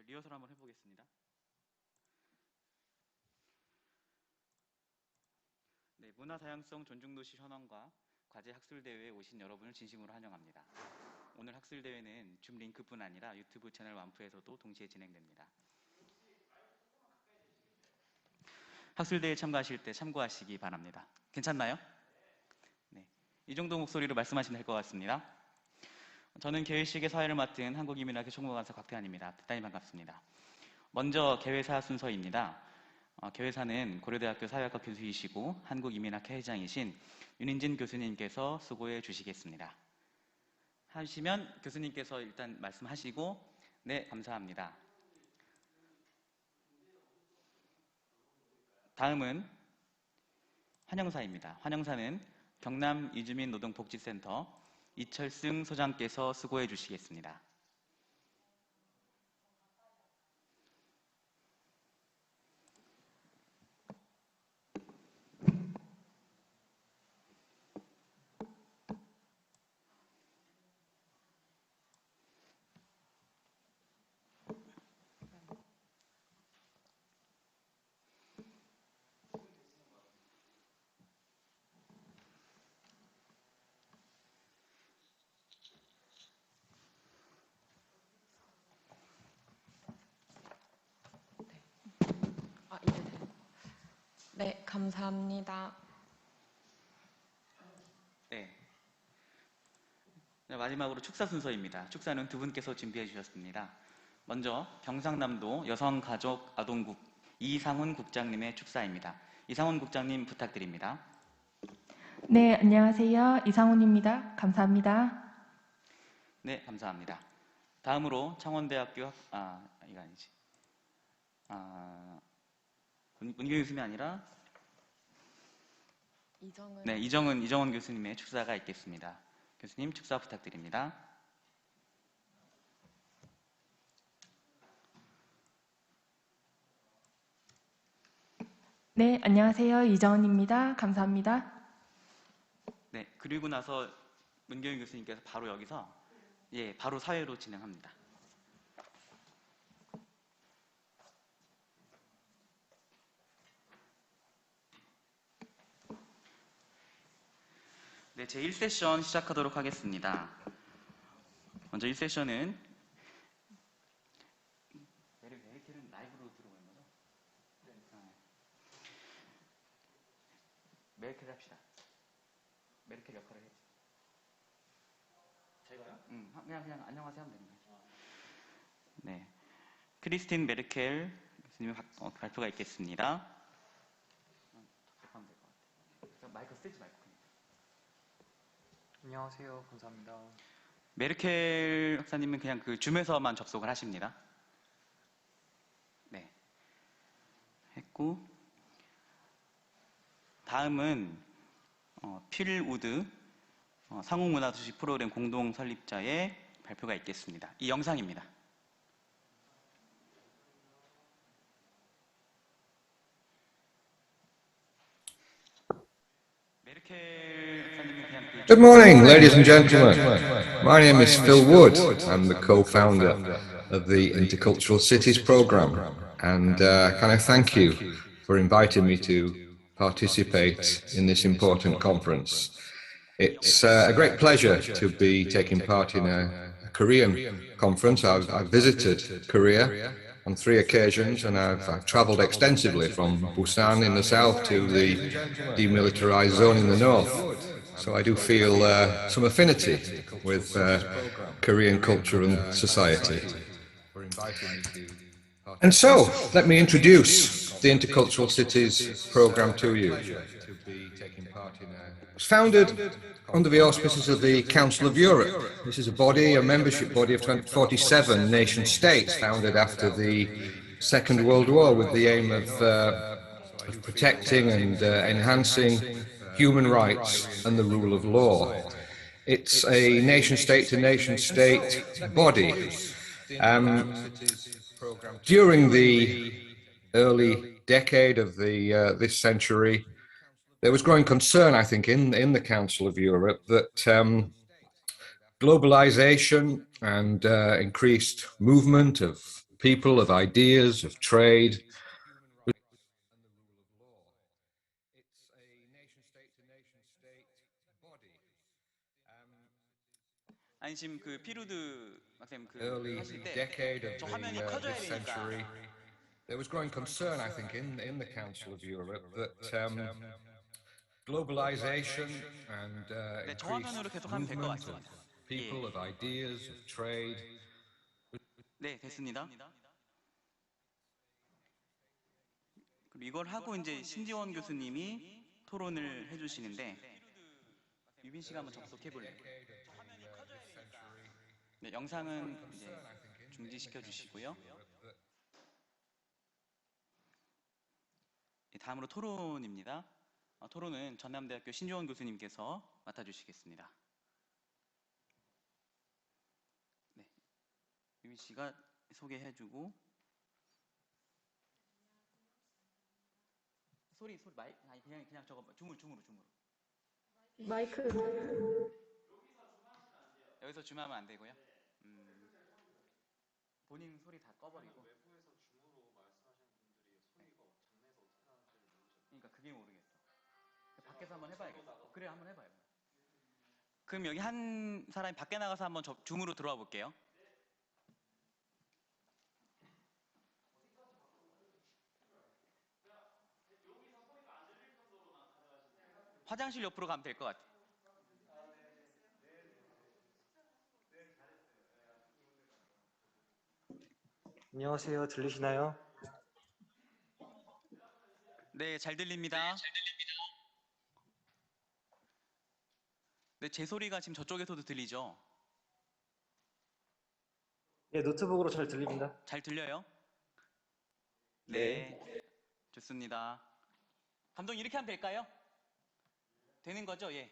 리허설 한번 해보겠습니다. 네, 문화다양성 존중도시 현황과 과제 학술대회에 오신 여러분을 진심으로 환영합니다. 오늘 학술대회는 줌 링크뿐 아니라 유튜브 채널 완프에서도 동시에 진행됩니다. 학술대회에 참가하실 때 참고하시기 바랍니다. 괜찮나요? 네, 이 정도 목소리로 말씀하시면 될 것 같습니다. 저는 개회식의 사회를 맡은 한국이민학회 총무관사 곽태환입니다. 대단히 반갑습니다. 먼저 개회사 순서입니다. 개회사는 고려대학교 사회학과 교수이시고 한국이민학회 회장이신 윤인진 교수님께서 수고해 주시겠습니다. 하시면 교수님께서 일단 말씀하시고 네, 감사합니다. 다음은 환영사입니다. 환영사는 경남 이주민 노동복지센터 이철승 소장께서 수고해 주시겠습니다. 네, 감사합니다. 네. 마지막으로 축사 순서입니다. 축사는 두 분께서 준비해 주셨습니다. 먼저 경상남도 여성가족아동국 이상훈 국장님의 축사입니다. 이상훈 국장님 부탁드립니다. 네, 안녕하세요. 이상훈입니다. 감사합니다. 네, 감사합니다. 다음으로 창원대학교 이거 아니지. 문경 교수님이 아니라 이정은 교수님의 축사가 있겠습니다. 교수님 축사 부탁드립니다. 네, 안녕하세요. 이정은입니다. 감사합니다. 네, 그리고 나서 문경 교수님께서 바로 여기서 바로 사회로 진행합니다. 네, 제1세션 시작하도록 하겠습니다. 먼저 1세션은 메르켈은 라이브로 들어오는 거죠? 메르켈 합시다. 메르켈 역할을 해. 제가요? 그냥 안녕하세요 하면 됩니다. 네, 크리스틴 메르켈 교수님의 발표가 있겠습니다. 마이크 쓰지 말고. 안녕하세요. 감사합니다. 메르켈 박사님은 그냥 그 줌에서만 접속을 하십니다. 네, 했고 다음은 필 우드 상호문화도시 프로그램 공동 설립자의 발표가 있겠습니다. 이 영상입니다. Good morning, ladies and gentlemen. My name is Phil Wood. I'm the co-founder of the Intercultural Cities programme, and can I thank you for inviting me to participate in this important conference. It's a great pleasure to be taking part in a Korean conference. I've visited Korea on 3 occasions, and I've travelled extensively from Busan in the south to the demilitarized zone in the north. So I do feel some affinity with Korean culture and society. And so, let me introduce the Intercultural Cities programme to you. It was founded under the auspices of the Council of Europe. This is a membership body of 47 nation states founded after the Second World War with the aim of protecting and enhancing human rights and the rule of law. It's a nation-state to nation-state body. During the early decade of this century, there was growing concern, I think, in the Council of Europe that globalization and increased movement of people, of ideas, of trade. 아니 지금 그 피루드 박사님 그 Early 하실 때 decade of 저 화면이 커져야 this 되니까 century, there was growing concern, I think, in the Council of Europe that globalization and 네, 저 increased 화면으로 계속 하면 될 것 movement of 같습니다. people, of ideas, of trade. 네, 됐습니다. 그리고 이걸 하고 이제 신지원 교수님이 토론을 해주시는데 유빈 씨가 한번 접속해 볼래요? 네, 영상은 이제 중지시켜 주시고요. 네, 다음으로 토론입니다. 토론은 전남대학교 신지원 교수님께서 맡아주시겠습니다. 네, 유빈 씨가 소개해주고 소리 마이크 아니 그냥 저거 줌으로 마이크. 여기서 줌하면 안 되고요. 본인 소리 다 꺼버리고. 그러니까 그게 모르겠어. 밖에서 한번 해봐야겠어. 그래 한번 해봐요. 그럼 여기 한 사람이 밖에 나가서 한번 줌으로 들어와 볼게요. 화장실 옆으로 가면 될 것 같아. 안녕하세요. 들리시나요? 네, 잘 들립니다. 네, 제 소리가 지금 저쪽에서도 들리죠? 네, 노트북으로 잘 들립니다. 잘 들려요? 네. 네, 좋습니다. 감독님 이렇게 하면 될까요? 되는 거죠? 예.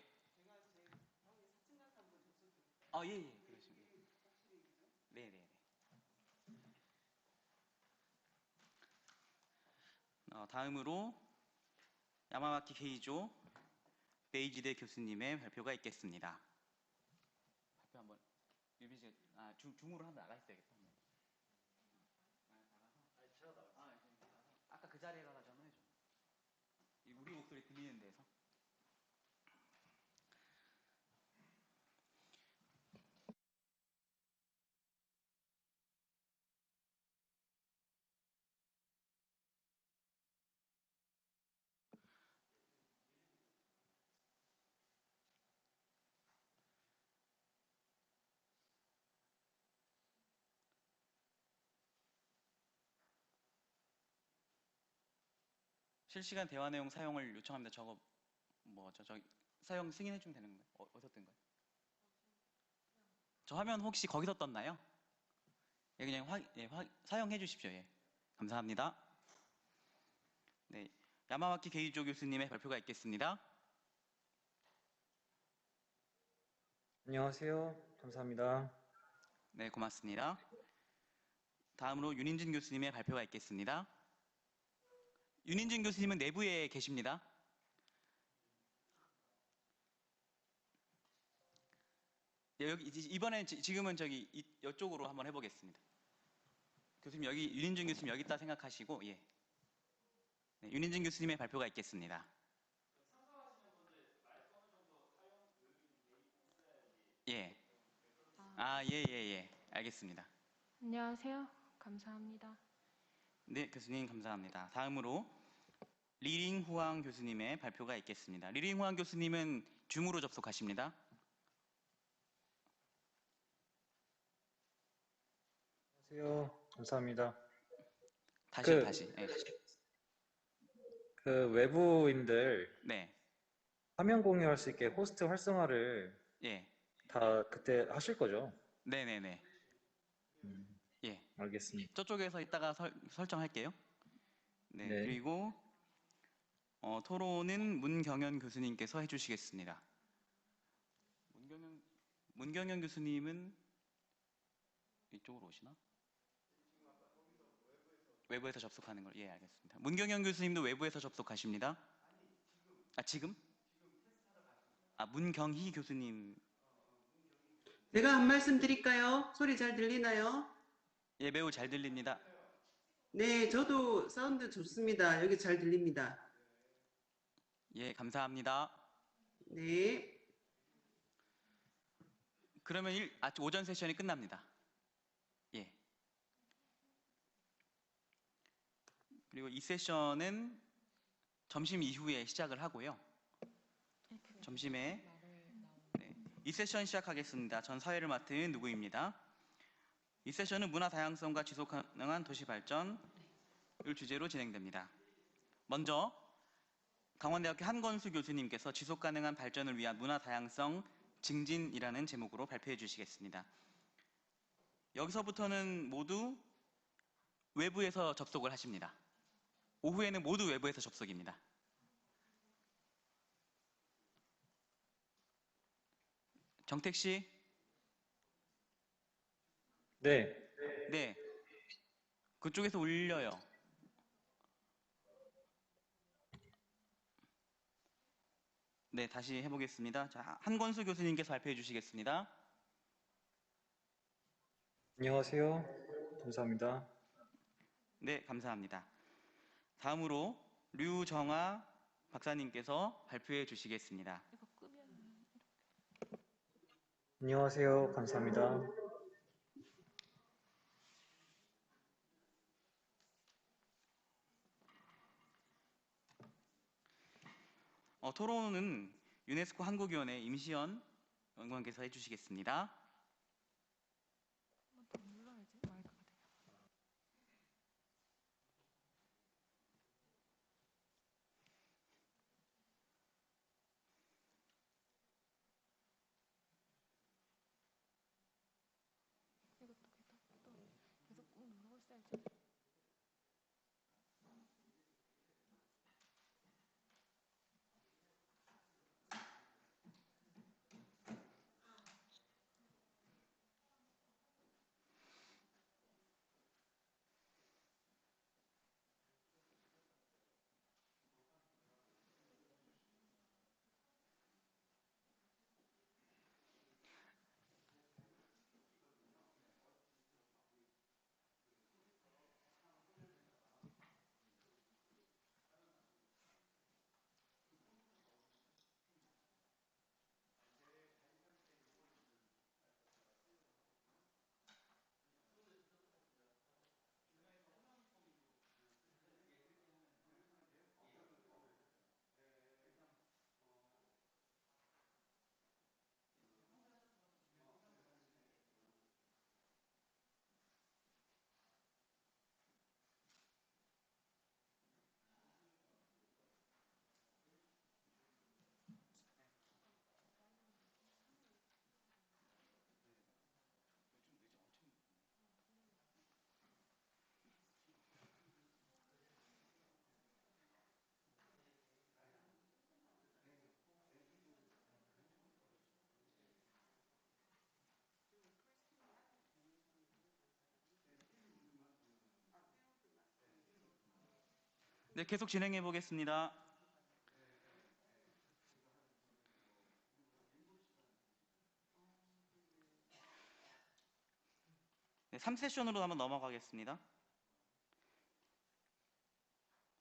예. 그러시면. 네. 다음으로 야마마키 케이조 베이지대 교수님의 발표가 있겠습니다. 발표 한번 유빈 씨, 줌으로 한번 나가 있어야겠다. 아까 그 자리에 가서 한번 해줘. 우리 목소리 들리는 데서. 실시간 대화 내용 사용을 요청합니다. 저거 사용 승인해 주면 되는 건가요? 어디서 뜬가요? 저 화면 혹시 거기서 떴나요? 예, 그냥 사용해 주십시오. 예. 감사합니다. 네, 야마와키 게이조 교수님의 발표가 있겠습니다. 안녕하세요. 감사합니다. 네, 고맙습니다. 다음으로 윤인진 교수님의 발표가 있겠습니다. 윤인진 교수님은 내부에 계십니다. 네, 이번엔 지금은 이쪽으로 한번 해보겠습니다. 교수님 윤인진 교수님 여기 있다 생각하시고, 예. 네, 윤인진 교수님의 발표가 있겠습니다. 예. 예. 알겠습니다. 안녕하세요. 감사합니다. 네, 교수님 감사합니다. 다음으로 리링 후앙 교수님의 발표가 있겠습니다. 리링 후앙 교수님은 줌으로 접속하십니다. 안녕하세요. 감사합니다. 다시. 네. 그 외부인들 네. 화면 공유할 수 있게 호스트 활성화를 예. 다 그때 하실 거죠? 네네네. 예. 알겠습니다. 저쪽에서 이따가 설정할게요. 네. 네. 그리고 토론은 문경현 교수님께서 해주시겠습니다. 문경현 교수님은 이쪽으로 오시나? 외부에서 접속하는 걸. 예, 알겠습니다. 문경현 교수님도 외부에서 접속하십니다. 지금? 문경희 교수님. 제가 한 말씀 드릴까요? 소리 잘 들리나요? 예, 매우 잘 들립니다. 네, 저도 사운드 좋습니다. 여기 잘 들립니다. 예, 감사합니다. 네. 그러면 오전 세션이 끝납니다. 예. 그리고 이 세션은 점심 이후에 시작을 하고요. 점심에 네, 이 세션 시작하겠습니다. 전 사회를 맡은 누구입니다. 이 세션은 문화 다양성과 지속 가능한 도시 발전을 주제로 진행됩니다. 먼저 강원대학교 한건수 교수님께서 지속 가능한 발전을 위한 문화 다양성 증진이라는 제목으로 발표해 주시겠습니다. 여기서부터는 모두 외부에서 접속을 하십니다. 오후에는 모두 외부에서 접속입니다. 정택 씨? 네. 네. 그쪽에서 울려요. 네, 다시 해보겠습니다. 자, 한건수 교수님께서 발표해 주시겠습니다. 안녕하세요. 감사합니다. 네, 감사합니다. 다음으로 류정아 박사님께서 발표해 주시겠습니다. 안녕하세요. 감사합니다. 토론은 유네스코 한국위원회 임시연 연구원께서 해주시겠습니다. 네, 계속 진행해 보겠습니다. 네, 3세션으로 한번 넘어가겠습니다.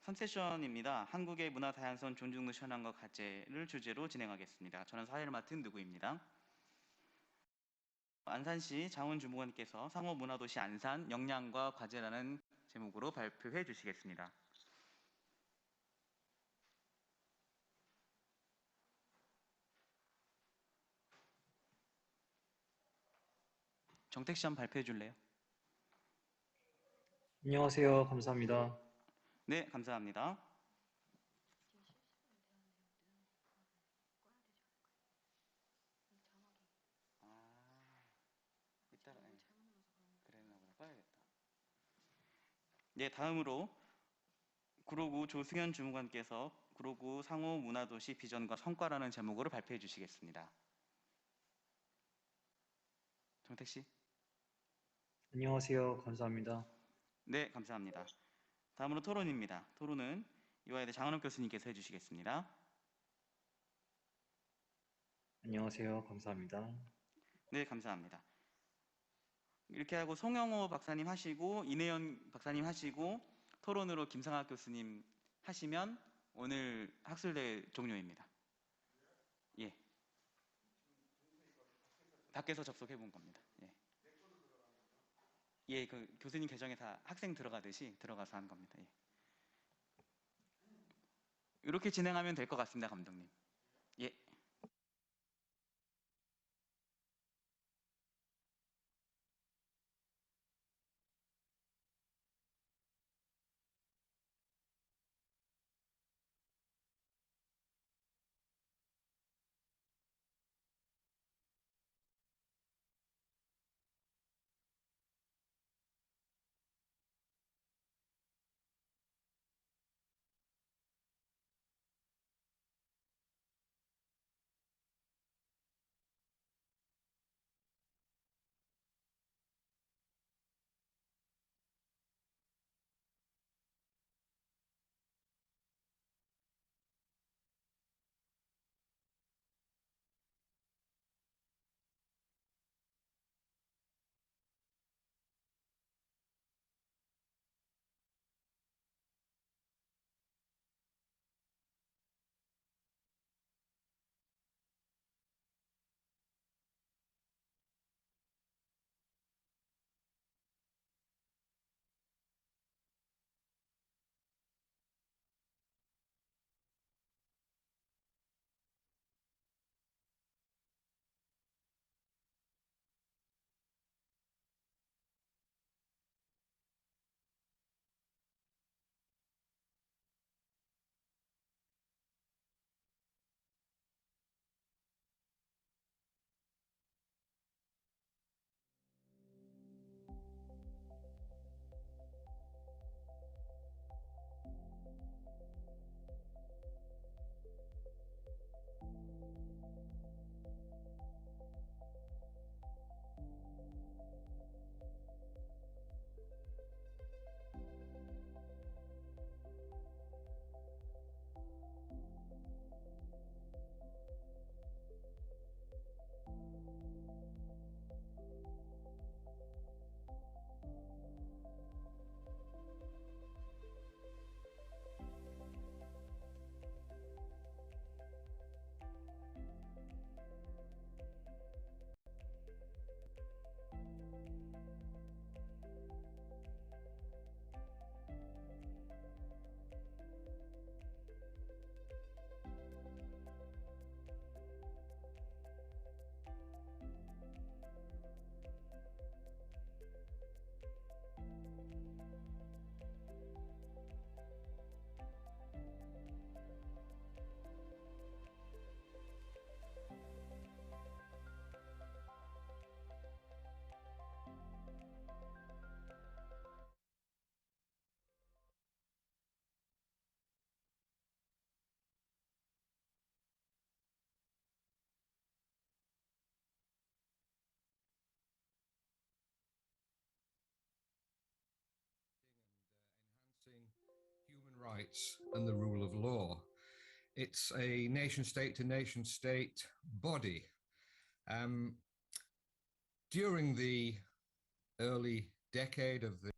3세션입니다. 한국의 문화 다양성 존중도시 현황과 과제를 주제로 진행하겠습니다. 저는 사회를 맡은 누구입니다. 안산시 장훈주무관께서 상호 문화도시 안산 역량과 과제라는 제목으로 발표해 주시겠습니다. 정택 씨 한번 발표해 줄래요? 안녕하세요. 감사합니다. 네, 감사합니다. 이따가 그랬나 보다. 꺼야겠다. 네, 다음으로 구로구 조승현 주무관께서 구로구 상호 문화도시 비전과 성과라는 제목으로 발표해 주시겠습니다. 정택 씨? 안녕하세요. 감사합니다. 네, 감사합니다. 다음으로 토론입니다. 토론은 이화여대 장한옥 교수님께서 해주시겠습니다. 안녕하세요. 감사합니다. 네, 감사합니다. 이렇게 하고 송영호 박사님 하시고 이내연 박사님 하시고 토론으로 김상학 교수님 하시면 오늘 학술대회 종료입니다. 예. 밖에서 접속해 본 겁니다. 예. 예, 그 교수님 계정에 다 학생 들어가듯이 들어가서 한 겁니다. 예. 이렇게 진행하면 될 것 같습니다, 감독님. 예. Enhancing human rights and the rule of law. It's a nation state to nation state body. During the early decade of the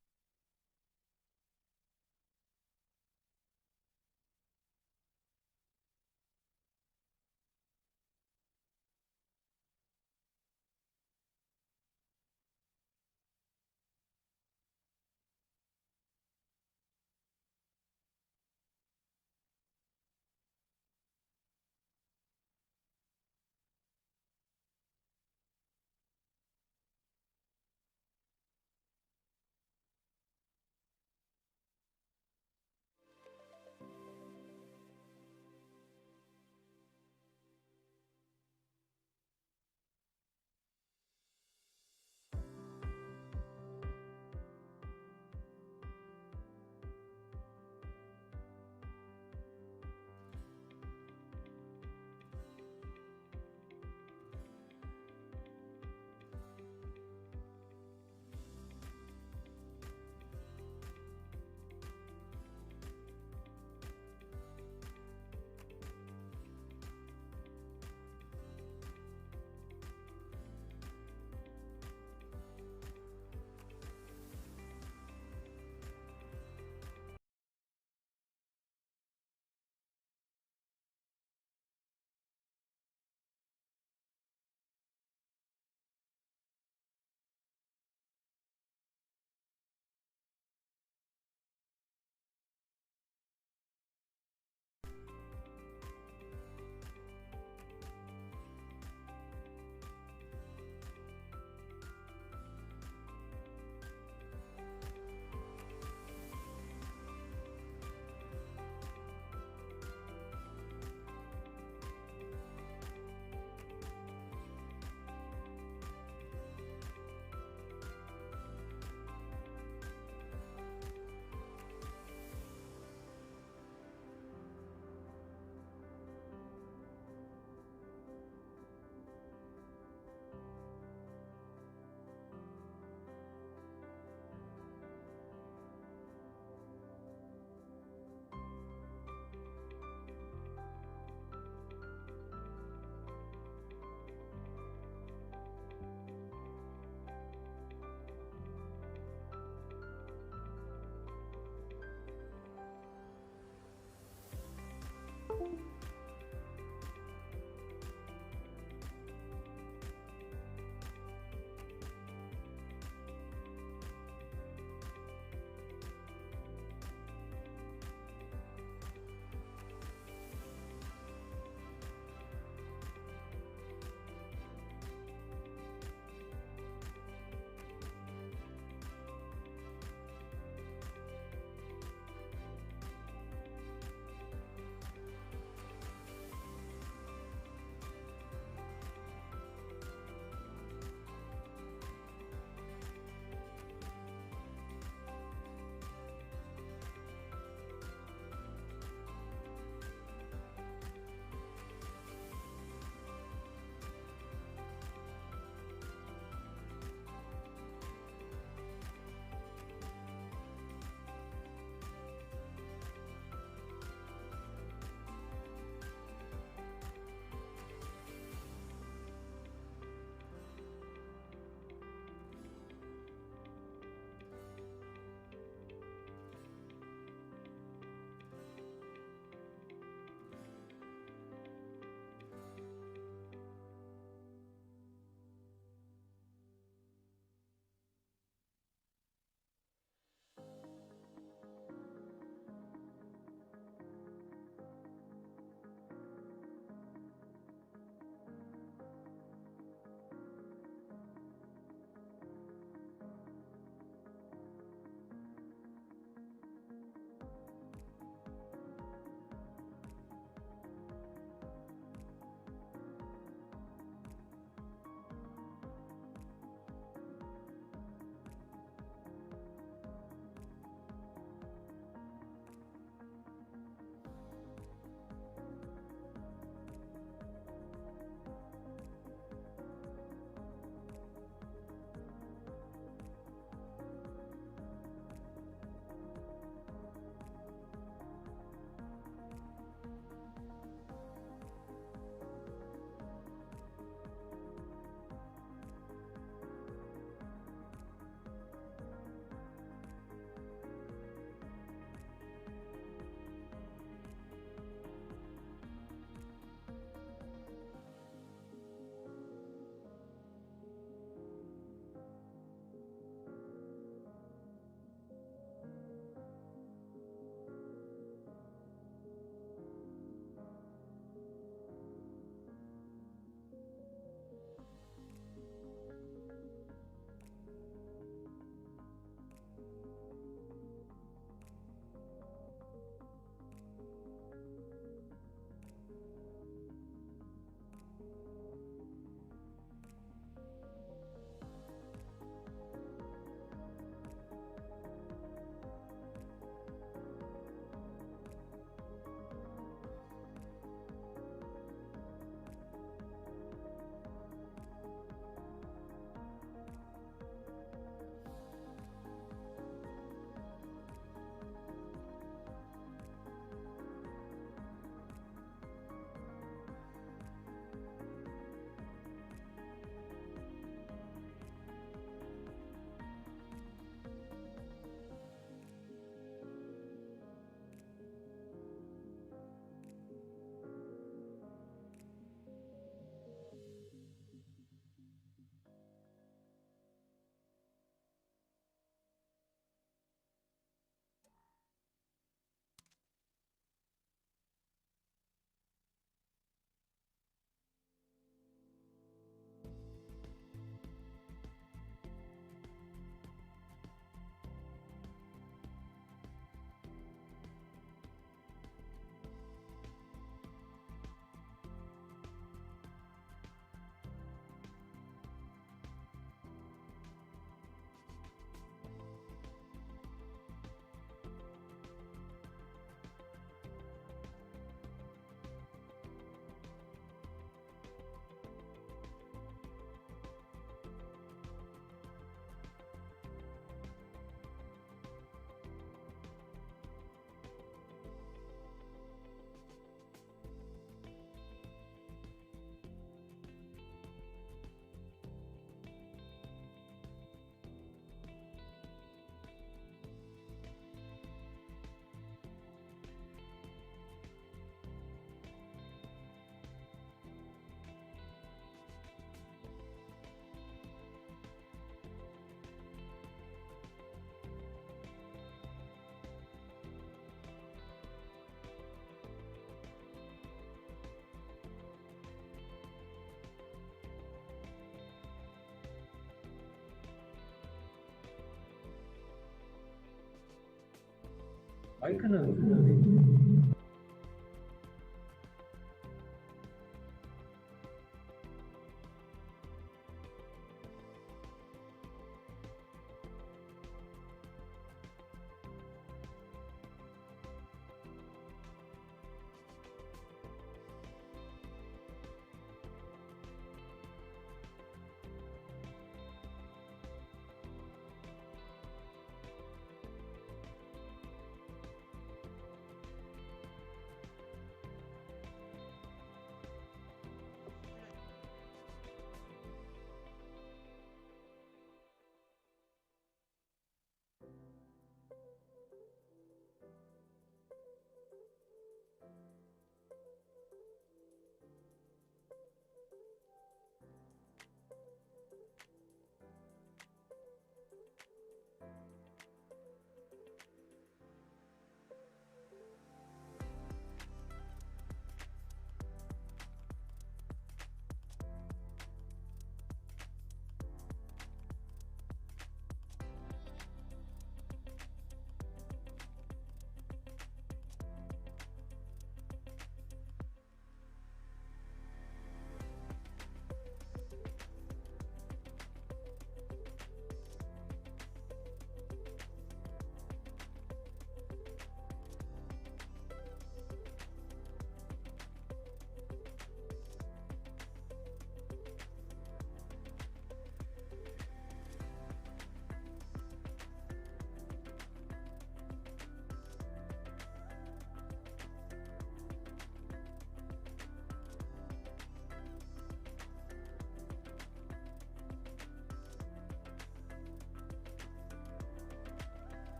마이크는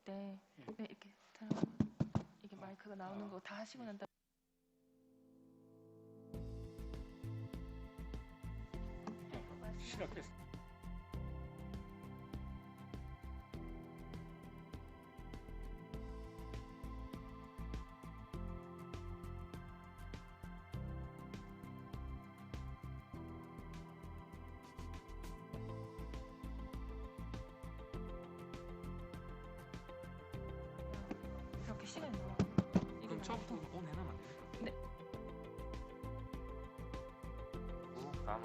때 네, 이렇게 이게 마이크가 나오는 거 다 하시고 난 다음에 시작했습니다. 이렇게 시간이 나와. 그럼 처음부터 온 해놓으면 안 됩니까? 네. 다음.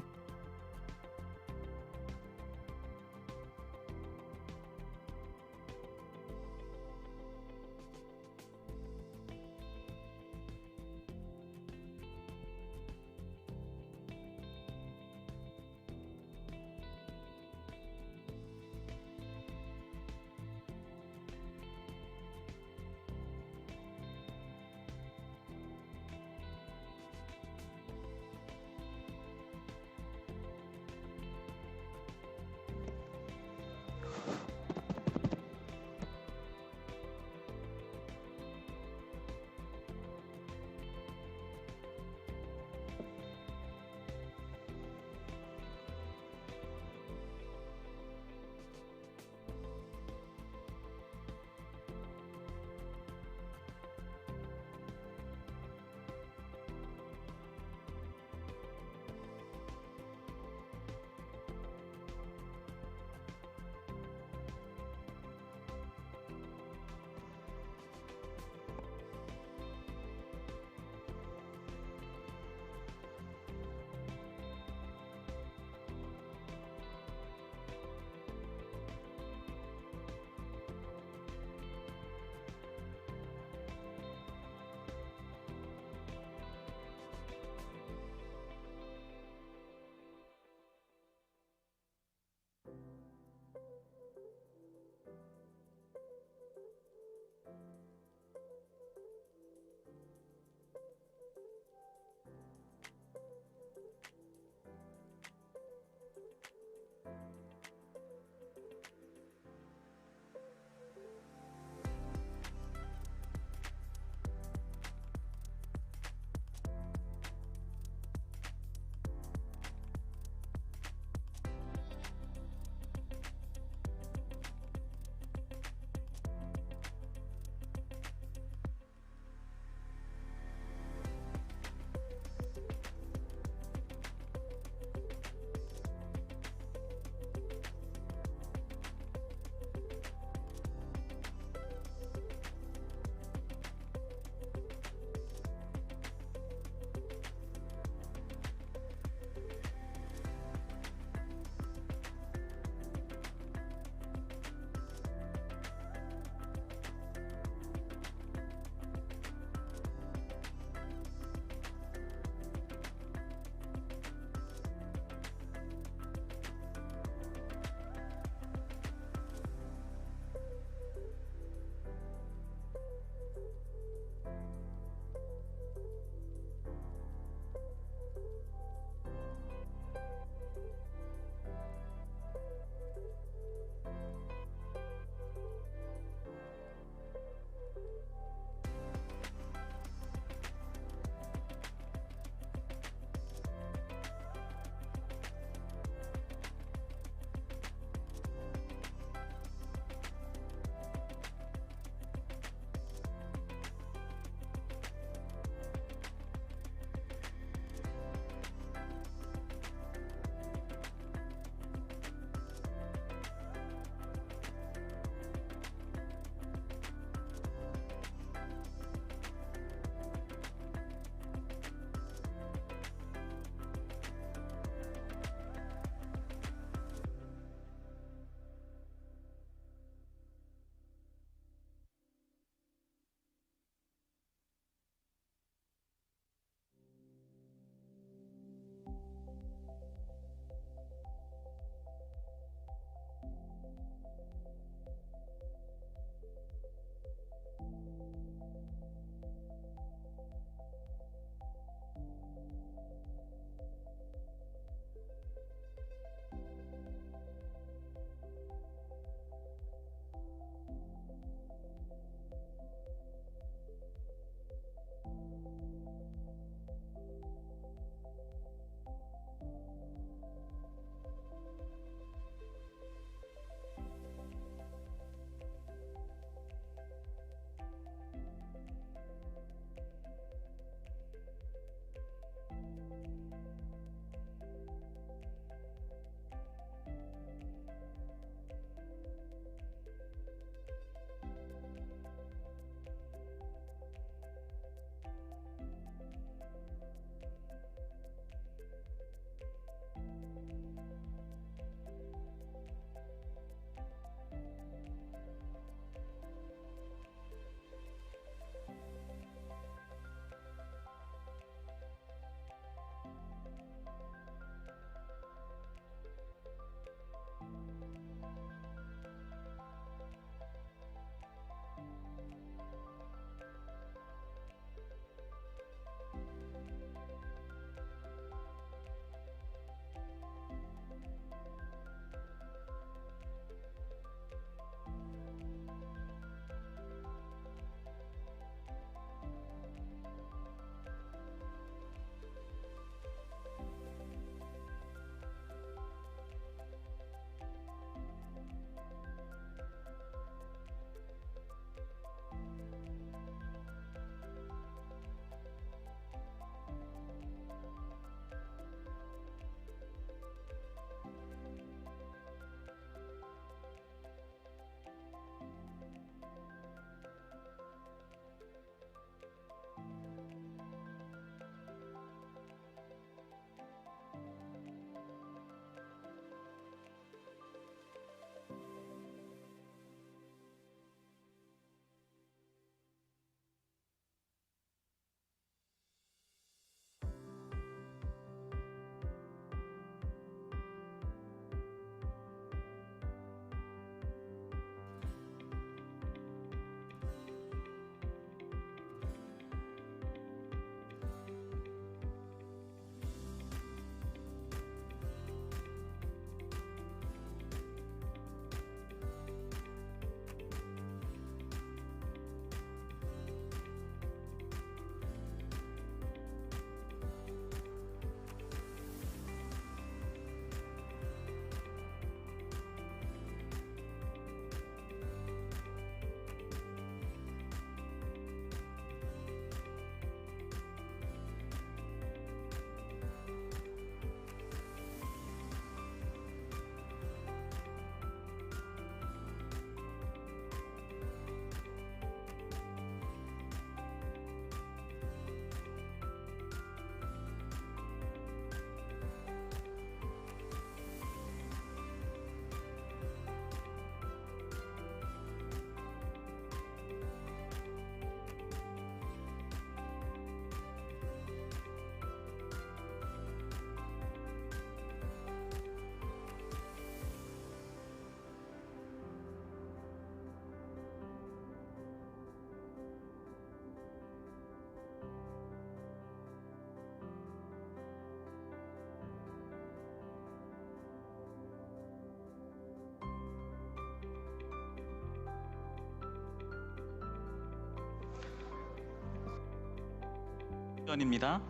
전입니다.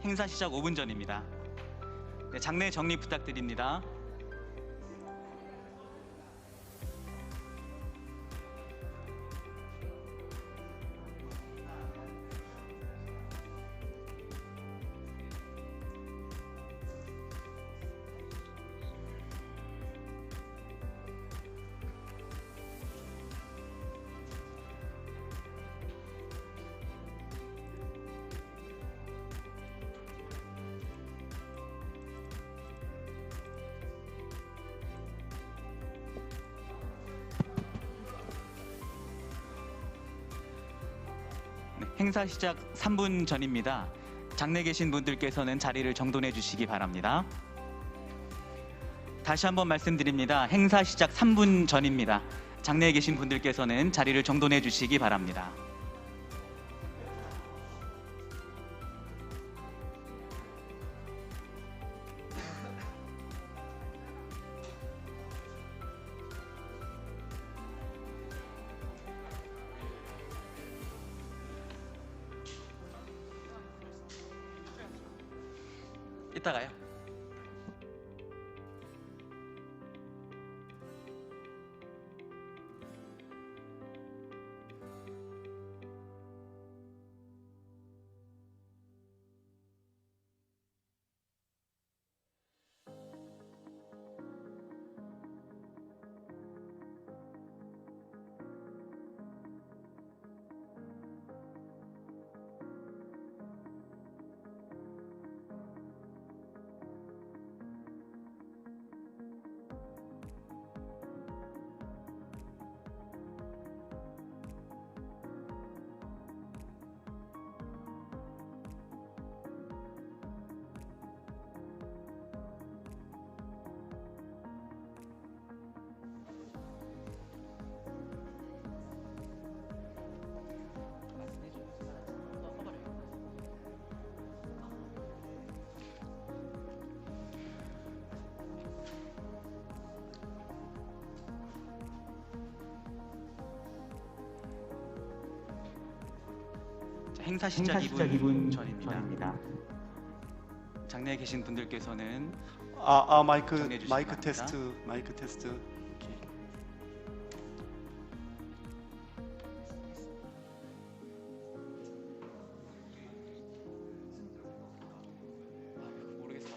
행사 시작 5분 전입니다. 네, 장내 정리 부탁드립니다. 네, 행사 시작 3분 전입니다. 장내 계신 분들께서는 자리를 정돈해 주시기 바랍니다. 다시 한번 말씀드립니다. 행사 시작 3분 전입니다. 장내에 계신 분들께서는 자리를 정돈해 주시기 바랍니다. 이따가요. 행사 시작 2분 전입니다. 장내에 계신 분들께서는 마이크 정리해 주시기 마이크 바랍니다. 테스트 마이크 테스트. 오케이. 모르겠어.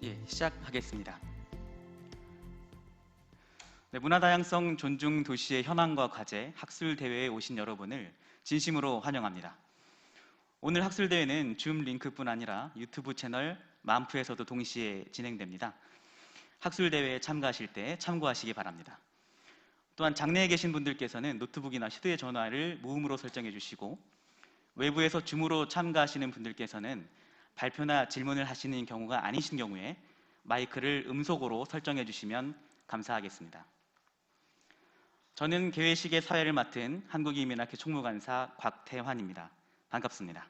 예, 시작하겠습니다. 네, 문화다양성 존중도시의 현황과 과제, 학술대회에 오신 여러분을 진심으로 환영합니다. 오늘 학술대회는 줌 링크뿐 아니라 유튜브 채널 만프에서도 동시에 진행됩니다. 학술대회에 참가하실 때 참고하시기 바랍니다. 또한 장내에 계신 분들께서는 노트북이나 휴대전화를 무음으로 설정해 주시고, 외부에서 줌으로 참가하시는 분들께서는 발표나 질문을 하시는 경우가 아니신 경우에 마이크를 음속으로 설정해 주시면 감사하겠습니다. 저는 개회식의 사회를 맡은 한국인민학회 총무관사 곽태환입니다. 반갑습니다.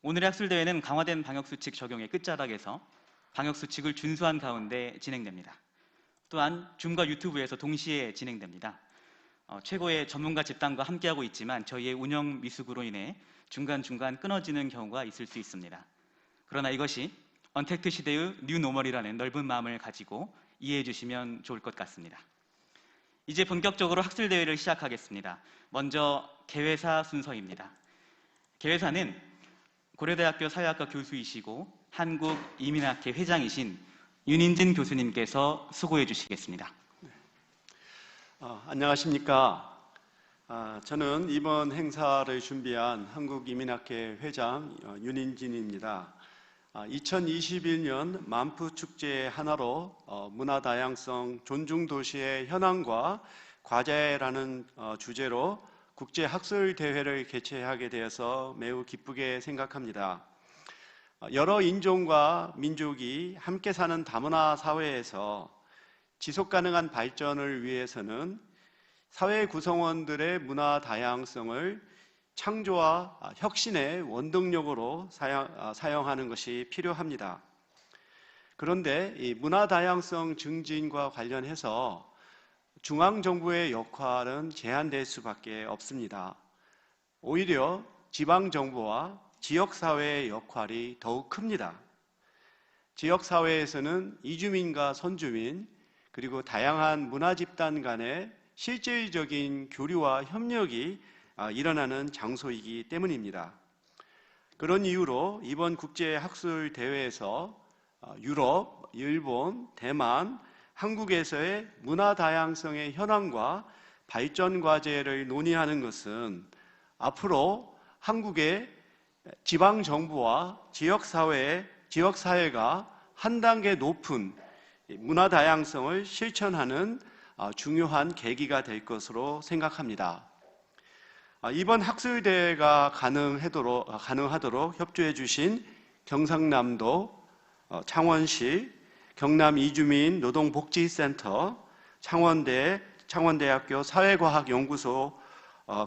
오늘의 학술대회는 강화된 방역수칙 적용의 끝자락에서 방역수칙을 준수한 가운데 진행됩니다. 또한 줌과 유튜브에서 동시에 진행됩니다. 최고의 전문가 집단과 함께하고 있지만 저희의 운영 미숙으로 인해 중간중간 끊어지는 경우가 있을 수 있습니다. 그러나 이것이 언택트 시대의 뉴노멀이라는 넓은 마음을 가지고 이해해 주시면 좋을 것 같습니다. 이제 본격적으로 학술대회를 시작하겠습니다. 먼저 개회사 순서입니다. 개회사는 고려대학교 사회학과 교수이시고 한국이민학회 회장이신 윤인진 교수님께서 수고해 주시겠습니다. 안녕하십니까. 저는 이번 행사를 준비한 한국이민학회 회장 윤인진입니다. 2021년 만푸 축제 하나로 문화다양성 존중도시의 현황과 과제라는 주제로 국제학술대회를 개최하게 되어서 매우 기쁘게 생각합니다. 여러 인종과 민족이 함께 사는 다문화 사회에서 지속가능한 발전을 위해서는 사회 구성원들의 문화 다양성을 창조와 혁신의 원동력으로 사용하는 것이 필요합니다. 그런데 이 문화 다양성 증진과 관련해서 중앙정부의 역할은 제한될 수밖에 없습니다. 오히려 지방정부와 지역사회의 역할이 더욱 큽니다. 지역사회에서는 이주민과 선주민, 그리고 다양한 문화집단 간의 실질적인 교류와 협력이 일어나는 장소이기 때문입니다. 그런 이유로 이번 국제학술대회에서 유럽, 일본, 대만, 한국에서의 문화 다양성의 현황과 발전 과제를 논의하는 것은 앞으로 한국의 지방정부와 지역사회가 한 단계 높은 문화 다양성을 실천하는 중요한 계기가 될 것으로 생각합니다. 이번 학술대회가 가능하도록 협조해 주신 경상남도, 창원시, 경남 이주민 노동복지센터, 창원대학교 사회과학연구소,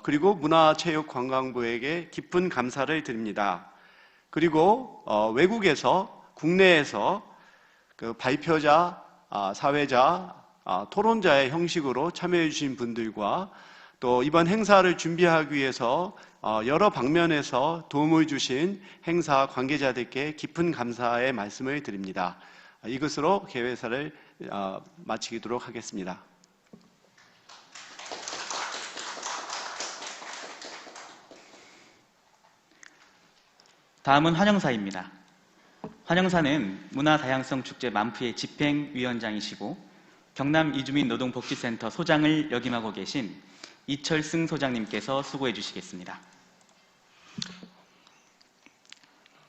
그리고 문화체육관광부에게 깊은 감사를 드립니다. 그리고 외국에서, 국내에서 그 발표자, 사회자, 토론자의 형식으로 참여해 주신 분들과 또 이번 행사를 준비하기 위해서 여러 방면에서 도움을 주신 행사 관계자들께 깊은 감사의 말씀을 드립니다. 이것으로 개회사를 마치도록 하겠습니다. 다음은 환영사입니다. 환영사는 문화다양성 축제 만푸의 집행위원장이시고 경남 이주민 노동복지센터 소장을 역임하고 계신 이철승 소장님께서 수고해 주시겠습니다.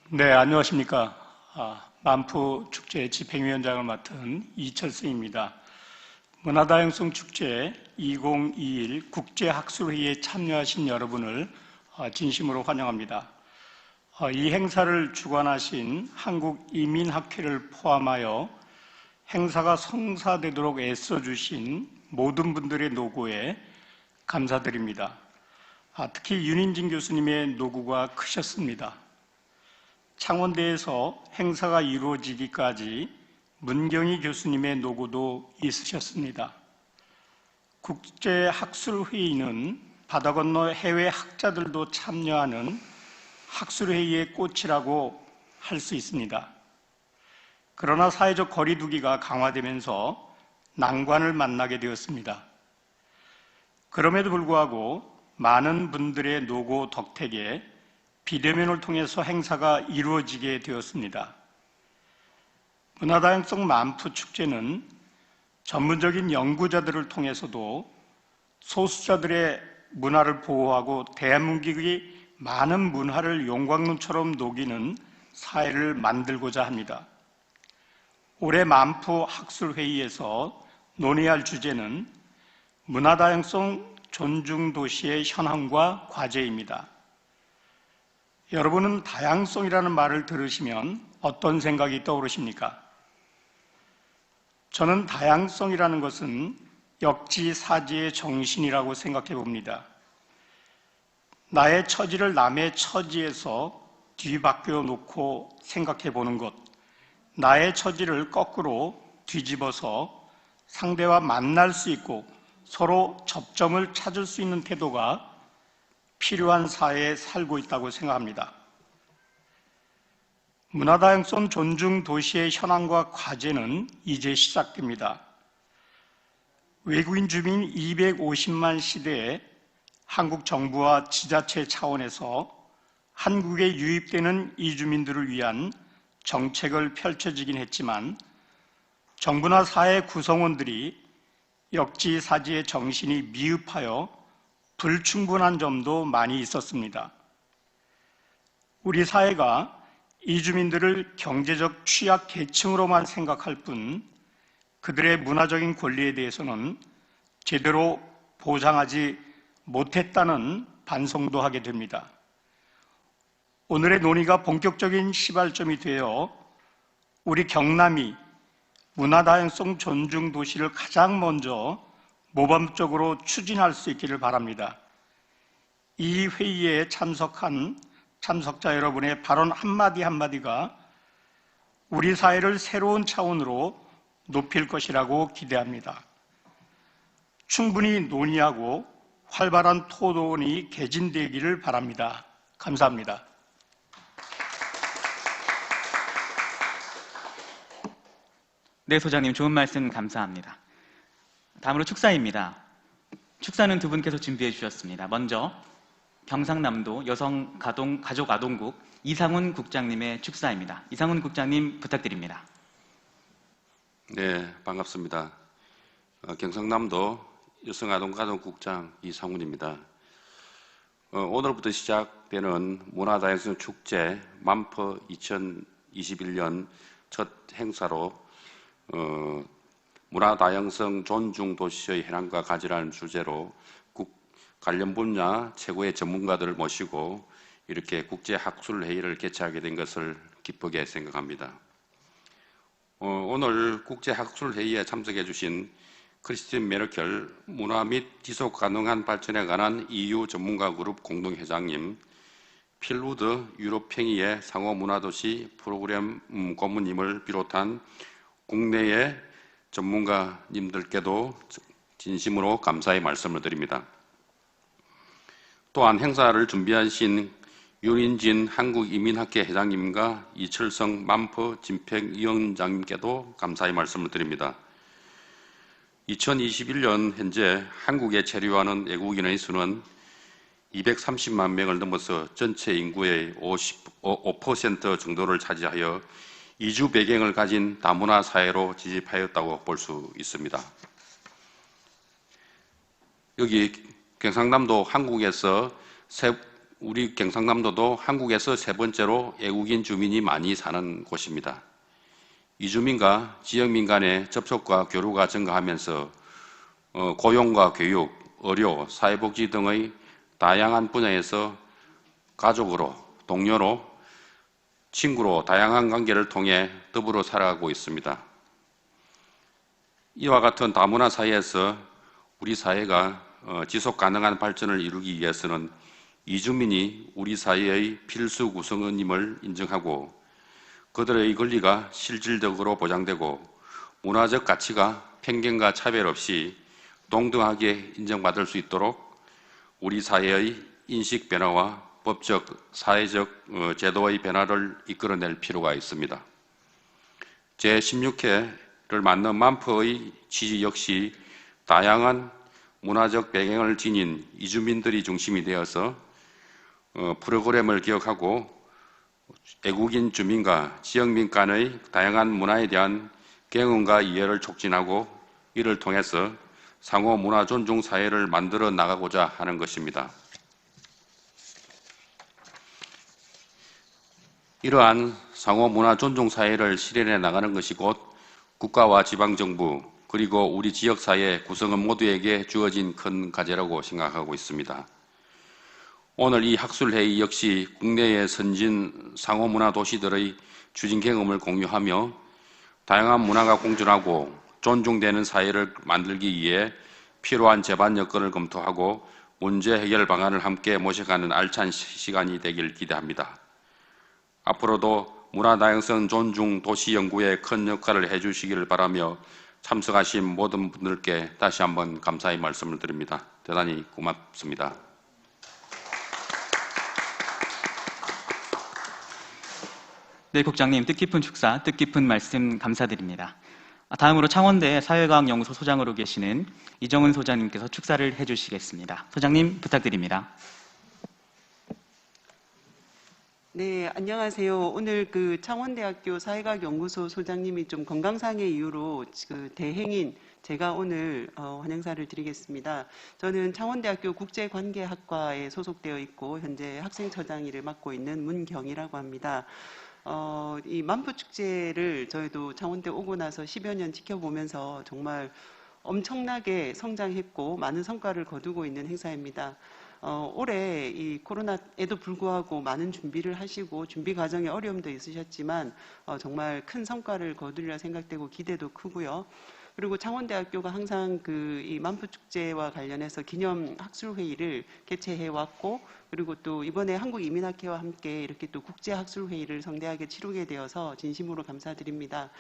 네, 안녕하십니까. 만푸 축제 집행위원장을 맡은 이철승입니다. 문화다양성 축제 2021 국제학술회의에 참여하신 여러분을 진심으로 환영합니다. 이 행사를 주관하신 한국이민학회를 포함하여 행사가 성사되도록 애써주신 모든 분들의 노고에 감사드립니다. 특히 윤인진 교수님의 노고가 크셨습니다. 창원대에서 행사가 이루어지기까지 문경희 교수님의 노고도 있으셨습니다. 국제학술회의는 바다 건너 해외 학자들도 참여하는 학술회의의 꽃이라고 할 수 있습니다. 그러나 사회적 거리두기가 강화되면서 난관을 만나게 되었습니다. 그럼에도 불구하고 많은 분들의 노고 덕택에 비대면을 통해서 행사가 이루어지게 되었습니다. 문화다양성 만푸 축제는 전문적인 연구자들을 통해서도 소수자들의 문화를 보호하고 대한민국의 많은 문화를 용광로처럼 녹이는 사회를 만들고자 합니다. 올해 만푸 학술회의에서 논의할 주제는 문화다양성 존중도시의 현황과 과제입니다. 여러분은 다양성이라는 말을 들으시면 어떤 생각이 떠오르십니까? 저는 다양성이라는 것은 역지사지의 정신이라고 생각해 봅니다. 나의 처지를 남의 처지에서 뒤바뀌어 놓고 생각해 보는 것, 나의 처지를 거꾸로 뒤집어서 상대와 만날 수 있고 서로 접점을 찾을 수 있는 태도가 필요한 사회에 살고 있다고 생각합니다. 문화다양성 존중 도시의 현황과 과제는 이제 시작됩니다. 외국인 주민 250만 시대에 한국 정부와 지자체 차원에서 한국에 유입되는 이주민들을 위한 정책을 펼쳐지긴 했지만 정부나 사회 구성원들이 역지사지의 정신이 미흡하여 불충분한 점도 많이 있었습니다. 우리 사회가 이주민들을 경제적 취약 계층으로만 생각할 뿐 그들의 문화적인 권리에 대해서는 제대로 보장하지 못했다는 반성도 하게 됩니다. 오늘의 논의가 본격적인 시발점이 되어 우리 경남이 문화다양성 존중 도시를 가장 먼저 모범적으로 추진할 수 있기를 바랍니다. 이 회의에 참석한 참석자 여러분의 발언 한마디 한마디가 우리 사회를 새로운 차원으로 높일 것이라고 기대합니다. 충분히 논의하고 활발한 토론이 개진되기를 바랍니다. 감사합니다. 네, 소장님 좋은 말씀 감사합니다. 다음으로 축사입니다. 축사는 두 분께서 준비해 주셨습니다. 먼저 경상남도 여성가족아동국 이상훈 국장님의 축사입니다. 이상훈 국장님 부탁드립니다. 네, 반갑습니다. 경상남도 여성아동가족국장 이상훈입니다. 오늘부터 시작되는 문화다양성 축제 만퍼 2021년 첫 행사로 문화다양성 존중도시의 현황과 가치라는 주제로 관련 분야 최고의 전문가들을 모시고 이렇게 국제학술회의를 개최하게 된 것을 기쁘게 생각합니다. 오늘 국제학술회의에 참석해 주신 크리스틴 메르켈 문화 및 지속가능한 발전에 관한 EU 전문가 그룹 공동회장님, 필우드 유럽행위의 상호문화도시 프로그램 고문님을 비롯한 국내의 전문가님들께도 진심으로 감사의 말씀을 드립니다. 또한 행사를 준비하신 윤인진 한국이민학회 회장님과 이철성 만퍼 집행위원장님께도 감사의 말씀을 드립니다. 2021년 현재 한국에 체류하는 외국인의 수는 230만 명을 넘어서 전체 인구의 5% 정도를 차지하여 이주 배경을 가진 다문화 사회로 지집하였다고 볼 수 있습니다. 여기 경상남도 우리 경상남도도 한국에서 세 번째로 외국인 주민이 많이 사는 곳입니다. 이주민과 지역민 간의 접촉과 교류가 증가하면서 고용과 교육, 의료, 사회복지 등의 다양한 분야에서 가족으로, 동료로, 친구로 다양한 관계를 통해 더불어 살아가고 있습니다. 이와 같은 다문화 사회에서 우리 사회가 지속 가능한 발전을 이루기 위해서는 이주민이 우리 사회의 필수 구성원임을 인정하고 그들의 권리가 실질적으로 보장되고 문화적 가치가 편견과 차별 없이 동등하게 인정받을 수 있도록 우리 사회의 인식 변화와 법적, 사회적 제도의 변화를 이끌어낼 필요가 있습니다. 제16회를 맞는 만퍼의 취지 역시 다양한 문화적 배경을 지닌 이주민들이 중심이 되어서 프로그램을 기억하고 외국인 주민과 지역민 간의 다양한 문화에 대한 경험과 이해를 촉진하고 이를 통해서 상호 문화 존중 사회를 만들어 나가고자 하는 것입니다. 이러한 상호 문화 존중 사회를 실현해 나가는 것이 곧 국가와 지방정부 그리고 우리 지역사회 구성원 모두에게 주어진 큰 과제라고 생각하고 있습니다. 오늘 이 학술회의 역시 국내의 선진 상호문화 도시들의 추진 경험을 공유하며 다양한 문화가 공존하고 존중되는 사회를 만들기 위해 필요한 제반 여건을 검토하고 문제 해결 방안을 함께 모셔가는 알찬 시간이 되길 기대합니다. 앞으로도 문화다양성 존중도시 연구에 큰 역할을 해주시기를 바라며 참석하신 모든 분들께 다시 한번 감사의 말씀을 드립니다. 대단히 고맙습니다. 네, 국장님 뜻깊은 축사, 뜻깊은 말씀 감사드립니다. 다음으로 창원대 사회과학연구소 소장으로 계시는 이정은 소장님께서 축사를 해주시겠습니다. 소장님 부탁드립니다. 네, 안녕하세요. 오늘 그 창원대학교 사회과학연구소 소장님이 좀 건강상의 이유로 그 대행인 제가 오늘 환영사를 드리겠습니다. 저는 창원대학교 국제관계학과에 소속되어 있고 현재 학생처장 일을 맡고 있는 문경이라고 합니다. 이 만포축제를 저희도 창원대 오고 나서 10여 년 지켜보면서 정말 엄청나게 성장했고 많은 성과를 거두고 있는 행사입니다. 올해 이 코로나에도 불구하고 많은 준비를 하시고 준비 과정에 어려움도 있으셨지만 정말 큰 성과를 거두리라 생각되고 기대도 크고요. 그리고 창원대학교가 항상 그 이 만포축제와 관련해서 기념 학술회의를 개최해 왔고, 그리고 또 이번에 한국이민학회와 함께 이렇게 또 국제학술회의를 성대하게 치르게 되어서 진심으로 감사드립니다.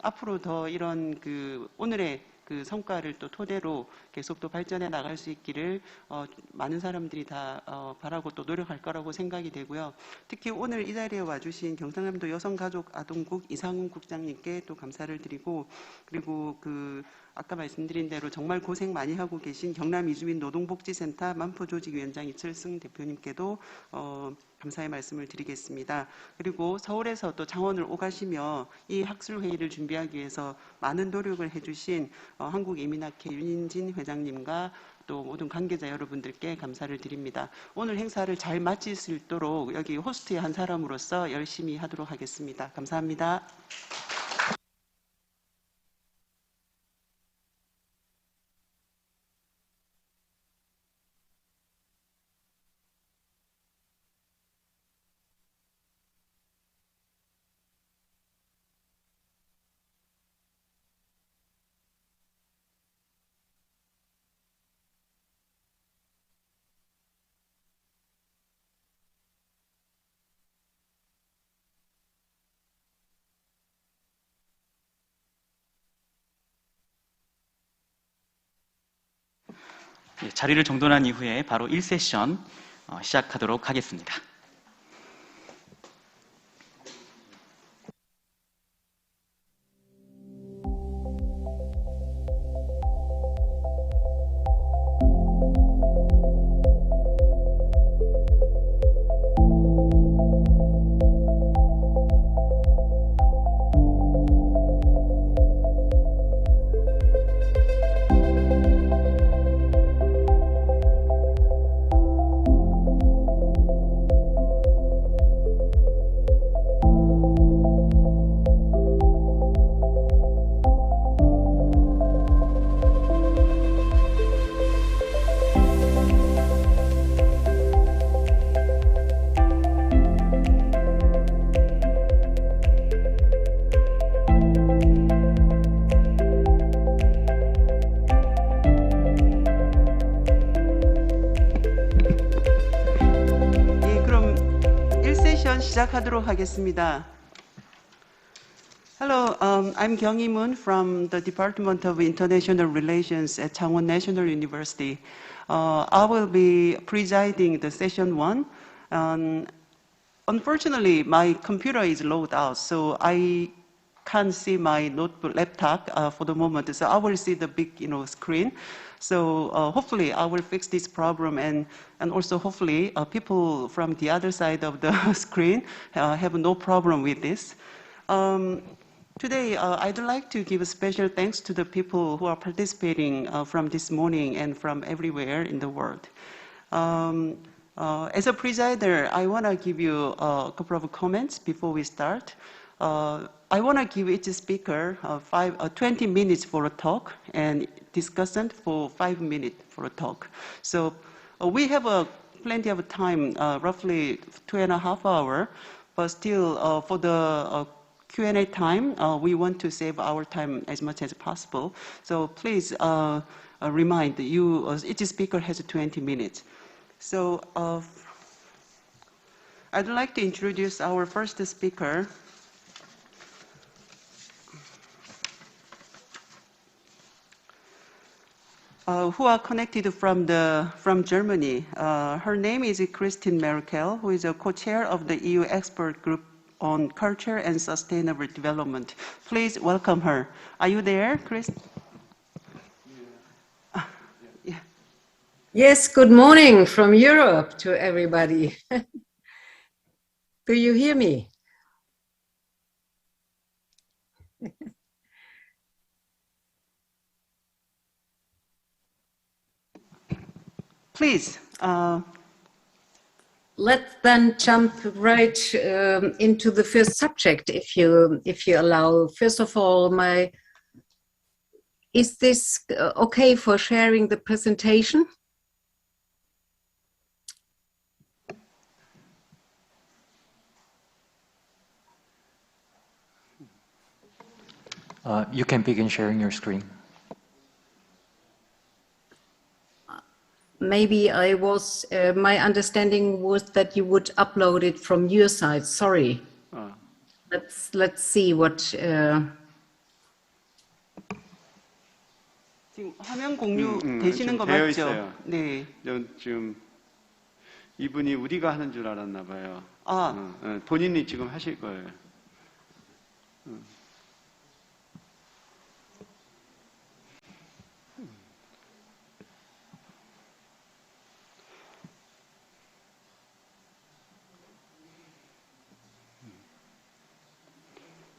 앞으로 더 이런 그 오늘의 그 성과를 또 토대로 계속 또 발전해 나갈 수 있기를 많은 사람들이 다 바라고 또 노력할 거라고 생각이 되고요. 특히 오늘 이 자리에 와주신 경상남도 여성가족아동국 이상훈 국장님께 또 감사를 드리고, 그리고 그 아까 말씀드린 대로 정말 고생 많이 하고 계신 경남 이주민 노동복지센터 만포조직위원장 이철승 대표님께도 감사의 말씀을 드리겠습니다. 그리고 서울에서 또 창원을 오가시며 이 학술회의를 준비하기 위해서 많은 노력을 해주신 한국이민학회 윤인진 회장님과 또 모든 관계자 여러분들께 감사를 드립니다. 오늘 행사를 잘 마칠 수 있도록 여기 호스트의 한 사람으로서 열심히 하도록 하겠습니다. 감사합니다. 자리를 정돈한 이후에 바로 1세션 시작하도록 하겠습니다. 시작하도록 하겠습니다. Hello, I'm Kyung Hee-moon from the Department of International Relations at Changwon National University. I will be presiding the session 1. Unfortunately, my computer is logged out, so I can't see my notebook laptop for the moment. So I will see the big, screen. So hopefully I will fix this problem, and also hopefully people from the other side of the screen have no problem with this. Today, I'd like to give a special thanks to the people who are participating from this morning and from everywhere in the world. As a presider, I want to give you a couple of comments before we start. I want to give each speaker 20 minutes for a talk and discussant for 5 minutes for a talk. So we have plenty of time, roughly 2.5 hours, but still for the Q&A time, we want to save our time as much as possible. So please remind you, each speaker has 20 minutes. So I'd like to introduce our first speaker. Who are connected from Germany. Her name is Christine Merkel, who is a co-chair of the EU expert group on culture and sustainable development. Please welcome her. Are you there, Chris? Yeah. Yes, good morning from Europe to everybody. Do you hear me? Please. Let's then jump right into the first subject, if you allow. First of all, is this okay for sharing the presentation? You can begin sharing your screen. Maybe my understanding was that you would upload it from your side. Sorry. Let's see what. 지금 화면 공유 되시는 거 되어 맞죠? 있어요. 네. 지금 이분이 우리가 하는 줄 알았나 봐요. 아. 본인이 지금 하실 거예요.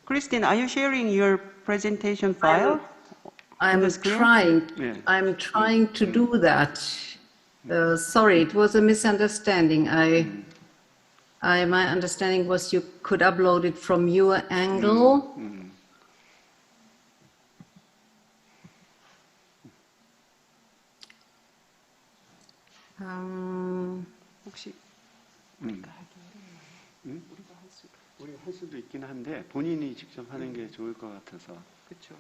Christine, are you sharing your presentation file? I'm trying to do that. Sorry, it was a misunderstanding. My understanding was you could upload it from your angle. 혹시 우리가 할 수도 있긴 한데 본인이 직접 하는 게 좋을 것 같아서. 그렇죠.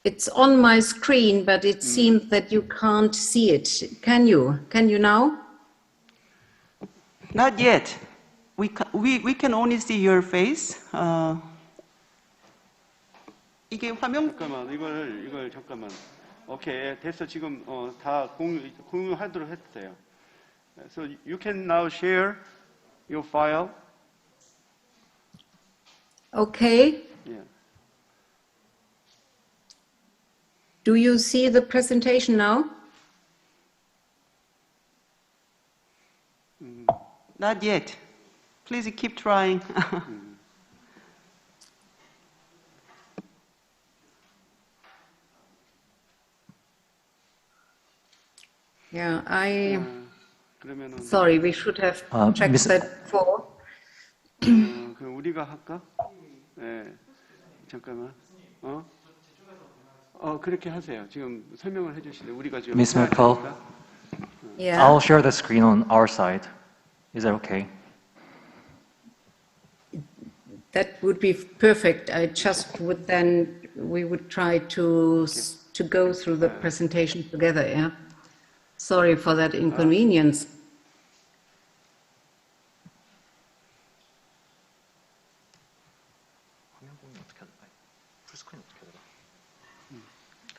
It's on my screen, but it seems that you can't see it. Can you? Can you now? Not yet. We can only see your face. 이게 화면 잠깐만 이걸 잠깐만. 오케이 됐어 지금 다 공유하도록 했어요. So you can now share your file. Okay. Yeah. Do you see the presentation now? Not yet. Please keep trying. Yeah, sorry, we should have checked that before. 그럼 우리가 할까? 네, 잠깐만. 그렇게 하세요. 지금 설명을 해주시죠. 우리가 지금. Miss Merkel, Yeah. I'll share the screen on our side. Is that okay? That would be perfect. We would try to go through the presentation together, yeah? Sorry for that inconvenience.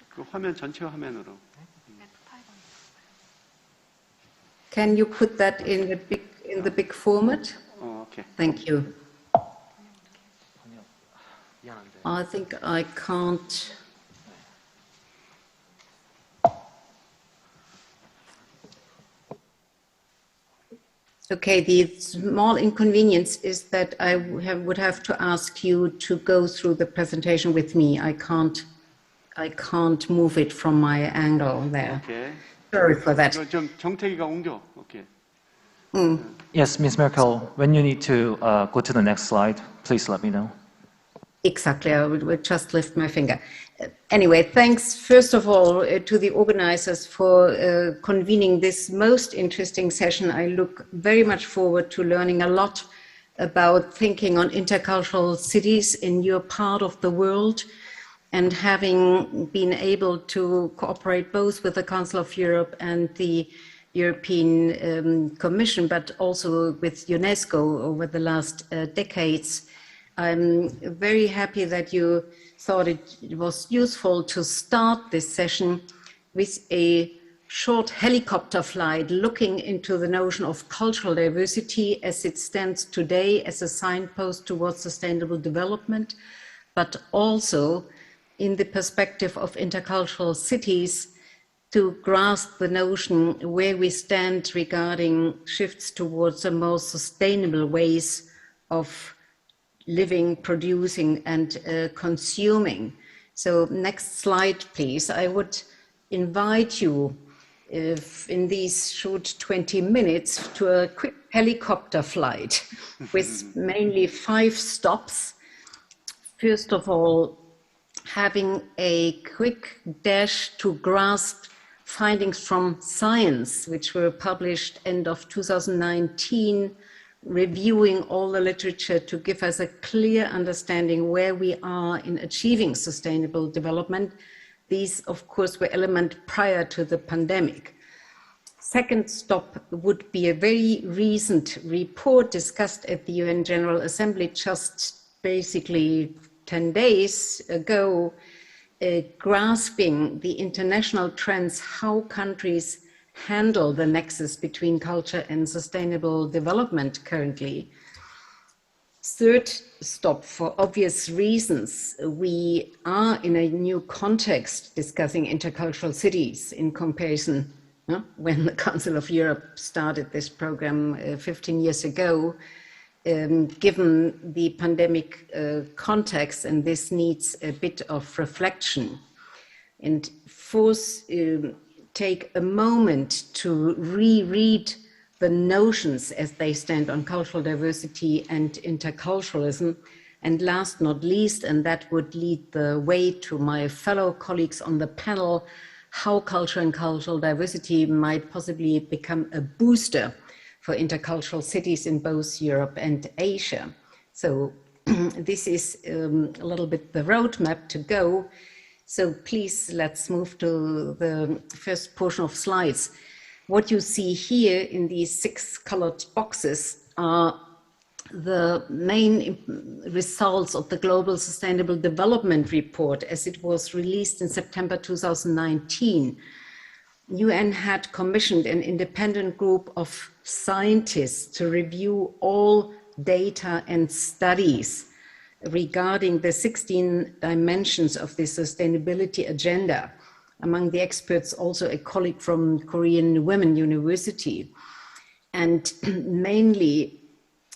그 화면 전체 화면으로. Can you put that in the big format? Okay. Thank you. I think I can't. Okay, the small inconvenience is that I would have to ask you to go through the presentation with me. I can't move it from my angle there. Okay. Sorry for that. 좀 정태기가 옮겨. Okay. Yes, Miss Merkel, when you need to go to the next slide, please let me know. Exactly, I would just lift my finger. Anyway, thanks first of all to the organizers for convening this most interesting session. I look very much forward to learning a lot about thinking on intercultural cities in your part of the world. and having been able to cooperate both with the Council of Europe and the European Commission, but also with UNESCO over the last decades, I'm very happy that you thought it was useful to start this session with a short helicopter flight looking into the notion of cultural diversity as it stands today as a signpost towards sustainable development, but also in the perspective of intercultural cities to grasp the notion where we stand regarding shifts towards a more sustainable ways of living, producing, and consuming. So next slide, please. I would invite you in these short 20 minutes to a quick helicopter flight with mainly 5 stops. First of all, having a quick dash to grasp findings from Science, which were published end of 2019, reviewing all the literature to give us a clear understanding where we are in achieving sustainable development. These, of course, were elements prior to the pandemic. Second stop would be a very recent report discussed at the UN General Assembly just basically 10 days ago, grasping the international trends, how countries handle the nexus between culture and sustainable development currently. Third stop, for obvious reasons, we are in a new context discussing intercultural cities in comparison when the Council of Europe started this program 15 years ago. Given the pandemic context, and this needs a bit of reflection. And fourth, take a moment to reread the notions as they stand on cultural diversity and interculturalism. And last not least, and that would lead the way to my fellow colleagues on the panel, how culture and cultural diversity might possibly become a booster for intercultural cities in both Europe and Asia. So this is a little bit the roadmap to go. So please, let's move to the first portion of slides. What you see here in these 6 colored boxes are the main results of the Global Sustainable Development Report as it was released in September 2019. UN had commissioned an independent group of scientists to review all data and studies regarding the 16 dimensions of the sustainability agenda. Among the experts, also a colleague from Korean Women University. And mainly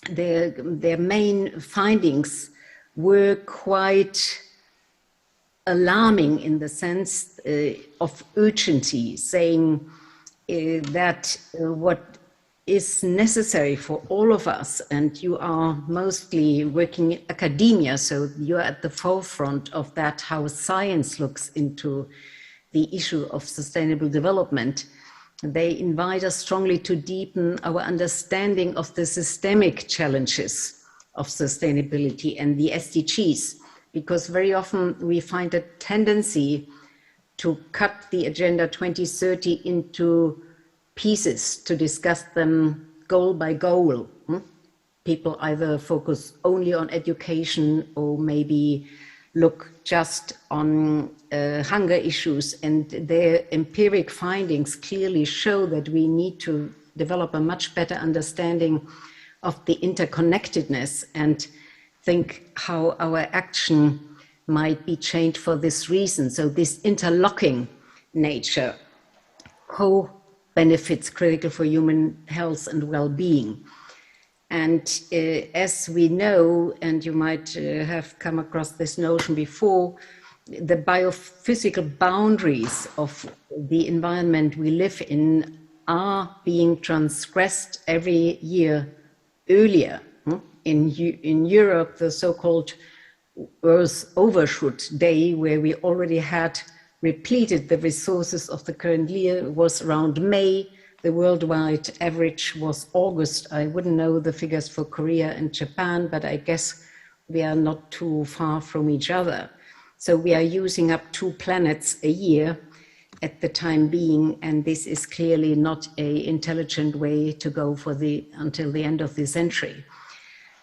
their main findings were quite alarming in the sense of urgency, saying that what is necessary for all of us, and you are mostly working in academia, so you're at the forefront of that, how science looks into the issue of sustainable development. They invite us strongly to deepen our understanding of the systemic challenges of sustainability and the SDGs, because very often we find a tendency to cut the Agenda 2030 into pieces to discuss them goal by goal. People either focus only on education or maybe look just on hunger issues, and their empiric findings clearly show that we need to develop a much better understanding of the interconnectedness and think how our action might be changed for this reason. So this interlocking nature co-benefits critical for human health and well-being. And as we know, and you might have come across this notion before, the biophysical boundaries of the environment we live in are being transgressed every year earlier. In Europe, the so-called Earth Overshoot Day, where we already had repleted the resources of the current year, was around May. The worldwide average was August. I wouldn't know the figures for Korea and Japan, but I guess we are not too far from each other. So we are using up 2 planets a year at the time being, and this is clearly not an intelligent way to go until the end of the century.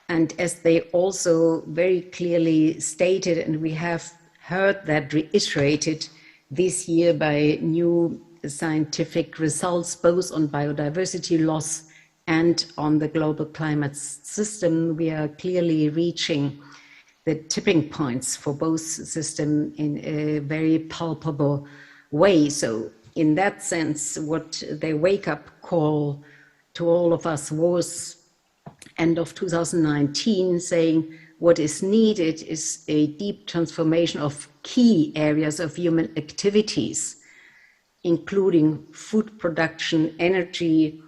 And as they also very clearly stated, and we have heard that reiterated this year by new scientific results, both on biodiversity loss and on the global climate system, we are clearly reaching the tipping points for both systems in a very palpable way. So in that sense, what their wake-up call to all of us was end of 2019, saying what is needed is a deep transformation of key areas of human activities, including food production, energy,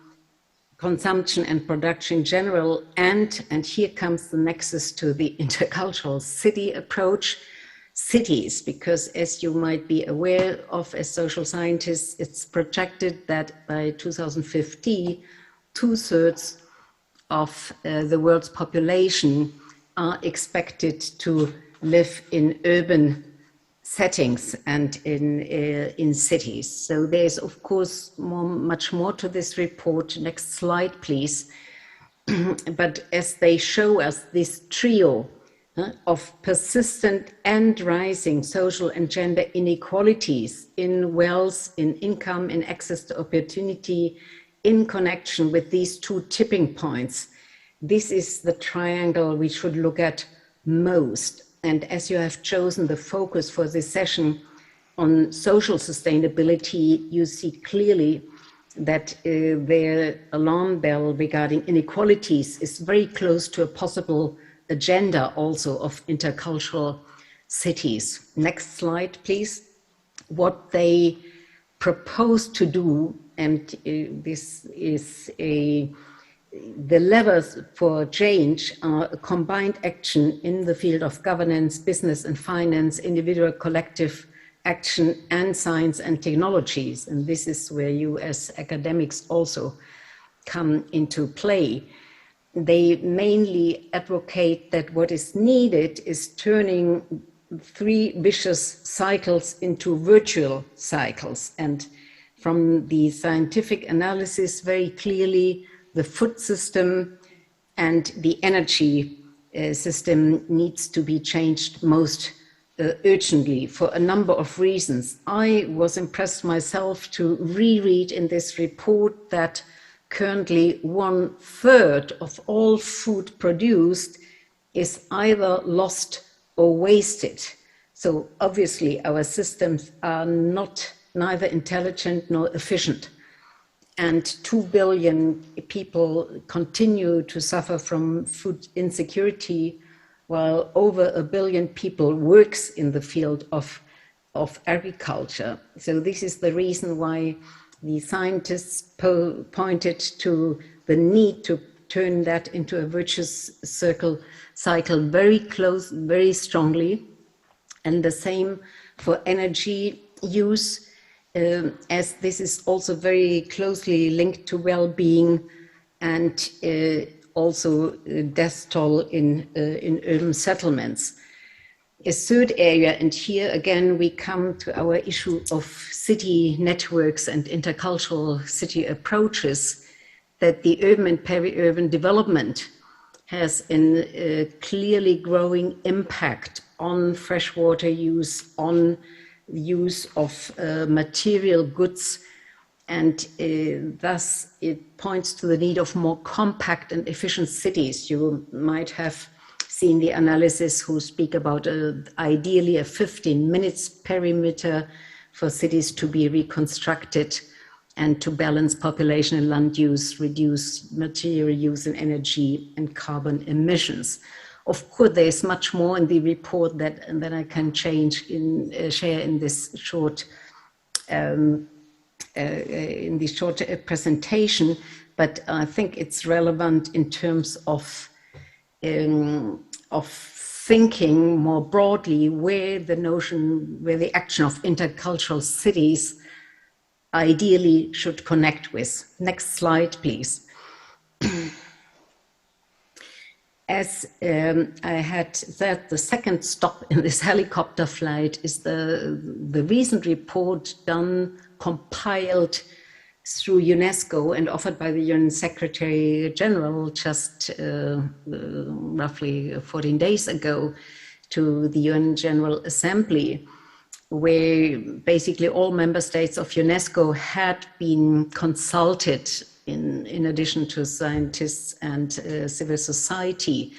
consumption and production in general, and here comes the nexus to the intercultural city approach, cities, because as you might be aware of as social scientists, it's projected that by 2050, 2/3 of the world's population are expected to live in urban settings and in cities. So there's of course much more to this report. Next slide, please. But as they show us this trio of persistent and rising social and gender inequalities in wealth, in income, in access to opportunity, in connection with these 2 tipping points, this is the triangle we should look at most. And as you have chosen the focus for this session on social sustainability, you see clearly that their alarm bell regarding inequalities is very close to a possible agenda also of intercultural cities. Next slide, please. What they propose to do, and this is the levers for change are a combined action in the field of governance, business and finance, individual, collective action, and science and technologies. And this is where you as academics also come into play. They mainly advocate that what is needed is turning 3 vicious cycles into virtual cycles. And from the scientific analysis, very clearly, the food system and the energy system needs to be changed most urgently for a number of reasons. I was impressed myself to reread in this report that currently 1/3 of all food produced is either lost or wasted. So obviously our systems are neither intelligent nor efficient. And 2 billion people continue to suffer from food insecurity, while over 1 billion people works in the field of agriculture. So this is the reason why the scientists pointed to the need to turn that into a virtuous cycle very strongly. And the same for energy use, as this is also very closely linked to well-being and also death toll in urban settlements. A third area, and here again we come to our issue of city networks and intercultural city approaches, that the urban and peri-urban development has a clearly growing impact on freshwater use, on use of material goods, and thus it points to the need of more compact and efficient cities. You might have seen the analysis who speak about ideally a 15 minutes perimeter for cities to be reconstructed and to balance population and land use, reduce material use and energy and carbon emissions. Of course, there is much more in the report that I can share in this short presentation, but I think it's relevant in terms of thinking more broadly where the action of intercultural cities ideally should connect with. Next slide, please. As I had said, the second stop in this helicopter flight is the recent report compiled through UNESCO and offered by the UN Secretary General just roughly 14 days ago to the UN General Assembly, where basically all member states of UNESCO had been consulted in addition to scientists and civil society.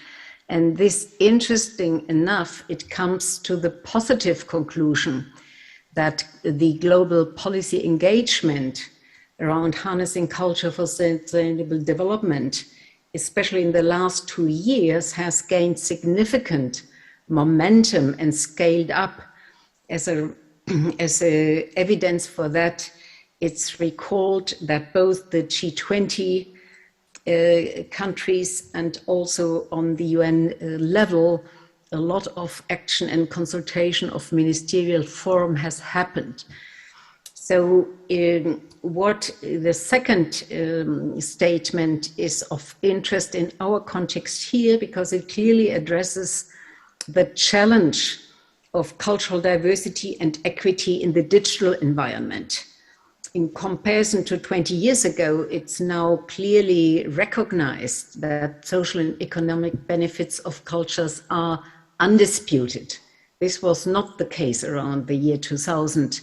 And this, interesting enough, it comes to the positive conclusion that the global policy engagement around harnessing culture for sustainable development, especially in the last 2 years, has gained significant momentum and scaled up. As evidence for that, it's recalled that both the G20 countries and also on the UN level, a lot of action and consultation of ministerial forum has happened. So what the second statement is of interest in our context here, because it clearly addresses the challenge of cultural diversity and equity in the digital environment. In comparison to 20 years ago, it's now clearly recognized that social and economic benefits of cultures are undisputed. This was not the case around the year 2000,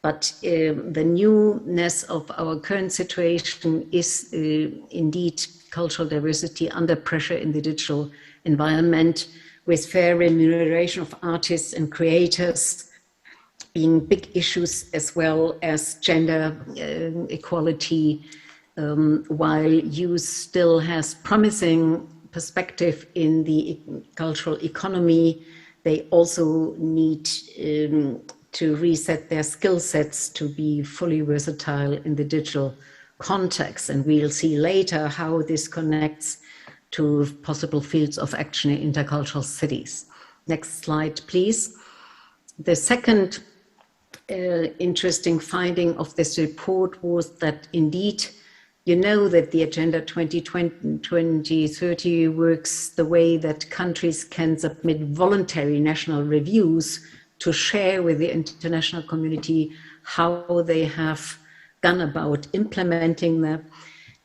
but the newness of our current situation is indeed cultural diversity under pressure in the digital environment, with fair remuneration of artists and creators being big issues, as well as gender equality, while youth still has promising perspective in the cultural economy. They also need to reset their skill sets to be fully versatile in the digital context. And we'll see later how this connects to possible fields of action in intercultural cities. Next slide, please. The second interesting finding of this report was that indeed, you know that the Agenda 2030 works the way that countries can submit voluntary national reviews to share with the international community how they have gone about implementing them.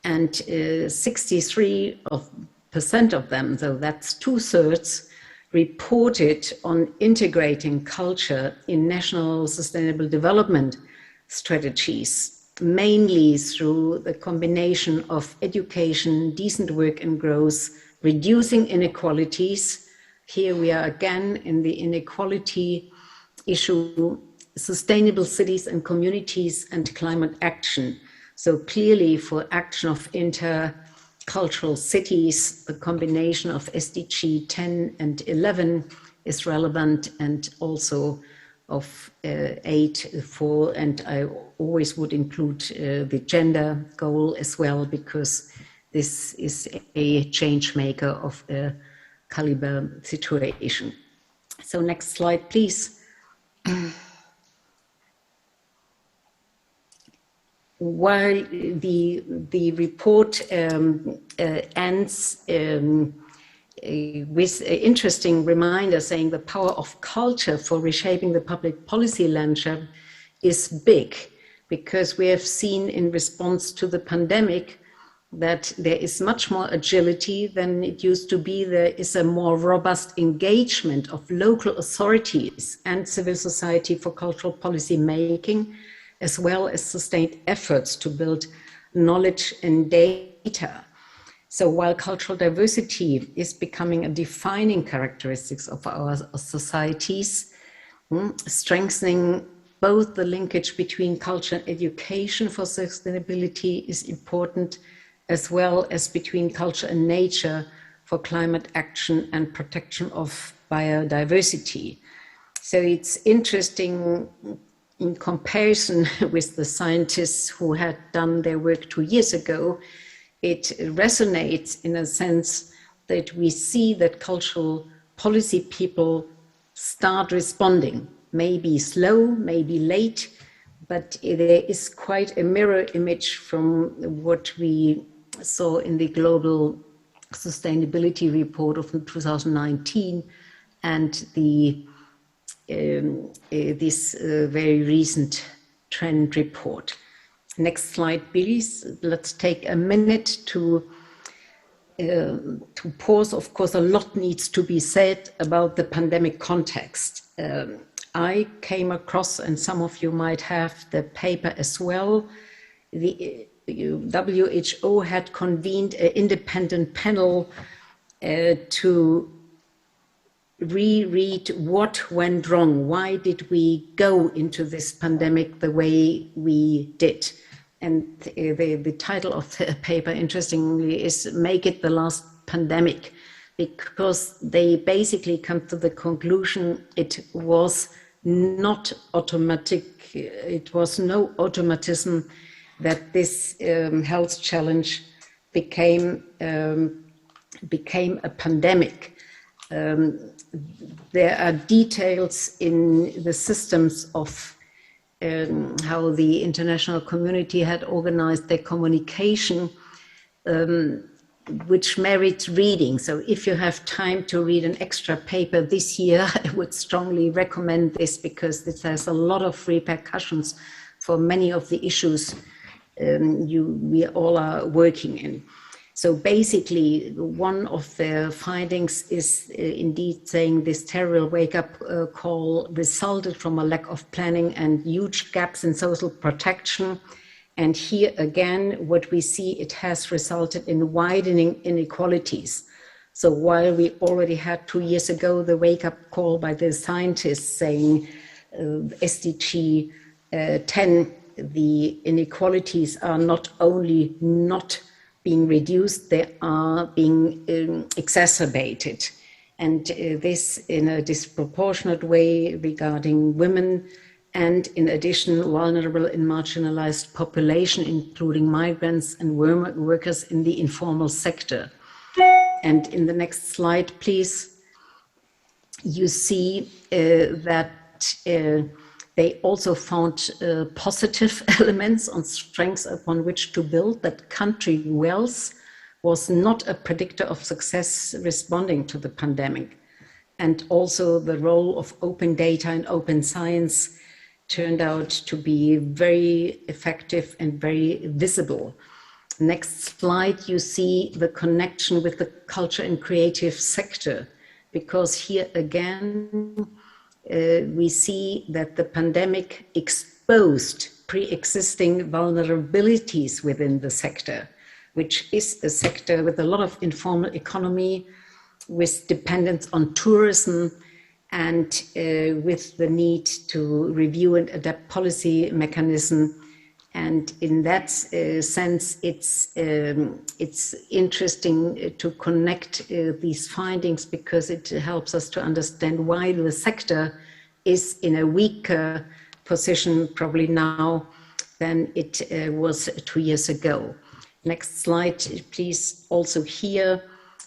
And 63% of them, so that's 2/3, reported on integrating culture in national sustainable development strategies, mainly through the combination of education, decent work and growth, reducing inequalities. Here we are again in the inequality issue, sustainable cities and communities, and climate action. So clearly for action of intercultural cities, the combination of SDG 10 and 11 is relevant, and also of 8, 4, and I always would include the gender goal as well, because this is a change maker of a caliber situation. So next slide, please. While the report ends with an interesting reminder saying the power of culture for reshaping the public policy landscape is big, because we have seen in response to the pandemic that there is much more agility than it used to be. There is a more robust engagement of local authorities and civil society for cultural policy making, as well as sustained efforts to build knowledge and data. So while cultural diversity is becoming a defining characteristic of our societies, strengthening both the linkage between culture and education for sustainability is important, as well as between culture and nature for climate action and protection of biodiversity. So it's interesting in comparison with the scientists who had done their work 2 years ago. It resonates in a sense that we see that cultural policy people start responding, maybe slow, maybe late, but there is quite a mirror image from what we saw in the global sustainability report of 2019 and this very recent trend report. Next slide, please. Let's take a minute to pause. Of course, a lot needs to be said about the pandemic context. I came across, and some of you might have the paper as well, the WHO had convened an independent panel to reread what went wrong. Why did we go into this pandemic the way we did? And the title of the paper, interestingly, is Make It the Last Pandemic, because they basically come to the conclusion it was not automatic, it was no automatism that this health challenge became a pandemic. There are details in the systems of how the international community had organized their communication, which merits reading. So if you have time to read an extra paper this year, I would strongly recommend this, because this has a lot of repercussions for many of the issues we all are working in. So basically, one of the findings is indeed saying this terrible wake-up call resulted from a lack of planning and huge gaps in social protection. And here again, what we see, it has resulted in widening inequalities. So while we already had 2 years ago the wake-up call by the scientists saying SDG 10, the inequalities are not only not being reduced, they are being exacerbated. And this in a disproportionate way regarding women, and in addition, vulnerable and marginalized population, including migrants and workers in the informal sector. And in the next slide, please, you see that they also found positive elements on strengths upon which to build, that country wealth was not a predictor of success responding to the pandemic. And also the role of open data and open science turned out to be very effective and very visible. Next slide, you see the connection with the culture and creative sector, because here again, we see that the pandemic exposed pre-existing vulnerabilities within the sector, which is a sector with a lot of informal economy, with dependence on tourism, and with the need to review and adapt policy mechanism. And in that sense, it's interesting to connect these findings, because it helps us to understand why the sector is in a weaker position probably now than it was 2 years ago. Next slide, please. Also here,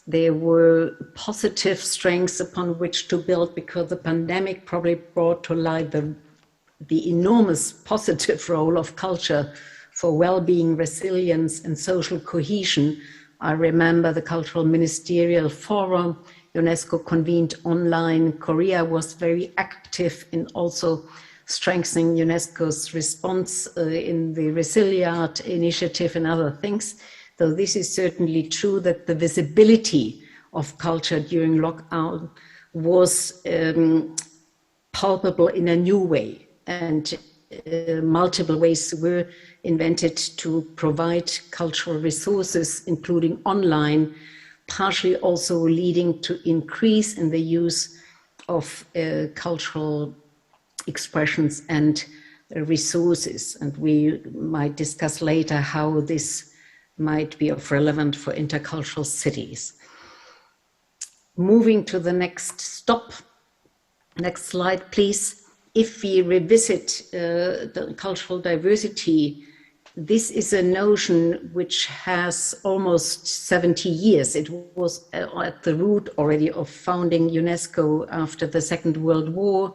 there were positive strengths upon which to build, because the pandemic probably brought to light the enormous positive role of culture for well-being, resilience, and social cohesion. I remember the Cultural Ministerial Forum, UNESCO convened online. Korea was very active in also strengthening UNESCO's response in the Resiliat initiative and other things. So this is certainly true that the visibility of culture during lockdown was palpable in a new way. And multiple ways were invented to provide cultural resources, including online, partially also leading to increase in the use of cultural expressions and resources. And we might discuss later how this might be of relevance for intercultural cities. Moving to the next stop. Next slide, please. If we revisit the cultural diversity, this is a notion which has almost 70 years. It was at the root already of founding UNESCO after the Second World War.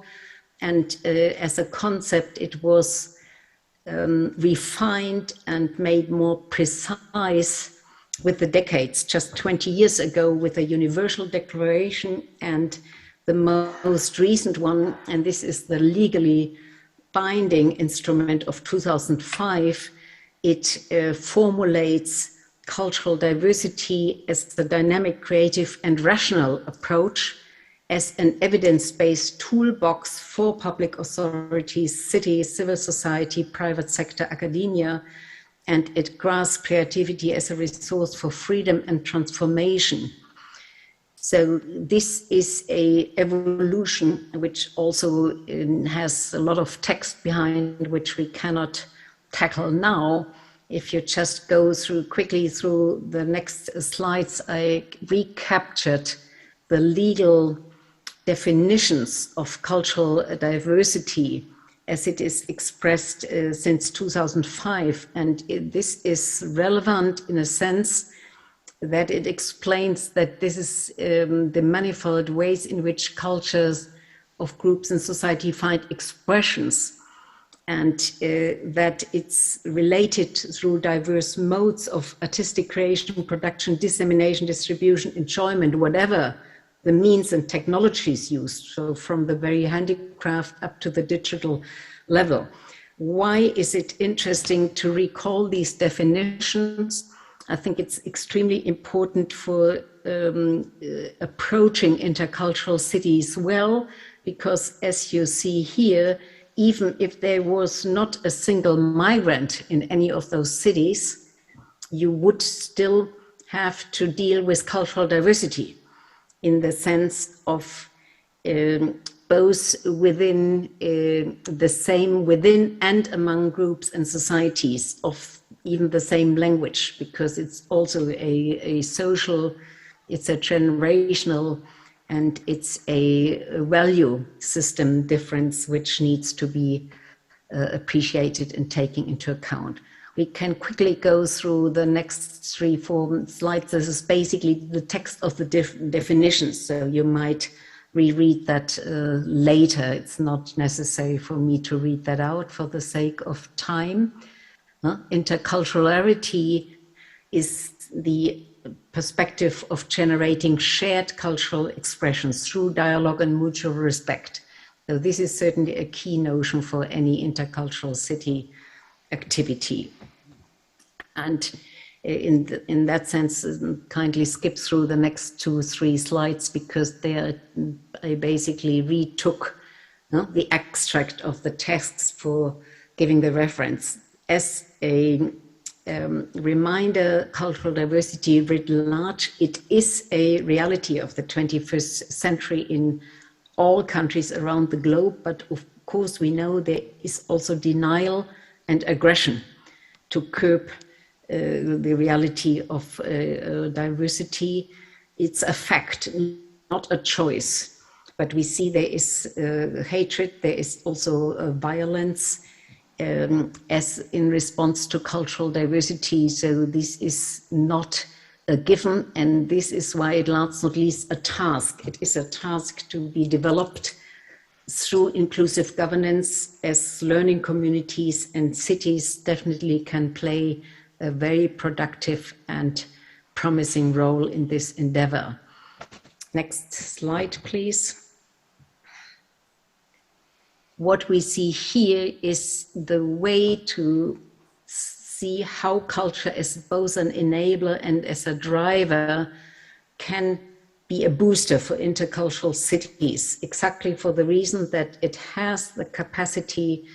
And as a concept, it was refined and made more precise with the decades, just 20 years ago with a Universal Declaration, and the most recent one, and this is the legally binding instrument of 2005, it formulates cultural diversity as the dynamic, creative, and rational approach as an evidence-based toolbox for public authorities, cities, civil society, private sector, academia, and it grasps creativity as a resource for freedom and transformation. So this is an evolution which also has a lot of text behind, which we cannot tackle now. If you just go quickly through the next slides, I recaptured the legal definitions of cultural diversity as it is expressed since 2005. And this is relevant in a sense that it explains that this is the manifold ways in which cultures of groups in society find expressions, and that it's related through diverse modes of artistic creation, production, dissemination, distribution, enjoyment, whatever the means and technologies used, so from the very handicraft up to the digital level. Why is it interesting to recall these definitions? I think it's extremely important for approaching intercultural cities well, because as you see here, even if there was not a single migrant in any of those cities, you would still have to deal with cultural diversity in the sense of both within within and among groups and societies of even the same language, because it's also a social, it's a generational, and it's a value system difference which needs to be appreciated and taken into account. We can quickly go through the next 3-4 slides. This is basically the text of the definitions, so you might reread that later. It's not necessary for me to read that out for the sake of time. Interculturality is the perspective of generating shared cultural expressions through dialogue and mutual respect. So this is certainly a key notion for any intercultural city activity. And in that sense, kindly skip through the next 2-3 slides, because I basically retook the extract of the texts for giving the reference. As a reminder, cultural diversity writ large, it is a reality of the 21st century in all countries around the globe, but of course we know there is also denial and aggression to curb the reality of diversity. It's a fact, not a choice, but we see there is hatred, there is also violence, as in response to cultural diversity. So this is not a given, and this is why it last not least a task. It is a task to be developed through inclusive governance, as learning communities and cities definitely can play a very productive and promising role in this endeavor. Next slide, please. What we see here is the way to see how culture as both an enabler and as a driver can be a booster for intercultural cities, exactly for the reason that it has the capacity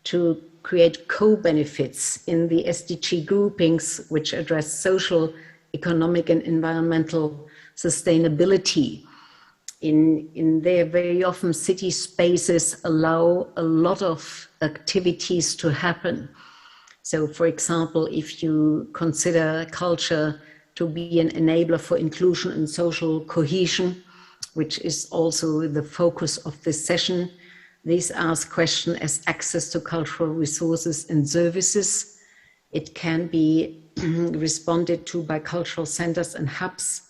to create co-benefits in the SDG groupings, which address social, economic, and environmental sustainability. In there, very often city spaces allow a lot of activities to happen. So, for example, if you consider culture to be an enabler for inclusion and social cohesion, which is also the focus of this session, these ask questions as access to cultural resources and services. It can be responded to by cultural centers and hubs,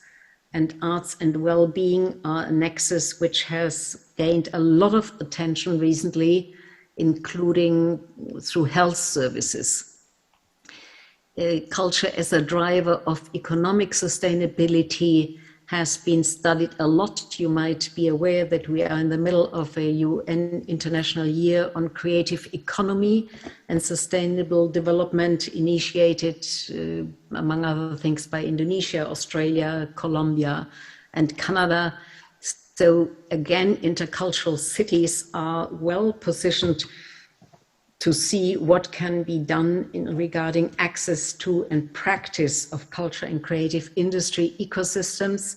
and arts and well-being are a nexus which has gained a lot of attention recently, including through health services. culture as a driver of economic sustainability has been studied a lot. You might be aware that we are in the middle of a UN International Year on Creative Economy and Sustainable Development, initiated, among other things, by Indonesia, Australia, Colombia, and Canada. So again, intercultural cities are well positioned to see what can be done regarding access to and practice of culture and creative industry ecosystems.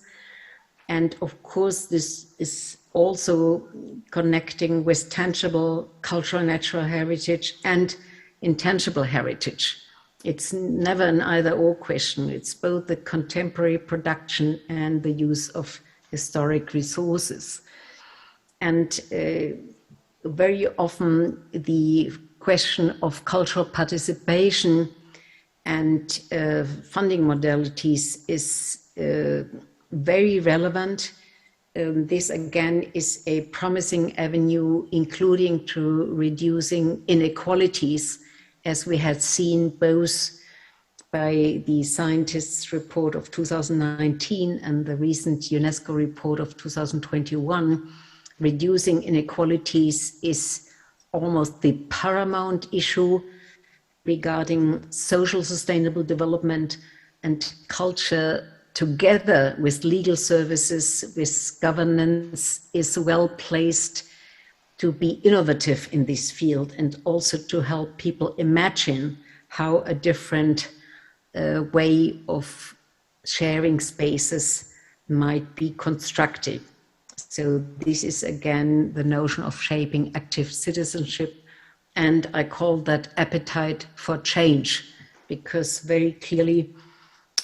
And of course, this is also connecting with tangible cultural natural heritage and intangible heritage. It's never an either-or question. It's both the contemporary production and the use of historic resources. And very often the question of cultural participation and funding modalities is very relevant. This again is a promising avenue, including to reducing inequalities, as we had seen both by the scientists' report of 2019 and the recent UNESCO report of 2021. Reducing inequalities is almost the paramount issue regarding social sustainable development, and culture together with legal services, with governance, is well placed to be innovative in this field and also to help people imagine how a different way of sharing spaces might be constructed. So this is again the notion of shaping active citizenship, and I call that appetite for change, because very clearly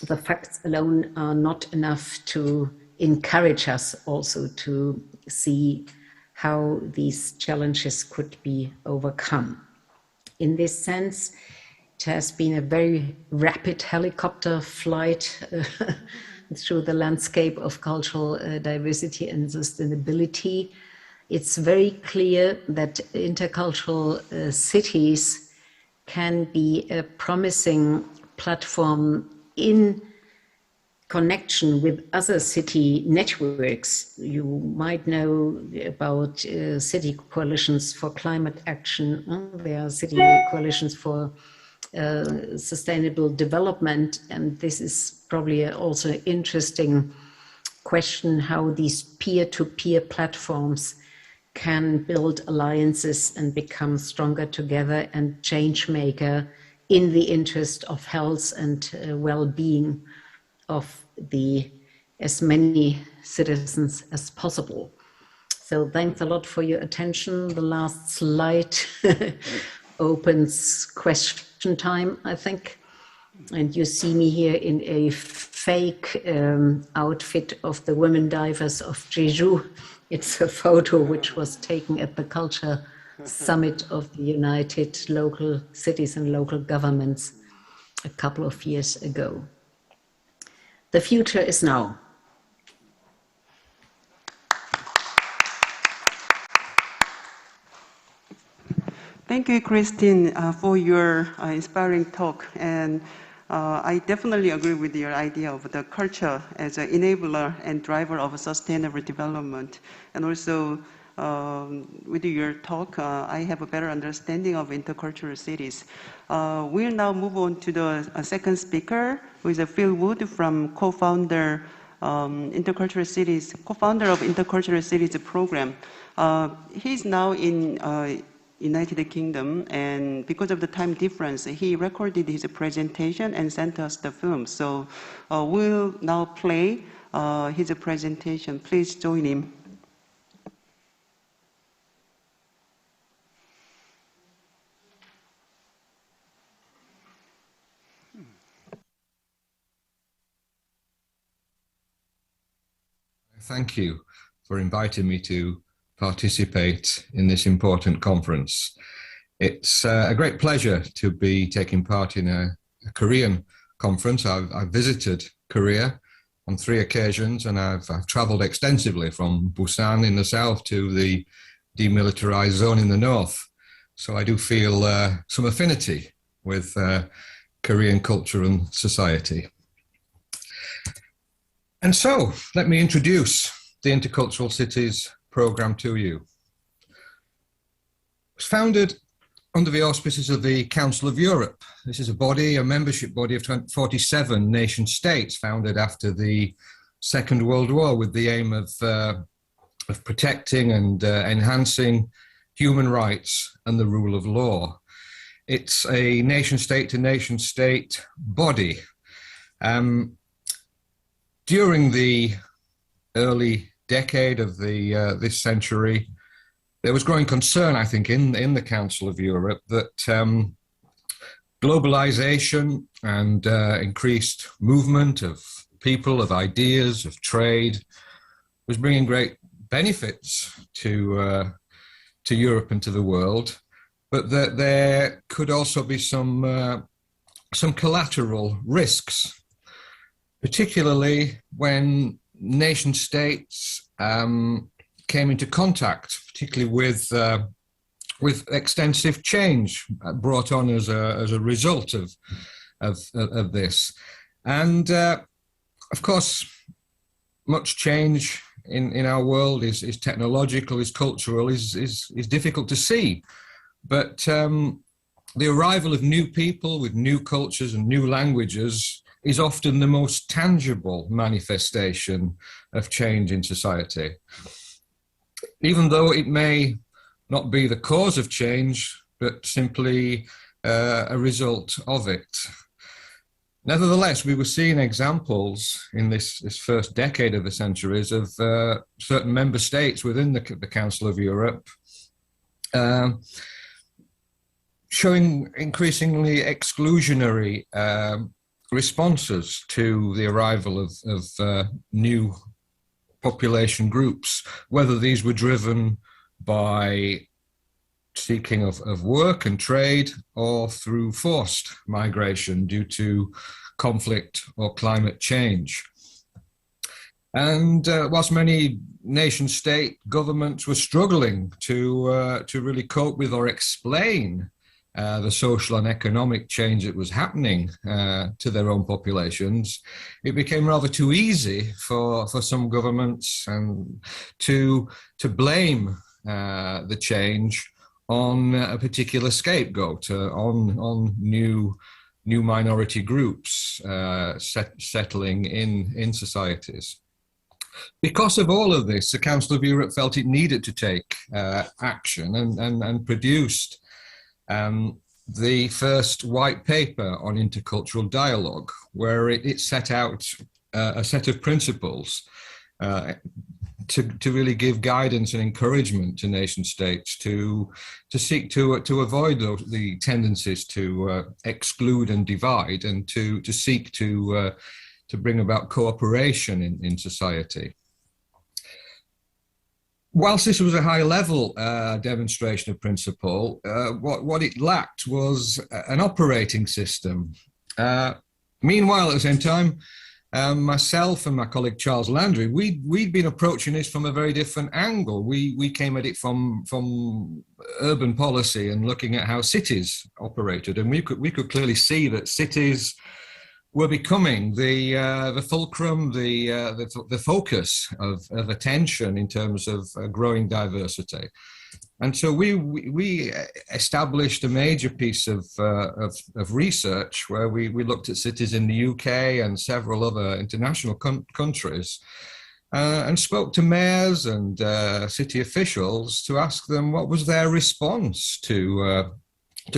the facts alone are not enough to encourage us also to see how these challenges could be overcome. In this sense, it has been a very rapid helicopter flight through the landscape of cultural diversity and sustainability. It's very clear that intercultural cities can be a promising platform in connection with other city networks. You might know about city coalitions for climate action. There are city coalitions for sustainable development, and this is probably also an interesting question, how these peer-to-peer platforms can build alliances and become stronger together and change maker in the interest of health and well-being of as many citizens as possible. So thanks a lot for your attention. The last slide opens question time, I think. And you see me here in a fake outfit of the women divers of Jeju. It's a photo which was taken at the Culture Summit of the United Local Cities and Local Governments a couple of years ago. The future is now. Thank you, Christine, for your inspiring talk. And I definitely agree with your idea of the culture as an enabler and driver of sustainable development. And also, with your talk, I have a better understanding of intercultural cities. We'll now move on to the second speaker, who is Phil Wood from co-founder Intercultural Cities, co-founder of Intercultural Cities program. He's now in United Kingdom, and because of the time difference, he recorded his presentation and sent us the film. So we'll now play his presentation. Please join him. Thank you for inviting me to participate in this important conference. It's a great pleasure to be taking part in a Korean conference. I've visited Korea on 3 occasions, and I've traveled extensively from Busan in the south to the demilitarized zone in the north. So I do feel some affinity with Korean culture and society. And so, let me introduce the Intercultural Cities program to you. It was founded under the auspices of the Council of Europe. This is a membership body of 47 nation states founded after the Second World War with the aim of protecting and enhancing human rights and the rule of law. It's a nation-state to nation-state body. During the early decade of this century, there was growing concern, I think, in the Council of Europe that globalization and increased movement of people, of ideas, of trade was bringing great benefits to Europe and to the world, but that there could also be some collateral risks, particularly when nation states came into contact, particularly with extensive change brought on as a result of this. And of course, much change in our world is technological, is cultural, is difficult to see. But the arrival of new people with new cultures and new languages is often the most tangible manifestation of change in society. Even though it may not be the cause of change, but simply a result of it. Nevertheless, we were seeing examples in this first decade of the centuries of certain member states within the Council of Europe showing increasingly exclusionary responses to the arrival of new population groups, whether these were driven by seeking of work and trade or through forced migration due to conflict or climate change. And whilst many nation-state governments were struggling to really cope with or explain the social and economic change that was happening to their own populations, it became rather too easy for some governments to blame the change on a particular scapegoat, on new minority groups settling in societies. Because of all of this, the Council of Europe felt it needed to take action and produced the first white paper on intercultural dialogue, where it set out a set of principles to really give guidance and encouragement to nation states to seek to avoid the tendencies to exclude and divide, and to seek to bring about cooperation in society. Whilst this was a high-level demonstration of principle, what it lacked was an operating system. Meanwhile, at the same time, myself and my colleague Charles Landry, we'd been approaching this from a very different angle. We came at it from urban policy and looking at how cities operated, and we could clearly see that cities were becoming the fulcrum, the focus of attention in terms of growing diversity. And so we established a major piece of research where we looked at cities in the UK and several other international countries, and spoke to mayors and city officials to ask them what was their response to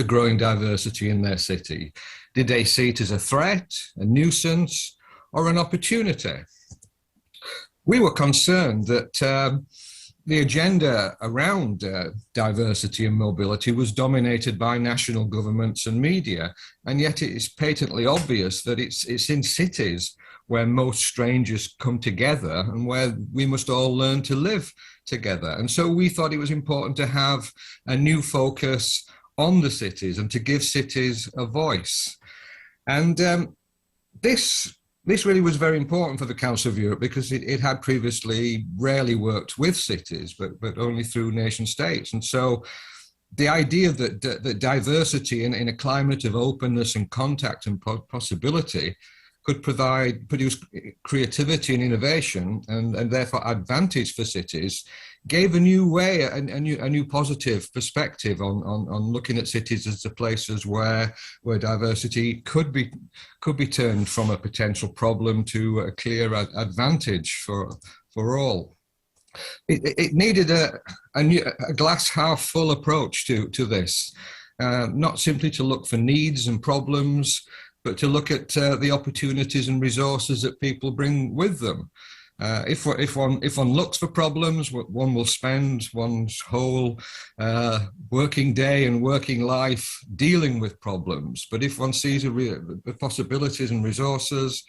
growing diversity in their city. Did they see it as a threat, a nuisance, or an opportunity? We were concerned that the agenda around diversity and mobility was dominated by national governments and media, and yet it is patently obvious that it's in cities where most strangers come together and where we must all learn to live together. And so we thought it was important to have a new focus on the cities and to give cities a voice. And this really was very important for the Council of Europe, because it had previously rarely worked with cities, but only through nation states. And so the idea that diversity in a climate of openness and contact and possibility could produce creativity and innovation and therefore advantage for cities, gave a new way, a new positive perspective on looking at cities as the places where diversity could be turned from a potential problem to a clear advantage for all. It needed a glass half full approach to this, not simply to look for needs and problems, but to look at the opportunities and resources that people bring with them. If one looks for problems, one will spend one's whole working day and working life dealing with problems. But if one sees the possibilities and resources,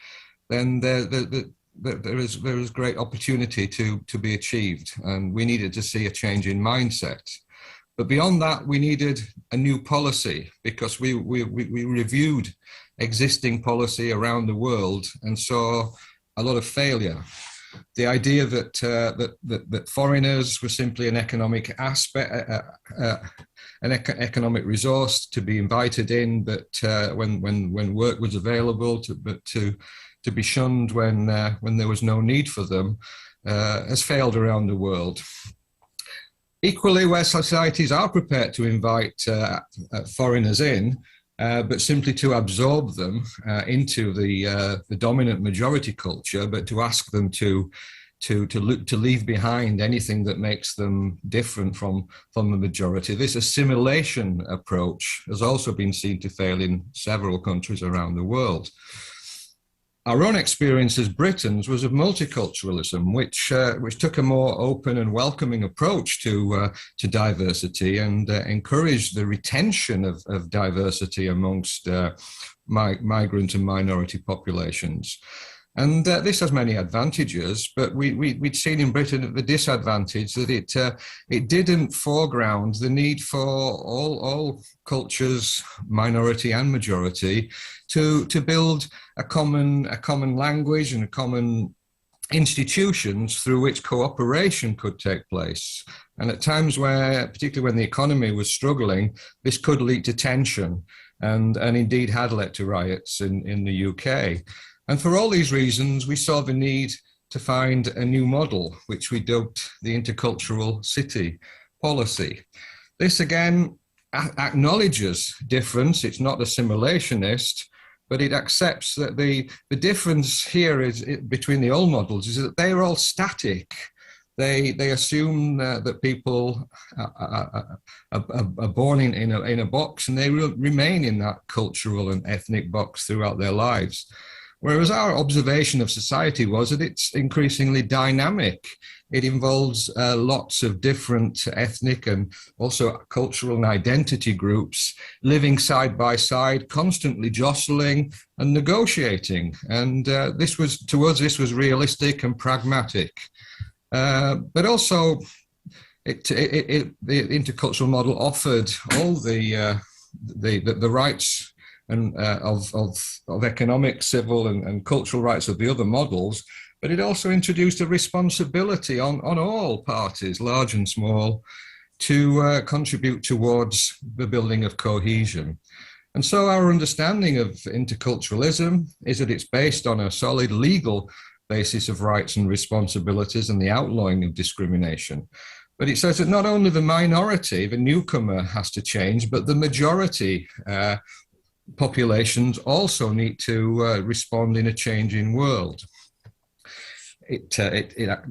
then there is great opportunity to be achieved. And we needed to see a change in mindset. But beyond that, we needed a new policy, because we reviewed existing policy around the world and saw a lot of failure. The idea that foreigners were simply an economic aspect, an economic resource to be invited in, but when work was available, to be shunned when there was no need for them, has failed around the world. Equally, where societies are prepared to invite foreigners in, but simply to absorb them into the dominant majority culture, but to ask them to leave behind anything that makes them different from the majority. This assimilation approach has also been seen to fail in several countries around the world. Our own experience as Britons was of multiculturalism, which took a more open and welcoming approach to diversity and encouraged the retention of diversity amongst migrant and minority populations. And this has many advantages, but we'd seen in Britain the disadvantage that it didn't foreground the need for all cultures, minority and majority, to build a common language and a common institutions through which cooperation could take place. And at times where, particularly when the economy was struggling, this could lead to tension and indeed had led to riots in the UK. And for all these reasons, we saw the need to find a new model, which we dubbed the intercultural city policy. This again acknowledges difference. It's not assimilationist, but it accepts that the difference here is between the old models is that they are all static. They assume that people are born in a box, and they will remain in that cultural and ethnic box throughout their lives. Whereas our observation of society was that it's increasingly dynamic. It involves lots of different ethnic and also cultural and identity groups living side by side, constantly jostling and negotiating. And to us, this was realistic and pragmatic. But also, the intercultural model offered all the rights and of economic, civil, and cultural rights of the other models, but it also introduced a responsibility on all parties, large and small, to contribute towards the building of cohesion. And so our understanding of interculturalism is that it's based on a solid legal basis of rights and responsibilities and the outlawing of discrimination. But it says that not only the minority, the newcomer, has to change, but the majority populations also need to respond in a changing world. It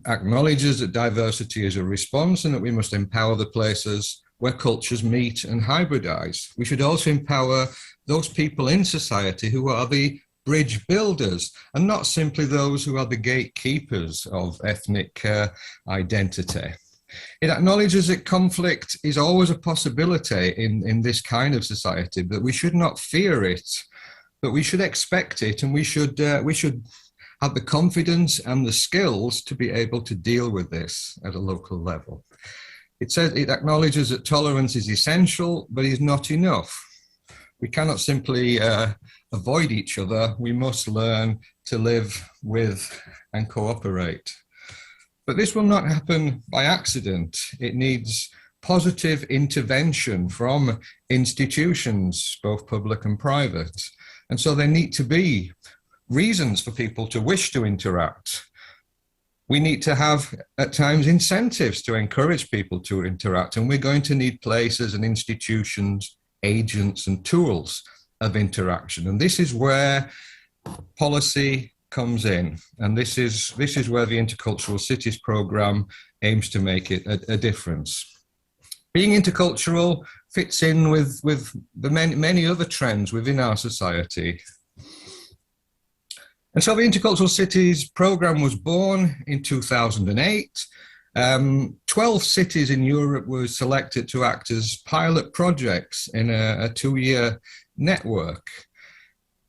acknowledges that diversity is a response and that we must empower the places where cultures meet and hybridize. We should also empower those people in society who are the bridge builders and not simply those who are the gatekeepers of ethnic identity. It acknowledges that conflict is always a possibility in this kind of society, but we should not fear it, but we should expect it, and we should have the confidence and the skills to be able to deal with this at a local level. It says it acknowledges that tolerance is essential, but is not enough. We cannot simply avoid each other. We must learn to live with and cooperate. But this will not happen by accident. It needs positive intervention from institutions, both public and private. And so there need to be reasons for people to wish to interact. We need to have, at times, incentives to encourage people to interact. And we're going to need places and institutions, agents and tools of interaction. And this is where policy comes in. And this is where the Intercultural Cities Programme aims to make it a difference. Being intercultural fits in with the many other trends within our society. And so the Intercultural Cities Programme was born in 2008. 12 cities in Europe were selected to act as pilot projects in a 2-year network.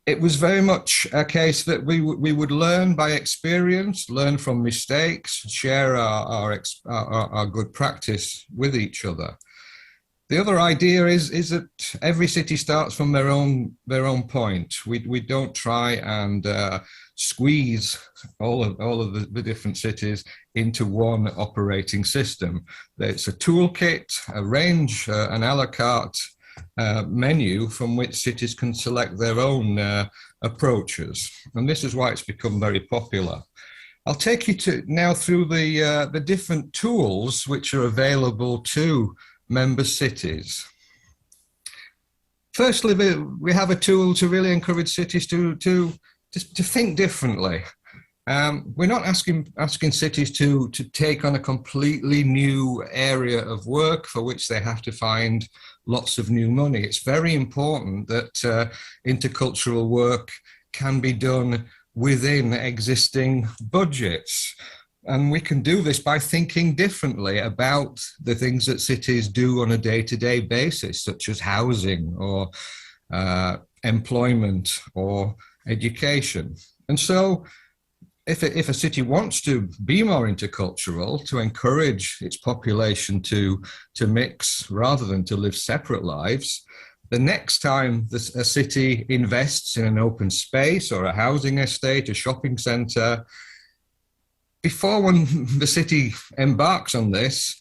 It was very much a case that we would learn by experience, learn from mistakes, share our good practice with each other. The other idea is that every city starts from their own point. We don't try and squeeze all of the different cities into one operating system. It's a toolkit, a range, an a la carte menu from which cities can select their own approaches. And this is why it's become very popular. I'll take you now through the different tools which are available to member cities. Firstly, we have a tool to really encourage cities to think differently. We're not asking cities to take on a completely new area of work for which they have to find lots of new money. It's very important that intercultural work can be done within existing budgets. And we can do this by thinking differently about the things that cities do on a day-to-day basis, such as housing or employment or education. And so if a city wants to be more intercultural, to encourage its population to mix rather than to live separate lives, the next time a city invests in an open space or a housing estate, a shopping centre, before the city embarks on this,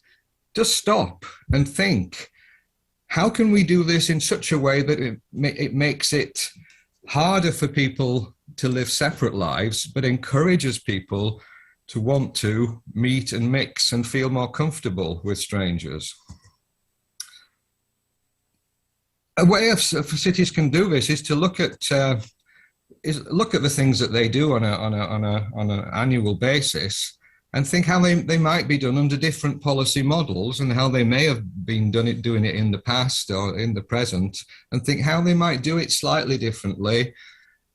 just stop and think, how can we do this in such a way that it makes it harder for people to live separate lives, but encourages people to want to meet and mix and feel more comfortable with strangers? A way of cities can do this is to look at the things that they do on an annual basis and think how they might be done under different policy models and how they may have been doing it in the past or in the present, and think how they might do it slightly differently,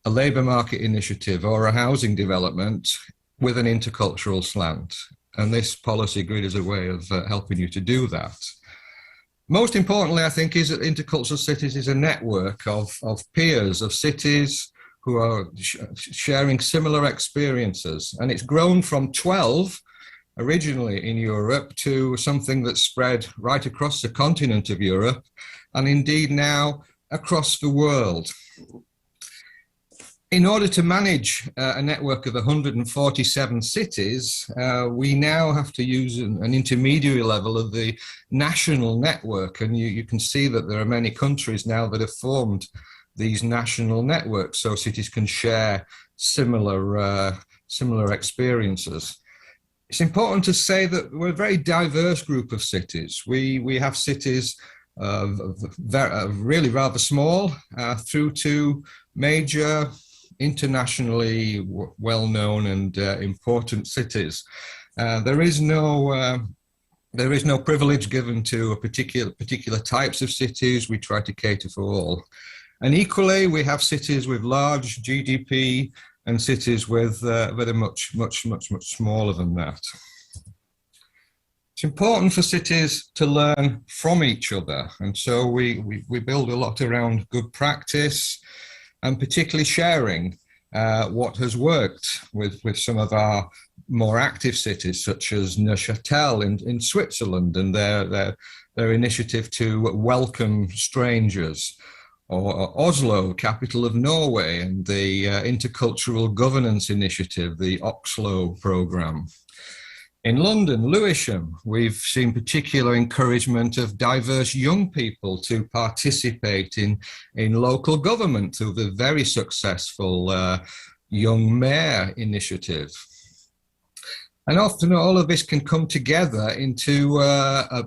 a labour market initiative or a housing development with an intercultural slant. And this policy grid is a way of helping you to do that. Most importantly, I think, is that Intercultural Cities is a network of peers, of cities who are sharing similar experiences. And it's grown from 12 originally in Europe to something that's spread right across the continent of Europe, and indeed now across the world. In order to manage a network of 147 cities, we now have to use an intermediary level of the national network. And you can see that there are many countries now that have formed these national networks so cities can share similar experiences. It's important to say that we're a very diverse group of cities. We have cities really rather small through to major, internationally well-known and important cities. There is no privilege given to a particular types of cities. We try to cater for all. And equally, we have cities with large GDP and cities with that are much smaller than that. It's important for cities to learn from each other. And so we build a lot around good practice, and particularly sharing what has worked with some of our more active cities, such as Neuchâtel in Switzerland and their initiative to welcome strangers, or Oslo, capital of Norway, and the Intercultural Governance Initiative, the Oslo program. In London, Lewisham, we've seen particular encouragement of diverse young people to participate in local government through the very successful Young Mayor initiative. And often all of this can come together into a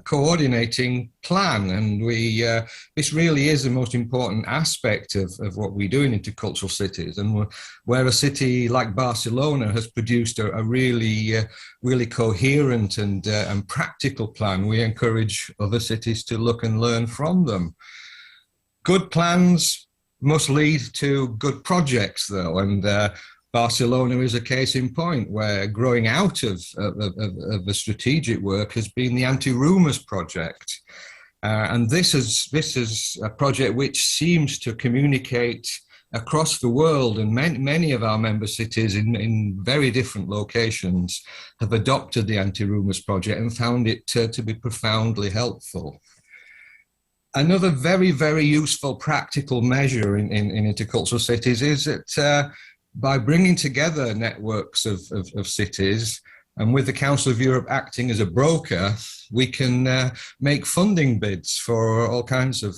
coordinating plan. And this really is the most important aspect of what we do in intercultural cities. And where a city like Barcelona has produced a really coherent and practical plan, we encourage other cities to look and learn from them. Good plans must lead to good projects, though. And Barcelona is a case in point where growing out of the strategic work has been the anti-rumors project. And this is a project which seems to communicate across the world, and many of our member cities in very different locations have adopted the anti-rumors project and found it to be profoundly helpful. Another very, very useful practical measure in intercultural cities is that by bringing together networks of cities, and with the Council of Europe acting as a broker, we can make funding bids for all kinds of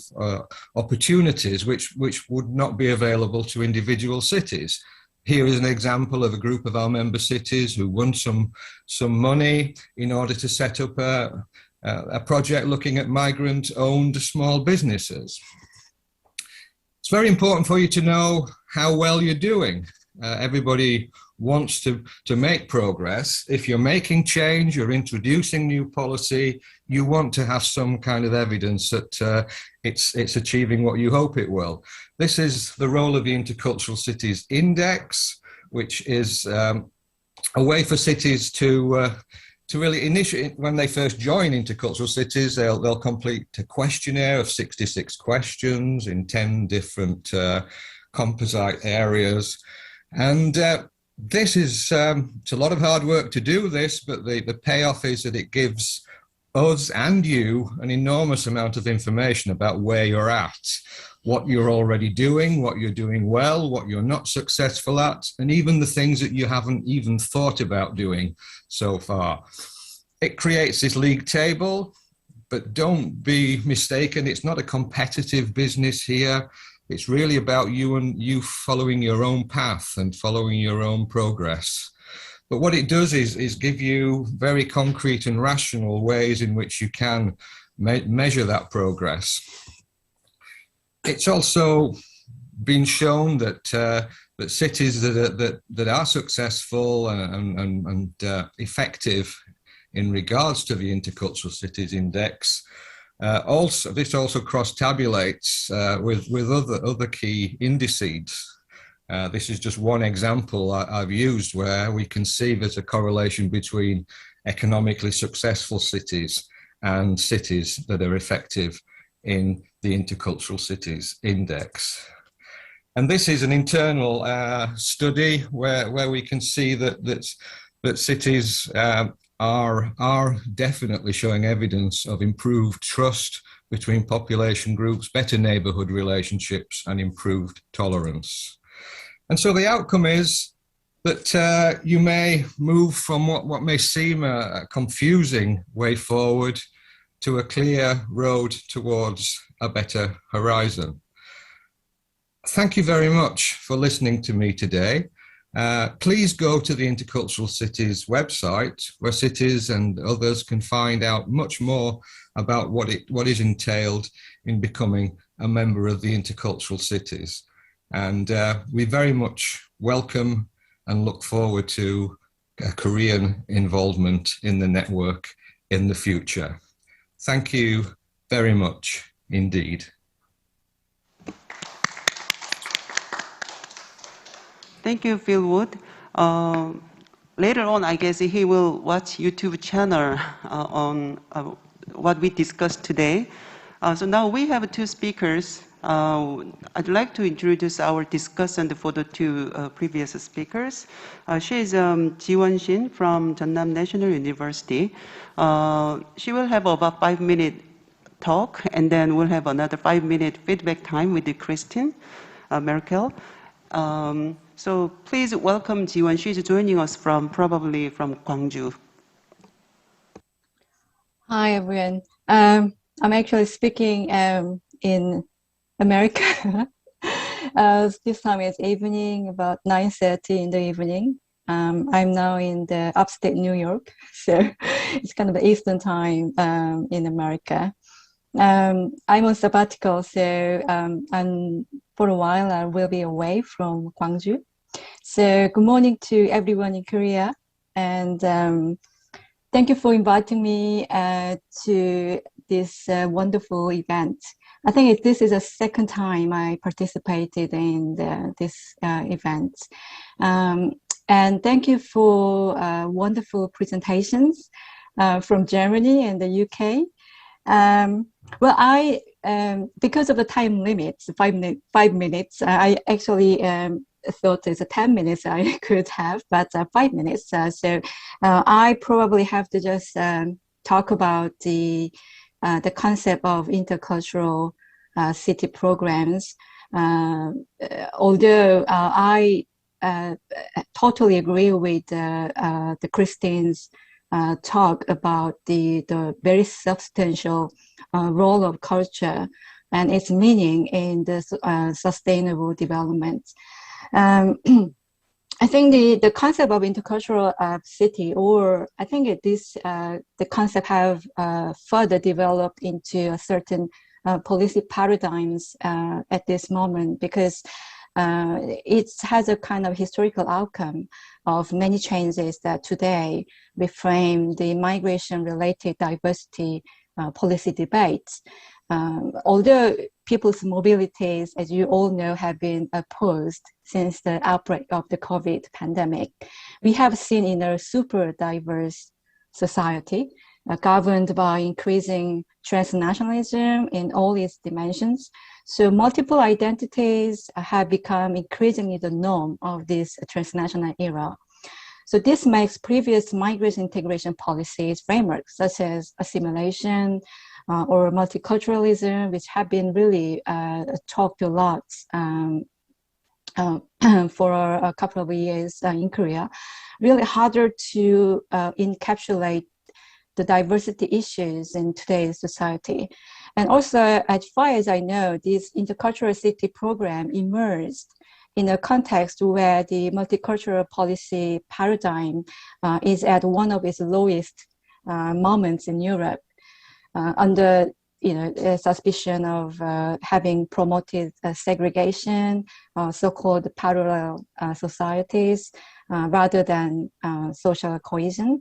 opportunities which would not be available to individual cities. Here is an example of a group of our member cities who won some money in order to set up a project looking at migrant-owned small businesses. It's very important for you to know how well you're doing. Everybody wants to make progress. If you're making change, you're introducing new policy, you want to have some kind of evidence that it's achieving what you hope it will. This is the role of the Intercultural Cities Index, which is a way for cities to really initiate. When they first join intercultural cities, they'll complete a questionnaire of 66 questions in 10 different composite areas. And this is it's a lot of hard work to do this, but the payoff is that it gives us and you an enormous amount of information about where you're at, what you're already doing, what you're doing well, what you're not successful at, and even the things that you haven't even thought about doing so far. It creates this league table, but don't be mistaken, it's not a competitive business here. It's really about you following your own path and following your own progress. But what it does is give you very concrete and rational ways in which you can measure that progress. It's also been shown that cities that are successful and effective in regards to the Intercultural Cities Index, this also cross-tabulates with other key indices. This is just one example I've used where we can see there's a correlation between economically successful cities and cities that are effective in the Intercultural Cities Index. And this is an internal study where we can see that cities are definitely showing evidence of improved trust between population groups, better neighborhood relationships, and improved tolerance. And so the outcome is that you may move from what may seem a confusing way forward to a clear road towards a better horizon. Thank you very much for listening to me today. Please go to the Intercultural Cities website, where cities and others can find out much more about what is entailed in becoming a member of the Intercultural Cities. And we very much welcome and look forward to Korean involvement in the network in the future. Thank you very much indeed. Thank you, Phil Wood. Later on, I guess he will watch YouTube channel on what we discussed today. So now we have two speakers. I'd like to introduce our discussant for the two previous speakers. She is Ji-won Shin from Jeonnam National University. She will have about 5-minute talk, and then we'll have another 5-minute feedback time with Christine Merkel. So please welcome Jiwon. She's joining us probably from Gwangju. Hi, everyone. I'm actually speaking in America. This time it's evening, about 9:30 in the evening. I'm now in the upstate New York, so it's kind of the Eastern time in America. I'm on sabbatical, so for a while I will be away from Gwangju. So good morning to everyone in Korea, and thank you for inviting me to this wonderful event. I think this is the second time I participated in this event. And thank you for wonderful presentations from Germany and the UK. Well, because of the time limits, 5 minutes, I actually thought it's 10 minutes I could have, but 5 minutes. So I probably have to just talk about the concept of intercultural city programs. Although I totally agree with the Christine's talk about the very substantial role of culture and its meaning in the sustainable development. I think the concept of intercultural city, or I think the concept have further developed into a certain policy paradigms at this moment, because it has a kind of historical outcome of many changes that today reframe the migration-related diversity policy debates. Although people's mobilities, as you all know, have been opposed since the outbreak of the COVID pandemic, we have seen in a super diverse society governed by increasing transnationalism in all its dimensions. So multiple identities have become increasingly the norm of this transnational era. So this makes previous migration integration policies frameworks such as assimilation or multiculturalism, which have been really talked a lot for a couple of years in Korea, really harder to encapsulate the diversity issues in today's society. And also, as far as I know, this intercultural city program emerged in a context where the multicultural policy paradigm is at one of its lowest moments in Europe, under a suspicion of having promoted segregation, so-called parallel societies, rather than social cohesion.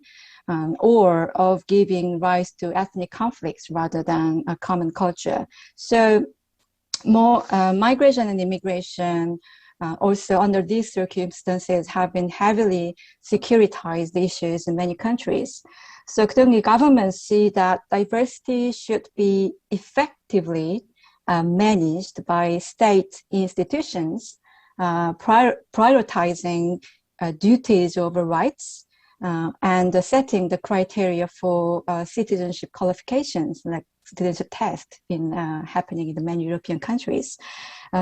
Or of giving rise to ethnic conflicts rather than a common culture. So more migration and immigration also under these circumstances have been heavily securitized issues in many countries. So currently governments see that diversity should be effectively managed by state institutions, prioritizing duties over rights, and setting the criteria for citizenship qualifications, like citizenship test happening in the many European countries.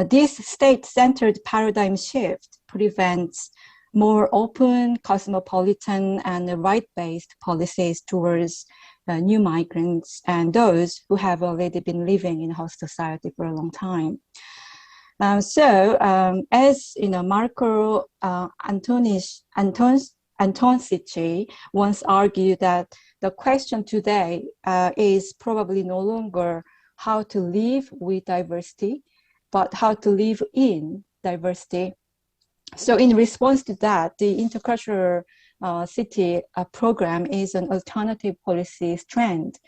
This state-centered paradigm shift prevents more open, cosmopolitan, and right-based policies towards new migrants and those who have already been living in host society for a long time. As Marco Antonsici once argued that the question today is probably no longer how to live with diversity, but how to live in diversity. So in response to that, the intercultural city program is an alternative policy strand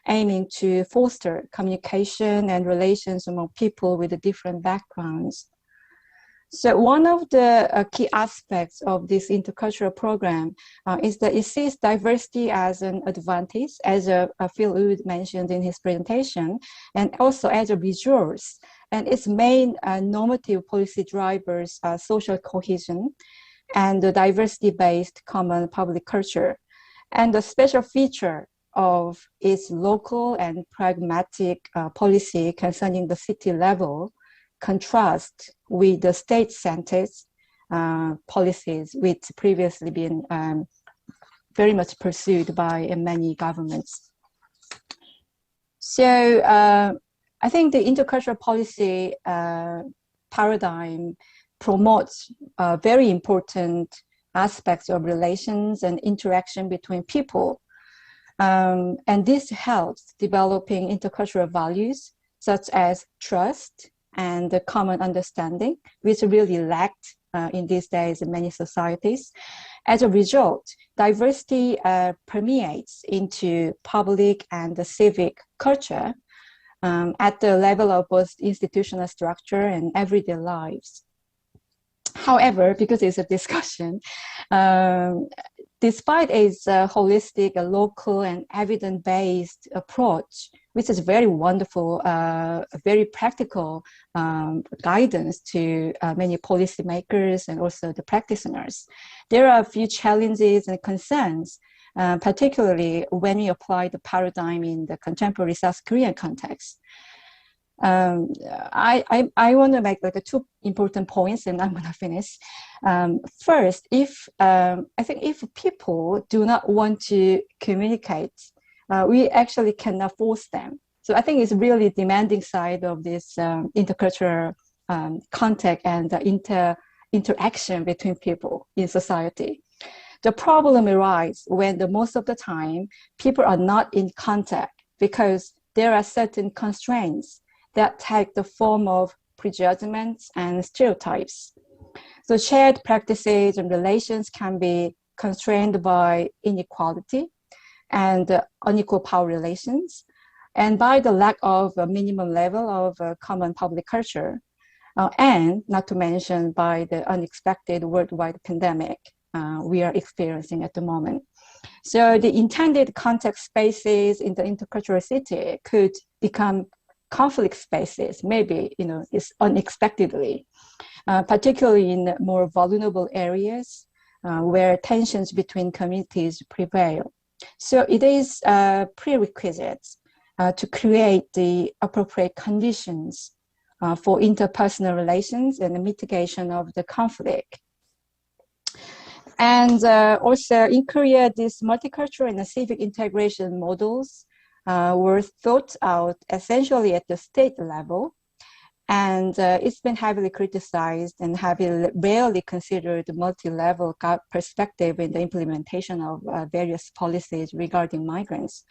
aiming to foster communication and relations among people with different backgrounds. So one of the key aspects of this intercultural program is that it sees diversity as an advantage, as Phil Wood mentioned in his presentation, and also as a resource. And its main normative policy drivers are social cohesion and the diversity-based common public culture. And the special feature of its local and pragmatic policy concerning the city level contrast with the state-centered policies which previously been very much pursued by many governments. So I think the intercultural policy paradigm promotes very important aspects of relations and interaction between people. And this helps developing intercultural values such as trust and the common understanding, which really lacked in these days in many societies. As a result, diversity permeates into public and the civic culture at the level of both institutional structure and everyday lives. However, because it's a discussion, despite its holistic, local, and evidence-based approach, which is very wonderful, very practical guidance to many policymakers and also the practitioners, there are a few challenges and concerns, particularly when we apply the paradigm in the contemporary South Korean context. I want to make like two important points, and I'm going to finish. First, I think if people do not want to communicate, we actually cannot force them. So I think it's really demanding side of this intercultural contact and the interaction between people in society. The problem arises when most of the time people are not in contact because there are certain constraints that take the form of prejudgments and stereotypes. So shared practices and relations can be constrained by inequality and unequal power relations, and by the lack of a minimum level of common public culture, and not to mention by the unexpected worldwide pandemic we are experiencing at the moment. So the intended contact spaces in the intercultural city could become conflict spaces, maybe, is unexpectedly, particularly in more vulnerable areas where tensions between communities prevail. So it is a prerequisite to create the appropriate conditions for interpersonal relations and the mitigation of the conflict. And also in Korea, these multicultural and civic integration models were thought out essentially at the state level, and it's been heavily criticized and rarely considered multi-level perspective in the implementation of various policies regarding migrants.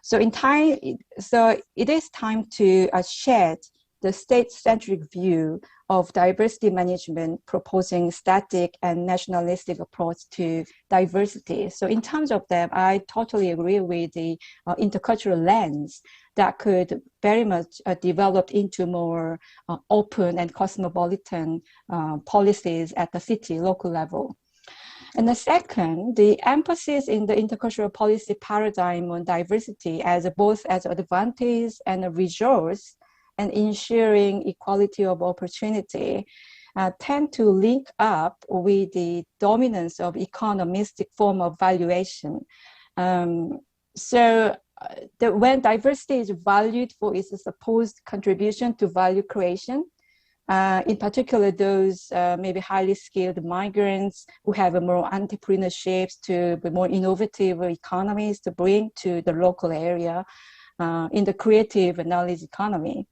So it is time to shed the state-centric view of diversity management, proposing static and nationalistic approach to diversity. So in terms of that, I totally agree with the intercultural lens that could very much develop into more open and cosmopolitan policies at the city, local level. And the second, the emphasis in the intercultural policy paradigm on diversity as both as an advantage and a resource, and ensuring equality of opportunity tend to link up with the dominance of economistic form of valuation. So when diversity is valued for its supposed contribution to value creation, in particular those maybe highly skilled migrants who have more entrepreneurships to be more innovative economies to bring to the local area in the creative knowledge economy.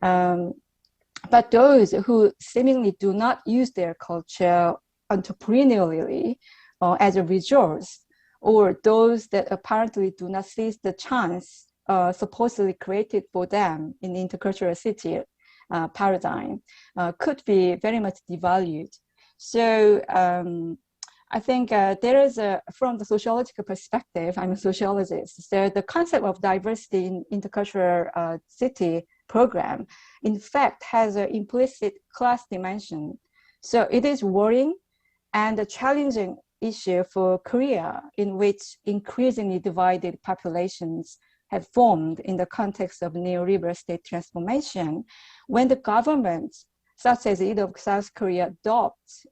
But those who seemingly do not use their culture entrepreneurially as a resource, or those that apparently do not seize the chance supposedly created for them in the intercultural city paradigm, could be very much devalued. So I think there is from the sociological perspective, I'm a sociologist, so the concept of diversity in intercultural city program, in fact, has an implicit class dimension. So it is worrying and a challenging issue for Korea, in which increasingly divided populations have formed in the context of neoliberal state transformation, when the government, such as either of South Korea,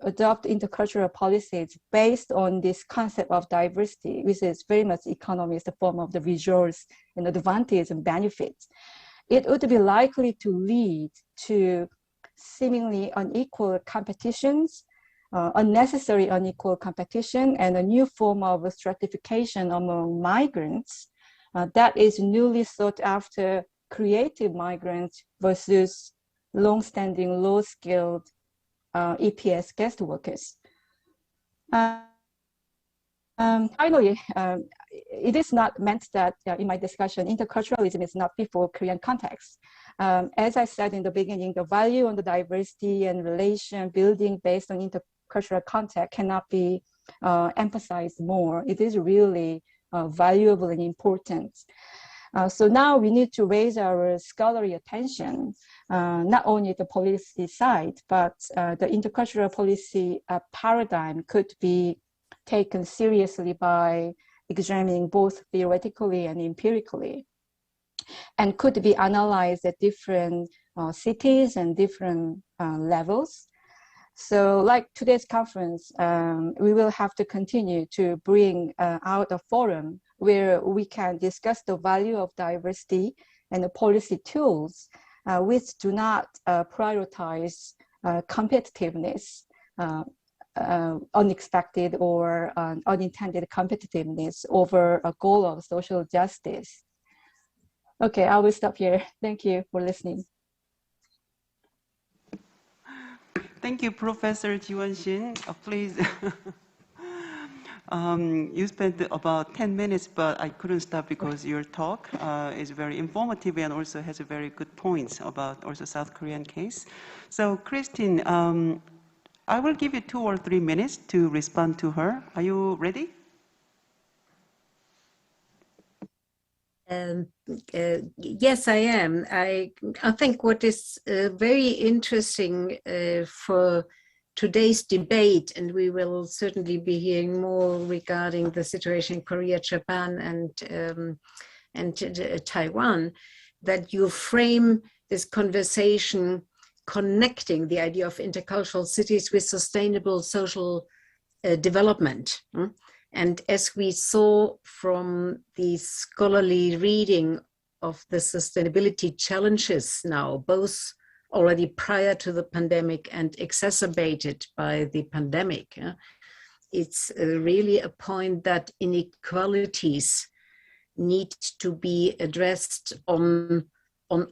adopt intercultural policies based on this concept of diversity, which is very much economist form of the resource and advantage and benefits. It would be likely to lead to seemingly unequal competitions, unnecessary unequal competition, and a new form of stratification among migrants that is newly sought after creative migrants versus long-standing, low-skilled EPS guest workers. Finally, it is not meant that in my discussion, interculturalism is not fit for Korean context. As I said in the beginning, the value on the diversity and relation building based on intercultural context cannot be emphasized more. It is really valuable and important. So now we need to raise our scholarly attention, not only the policy side, but the intercultural policy paradigm could be taken seriously by examining both theoretically and empirically, and could be analyzed at different cities and different levels. So like today's conference, we will have to continue to bring out a forum where we can discuss the value of diversity and the policy tools which do not prioritize competitiveness, unexpected or unintended competitiveness over a goal of social justice. Okay, I will stop here. Thank you for listening. Thank you, Professor Ji-won-shin. Please. You spent about 10 minutes, but I couldn't stop because your talk is very informative and also has a very good points about also South Korean case. So, Christine, I will give you 2 or 3 minutes to respond to her. Are you ready? Yes, I am. I think what is very interesting for today's debate, and we will certainly be hearing more regarding the situation in Korea, Japan, and Taiwan, that you frame this conversation connecting the idea of intercultural cities with sustainable social development. And as we saw from the scholarly reading of the sustainability challenges now, both already prior to the pandemic and exacerbated by the pandemic, it's really a point that inequalities need to be addressed on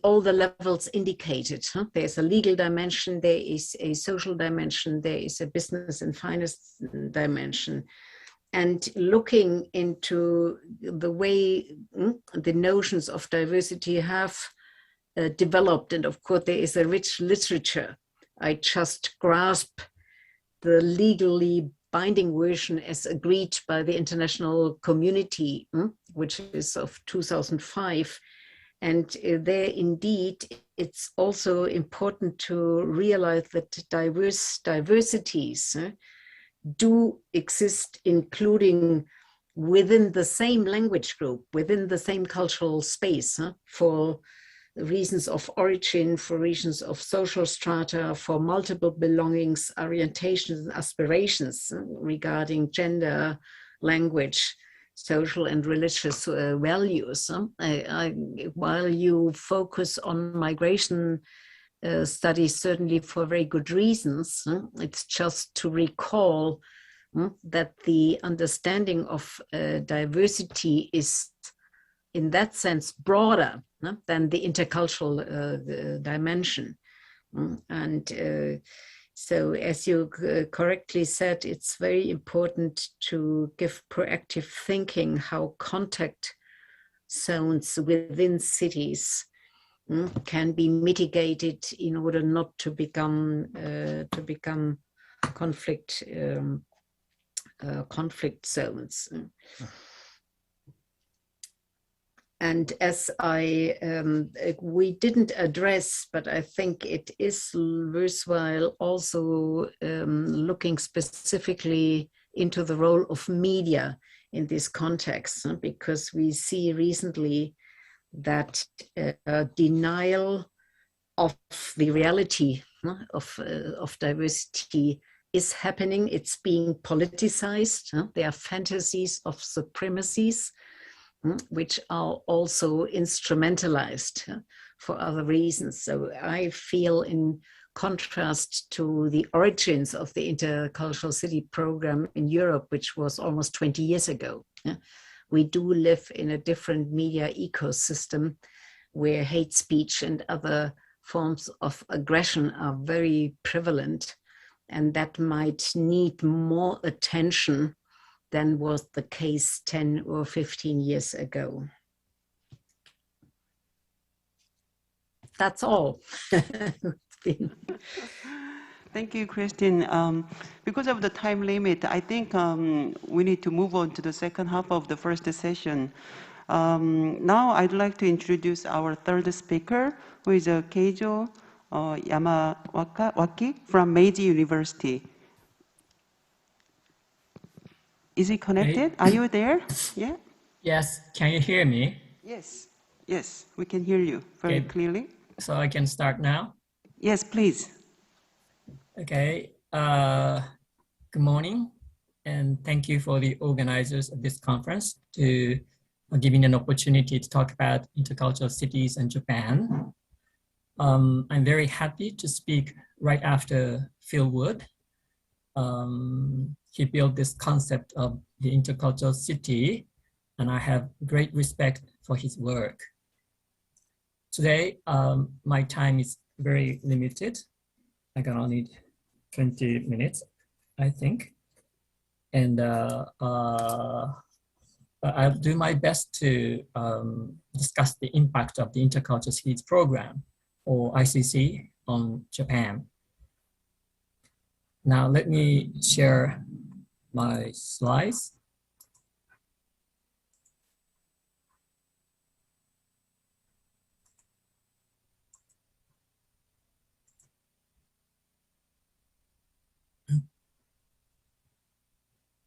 all the levels indicated. There's a legal dimension, there is a social dimension, there is a business and finance dimension. And looking into the way the notions of diversity have developed, and of course there is a rich literature. I just grasp the legally binding version as agreed by the international community, which is of 2005. And there indeed, it's also important to realize that diversities do exist, including within the same language group, within the same cultural space, for reasons of origin, for reasons of social strata, for multiple belongings, orientations, and aspirations regarding gender, language, social and religious values. While you focus on migration studies, certainly for very good reasons, it's just to recall that the understanding of diversity is in that sense broader than the intercultural dimension. And so, as you correctly said, it's very important to give proactive thinking how contact zones within cities can be mitigated in order not to become conflict zones. And as we didn't address, but I think it is worthwhile also looking specifically into the role of media in this context, because we see recently that denial of the reality of diversity is happening. It's being politicized. There are fantasies of supremacies, which are also instrumentalized for other reasons. So I feel in contrast to the origins of the Intercultural City program in Europe, which was almost 20 years ago. Yeah? We do live in a different media ecosystem where hate speech and other forms of aggression are very prevalent, and that might need more attention than was the case 10 or 15 years ago. That's all. Thank you, Christine. Because of the time limit, I think we need to move on to the second half of the first session. Now I'd like to introduce our third speaker, who is Keijo Yamawaki from Meiji University. Is he connected? Hey. Are you there? Yeah? Yes, can you hear me? Yes. Yes, we can hear you very clearly. So I can start now? Yes, please. Okay. Good morning, and thank you for the organizers of this conference to giving me an opportunity to talk about intercultural cities in Japan. I'm very happy to speak right after Phil Wood. He built this concept of the intercultural city, and I have great respect for his work. Today, my time is very limited. I can only 20 minutes, I think. And I'll do my best to discuss the impact of the Intercultural Cities Program, or ICC, on Japan. Now let me share my slides.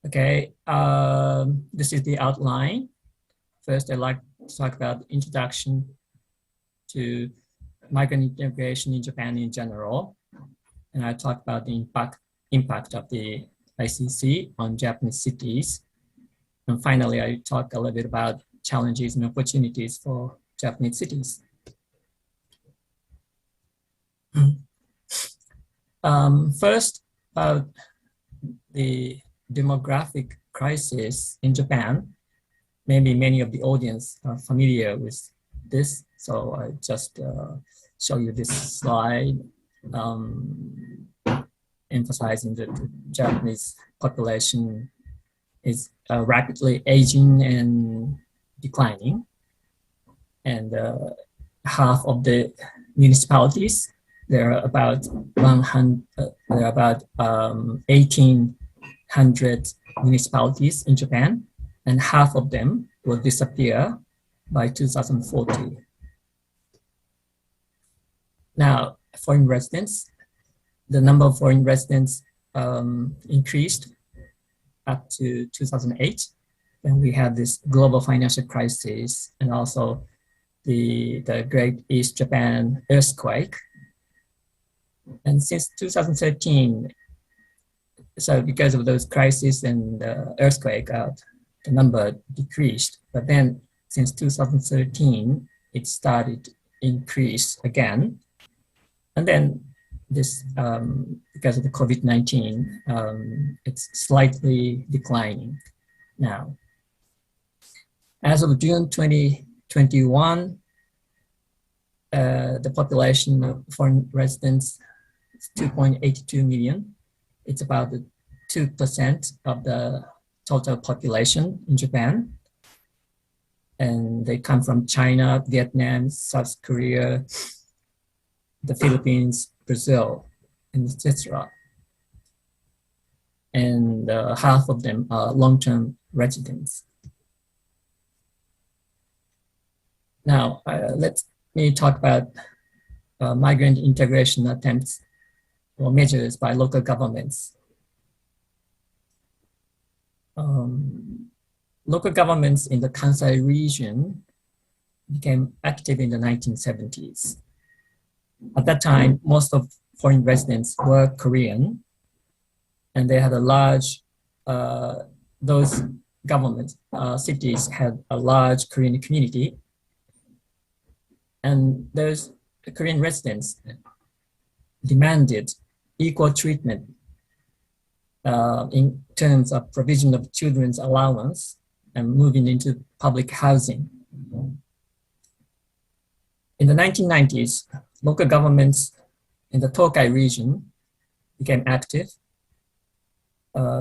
Okay, this is the outline. First, I'd like to talk about the introduction to migrant integration in Japan in general. And I talk about the impact of the ICC on Japanese cities. And finally, I talk a little bit about challenges and opportunities for Japanese cities. First, about the demographic crisis in Japan. Maybe many of the audience are familiar with this, so I just show you this slide emphasizing that the Japanese population is rapidly aging and declining, and half of the municipalities, there are about 1,800 municipalities in Japan, and half of them will disappear by 2040. Now, foreign residents, the number of foreign residents increased up to 2008. Then we had this global financial crisis and also the Great East Japan earthquake. And since 2013, so because of those crises and the earthquake, the number decreased. But then since 2013, it started increase again. And then this, because of the COVID-19, it's slightly declining now. As of June 2021, the population of foreign residents is 2.82 million. It's about 2% of the total population in Japan. And they come from China, Vietnam, South Korea, the Philippines, Brazil, and etc. And half of them are long-term residents. Now, let me talk about migrant integration attempts or measures by local governments. Local governments in the Kansai region became active in the 1970s. At that time, most of foreign residents were Korean, and they had a large, those government cities had a large Korean community. And those Korean residents, demanded equal treatment in terms of provision of children's allowance and moving into public housing. In the 1990s, local governments in the Tokai region became active.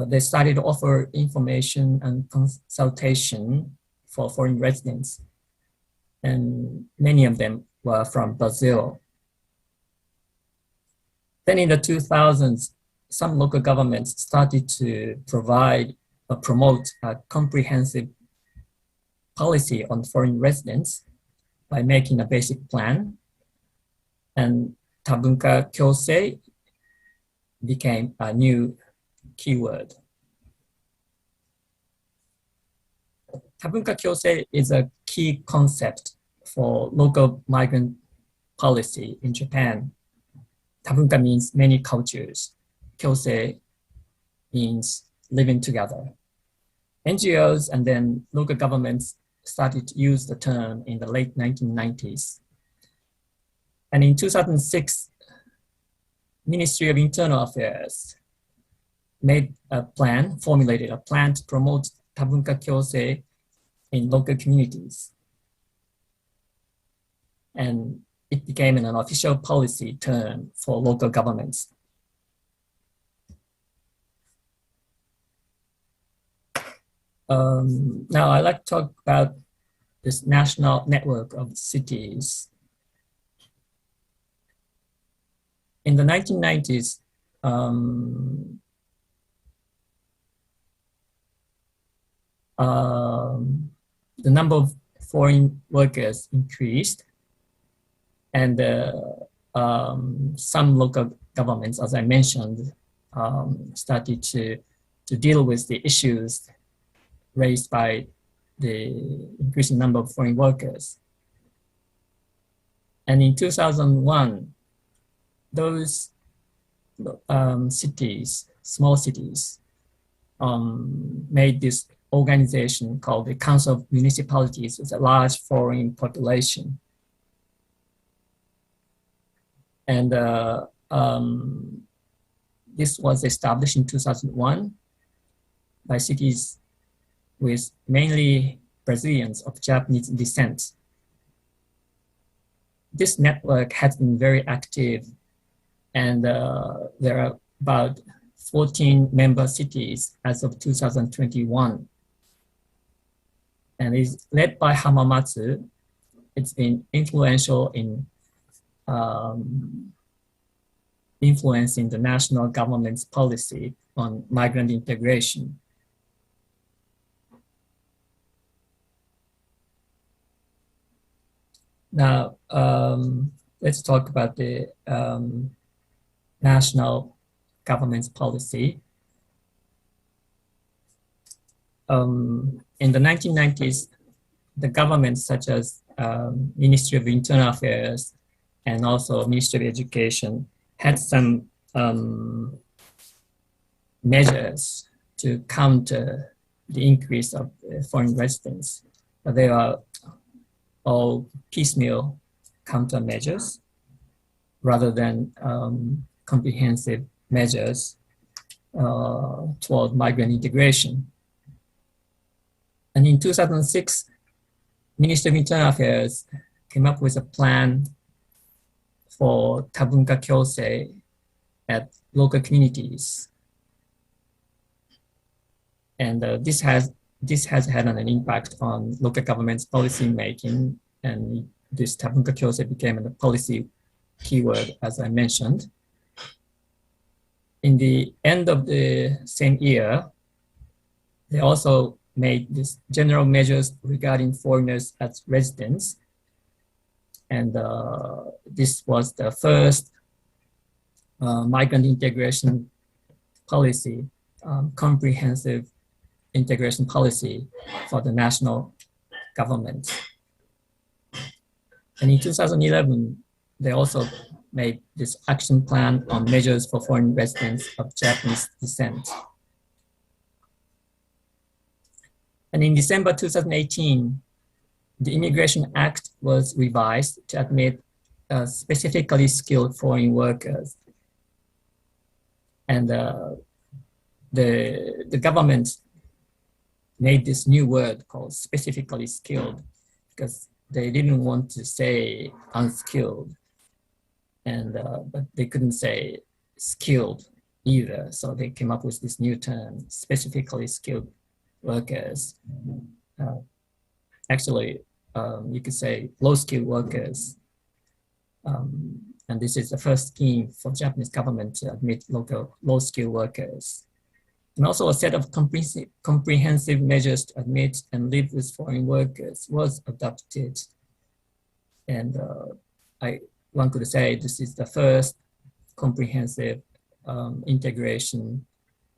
They started to offer information and consultation for foreign residents, and many of them were from Brazil. Then in the 2000s, some local governments started to provide or promote a comprehensive policy on foreign residents by making a basic plan, and Tabunka Kyosei became a new keyword. Tabunka Kyosei is a key concept for local migrant policy in Japan. Tabunka means many cultures. Kyosei means living together. NGOs and then local governments started to use the term in the late 1990s. And in 2006, Ministry of Internal Affairs formulated a plan to promote Tabunka Kyosei in local communities. And it became an official policy term for local governments. Now I'd like to talk about this national network of cities. In the 1990s, the number of foreign workers increased, and some local governments, as I mentioned, started to deal with the issues raised by the increasing number of foreign workers. And in 2001, those cities, small cities, made this organization called the Council of Municipalities with a large foreign population. And this was established in 2001 by cities with mainly Brazilians of Japanese descent. This network has been very active, and there are about 14 member cities as of 2021. And is led by Hamamatsu. It's been influential in influencing the national government's policy on migrant integration. Now, let's talk about the national government's policy. In the 1990s, the governments such as Ministry of Internal Affairs and also Ministry of Education had some measures to counter the increase of foreign residents. But they are all piecemeal countermeasures rather than comprehensive measures toward migrant integration. And in 2006, Ministry of Internal Affairs came up with a plan for Tabunka Kyosei at local communities. And this has had an impact on local government's policy making, and this Tabunka Kyosei became a policy keyword, as I mentioned. In the end of the same year, they also made these general measures regarding foreigners as residents. And this was the first migrant integration policy, comprehensive integration policy for the national government. And in 2011, they also made this action plan on measures for foreign residents of Japanese descent. And in December 2018, the Immigration Act was revised to admit specifically skilled foreign workers And the government made this new word called specifically skilled, because they didn't want to say unskilled, and but they couldn't say skilled either. So they came up with this new term, specifically skilled workers. Actually, you could say low-skilled workers. And this is the first scheme for Japanese government to admit local low-skilled workers. And also a set of comprehensive measures to admit and live with foreign workers was adopted. And one could say this is the first comprehensive integration,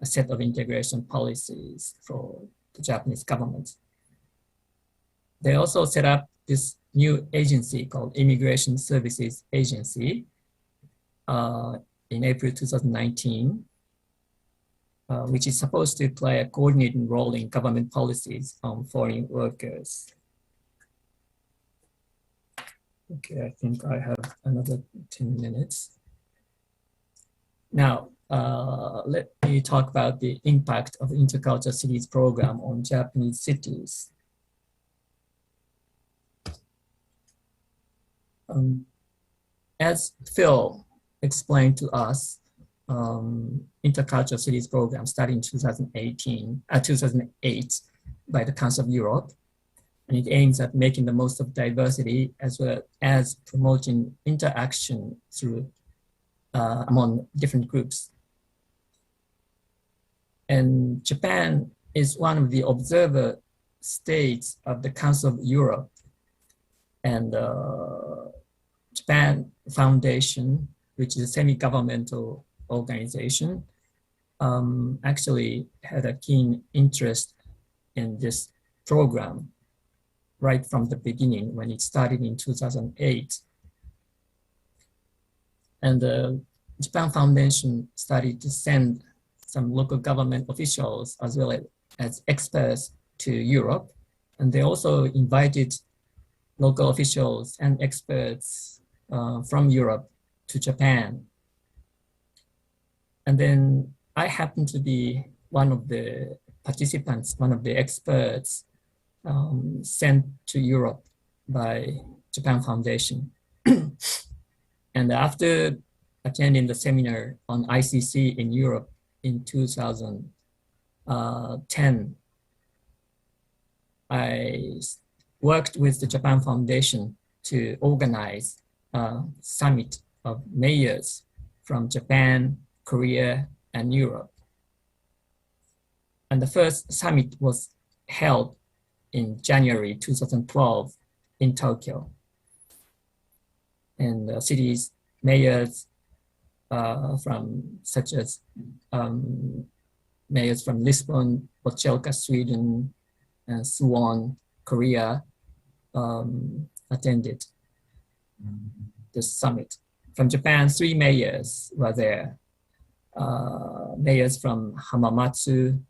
a set of integration policies for the Japanese government. They also set up this new agency called Immigration Services Agency in April 2019, which is supposed to play a coordinating role in government policies on foreign workers. Okay, I think I have another 10 minutes. Now, let me talk about the impact of Intercultural Cities program on Japanese cities. As Phil explained to us, Intercultural Cities program started in 2008 by the Council of Europe, and it aims at making the most of diversity as well as promoting interaction through among different groups. And Japan is one of the observer states of the Council of Europe, and Japan Foundation, which is a semi-governmental organization, actually had a keen interest in this program right from the beginning when it started in 2008. And the Japan Foundation started to send some local government officials as well as experts to Europe. And they also invited local officials and experts from Europe to Japan. And then I happened to be one of the participants, one of the experts sent to Europe by Japan Foundation. And after attending the seminar on ICC in Europe in 2010, I worked with the Japan Foundation to organize a summit of mayors from Japan, Korea, and Europe. And the first summit was held in January 2012 in Tokyo. And the city's mayors such as mayors from Lisbon, Bocelka, Sweden, and Suwon, Korea, attended the summit. From Japan, 3 mayors were there. Mayors from Hamamatsu,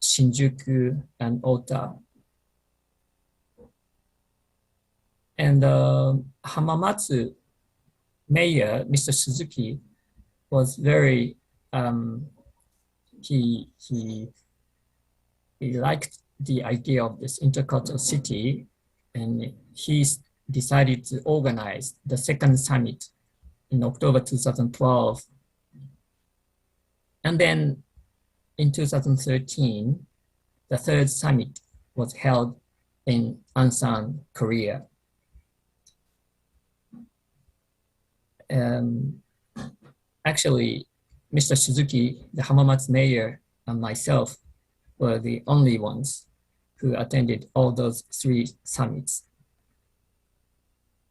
Shinjuku, and Ota. And Hamamatsu mayor, Mr. Suzuki, was very, he liked the idea of this intercultural city, and he decided to organize the second summit in October 2012. And then in 2013, the third summit was held in Ansan, Korea. Actually, Mr. Suzuki, the Hamamatsu mayor, and myself were the only ones who attended all those 3 summits.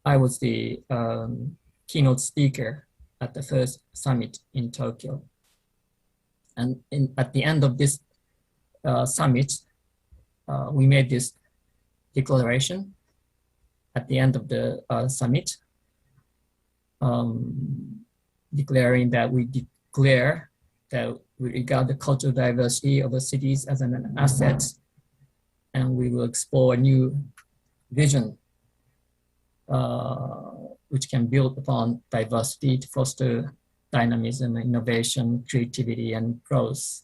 I was the keynote speaker at the first summit in Tokyo. And at the end of this summit, we made this declaration at the end of the summit, declaring that we declare that we regard the cultural diversity of the cities as an asset, and we will explore a new vision which can build upon diversity to foster dynamism, innovation, creativity, and growth.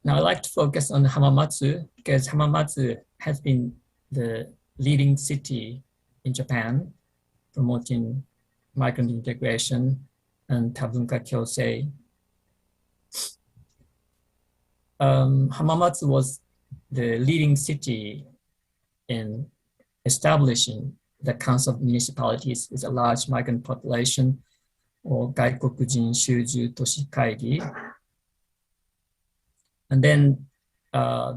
Now I'd like to focus on Hamamatsu because Hamamatsu has been the leading city in Japan promoting migrant integration and Tabunka Kyosei. Hamamatsu was the leading city in establishing the Council of Municipalities with a large migrant population, or Gaikokujin Shuju Toshi Kaigi. And then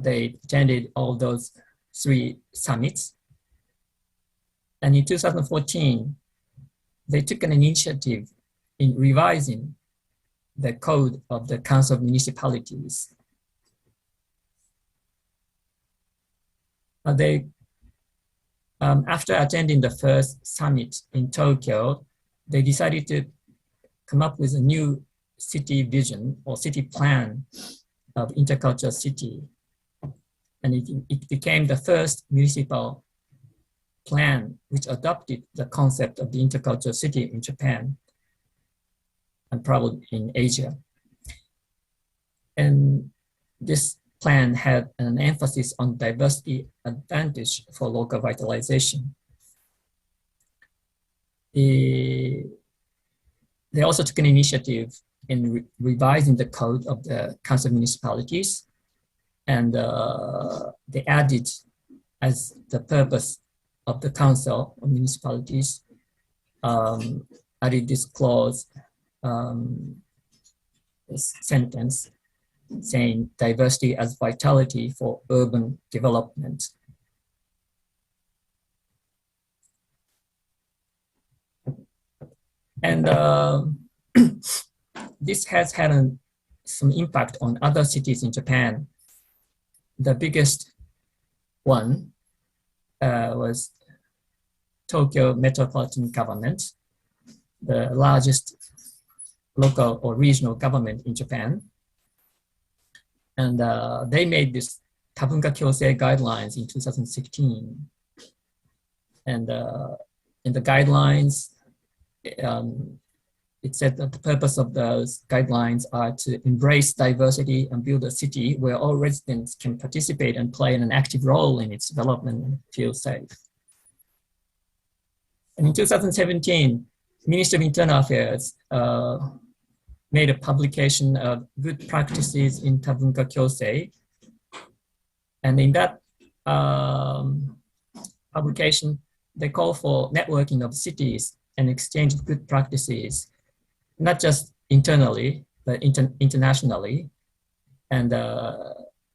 they attended all those 3 summits. And in 2014, they took an initiative in revising the code of the Council of Municipalities. After attending the first summit in Tokyo, they decided to come up with a new city vision or city plan of intercultural city. And it became the first municipal plan which adopted the concept of the intercultural city in Japan and probably in Asia. And this plan had an emphasis on diversity advantage for local vitalization. They also took an initiative in revising the code of the Council of Municipalities, and they added as the purpose of the Council of Municipalities, added this clause, this sentence saying diversity as vitality for urban development. And this has had some impact on other cities in Japan. The biggest one was Tokyo Metropolitan Government, the largest local or regional government in Japan. And they made this Tabunka Kyosei guidelines in 2016. And in the guidelines, it said that the purpose of those guidelines are to embrace diversity and build a city where all residents can participate and play an active role in its development and feel safe. And in 2017, Ministry of Internal Affairs made a publication of good practices in Tabunka Kyosei. And in that publication, they call for networking of cities and exchange of good practices, not just internally, but internationally. And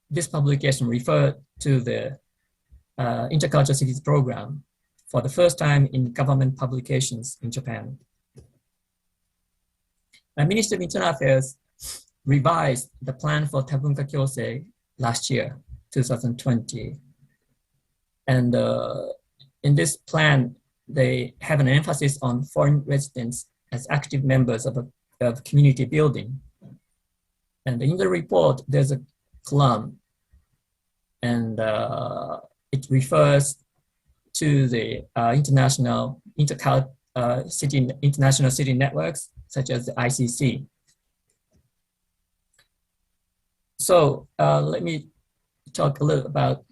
this publication referred to the Intercultural Cities Program for the first time in government publications in Japan. The Ministry of Internal Affairs revised the plan for Tabunka Kyosei last year, 2020. And in this plan, they have an emphasis on foreign residents as active members of community building. And in the report, there's a column, and it refers to the international city networks, such as the ICC. So let me talk a little about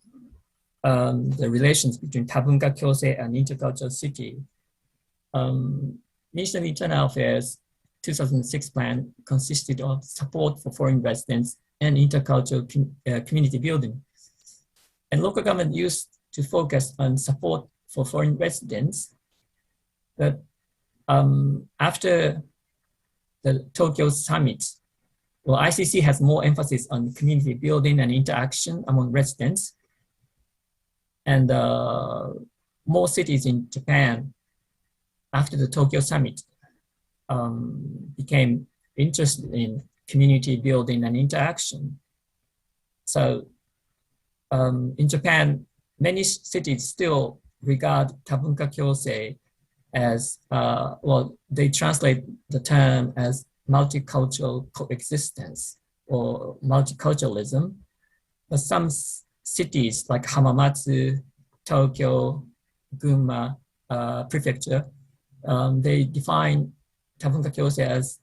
the relations between Tabunka Kyosei and intercultural city. Ministry of Internal Affairs 2006 plan consisted of support for foreign residents and intercultural community building. And local government used to focus on support for foreign residents. But after the Tokyo summit, well, ICC has more emphasis on community building and interaction among residents. And more cities in Japan, after the Tokyo summit, became interested in community building and interaction. So in Japan, many cities still regard Tabunka Kyosei as, well, they translate the term as multicultural coexistence or multiculturalism. But some cities like Hamamatsu, Tokyo, Gunma prefecture, they define Tabunka Kyosei as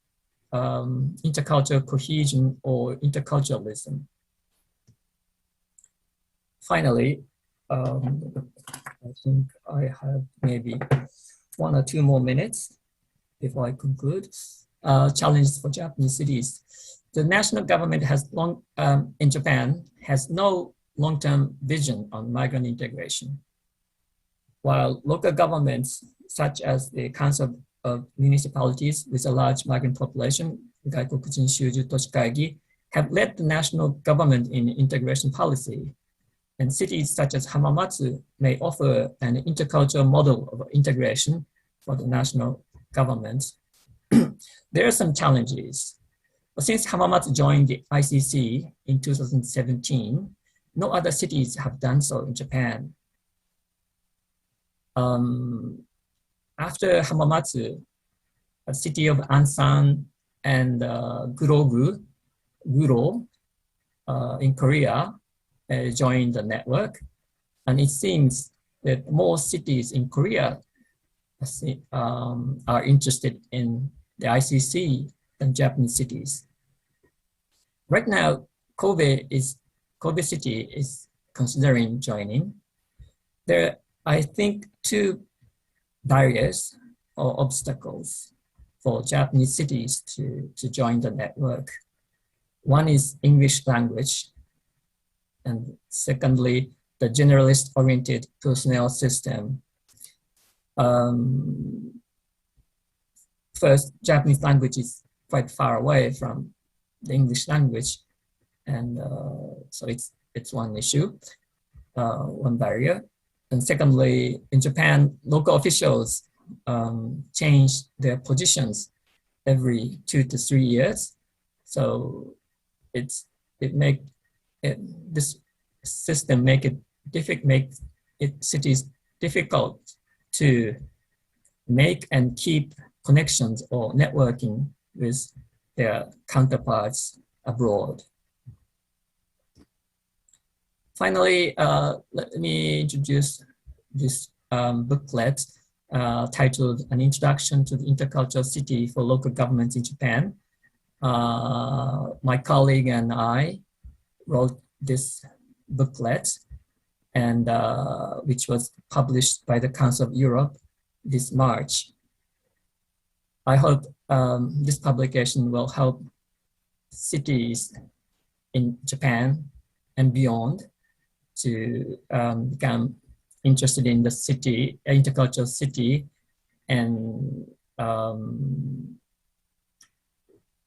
intercultural cohesion or interculturalism. Finally, I think I have maybe 1 or 2 more minutes before I conclude. Challenges for Japanese cities. The national government has in Japan has no long-term vision on migrant integration, while local governments such as the Council of Municipalities with a large migrant population, Gaikokujin Shuju Toshikaigi, have led the national government in integration policy. And cities such as Hamamatsu may offer an intercultural model of integration for the national government. There are some challenges. Since Hamamatsu joined the ICC in 2017, no other cities have done so in Japan. After Hamamatsu, the city of Ansan and Guro in Korea joined the network, and it seems that more cities in Korea are interested in the ICC than Japanese cities. Right now, Kobe City is considering joining. There are, I think, 2 barriers or obstacles for Japanese cities to join the network. One is English language, and secondly, the generalist-oriented personnel system. First, Japanese language is quite far away from the English language, and so it's one issue, one barrier. And secondly, in Japan, local officials change their positions every 2 to 3 years, so this system makes cities difficult to make and keep connections or networking with their counterparts abroad. Finally, let me introduce this booklet titled An Introduction to the Intercultural City for Local Governments in Japan. My colleague and I wrote this booklet, and which was published by the Council of Europe this March. I hope this publication will help cities in Japan and beyond to become interested in the city, intercultural city, and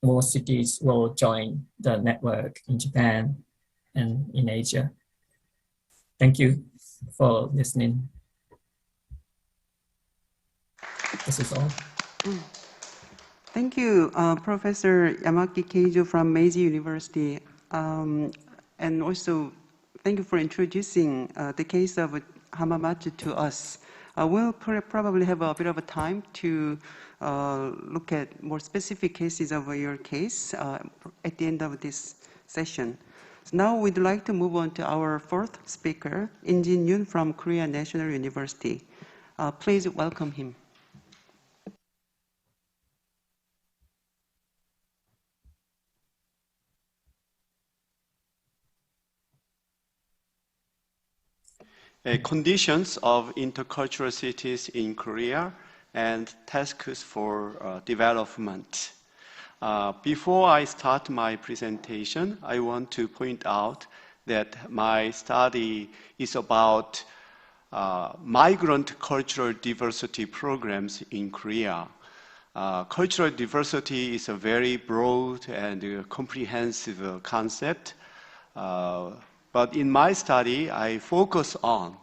more cities will join the network in Japan and in Asia. Thank you for listening. This is all. Thank you, Professor Yamaki Keijo from Meiji University. And also, thank you for introducing the case of Hamamatsu to us. We'll probably have a bit of a time to look at more specific cases of your case at the end of this session. So now we'd like to move on to our 4th speaker, In-jin Yoon from Korea National University. Please welcome him. Conditions of intercultural cities in Korea and tasks for development. Before I start my presentation, I want to point out that my study is about migrant cultural diversity programs in Korea. Cultural diversity is a very broad and comprehensive concept. But in my study, I focus on,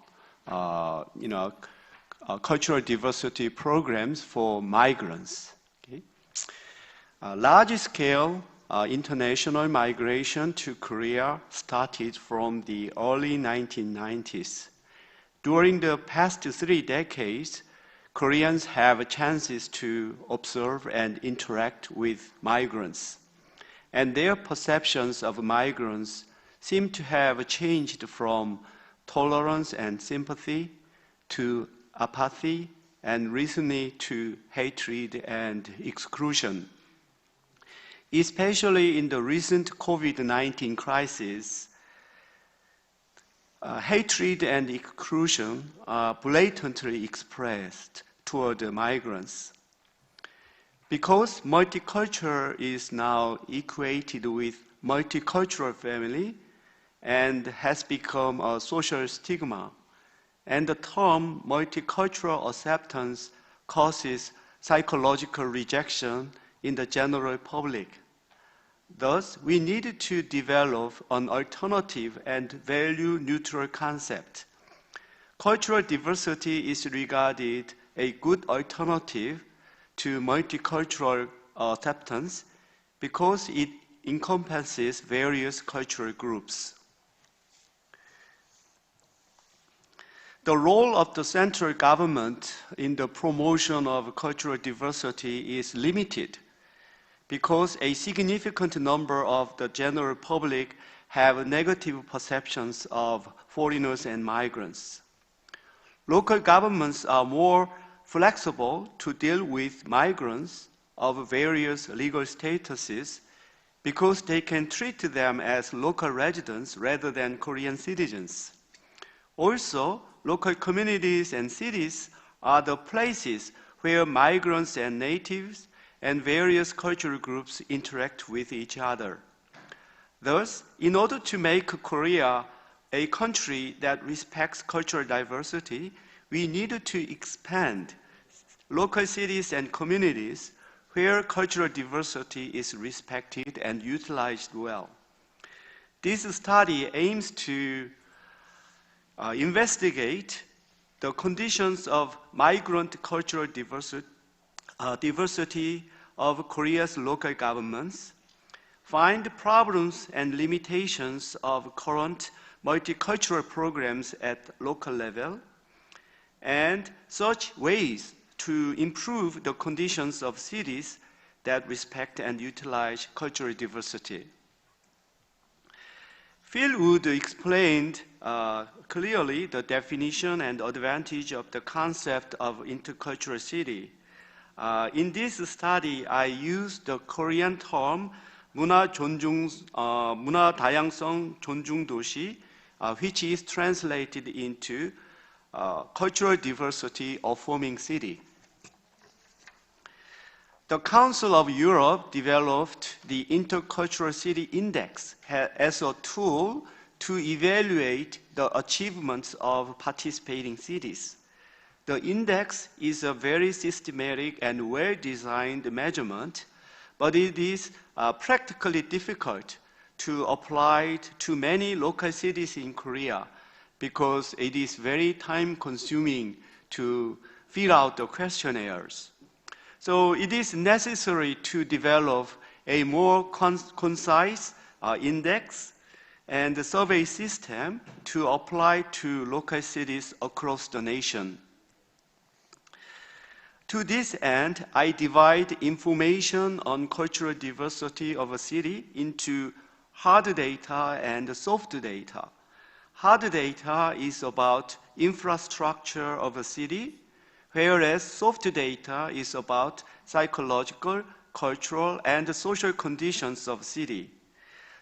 cultural diversity programs for migrants. Okay? Large-scale international migration to Korea started from the early 1990s. During the past 3 decades, Koreans have chances to observe and interact with migrants, and their perceptions of migrants seem to have changed from tolerance and sympathy to apathy and recently to hatred and exclusion. Especially in the recent COVID-19 crisis, hatred and exclusion are blatantly expressed toward the migrants. Because multicultural is now equated with multicultural family and has become a social stigma, and the term multicultural acceptance causes psychological rejection in the general public. Thus, we need to develop an alternative and value-neutral concept. Cultural diversity is regarded a good alternative to multicultural acceptance because it encompasses various cultural groups. The role of the central government in the promotion of cultural diversity is limited because a significant number of the general public have negative perceptions of foreigners and migrants. Local governments are more flexible to deal with migrants of various legal statuses because they can treat them as local residents rather than Korean citizens. Also, local communities and cities are the places where migrants and natives and various cultural groups interact with each other. Thus, in order to make Korea a country that respects cultural diversity, we need to expand local cities and communities where cultural diversity is respected and utilized well. This study aims to investigate the conditions of migrant cultural diversity of Korea's local governments, find problems and limitations of current multicultural programs at local level, and search ways to improve the conditions of cities that respect and utilize cultural diversity. Phil Wood explained clearly the definition and advantage of the concept of intercultural city. In this study, I used the Korean term 문화다양성 존중도시, which is translated into cultural diversity affirming city. The Council of Europe developed the Intercultural City Index as a tool to evaluate the achievements of participating cities. The index is a very systematic and well-designed measurement, but it is practically difficult to apply to many local cities in Korea because it is very time-consuming to fill out the questionnaires. So it is necessary to develop a more concise index and survey system to apply to local cities across the nation. To this end, I divide information on cultural diversity of a city into hard data and soft data. Hard data is about infrastructure of a city, whereas soft data is about psychological, cultural, and social conditions of city.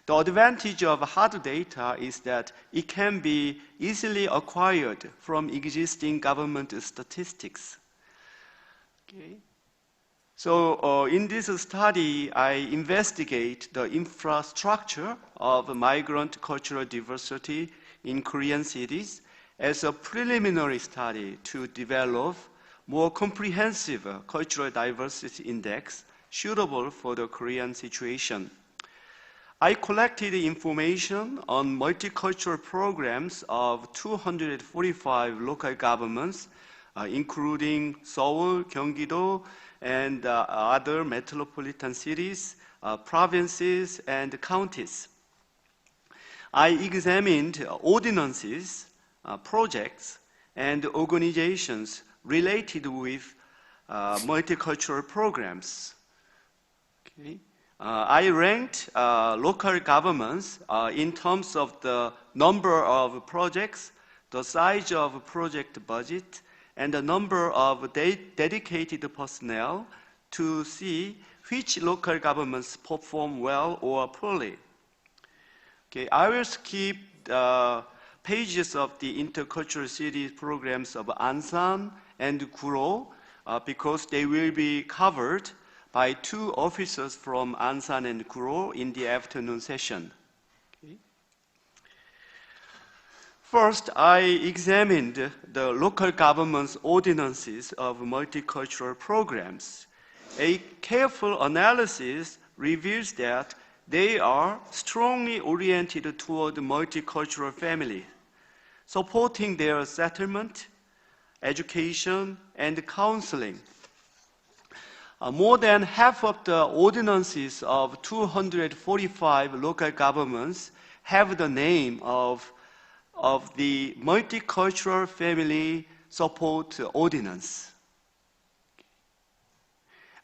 The advantage of hard data is that it can be easily acquired from existing government statistics. Okay. So in this study, I investigate the infrastructure of migrant cultural diversity in Korean cities as a preliminary study to develop more comprehensive cultural diversity index suitable for the Korean situation. I collected information on multicultural programs of 245 local governments, including Seoul, Gyeonggi-do, and other metropolitan cities, provinces, and counties. I examined ordinances, projects, and organizations related with multicultural programs. Okay. I ranked local governments in terms of the number of projects, the size of project budget, and the number of dedicated personnel to see which local governments perform well or poorly. Okay, I will skip pages of the intercultural cities programs of Ansan and Guro because they will be covered by two officers from Ansan and Guro in the afternoon session. Okay. First, I examined the local government's ordinances of multicultural programs. A careful analysis reveals that they are strongly oriented toward multicultural families, supporting their settlement, education, and counseling. More than half of the ordinances of 245 local governments have the name of the Multicultural Family Support Ordinance.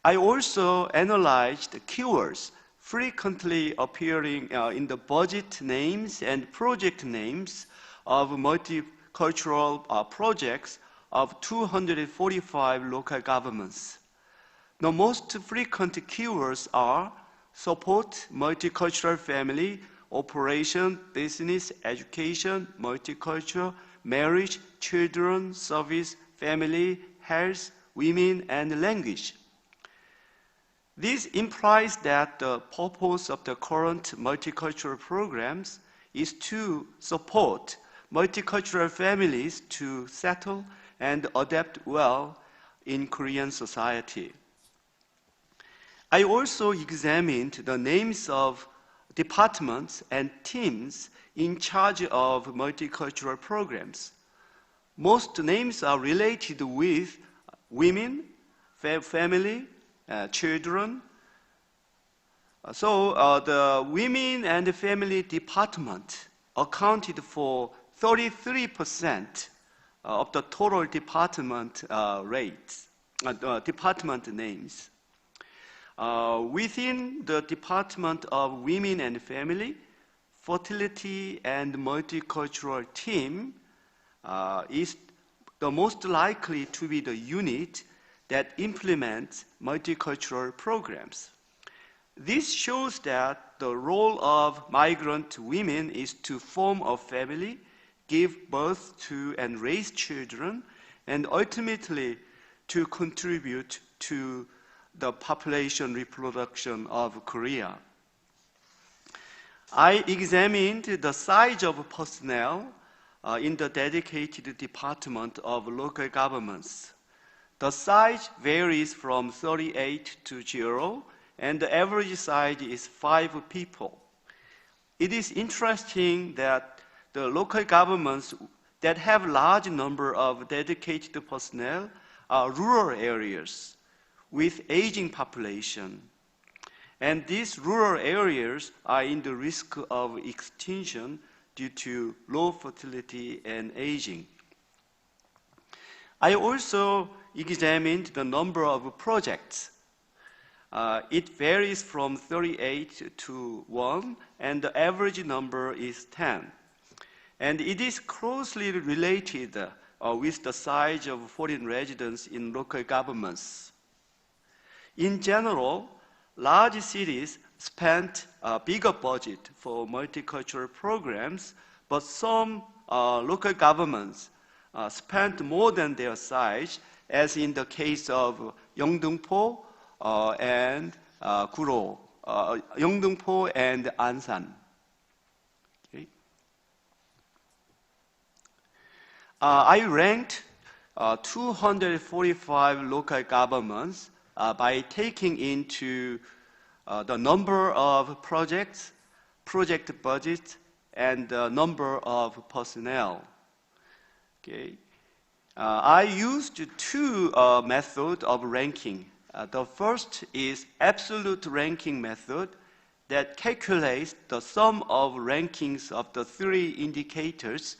I also analyzed the keywords frequently appearing in the budget names and project names of multicultural projects of 245 local governments. The most frequent keywords are support, multicultural family, operation, business, education, multicultural, marriage, children, service, family, health, women, and language. This implies that the purpose of the current multicultural programs is to support multicultural families to settle and adapt well in Korean society. I also examined the names of departments and teams in charge of multicultural programs. Most names are related with women, family, children. So the Women and Family Department accounted for 33% of the total department department names. Within the Department of Women and Family, Fertility and Multicultural Team is the most likely to be the unit that implements multicultural programs. This shows that the role of migrant women is to form a family, give birth to and raise children, and ultimately to contribute to the population reproduction of Korea. I examined the size of personnel in the dedicated department of local governments. The size varies from 38 to 0, and the average size is 5 people. It is interesting that the local governments that have large number of dedicated personnel are rural areas with aging population. And these rural areas are in the risk of extinction due to low fertility and aging. I also examined the number of projects. It varies from 38 to 1, and the average number is 10. And it is closely related with the size of foreign residents in local governments. In general, large cities spent a bigger budget for multicultural programs, but some local governments spent more than their size, as in the case of Yeongdeungpo and Guro, Yeongdeungpo and Ansan. Okay. I ranked 245 local governments by taking into the number of projects, project budget, and the number of personnel. Okay. I used two methods of ranking. The first is absolute ranking method that calculates the sum of rankings of the three indicators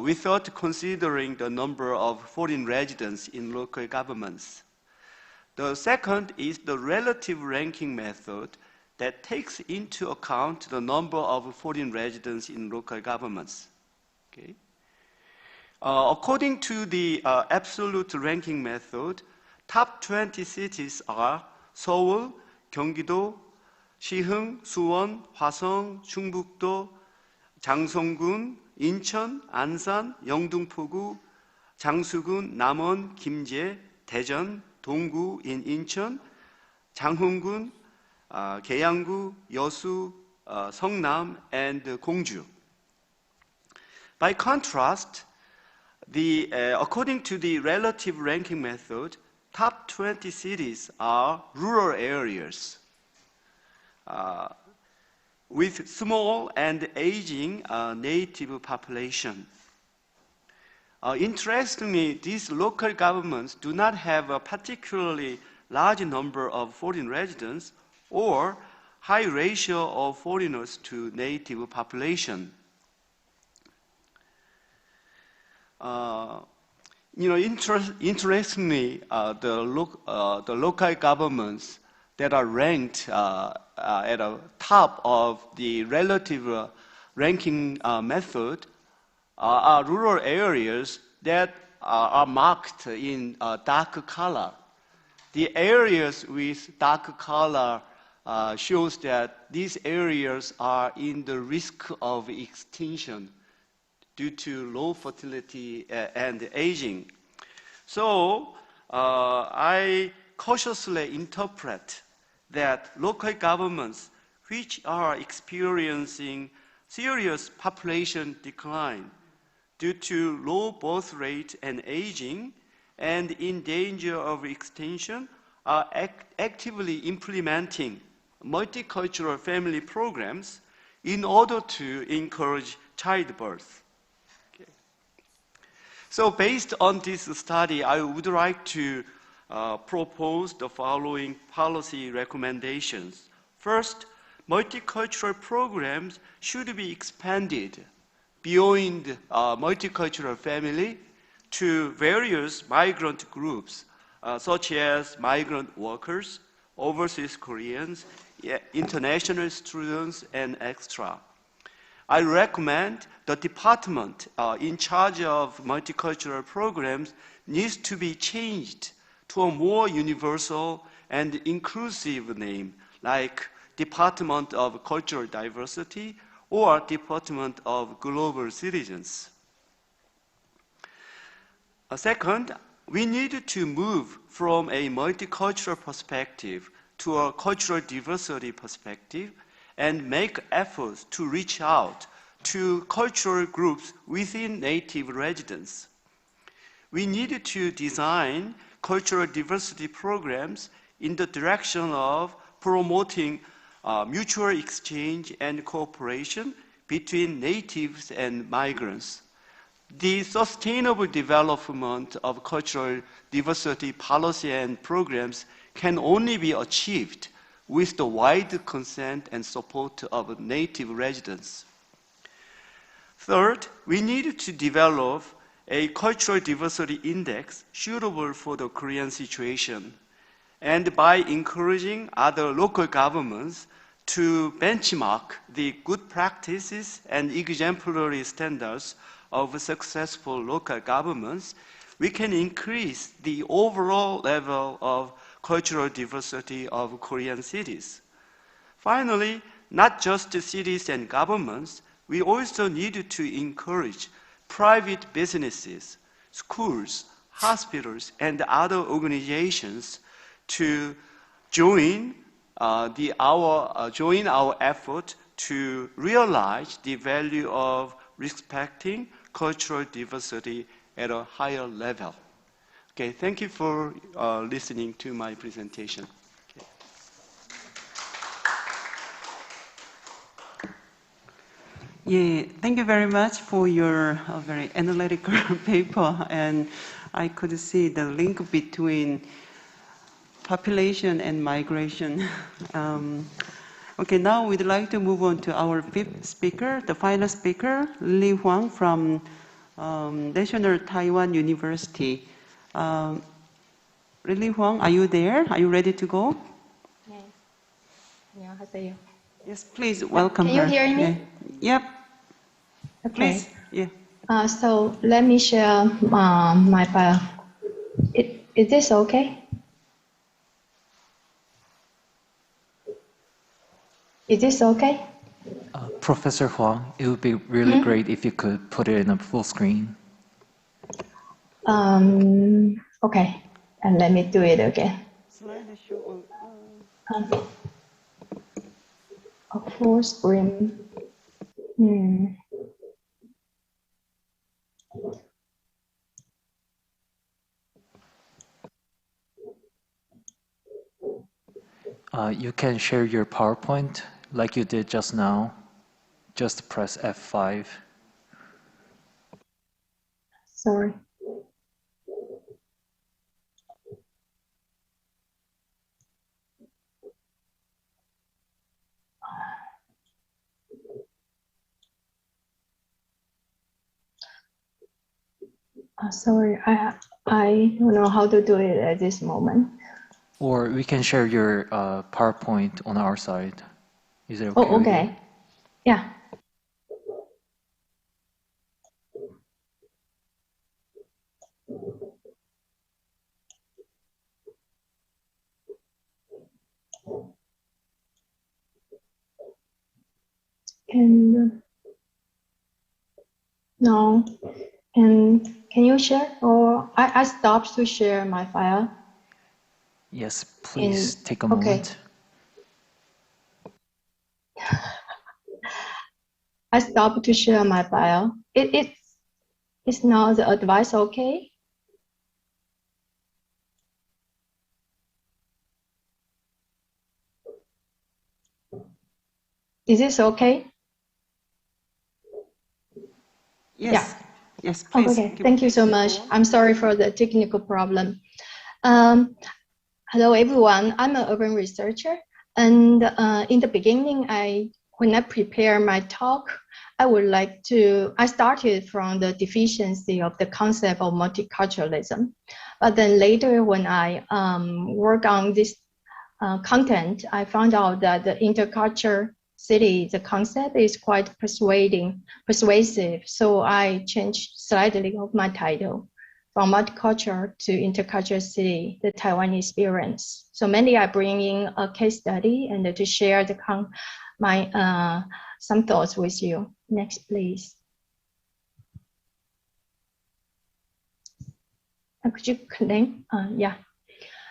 without considering the number of foreign residents in local governments. The second is the relative ranking method that takes into account the number of foreign residents in local governments. Okay? According to the absolute ranking method, top 20 cities are 서울, 경기도, 시흥, 수원, 화성, 충북도, 장성군, 인천, 안산, 영등포구, 장수군, 남원, 김제, 대전, 동구, 인천, 장흥군, 계양구, 여수, 성남, and 공주. By contrast, according to the relative ranking method, top 20 cities are rural areas with small and aging native population. Interestingly, these local governments do not have a particularly large number of foreign residents or high ratio of foreigners to native population. Interestingly, the local governments that are ranked at the top of the relative ranking method are rural areas that are marked in dark color. The areas with dark color shows that these areas are in the risk of extinction due to low fertility and aging. So I cautiously interpret that local governments which are experiencing serious population decline due to low birth rate and aging and in danger of extinction are actively implementing multicultural family programs in order to encourage childbirth. Okay. So based on this study, I would like to propose the following policy recommendations. First, multicultural programs should be expanded beyond multicultural family to various migrant groups, such as migrant workers, overseas Koreans, international students, and extra. I recommend the department in charge of multicultural programs needs to be changed to a more universal and inclusive name, like Department of Cultural Diversity or Department of Global Citizens. Second, we need to move from a multicultural perspective to a cultural diversity perspective and make efforts to reach out to cultural groups within native residents. We need to design cultural diversity programs in the direction of promoting mutual exchange and cooperation between natives and migrants. The sustainable development of cultural diversity policy and programs can only be achieved with the wide consent and support of native residents. Third, we need to develop a cultural diversity index suitable for the Korean situation, and by encouraging other local governments to benchmark the good practices and exemplary standards of successful local governments, we can increase the overall level of cultural diversity of Korean cities. Finally, not just cities and governments, we also need to encourage private businesses, schools, hospitals, and other organizations to join our effort to realize the value of respecting cultural diversity at a higher level. Okay, thank you for listening to my presentation. Okay. Yeah, thank you very much for your very analytical paper, and I could see the link between population and migration. Okay, now we'd like to move on to our fifth speaker, the final speaker, Li Huang from National Taiwan University. Li Huang, are you there? Are you ready to go? 네. 안녕하세요. Yes, please welcome Can you her. hear me? Yeah. Yep. Okay. Please. Yeah. So let me share my file. Is this okay? Is this okay? Professor Huang, it would be really great if you could put it in a full screen. Okay, and let me do it again. A full screen. You can share your PowerPoint like you did just now. Just press F5. Sorry. Sorry, I don't know how to do it at this moment. Or we can share your PowerPoint on our side. Is it okay? Oh, okay. Yeah. And no, and can you share? Or I stopped to share my file. Yes, please take a moment. I stopped to share my file. It's not the advice okay? Is this okay? Yes. Yeah. Yes, please. Okay, thank you so much. I'm sorry for the technical problem. Hello, everyone. I'm an urban researcher. And in the beginning, when I prepare my talk, I started from the deficiency of the concept of multiculturalism. But then later, when I work on this content, I found out that the intercultural city, the concept is quite persuasive. So I changed slightly of my title from multicultural to intercultural city, the Taiwan experience. So mainly I bring in a case study and to share some thoughts with you. Next, please. Could you connect? Yeah.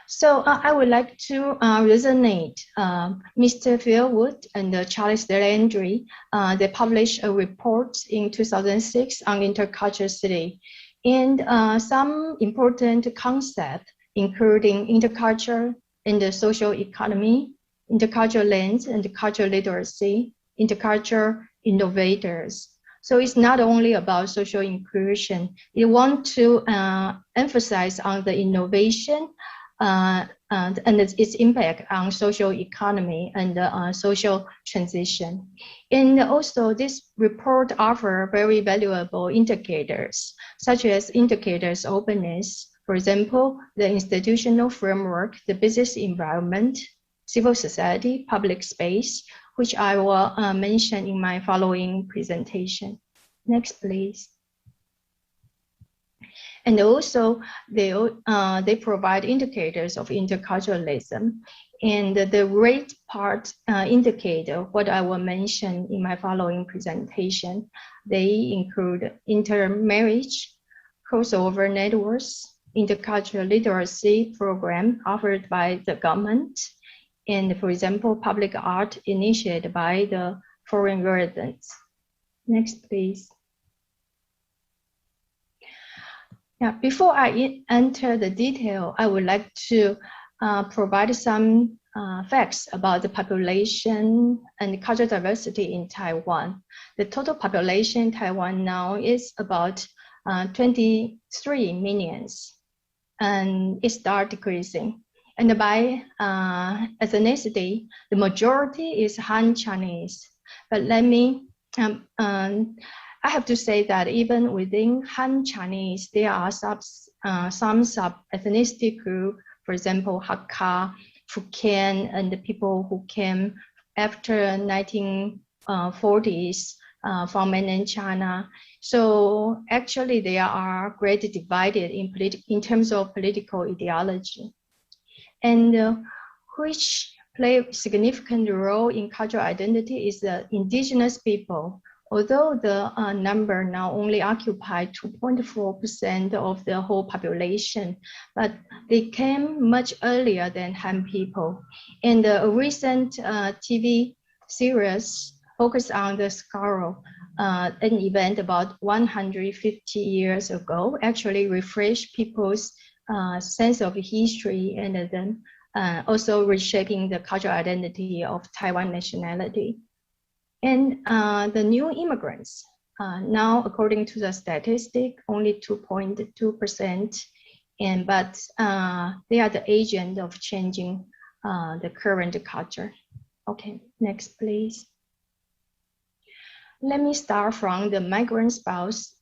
So I would like to resonate Mr. Philwood and Charles Landry. They published a report in 2006 on intercultural city. And some important concepts, including interculture and the social economy, intercultural lens and cultural literacy, intercultural innovators. So it's not only about social inclusion. It wants to emphasize on the innovation and its impact on social economy and social transition. And also this report offers very valuable indicators, such as indicators openness, for example, the institutional framework, the business environment, civil society, public space, which I will mention in my following presentation. Next, please. And also, they provide indicators of interculturalism. And the rate part indicator, what I will mention in my following presentation, they include intermarriage, crossover networks, intercultural literacy program offered by the government, and for example, public art initiated by the foreign residents. Next, please. Yeah, before I enter the detail, I would like to provide some facts about the population and cultural diversity in Taiwan. The total population in Taiwan now is about 23 millions, and it starts decreasing. And by ethnicity, the majority is Han Chinese. But let me I have to say that even within Han Chinese, there are some sub-ethnicity group, for example, Hakka, Fukien, and the people who came after 1940s from mainland China. So actually they are greatly divided in terms of political ideology, and which play a significant role in cultural identity is the indigenous people. Although the number now only occupy 2.4% of the whole population, but they came much earlier than Han people. And a recent TV series focused on the Scarrow, an event about 150 years ago, actually refreshed people's sense of history and then also reshaping the cultural identity of Taiwan nationality. And the new immigrants, now according to the statistic, only 2.2%, but they are the agent of changing the current culture. Okay, next please. Let me start from the migrant spouse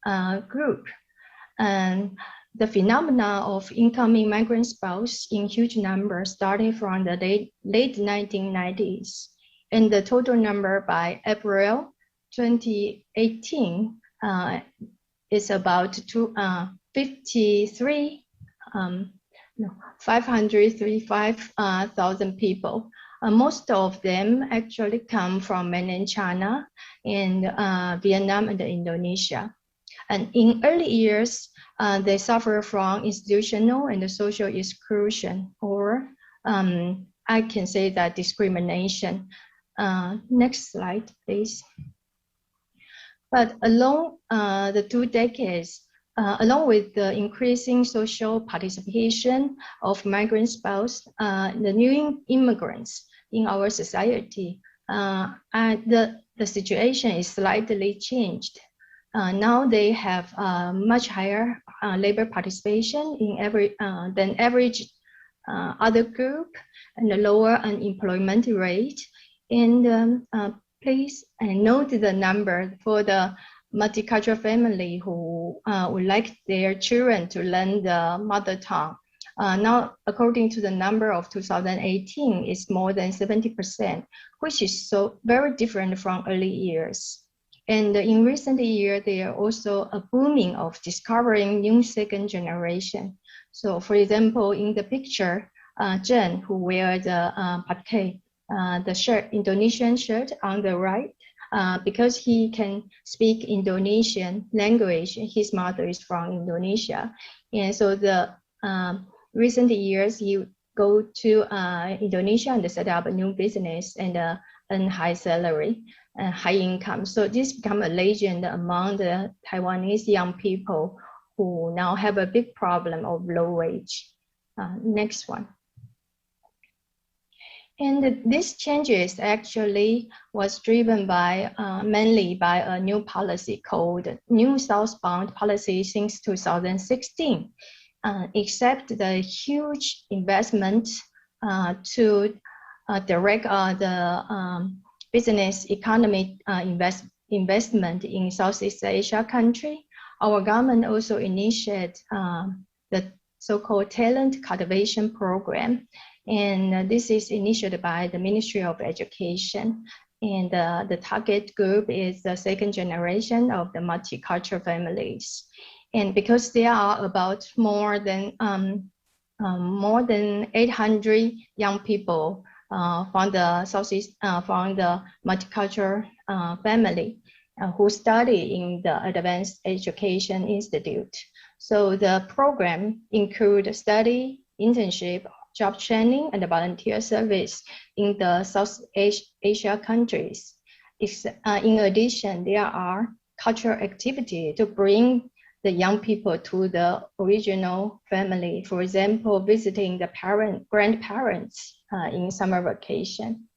group. And the phenomena of incoming migrant spouse in huge numbers started from the late 1990s. And the total number by April 2018 is about 535,000 people. Most of them actually come from mainland China and Vietnam and Indonesia. And in early years, they suffer from institutional and social exclusion, or I can say that discrimination. Next slide, please. But along the 2 decades, along with the increasing social participation of migrant spouses, the new immigrants in our society, the situation is slightly changed. Now they have much higher labor participation than average other group, and a lower unemployment rate. And please note the number for the multicultural family who would like their children to learn the mother tongue. Now, according to the number of 2018, it's more than 70%, which is so very different from early years. And in recent years, there are also a booming of discovering new second generation. So for example, in the picture, Jen, who wears the patke, the shirt, Indonesian shirt on the right, because he can speak Indonesian language. His mother is from Indonesia. And so the recent years, he go to Indonesia and set up a new business and earn high salary and high income. So this become a legend among the Taiwanese young people who now have a big problem of low wage. Next one. And these changes actually was driven by mainly by a new policy called New Southbound Policy since 2016, except the huge investment to direct the business economic investment in Southeast Asia country. Our government also initiated the so-called talent cultivation program. And this is initiated by the Ministry of Education. And the target group is the second generation of the multicultural families. And because there are about more than 800 young people from the Southeast, from the multicultural family who study in the Advanced Education Institute. So the program includes study, internship, job training, and volunteer service in the South Asia countries. In addition, there are cultural activities to bring the young people to the original family. For example, visiting the grandparents in summer vacation.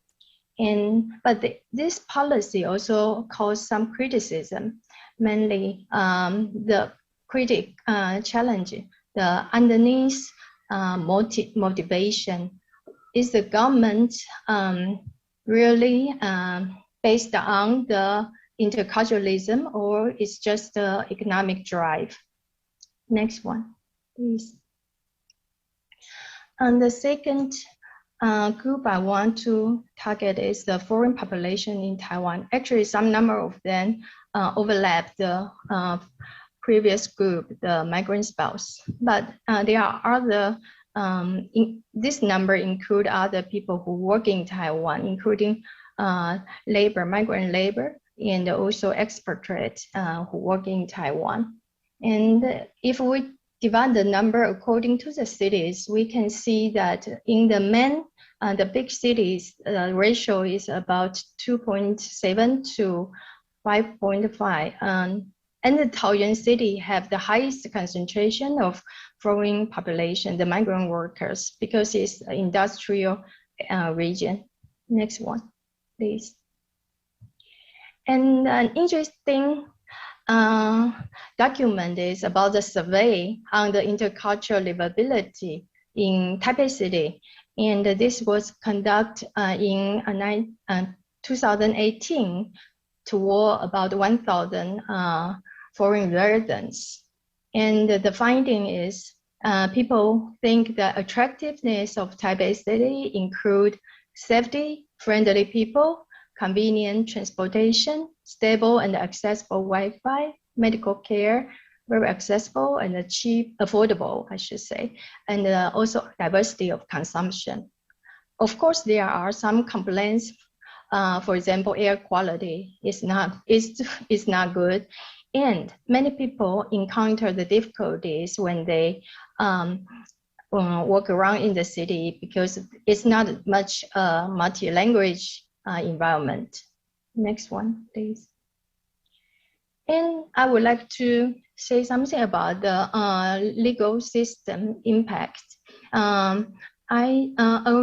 But this policy also caused some criticism, mainly the critic challenge the underneath motivation. Is the government really based on the interculturalism, or it's just the economic drive? Next one, please. And the second group I want to target is the foreign population in Taiwan. Actually, some number of them overlap the previous group, the migrant spouse. But there are other, this number include other people who work in Taiwan, including labor, migrant labor, and also expatriates who work in Taiwan. And if we divide the number according to the cities, we can see that in the main, the big cities, the ratio is about 2.7 to 5.5. And the Taoyuan city have the highest concentration of foreign population, the migrant workers, because it's an industrial region. Next one, please. And an interesting document is about the survey on the intercultural livability in Taipei City. And this was conducted in 2018 toward about 1,000 foreign residents. And the finding is people think the attractiveness of Taipei City include safety, friendly people, convenient transportation, stable and accessible Wi-Fi, medical care, very accessible and cheap, affordable, I should say, and also diversity of consumption. Of course, there are some complaints. For example, air quality is not good, and many people encounter the difficulties when they walk around in the city because it's not much multi-language environment. Next one, please. And I would like to say something about the legal system impact. A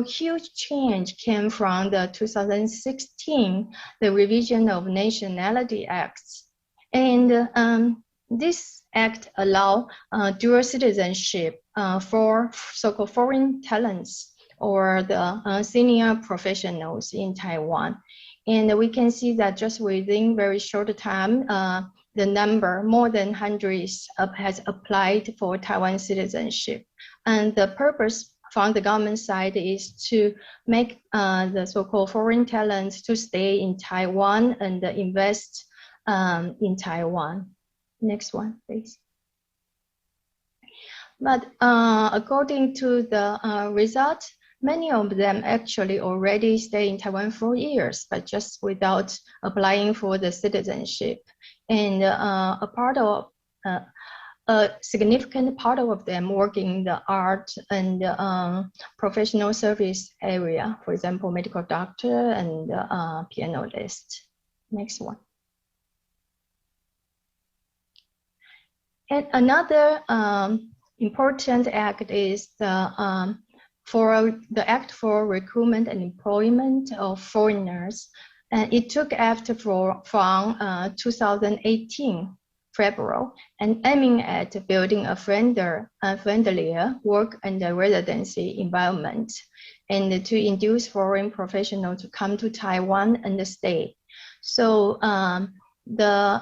huge change came from the 2016, the revision of Nationality Acts. And this act allow dual citizenship for so-called foreign talents or the senior professionals in Taiwan. And we can see that just within very short time, the number, more than hundreds, has applied for Taiwan citizenship. And the purpose from the government side is to make the so-called foreign talents to stay in Taiwan and invest in Taiwan. Next one, please. But according to the results, many of them actually already stay in Taiwan for years, but just without applying for the citizenship. And a significant part of them work in the art and professional service area, for example, medical doctor and pianist. Next one. And another important act is the Act for Recruitment and Employment of Foreigners. And it took effect from 2018, February, and aiming at building a friendlier work and residency environment, and to induce foreign professionals to come to Taiwan and stay. So the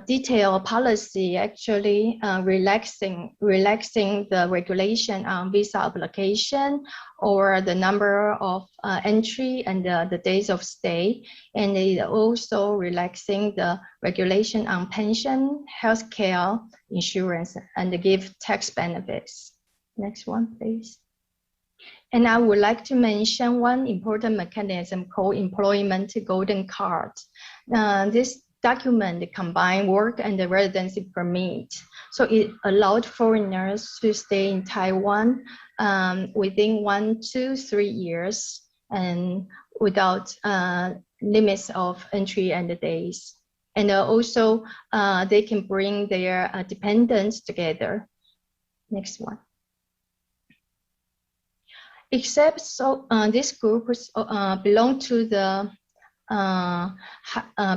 detailed policy actually relaxing the regulation on visa application or the number of entry and the days of stay, and it also relaxing the regulation on pension, healthcare, insurance, and give tax benefits. Next one, please. And I would like to mention one important mechanism called Employment Golden Card. This document combine work and the residency permit. So it allowed foreigners to stay in Taiwan within 1 to 3 years and without limits of entry and the days. And also they can bring their dependents together. Next one. Except so this group belong to the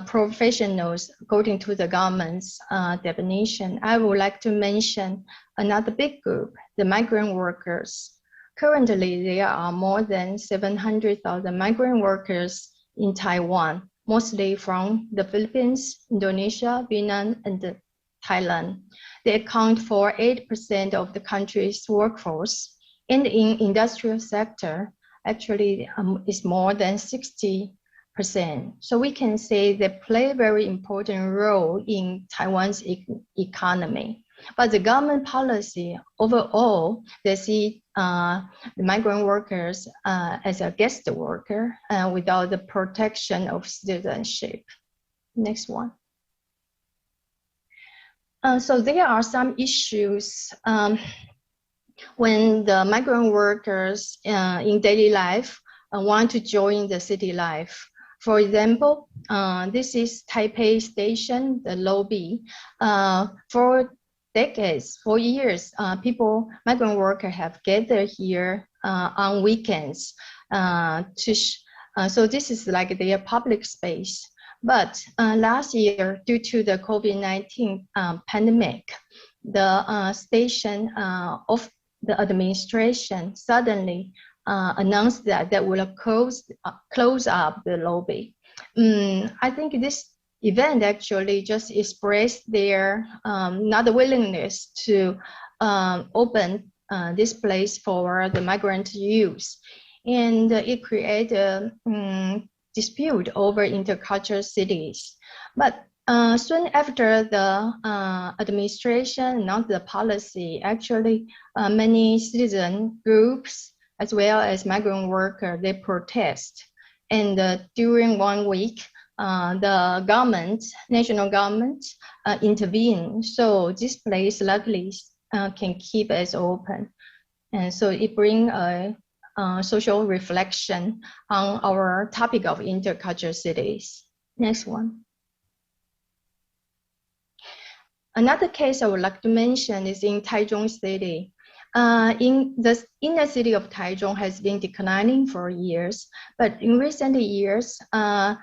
professionals according to the government's definition. I would like to mention another big group, the migrant workers. Currently, there are more than 700,000 migrant workers in Taiwan, mostly from the Philippines, Indonesia, Vietnam, and Thailand. They account for 8% of the country's workforce. And in industrial sector, actually is more than 60%. So we can say they play a very important role in Taiwan's economy. But the government policy overall, they see the migrant workers as a guest worker without the protection of citizenship. Next one. So there are some issues when the migrant workers in daily life want to join the city life. For example, this is Taipei Station, the lobby. For decades, for years, migrant workers have gathered here on weekends. So this is like their public space. But last year, due to the COVID-19 pandemic, the station of the administration suddenly announced that they will close up the lobby. I think this event actually just expressed their not willingness to open this place for the migrant use. And it created a dispute over intercultural cities. But soon after the administration announced the policy, actually many citizen groups as well as migrant workers, they protest. And during 1 week, the government, national government intervened. So this place luckily can keep as open. And so it brings a social reflection on our topic of intercultural cities. Next one. Another case I would like to mention is in Taichung City. In the inner city of Taichung has been declining for years, but in recent years,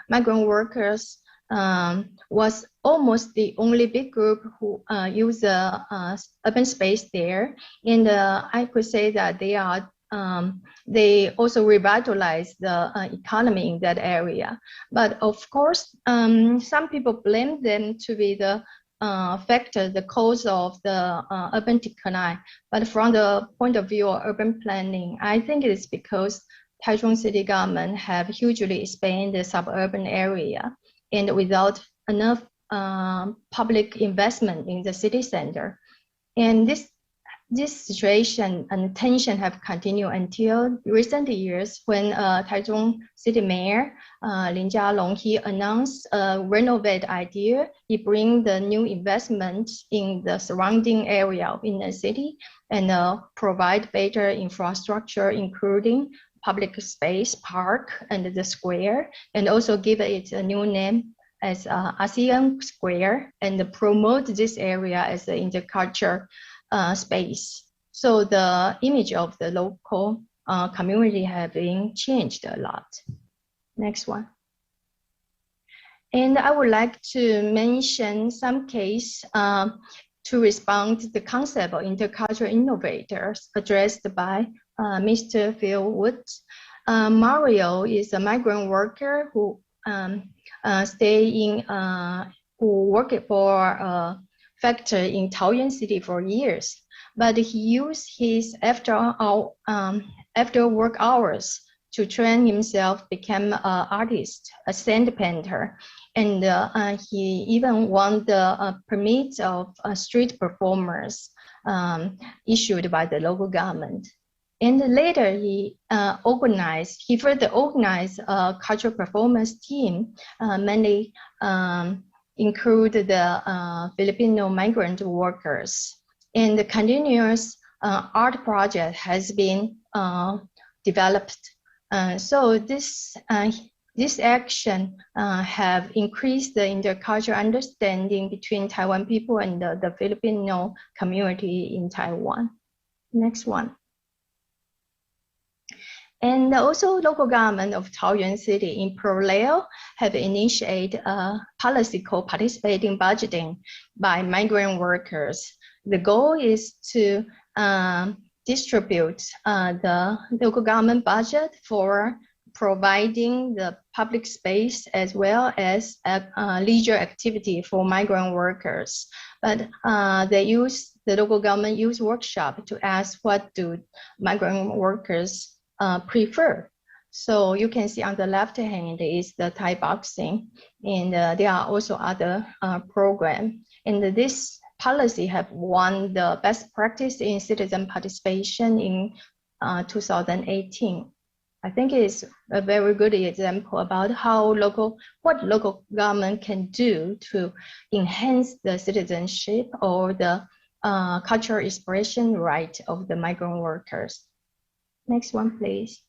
migrant workers was almost the only big group who use the urban space there. And I could say that they also revitalize the economy in that area. But of course, some people blame them to be the factor, the cause of the urban decline. But from the point of view of urban planning, I think it is because Taichung city government have hugely expanded the suburban area and without enough public investment in the city center. And this situation and tension have continued until recent years when Taichung City Mayor Lin Jialong, he announced a renovate idea. He bring the new investment in the surrounding area of inner city and provide better infrastructure, including public space, park, and the square, and also give it a new name as ASEAN Square and promote this area as an intercultural space. So the image of the local community have been changed a lot. Next one. And I would like to mention some case to respond to the concept of intercultural innovators addressed by Mr. Phil Wood. Mario is a migrant worker who who worked for a factory in Taoyuan City for years, but he used his after work hours to train himself, become an artist, a sand painter, and he even won the permit of street performers issued by the local government. And later he further organized a cultural performance team, mainly include the Filipino migrant workers. And the continuous art project has been developed. So this action have increased the intercultural understanding between Taiwan people and the Filipino community in Taiwan. Next one. And also local government of Taoyuan City in parallel have initiated a policy called participating budgeting by migrant workers. The goal is to distribute the local government budget for providing the public space as well as leisure activity for migrant workers. But the local government use workshop to ask what do migrant workers prefer. So you can see on the left hand is the Thai boxing, and there are also other programs. And this policy have won the best practice in citizen participation in 2018. I think it's a very good example about how what local government can do to enhance the citizenship or the cultural expression right of the migrant workers. Next one, please.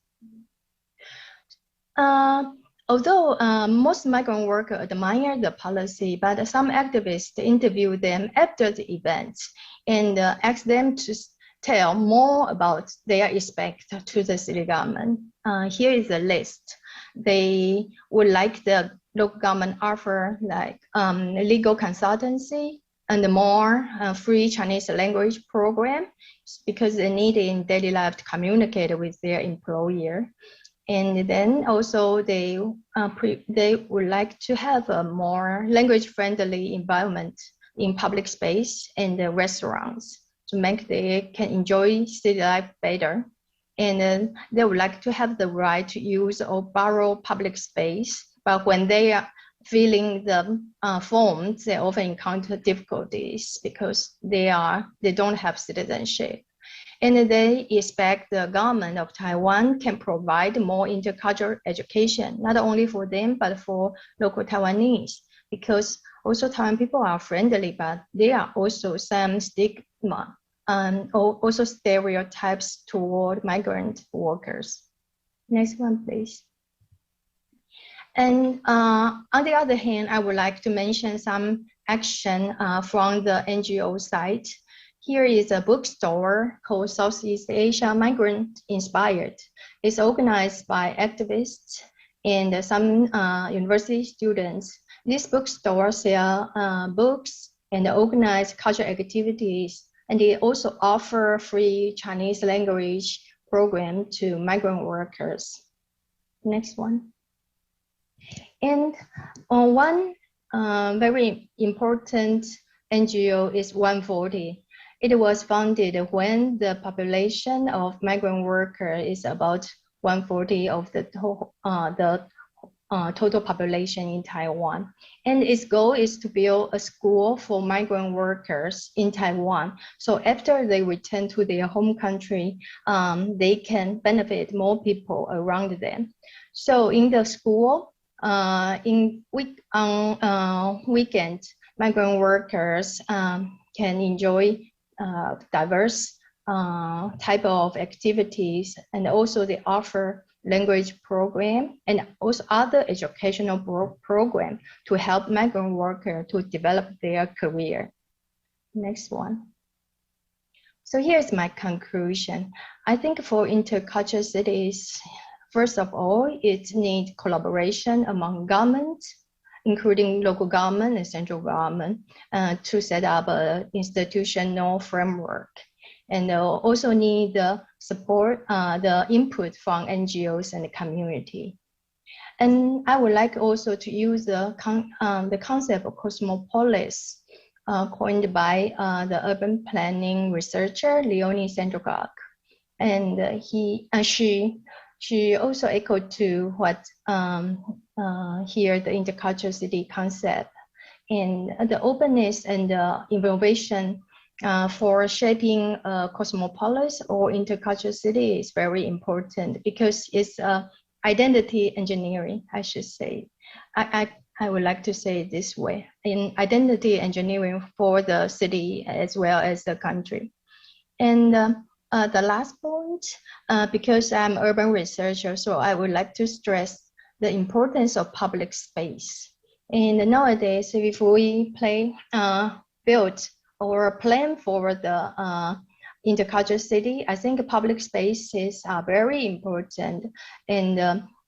Although most migrant workers admire the policy, but some activists interview them after the event and ask them to tell more about their respect to the city government. Here is a list. They would like the local government offer like legal consultancy and more free Chinese language program because they need in daily life to communicate with their employer. And then also they would like to have a more language-friendly environment in public space and the restaurants to make they can enjoy city life better. And then they would like to have the right to use or borrow public space. But when they are filling the forms, they often encounter difficulties because they don't have citizenship. And they expect the government of Taiwan can provide more intercultural education, not only for them, but for local Taiwanese, because also Taiwan people are friendly, but there are also some stigma and also stereotypes toward migrant workers. Next one, please. And on the other hand, I would like to mention some action from the NGO side. Here is a bookstore called Southeast Asia Migrant Inspired. It's organized by activists and some university students. This bookstore sells books and organize cultural activities, and they also offer free Chinese language program to migrant workers. Next one. And one very important NGO is 140. It was founded when the population of migrant workers is about 140 of the total population in Taiwan. And its goal is to build a school for migrant workers in Taiwan. So after they return to their home country, they can benefit more people around them. So in the school, on weekend, migrant workers can enjoy diverse type of activities, and also they offer language program and also other educational program to help migrant workers to develop their career. Next one. So here's my conclusion. I think for intercultural cities, first of all, it needs collaboration among governments, including local government and central government, to set up an institutional framework. And also need the support, the input from NGOs and the community. And I would like also to use the concept of cosmopolis coined by the urban planning researcher Leonie Sandrogog. And she also echoed to what here the intercultural city concept, and the openness and the innovation for shaping a cosmopolis or intercultural city is very important because it's identity engineering, I should say. I would like to say it this way, in identity engineering for the city as well as the country. And the last point, because I'm an urban researcher, so I would like to stress the importance of public space. And nowadays, if we build or plan for the intercultural city, I think public spaces are very important, and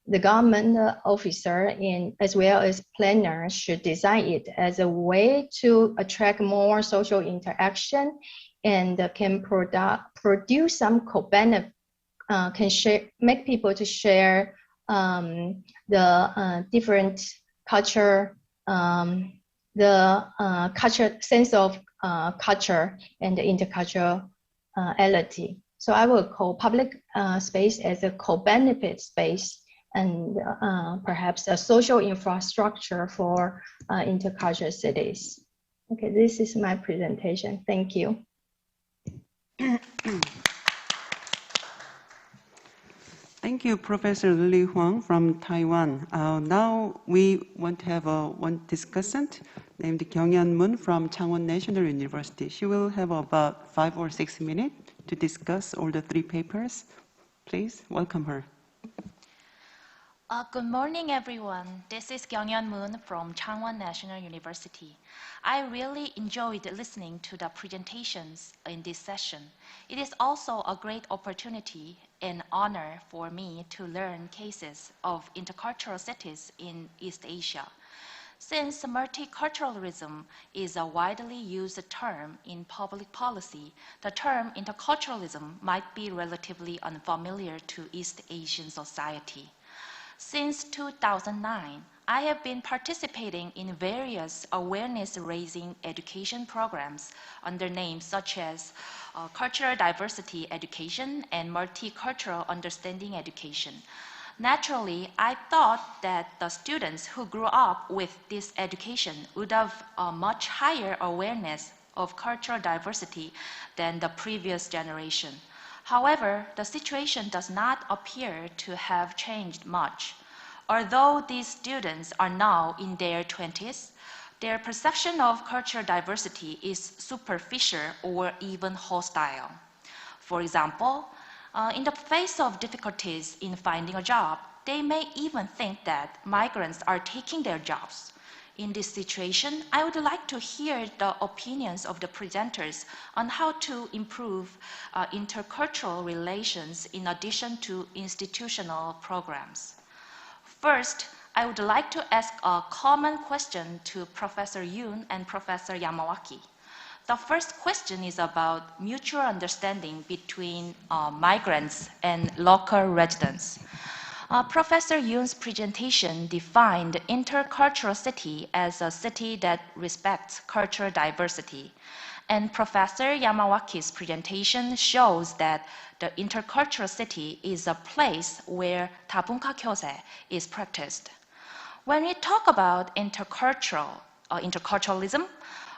the government officer as well as planners should design it as a way to attract more social interaction and can produce some co-benefit, make people to share the different culture, culture sense of culture and the interculturality. So I will call public space as a co-benefit space and perhaps a social infrastructure for intercultural cities. Okay, this is my presentation. Thank you. Thank you, Professor Li Huang from Taiwan. Now we want to have one discussant named Kyunghyun Moon from Changwon National University. She will have about 5 or 6 minutes to discuss all the 3 papers. Please welcome her. Good morning, everyone. This is Kyunghyun Moon from Changwon National University. I really enjoyed listening to the presentations in this session. It is also a great opportunity and honor for me to learn cases of intercultural cities in East Asia. Since multiculturalism is a widely used term in public policy, the term interculturalism might be relatively unfamiliar to East Asian society. Since 2009, I have been participating in various awareness-raising education programs under names such as Cultural Diversity Education and Multicultural Understanding Education. Naturally, I thought that the students who grew up with this education would have a much higher awareness of cultural diversity than the previous generation. However, the situation does not appear to have changed much. Although these students are now in their 20s, their perception of cultural diversity is superficial or even hostile. For example, in the face of difficulties in finding a job, they may even think that migrants are taking their jobs. In this situation, I would like to hear the opinions of the presenters on how to improve intercultural relations in addition to institutional programs. First, I would like to ask a common question to Professor Yoon and Professor Yamawaki. The first question is about mutual understanding between migrants and local residents. Professor Yoon's presentation defined intercultural city as a city that respects cultural diversity. And Professor Yamawaki's presentation shows that the intercultural city is a place where 다분카 교세 is practiced. When we talk about interculturalism,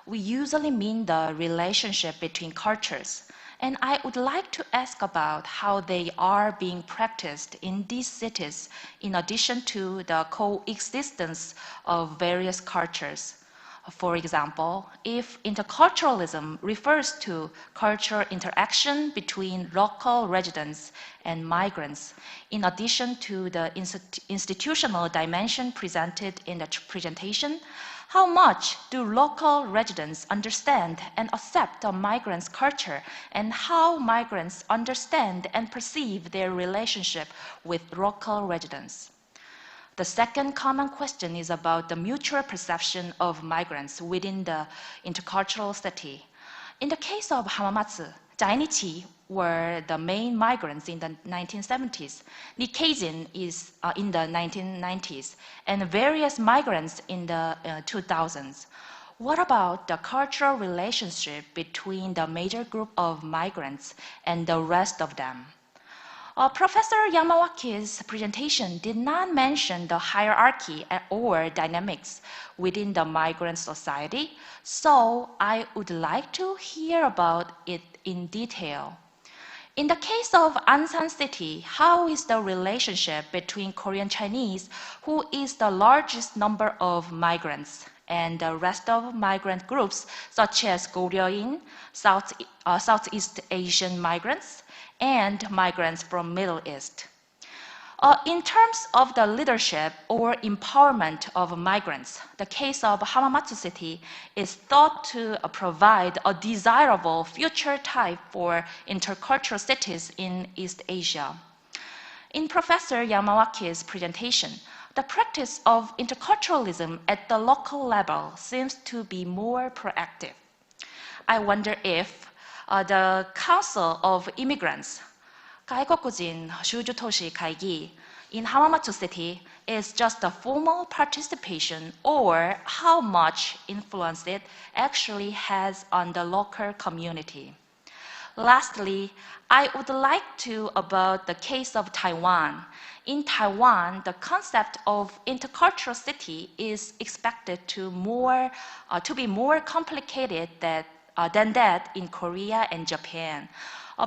we usually mean the relationship between cultures. And I would like to ask about how they are being practiced in these cities in addition to the coexistence of various cultures. For example, if interculturalism refers to cultural interaction between local residents and migrants, in addition to the institutional dimension presented in the presentation, how much do local residents understand and accept a migrant's culture, and how migrants understand and perceive their relationship with local residents? The second common question is about the mutual perception of migrants within the intercultural city. In the case of Hamamatsu, Dainichi were the main migrants in the 1970s, Nikkei is in the 1990s, and various migrants in the 2000s. What about the cultural relationship between the major group of migrants and the rest of them? Professor Yamawaki's presentation did not mention the hierarchy or dynamics within the migrant society, so I would like to hear about it in detail. In the case of Ansan City, how is the relationship between Korean Chinese, who is the largest number of migrants, and the rest of migrant groups such as Goryeo-in, Southeast Asian migrants, and migrants from Middle East? In terms of the leadership or empowerment of migrants, the case of Hamamatsu City is thought to provide a desirable future type for intercultural cities in East Asia. In Professor Yamawaki's presentation, the practice of interculturalism at the local level seems to be more proactive. I wonder if the Council of Immigrants, 가이코쿠진 주주도시 가이기, in Hamamatsu City is just a formal participation, or how much influence it actually has on the local community. Lastly, I would like to about the case of Taiwan. In Taiwan, the concept of intercultural city is expected to be more complicated than that in Korea and Japan,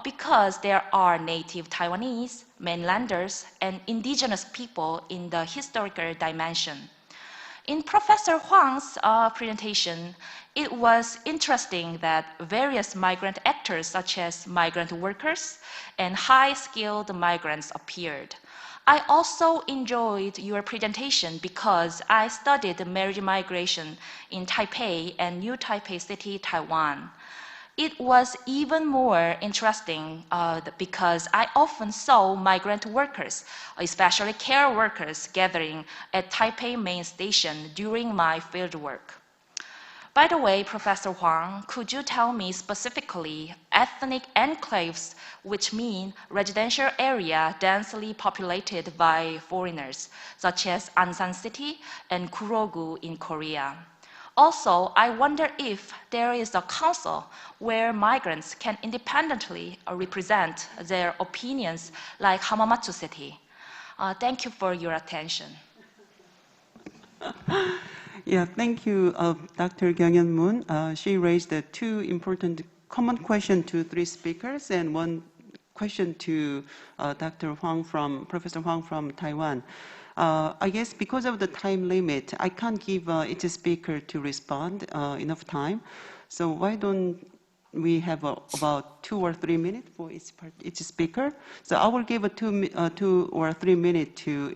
because there are native Taiwanese, mainlanders, and indigenous people in the historical dimension. In Professor Huang's presentation, it was interesting that various migrant actors, such as migrant workers and high-skilled migrants, appeared. I also enjoyed your presentation because I studied marriage migration in Taipei and New Taipei City, Taiwan. It was even more interesting because I often saw migrant workers, especially care workers, gathering at Taipei main station during my fieldwork. By the way, Professor Huang, could you tell me specifically ethnic enclaves, which mean residential area densely populated by foreigners, such as Ansan City and Kurogu in Korea? Also, I wonder if there is a council where migrants can independently represent their opinions, like Hamamatsu City. Thank you for your attention. Yeah, thank you, Dr. Kyunghyun Moon. She raised two important common questions to three speakers and one question to Professor Huang from Taiwan. I guess because of the time limit, I can't give each speaker to respond enough time. So why don't we have about 2 or 3 minutes for each speaker? So I will give 2 or 3 minutes to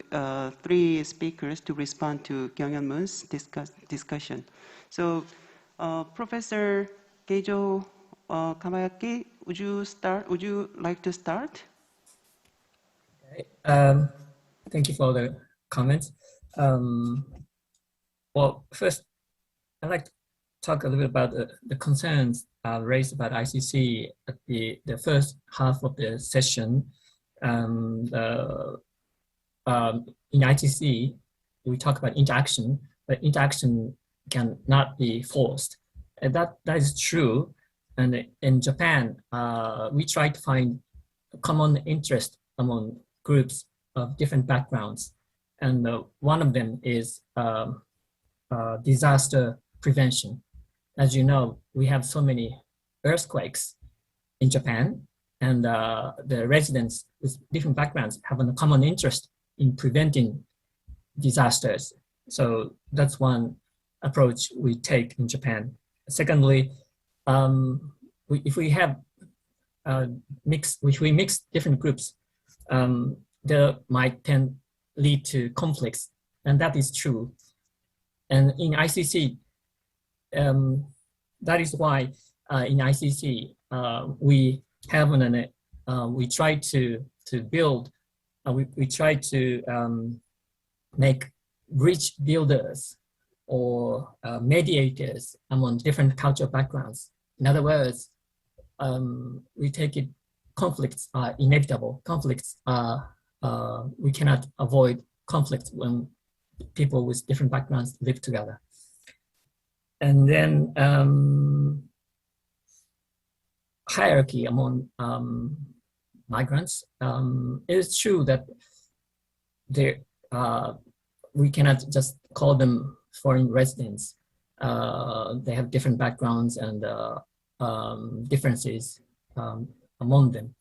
three speakers to respond to Kyunghyun Moon's discussion. So Professor Keijo Kamayaki, would you like to start? Okay. Thank you for the comments. Well, first, I'd like to talk a little bit about the concerns raised about ICC at the first half of the session. In ICC, we talk about interaction, but interaction cannot be forced. And that is true. And in Japan, we try to find a common interest among groups of different backgrounds. And one of them is disaster prevention. As you know, we have so many earthquakes in Japan, and the residents with different backgrounds have a common interest in preventing disasters. So that's one approach we take in Japan. Secondly, if we mix different groups, there might lead to conflicts, and that is true. And in ICC, that is why in ICC we have we try to build, we try to make bridge builders or mediators among different cultural backgrounds. In other words, we take it, conflicts are inevitable. Conflicts are, we cannot avoid conflicts when people with different backgrounds live together. And then hierarchy among migrants. It is true that we cannot just call them foreign residents. They have different backgrounds and differences among them.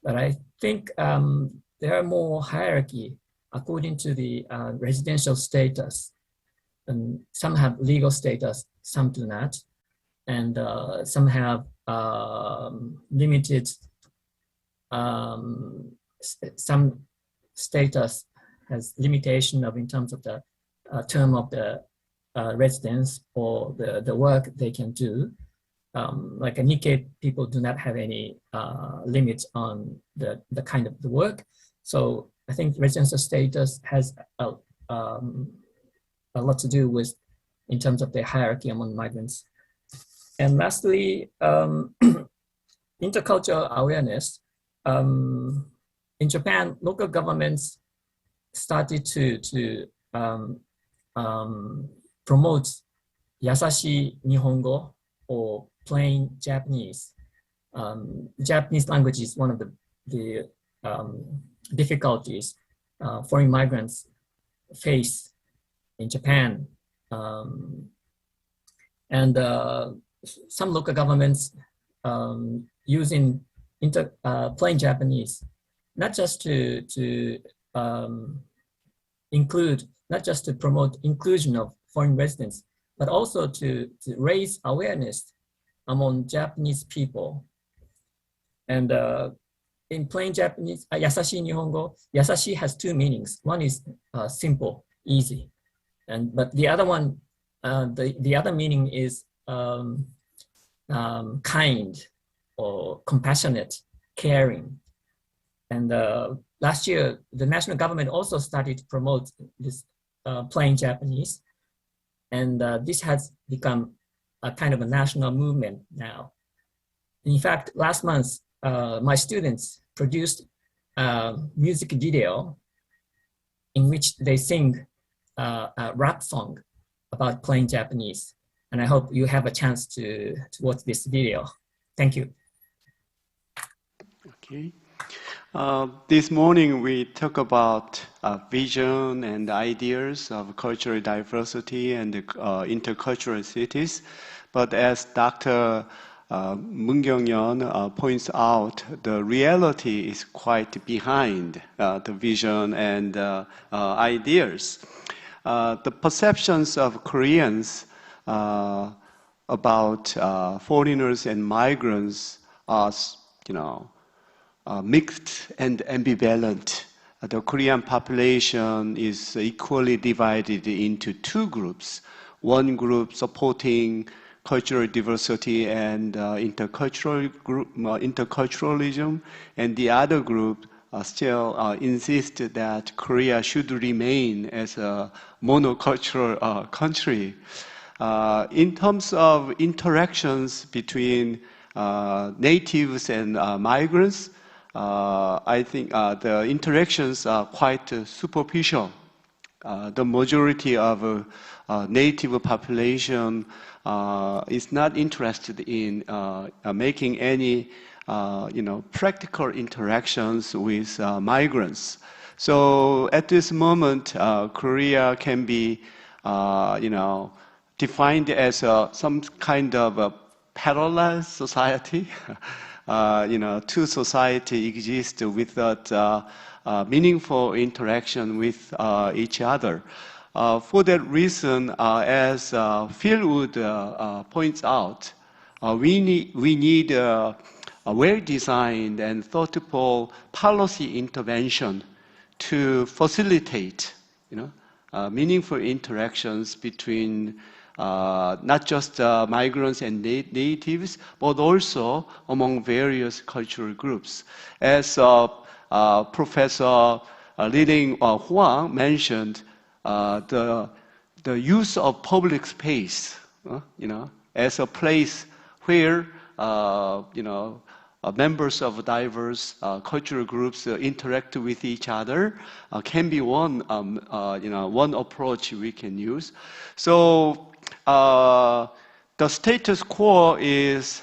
But I think there are more hierarchy according to the residential status. And some have legal status, some do not. And some have limited, some status has limitation in terms of the term of the residence or the work they can do. Like a Nikkei people do not have any limits on the kind of the work. So I think residential status has a lot to do with in terms of the hierarchy among migrants. And lastly, intercultural awareness. In Japan, local governments started to promote Yasashi Nihongo or plain Japanese. Japanese language is one of the difficulties foreign migrants face in Japan. And some local governments using plain Japanese, not just to include, not just to promote inclusion of foreign residents, but also to raise awareness among Japanese people. And in plain Japanese, yasashi Nihongo, yasashi has two meanings. One is simple, easy, but the other one, the other meaning is kind or compassionate, caring. And last year, the national government also started to promote this plain Japanese, and this has become a kind of a national movement now. In fact, last month, my students produced a music video in which they sing a rap song about plain Japanese. And I hope you have a chance to watch this video. Thank you. Okay. This morning we talk about vision and ideas of cultural diversity and intercultural cities. But as Dr. Moon Kyung-yeon points out, the reality is quite behind the vision and ideas. The perceptions of Koreans about foreigners and migrants are, mixed and ambivalent. The Korean population is equally divided into two groups. One group supporting cultural diversity and interculturalism, and the other group still insist that Korea should remain as a monocultural country. In terms of interactions between natives and migrants, I think the interactions are quite superficial. The majority of native population is not interested in making any practical interactions with migrants. So at this moment, Korea can be defined as some kind of a parallel society. Two society exist without meaningful interaction with each other. For that reason, as Phil Wood points out, we need a well-designed and thoughtful policy intervention to facilitate, meaningful interactions between not just migrants and natives, but also among various cultural groups. As Professor Li-Ling Huang mentioned, the use of public space, as a place where members of diverse cultural groups interact with each other can be one approach we can use. So the status quo is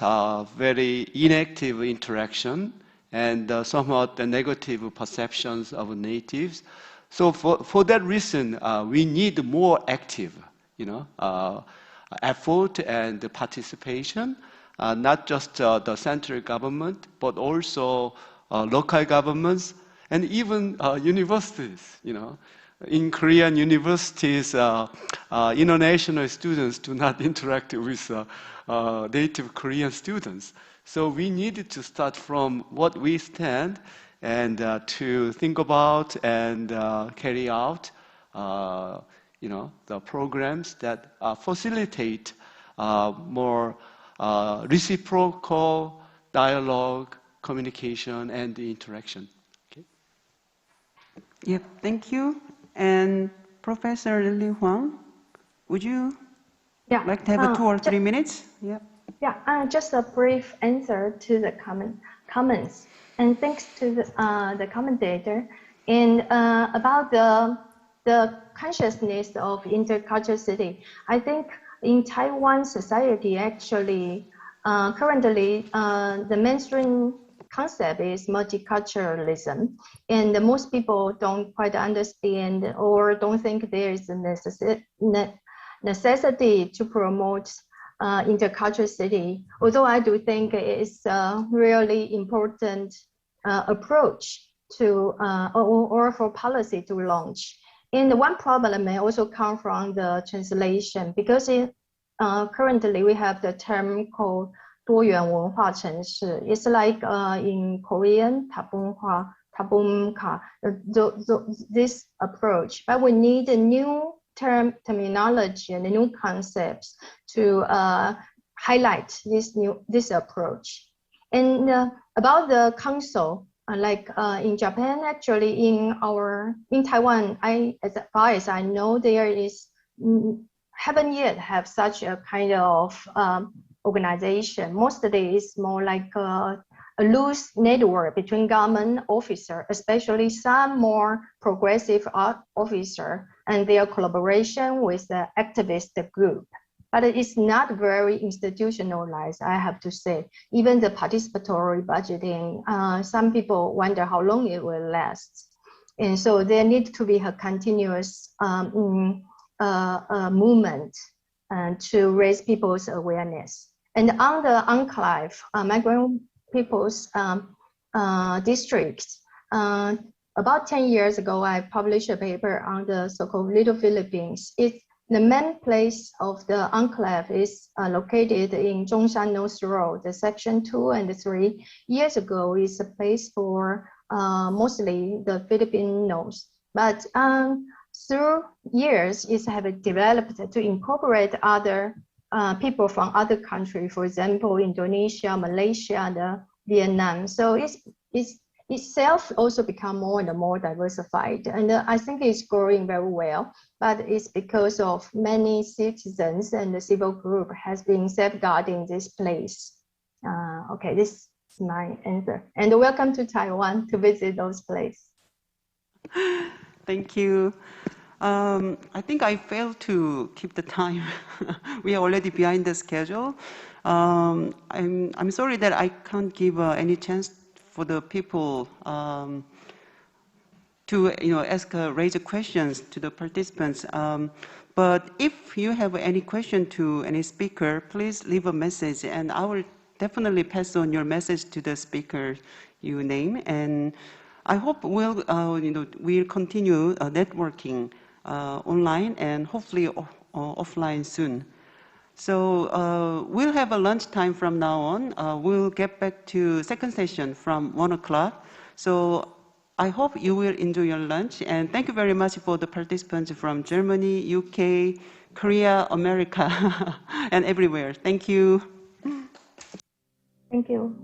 very inactive interaction and somewhat the negative perceptions of natives. So for that reason, we need more active, effort and participation, not just the central government, but also local governments and even universities. In Korean universities, international students do not interact with native Korean students. So we needed to start from what we stand and to think about and carry out, the programs that facilitate more reciprocal dialogue, communication, and interaction. Okay. Yep, thank you. And Professor Li-Ling Huang, would you like to have 2 or 3 minutes? Yep. Yeah, just a brief answer to the comments. And thanks to the commentator. And about the consciousness of intercultural city, I think in Taiwan society actually currently the mainstream concept is multiculturalism, and most people don't quite understand or don't think there is a necessity to promote interculturality, although I do think it's a really important approach to or for policy to launch. And one problem may also come from the translation, because currently we have the term called 多元文化城市. It's like in Korean, 다문화, this approach, but we need a new terminology and new concepts to highlight this approach. And about the council, like in Japan, actually in Taiwan, as far as I know, there haven't yet have such a kind of organization. Mostly it's more like a loose network between government officers, especially some more progressive officers, and their collaboration with the activist group. But it's not very institutionalized, I have to say. Even the participatory budgeting, some people wonder how long it will last. And so there needs to be a continuous movement to raise people's awareness. And on the enclave, migrant people's districts, about 10 years ago, I published a paper on the so-called Little Philippines. The main place of the enclave is located in Zhongshan North Road, the section 2 and 3. Years ago, it's a place for mostly the Filipinos. But through years, it has developed to incorporate other people from other countries, for example, Indonesia, Malaysia, Vietnam. So it's itself also become more and more diversified. And I think it's growing very well, but it's because of many citizens and the civil group has been safeguarding this place. Okay, this is my answer. And welcome to Taiwan to visit those places. Thank you. I think I failed to keep the time. We are already behind the schedule. I'm sorry that I can't give any chance for the people to raise questions to the participants. But if you have any question to any speaker, please leave a message, and I will definitely pass on your message to the speaker you name. And I hope we'll continue networking online and hopefully offline soon. So we'll have a lunchtime from now on. We'll get back to second session from 1 o'clock. So I hope you will enjoy your lunch. And thank you very much for the participants from Germany, UK, Korea, America, and everywhere. Thank you. Thank you.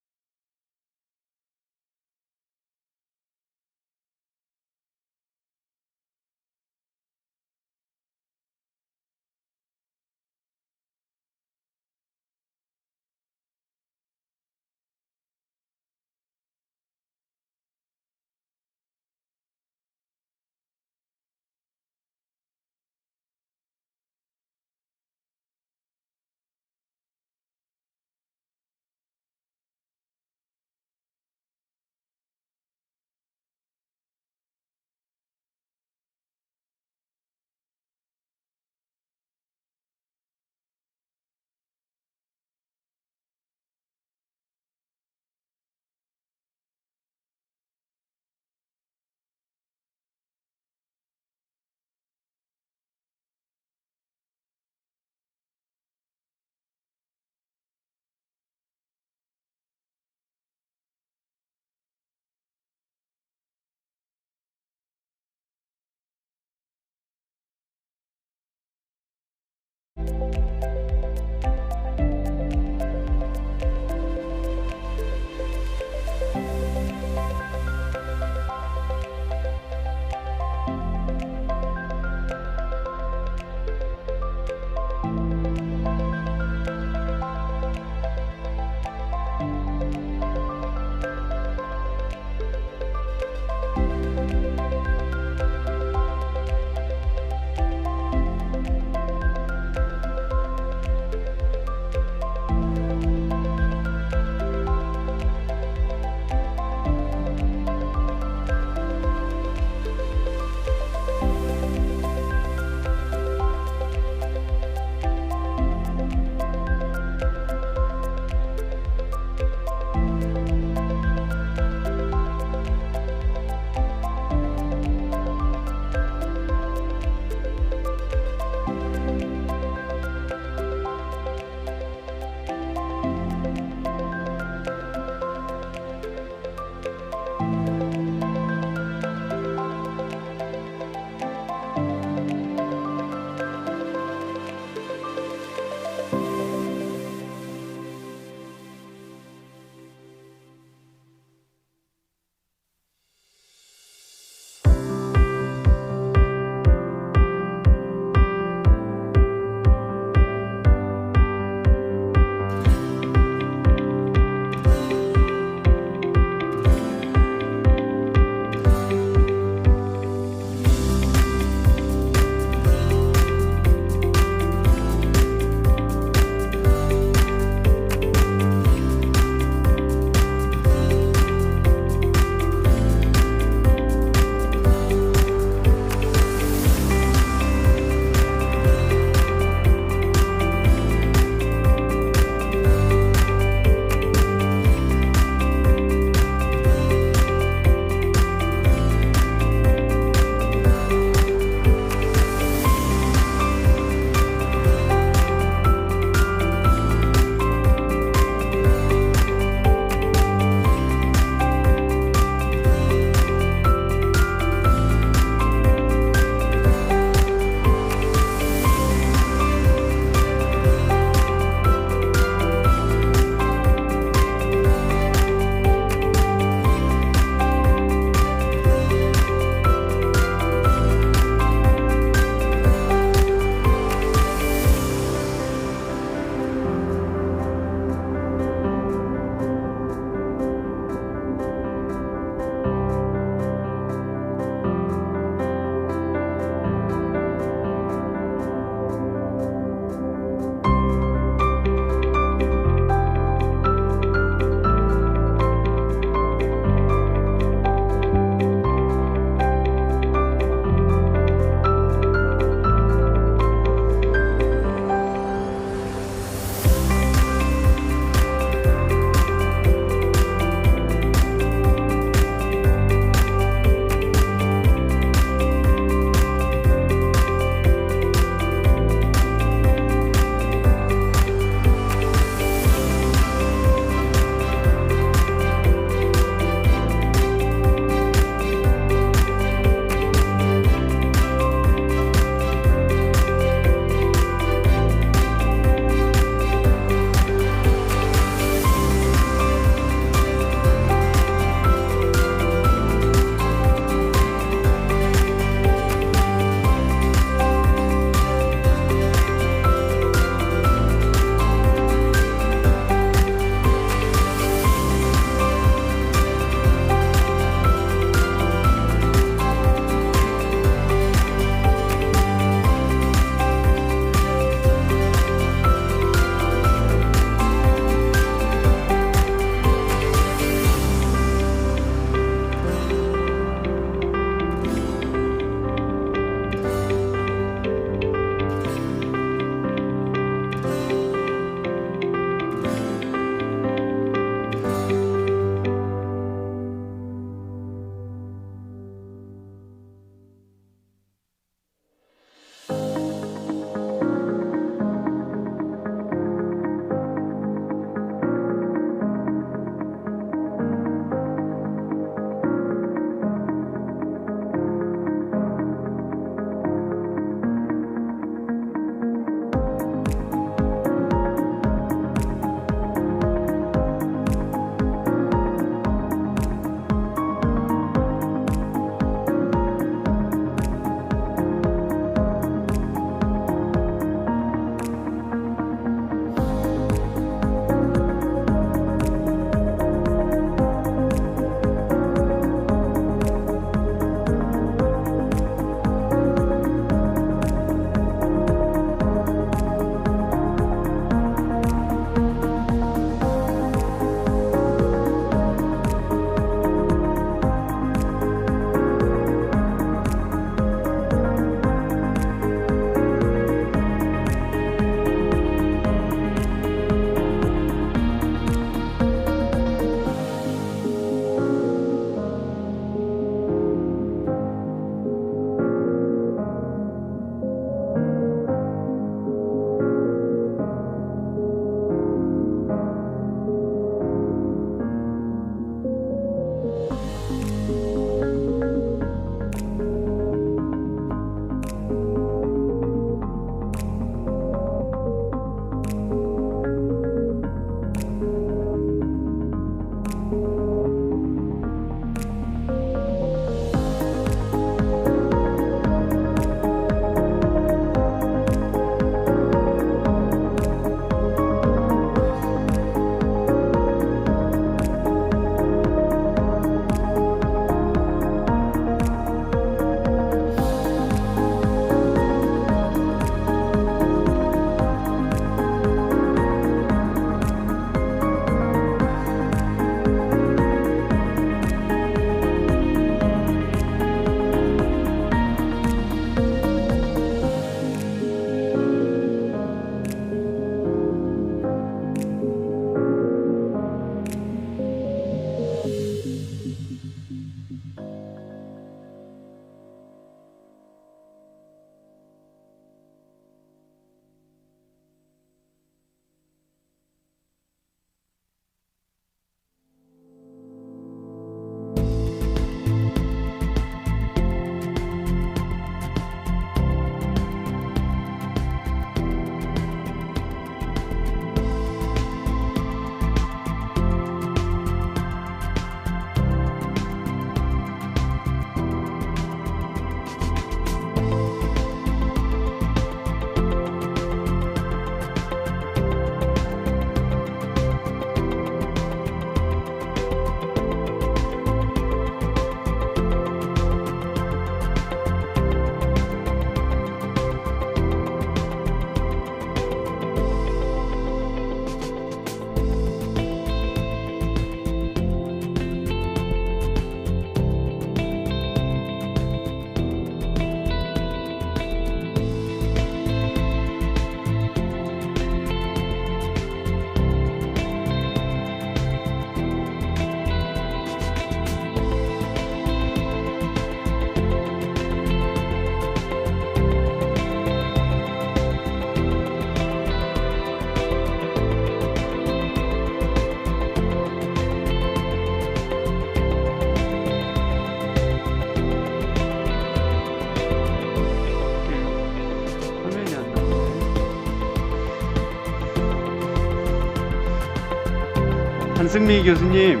한승미 교수님,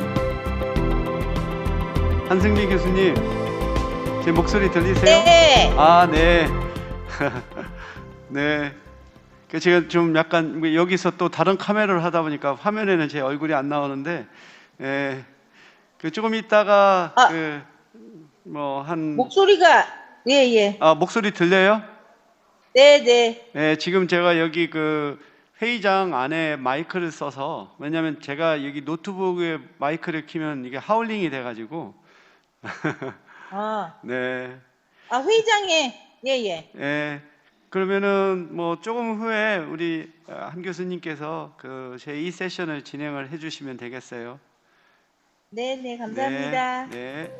한승미 교수님, 제 목소리 들리세요? 네. 아, 네. 네. 그 제가 좀 약간 여기서 또 다른 카메라를 하다 보니까 화면에는 제 얼굴이 안 나오는데, 예. 그 조금 있다가 그 뭐 한 목소리가 예. 아, 목소리 들려요? 네. 네, 지금 제가 여기 그 회의장 안에 마이크를 써서, 왜냐면 제가 여기 노트북에 마이크를 키면 이게 하울링이 돼가지고. 아. 네. 아, 회의장에 예. 예. 그러면은 뭐 조금 후에 우리 한 교수님께서 그 제2 세션을 진행을 해주시면 되겠어요. 네, 감사합니다. 네.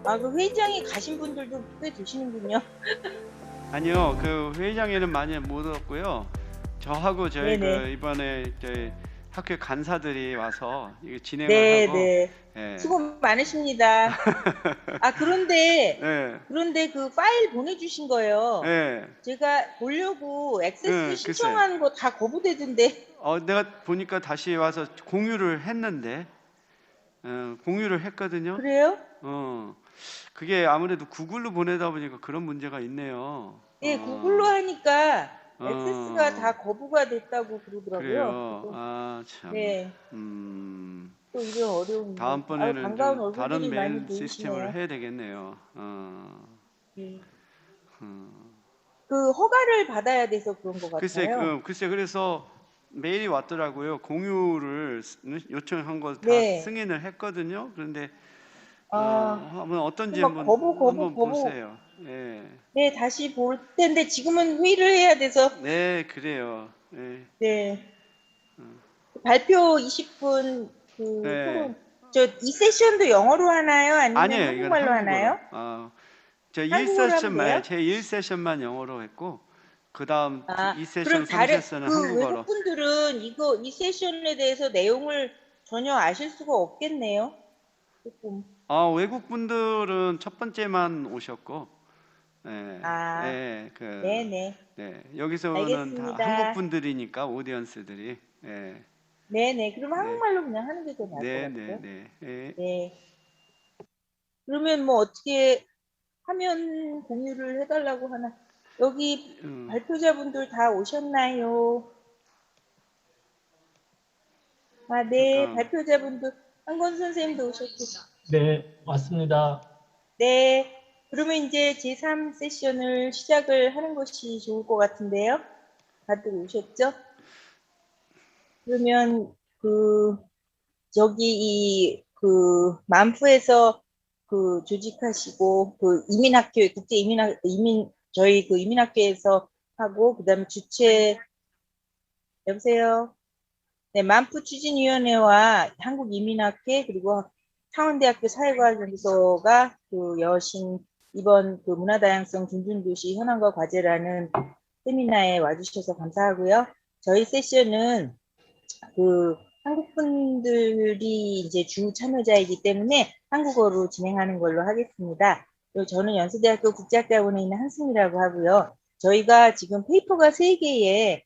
아, 그 회의장에 가신 분들도 꽤 계시는군요. 아니요, 그 회의장에는 많이 못 왔고요. 저하고 저희 네네. 그 이번에 저희 학교 간사들이 와서 이거 진행을 하고. 예. 수고 많으십니다. 아, 그런데 네. 그 파일 보내주신 거요. 네. 제가 보려고 액세스 네, 신청한 거 다 거부되던데. 내가 보니까 다시 와서 공유를 했는데, 공유를 했거든요. 그래요? 그게 아무래도 구글로 보내다 보니까 그런 문제가 있네요. 예, 구글로 하니까 액세스가 다 거부가 됐다고 그러더라고요. 그래요. 아, 참. 네. 또 이런 어려운. 다음번에는 반가운 좀 다른 얼굴들이 많이 메일 보이시네요. 시스템을 해야 되겠네요. 네. 그 허가를 받아야 돼서 그런 것 같아요. 글쎄 그래서 메일이 왔더라고요. 공유를 요청한 거 다 네. 승인을 했거든요. 그런데 한번 어떤지 막 한번 거부. 보세요. 예. 네, 다시 볼 텐데 지금은 회의를 해야 돼서. 네, 그래요. 예. 네. 발표 20분 그 네. 토론. 이 세션도 영어로 하나요? 아니면 아니에요. 이건 한국말로 하나요? 제 한국어로 하면 돼요? 1세션만 영어로 했고, 그 다음 2세션, 그럼 3세션은 한국어로. 외국 분들은 이 세션에 대해서 내용을 전혀 아실 수가 없겠네요. 조금. 외국 분들은 첫 번째만 오셨고, 네. 네네. 네. 여기서는 알겠습니다. 다 한국 분들이니까 오디언스들이. 네. 네네. 그럼 한국말로 그냥 하는 게 더 나을 것 같아요. 네. 그러면 뭐 어떻게 화면 공유를 해달라고 하나? 여기 발표자분들 다 오셨나요? 아, 네. 발표자분들 한권 선생님도 오셨고. 네, 왔습니다. 네. 그러면 이제 제3 세션을 시작을 하는 것이 좋을 것 같은데요. 다들 오셨죠? 그러면 저기 만프에서 조직하시고 저희 이민학교에서 하고 그다음에 주최 여보세요. 네, 만프 추진위원회와 한국이민학회 그리고 창원대학교 사회과학연구소가 여신 이번 문화다양성 존중도시 현황과 과제라는 세미나에 와주셔서 감사하고요. 저희 세션은 한국 분들이 이제 주 참여자이기 때문에 한국어로 진행하는 걸로 하겠습니다. 그리고 저는 연세대학교 국제학대학원에 있는 한승이라고 하고요. 저희가 지금 페이퍼가 3개의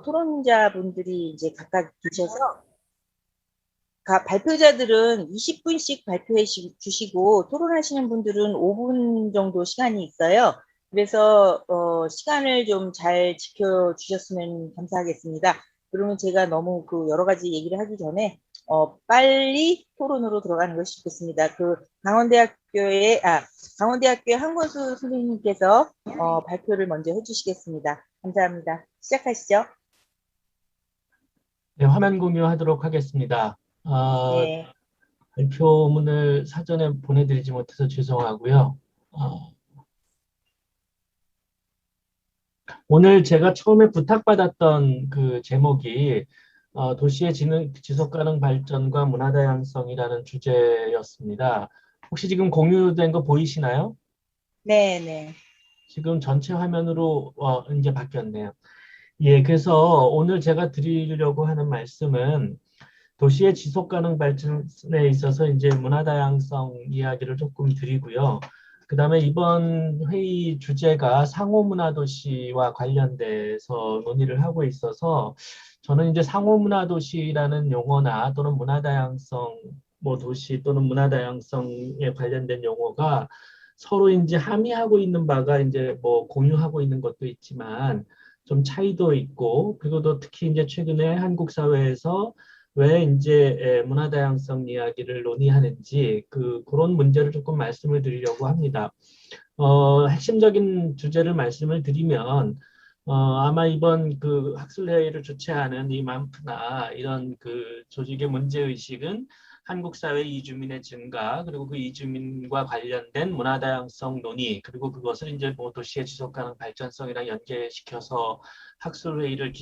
토론자분들이 이제 각각 계셔서 발표자들은 20분씩 발표해 주시고 토론하시는 분들은 5분 정도 시간이 있어요. 그래서 시간을 좀 잘 지켜주셨으면 감사하겠습니다. 그러면 제가 너무 여러 가지 얘기를 하기 전에 빨리 토론으로 들어가는 것이 좋겠습니다. 강원대학교의 한권수 선생님께서 발표를 먼저 해주시겠습니다. 감사합니다. 시작하시죠. 네, 화면 공유하도록 하겠습니다. 네. 발표문을 사전에 보내드리지 못해서 죄송하고요. 오늘 제가 처음에 부탁받았던 그 제목이 도시의 지속가능 발전과 문화다양성이라는 주제였습니다. 혹시 지금 공유된 거 보이시나요? 네. 지금 전체 화면으로 이제 바뀌었네요. 예, 그래서 오늘 제가 드리려고 하는 말씀은 도시의 지속가능 발전에 있어서 이제 문화다양성 이야기를 조금 드리고요. 그다음에 이번 회의 주제가 상호문화도시와 관련돼서 논의를 하고 있어서 저는 이제 상호문화도시라는 용어나 또는 문화다양성 뭐 도시 또는 문화다양성에 관련된 용어가 서로 이제 함의하고 있는 바가 이제 뭐 공유하고 있는 것도 있지만 좀 차이도 있고 그리고 또 특히 이제 최근에 한국 사회에서 왜 이제 문화다양성 이야기를 논의하는지 그런 문제를 조금 말씀을 드리려고 합니다. 핵심적인 주제를 말씀을 드리면 아마 이번 그 학술회의를 주최하는 이 만프나 이런 그 조직의 문제의식은 한국 사회 이주민의 증가 그리고 그 이주민과 관련된 문화다양성 논의 그리고 그것을 이제 뭐 도시의 지속가능 발전성이랑 연계시켜서 학술회의를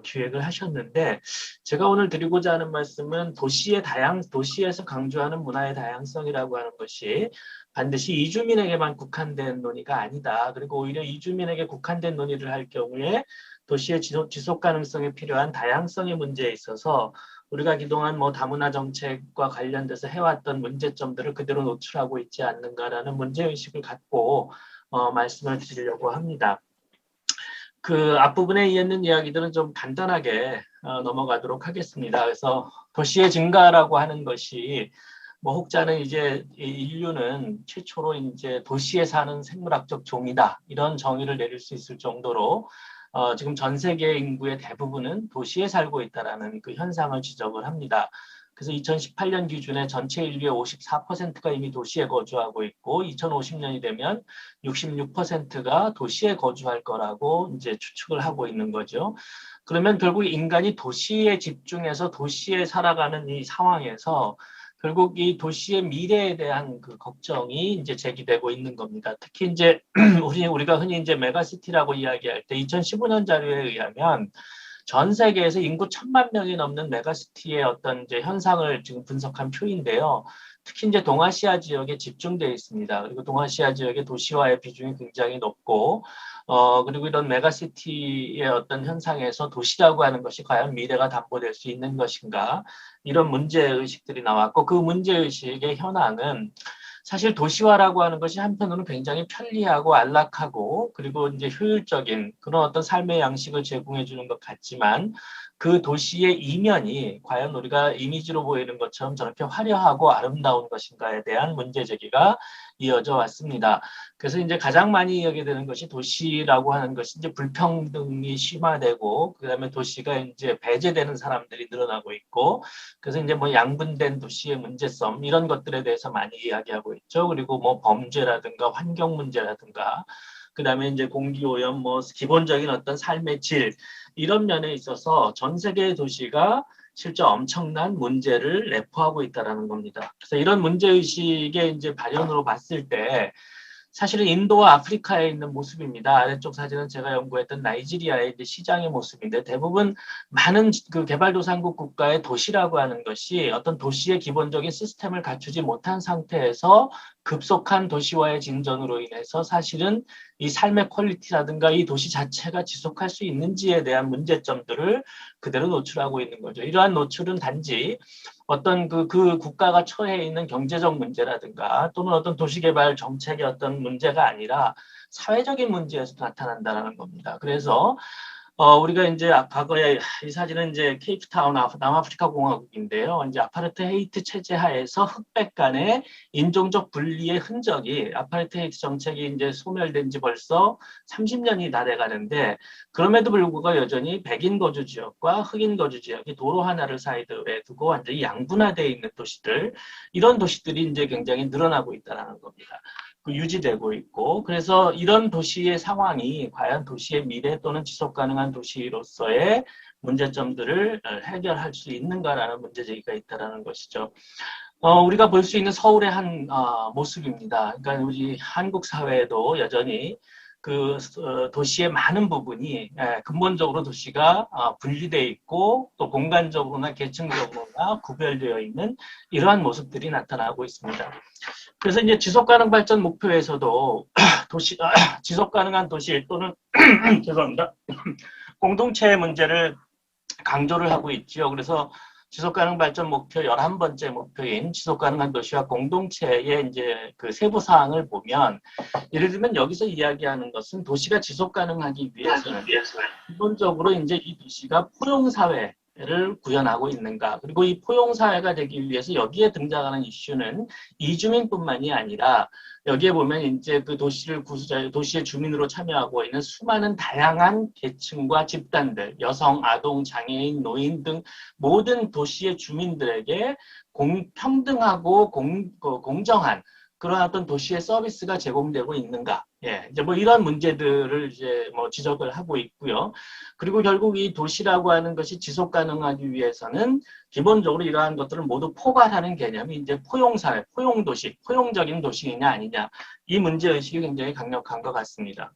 기획을 하셨는데 제가 오늘 드리고자 하는 말씀은 도시에서 강조하는 문화의 다양성이라고 하는 것이 반드시 이주민에게만 국한된 논의가 아니다. 그리고 오히려 이주민에게 국한된 논의를 할 경우에 도시의 지속 가능성에 필요한 다양성의 문제에 있어서 우리가 그동안 뭐 다문화 정책과 관련돼서 해왔던 문제점들을 그대로 노출하고 있지 않는가라는 문제의식을 갖고 말씀을 드리려고 합니다. 그 앞부분에 있는 이야기들은 좀 간단하게 넘어가도록 하겠습니다. 그래서 도시의 증가라고 하는 것이 뭐 혹자는 이제 인류는 최초로 이제 도시에 사는 생물학적 종이다 이런 정의를 내릴 수 있을 정도로 지금 전 세계 인구의 대부분은 도시에 살고 있다라는 그 현상을 지적을 합니다. 그래서 2018년 기준에 전체 인류의 54%가 이미 도시에 거주하고 있고 2050년이 되면 66%가 도시에 거주할 거라고 이제 추측을 하고 있는 거죠. 그러면 결국 인간이 도시에 집중해서 도시에 살아가는 이 상황에서 결국 이 도시의 미래에 대한 그 걱정이 이제 제기되고 있는 겁니다. 특히 이제 우리가 흔히 이제 메가시티라고 이야기할 때 2015년 자료에 의하면 전 세계에서 인구 1,000만 명이 넘는 메가시티의 어떤 이제 현상을 지금 분석한 표인데요. 특히 이제 동아시아 지역에 집중되어 있습니다. 그리고 동아시아 지역의 도시화의 비중이 굉장히 높고, 그리고 이런 메가시티의 어떤 현상에서 도시라고 하는 것이 과연 미래가 담보될 수 있는 것인가, 이런 문제의식들이 나왔고, 그 문제의식의 현황은 사실 도시화라고 하는 것이 한편으로는 굉장히 편리하고 안락하고 그리고 이제 효율적인 그런 어떤 삶의 양식을 제공해 주는 것 같지만 그 도시의 이면이 과연 우리가 이미지로 보이는 것처럼 저렇게 화려하고 아름다운 것인가에 대한 문제 제기가 이어져 왔습니다. 그래서 이제 가장 많이 이야기되는 것이 도시라고 하는 것이 이제 불평등이 심화되고 그다음에 도시가 이제 배제되는 사람들이 늘어나고 있고 그래서 이제 뭐 양분된 도시의 문제점 이런 것들에 대해서 많이 이야기하고 있죠. 그리고 뭐 범죄라든가 환경 문제라든가 그다음에 이제 공기 오염 뭐 기본적인 어떤 삶의 질 이런 면에 있어서 전 세계의 도시가 실제 엄청난 문제를 내포하고 있다는 겁니다. 그래서 이런 문제의식의 이제 발현으로 봤을 때 사실은 인도와 아프리카에 있는 모습입니다. 아래쪽 사진은 제가 연구했던 나이지리아의 이제 시장의 모습인데 대부분 많은 그 개발도상국 국가의 도시라고 하는 것이 어떤 도시의 기본적인 시스템을 갖추지 못한 상태에서 급속한 도시화의 진전으로 인해서 사실은 이 삶의 퀄리티라든가 이 도시 자체가 지속할 수 있는지에 대한 문제점들을 그대로 노출하고 있는 거죠. 이러한 노출은 단지 어떤 그 국가가 처해 있는 경제적 문제라든가 또는 어떤 도시개발 정책의 어떤 문제가 아니라 사회적인 문제에서 나타난다는 겁니다. 그래서 우리가 이제 과거에 이 사진은 이제 케이프타운 남아프리카 공화국인데요. 이제 아파르트헤이트 체제 하에서 흑백 간의 인종적 분리의 흔적이 아파르트헤이트 정책이 이제 소멸된 지 벌써 30년이 다 돼가는데 그럼에도 불구하고 여전히 백인 거주 지역과 흑인 거주 지역이 도로 하나를 사이드에 두고 완전히 양분화되어 있는 도시들 이런 도시들이 이제 굉장히 늘어나고 있다는 겁니다. 유지되고 있고 그래서 이런 도시의 상황이 과연 도시의 미래 또는 지속가능한 도시로서의 문제점들을 해결할 수 있는가라는 문제제기가 있다는 것이죠. 우리가 볼 수 있는 서울의 한 모습입니다. 그러니까 우리 한국 사회에도 여전히 그 도시의 많은 부분이 근본적으로 도시가 분리되어 있고 또 공간적으로나 계층적으로나 구별되어 있는 이러한 모습들이 나타나고 있습니다. 그래서 이제 지속가능 발전 목표에서도 지속가능한 도시 또는 죄송합니다. 공동체의 문제를 강조를 하고 있죠. 그래서 지속가능 발전 목표 11번째 목표인 지속가능한 도시와 공동체의 이제 그 세부 사항을 보면, 예를 들면 여기서 이야기하는 것은 도시가 지속가능하기 위해서는 기본적으로 이제 이 도시가 포용사회를 구현하고 있는가, 그리고 이 포용사회가 되기 위해서 여기에 등장하는 이슈는 이주민뿐만이 아니라 여기에 보면 이제 그 도시의 주민으로 참여하고 있는 수많은 다양한 계층과 집단들, 여성, 아동, 장애인, 노인 등 모든 도시의 주민들에게 평등하고 공정한 그런 어떤 도시의 서비스가 제공되고 있는가. 예, 이제 뭐 이런 문제들을 이제 뭐 지적을 하고 있고요. 그리고 결국 이 도시라고 하는 것이 지속 가능하기 위해서는 기본적으로 이러한 것들을 모두 포괄하는 개념이 이제 포용사회, 포용도시, 포용적인 도시이냐 아니냐. 이 문제의식이 굉장히 강력한 것 같습니다.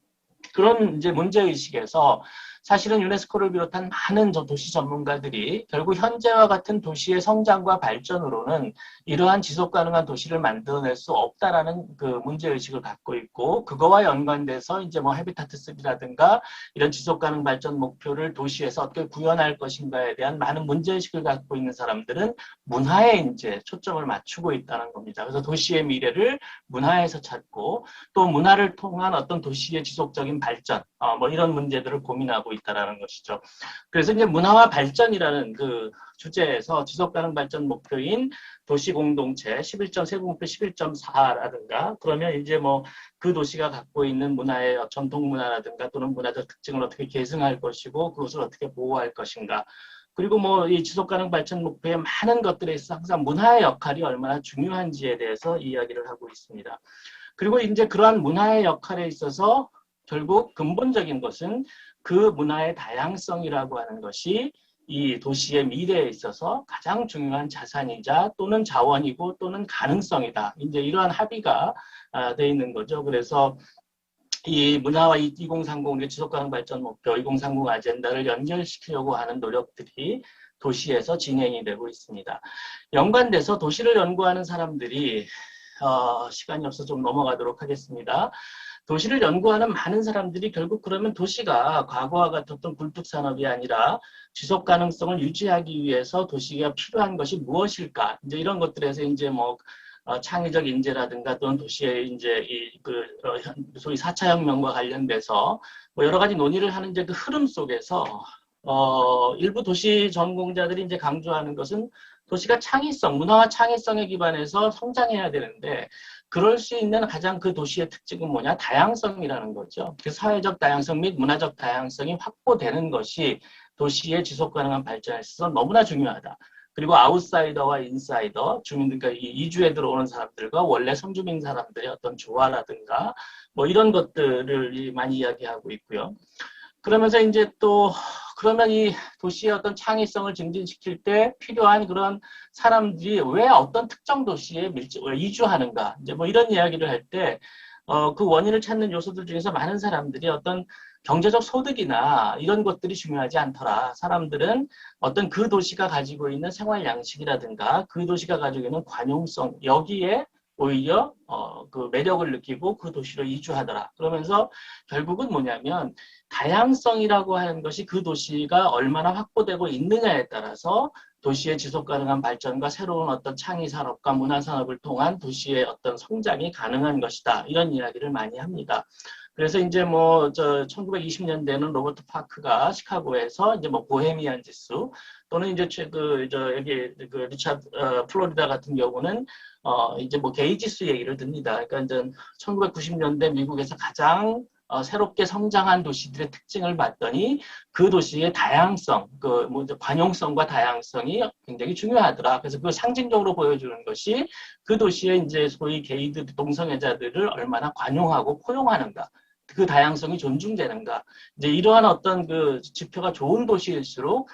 그런 이제 문제의식에서 사실은 유네스코를 비롯한 많은 도시 전문가들이 결국 현재와 같은 도시의 성장과 발전으로는 이러한 지속가능한 도시를 만들어낼 수 없다라는 그 문제의식을 갖고 있고, 그거와 연관돼서 이제 뭐 해비타트 3라든가 이런 지속가능 발전 목표를 도시에서 어떻게 구현할 것인가에 대한 많은 문제의식을 갖고 있는 사람들은 문화에 이제 초점을 맞추고 있다는 겁니다. 그래서 도시의 미래를 문화에서 찾고, 또 문화를 통한 어떤 도시의 지속적인 발전, 뭐 이런 문제들을 고민하고 있다라는 것이죠. 그래서 이제 문화와 발전이라는 그 주제에서 지속가능 발전 목표인 도시공동체 11점 세부목표 11.4라든가 그러면 이제 뭐 그 도시가 갖고 있는 문화의 전통 문화라든가 또는 문화적 특징을 어떻게 계승할 것이고 그것을 어떻게 보호할 것인가. 그리고 뭐 이 지속가능 발전 목표의 많은 것들에 있어서 항상 문화의 역할이 얼마나 중요한지에 대해서 이야기를 하고 있습니다. 그리고 이제 그러한 문화의 역할에 있어서 결국 근본적인 것은 그 문화의 다양성이라고 하는 것이 이 도시의 미래에 있어서 가장 중요한 자산이자 또는 자원이고 또는 가능성이다. 이제 이러한 합의가 되어 있는 거죠. 그래서 이 문화와 2030 지속가능 발전 목표 2030 아젠다를 연결시키려고 하는 노력들이 도시에서 진행이 되고 있습니다. 연관돼서 도시를 연구하는 사람들이 시간이 없어서 좀 넘어가도록 하겠습니다. 도시를 연구하는 많은 사람들이 결국 그러면 도시가 과거와 같았던 굴뚝산업이 아니라 지속 가능성을 유지하기 위해서 도시가 필요한 것이 무엇일까? 이제 이런 것들에서 이제 뭐 창의적 인재라든가 또는 도시의 이제 소위 4차 혁명과 관련돼서 뭐 여러 가지 논의를 하는 이제 그 흐름 속에서 일부 도시 전공자들이 이제 강조하는 것은 도시가 창의성, 문화와 창의성에 기반해서 성장해야 되는데 그럴 수 있는 가장 그 도시의 특징은 뭐냐? 다양성이라는 거죠. 그 사회적 다양성 및 문화적 다양성이 확보되는 것이 도시의 지속가능한 발전에 있어서 너무나 중요하다. 그리고 아웃사이더와 인사이더, 주민들, 그러니까 이주에 들어오는 사람들과 원래 선주민 사람들의 어떤 조화라든가 뭐 이런 것들을 많이 이야기하고 있고요. 그러면서 이제 또 그러면 이 도시의 어떤 창의성을 증진시킬 때 필요한 그런 사람들이 왜 어떤 특정 도시에 이주하는가, 이제 뭐 이런 이야기를 할 때 그 원인을 찾는 요소들 중에서 많은 사람들이 어떤 경제적 소득이나 이런 것들이 중요하지 않더라. 사람들은 어떤 그 도시가 가지고 있는 생활 양식이라든가 그 도시가 가지고 있는 관용성, 여기에 오히려 그 매력을 느끼고 그 도시로 이주하더라. 그러면서 결국은 뭐냐면 다양성이라고 하는 것이 그 도시가 얼마나 확보되고 있느냐에 따라서 도시의 지속가능한 발전과 새로운 어떤 창의산업과 문화산업을 통한 도시의 어떤 성장이 가능한 것이다. 이런 이야기를 많이 합니다. 그래서 이제 뭐 1920년대에는 로버트 파크가 시카고에서 이제 뭐 보헤미안 지수 또는 이제 여기 리차드 플로리다 같은 경우는 이제 뭐 게이 지수 얘기를 듭니다. 그러니까 이제 1990년대 미국에서 가장 새롭게 성장한 도시들의 특징을 봤더니 그 도시의 다양성, 관용성과 다양성이 굉장히 중요하더라. 그래서 그 상징적으로 보여주는 것이 그 도시의 이제 소위 게이들, 동성애자들을 얼마나 관용하고 포용하는가. 그 다양성이 존중되는가. 이제 이러한 어떤 그 지표가 좋은 도시일수록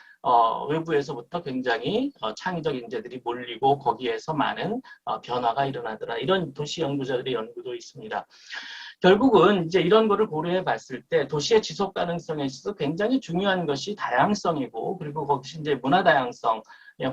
외부에서부터 굉장히 창의적 인재들이 몰리고 거기에서 많은 변화가 일어나더라. 이런 도시 연구자들의 연구도 있습니다. 결국은 이제 이런 거를 고려해 봤을 때 도시의 지속 가능성에 있어서 굉장히 중요한 것이 다양성이고, 그리고 거기서 이제 문화 다양성의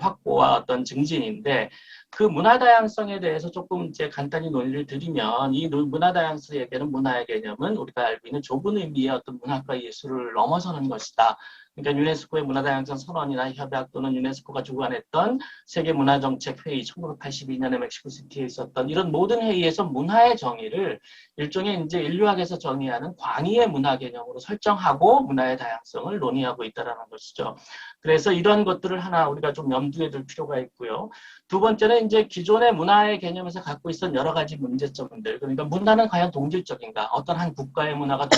확보와 어떤 증진인데, 그 문화 다양성에 대해서 조금 이제 간단히 논의를 드리면, 이 문화 다양성에게는 문화의 개념은 우리가 알고 있는 좁은 의미의 어떤 문학과 예술을 넘어서는 것이다. 그러니까 유네스코의 문화다양성 선언이나 협약 또는 유네스코가 주관했던 세계문화정책회의 1982년에 멕시코시티에 있었던 이런 모든 회의에서 문화의 정의를 일종의 이제 인류학에서 정의하는 광의의 문화 개념으로 설정하고 문화의 다양성을 논의하고 있다는 것이죠. 그래서 이런 것들을 하나 우리가 좀 염두에 둘 필요가 있고요. 두 번째는 이제 기존의 문화의 개념에서 갖고 있었던 여러 가지 문제점들. 그러니까 문화는 과연 동질적인가? 어떤 한 국가의 문화가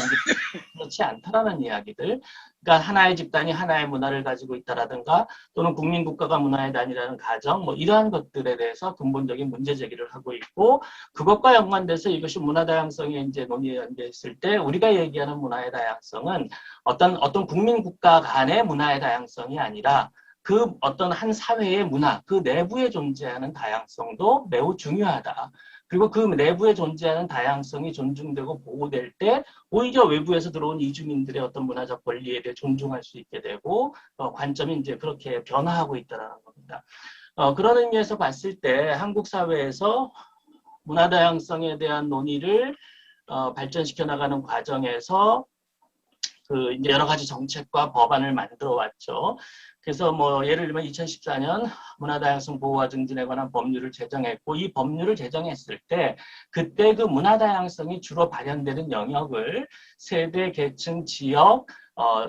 그렇지 않다라는 이야기들. 그러니까 하나의 집단이 하나의 문화를 가지고 있다라든가 또는 국민국가가 문화의 단위라는 가정 뭐 이러한 것들에 대해서 근본적인 문제 제기를 하고 있고 그것과 연관돼서 이것이 문화 다양성에 이제 논의에 연계했을 때 우리가 얘기하는 문화의 다양성은 어떤 국민국가 간의 문화의 다양성이 아니라 그 어떤 한 사회의 문화, 그 내부에 존재하는 다양성도 매우 중요하다. 그리고 그 내부에 존재하는 다양성이 존중되고 보호될 때 오히려 외부에서 들어온 이주민들의 어떤 문화적 권리에 대해 존중할 수 있게 되고 관점이 이제 그렇게 변화하고 있다는 겁니다. 그런 의미에서 봤을 때 한국 사회에서 문화 다양성에 대한 논의를 발전시켜 나가는 과정에서 그 이제 여러 가지 정책과 법안을 만들어 왔죠. 그래서 뭐 예를 들면 2014년 문화다양성 보호와 증진에 관한 법률을 제정했고 이 법률을 제정했을 때 그때 그 문화다양성이 주로 발현되는 영역을 세대, 계층, 지역,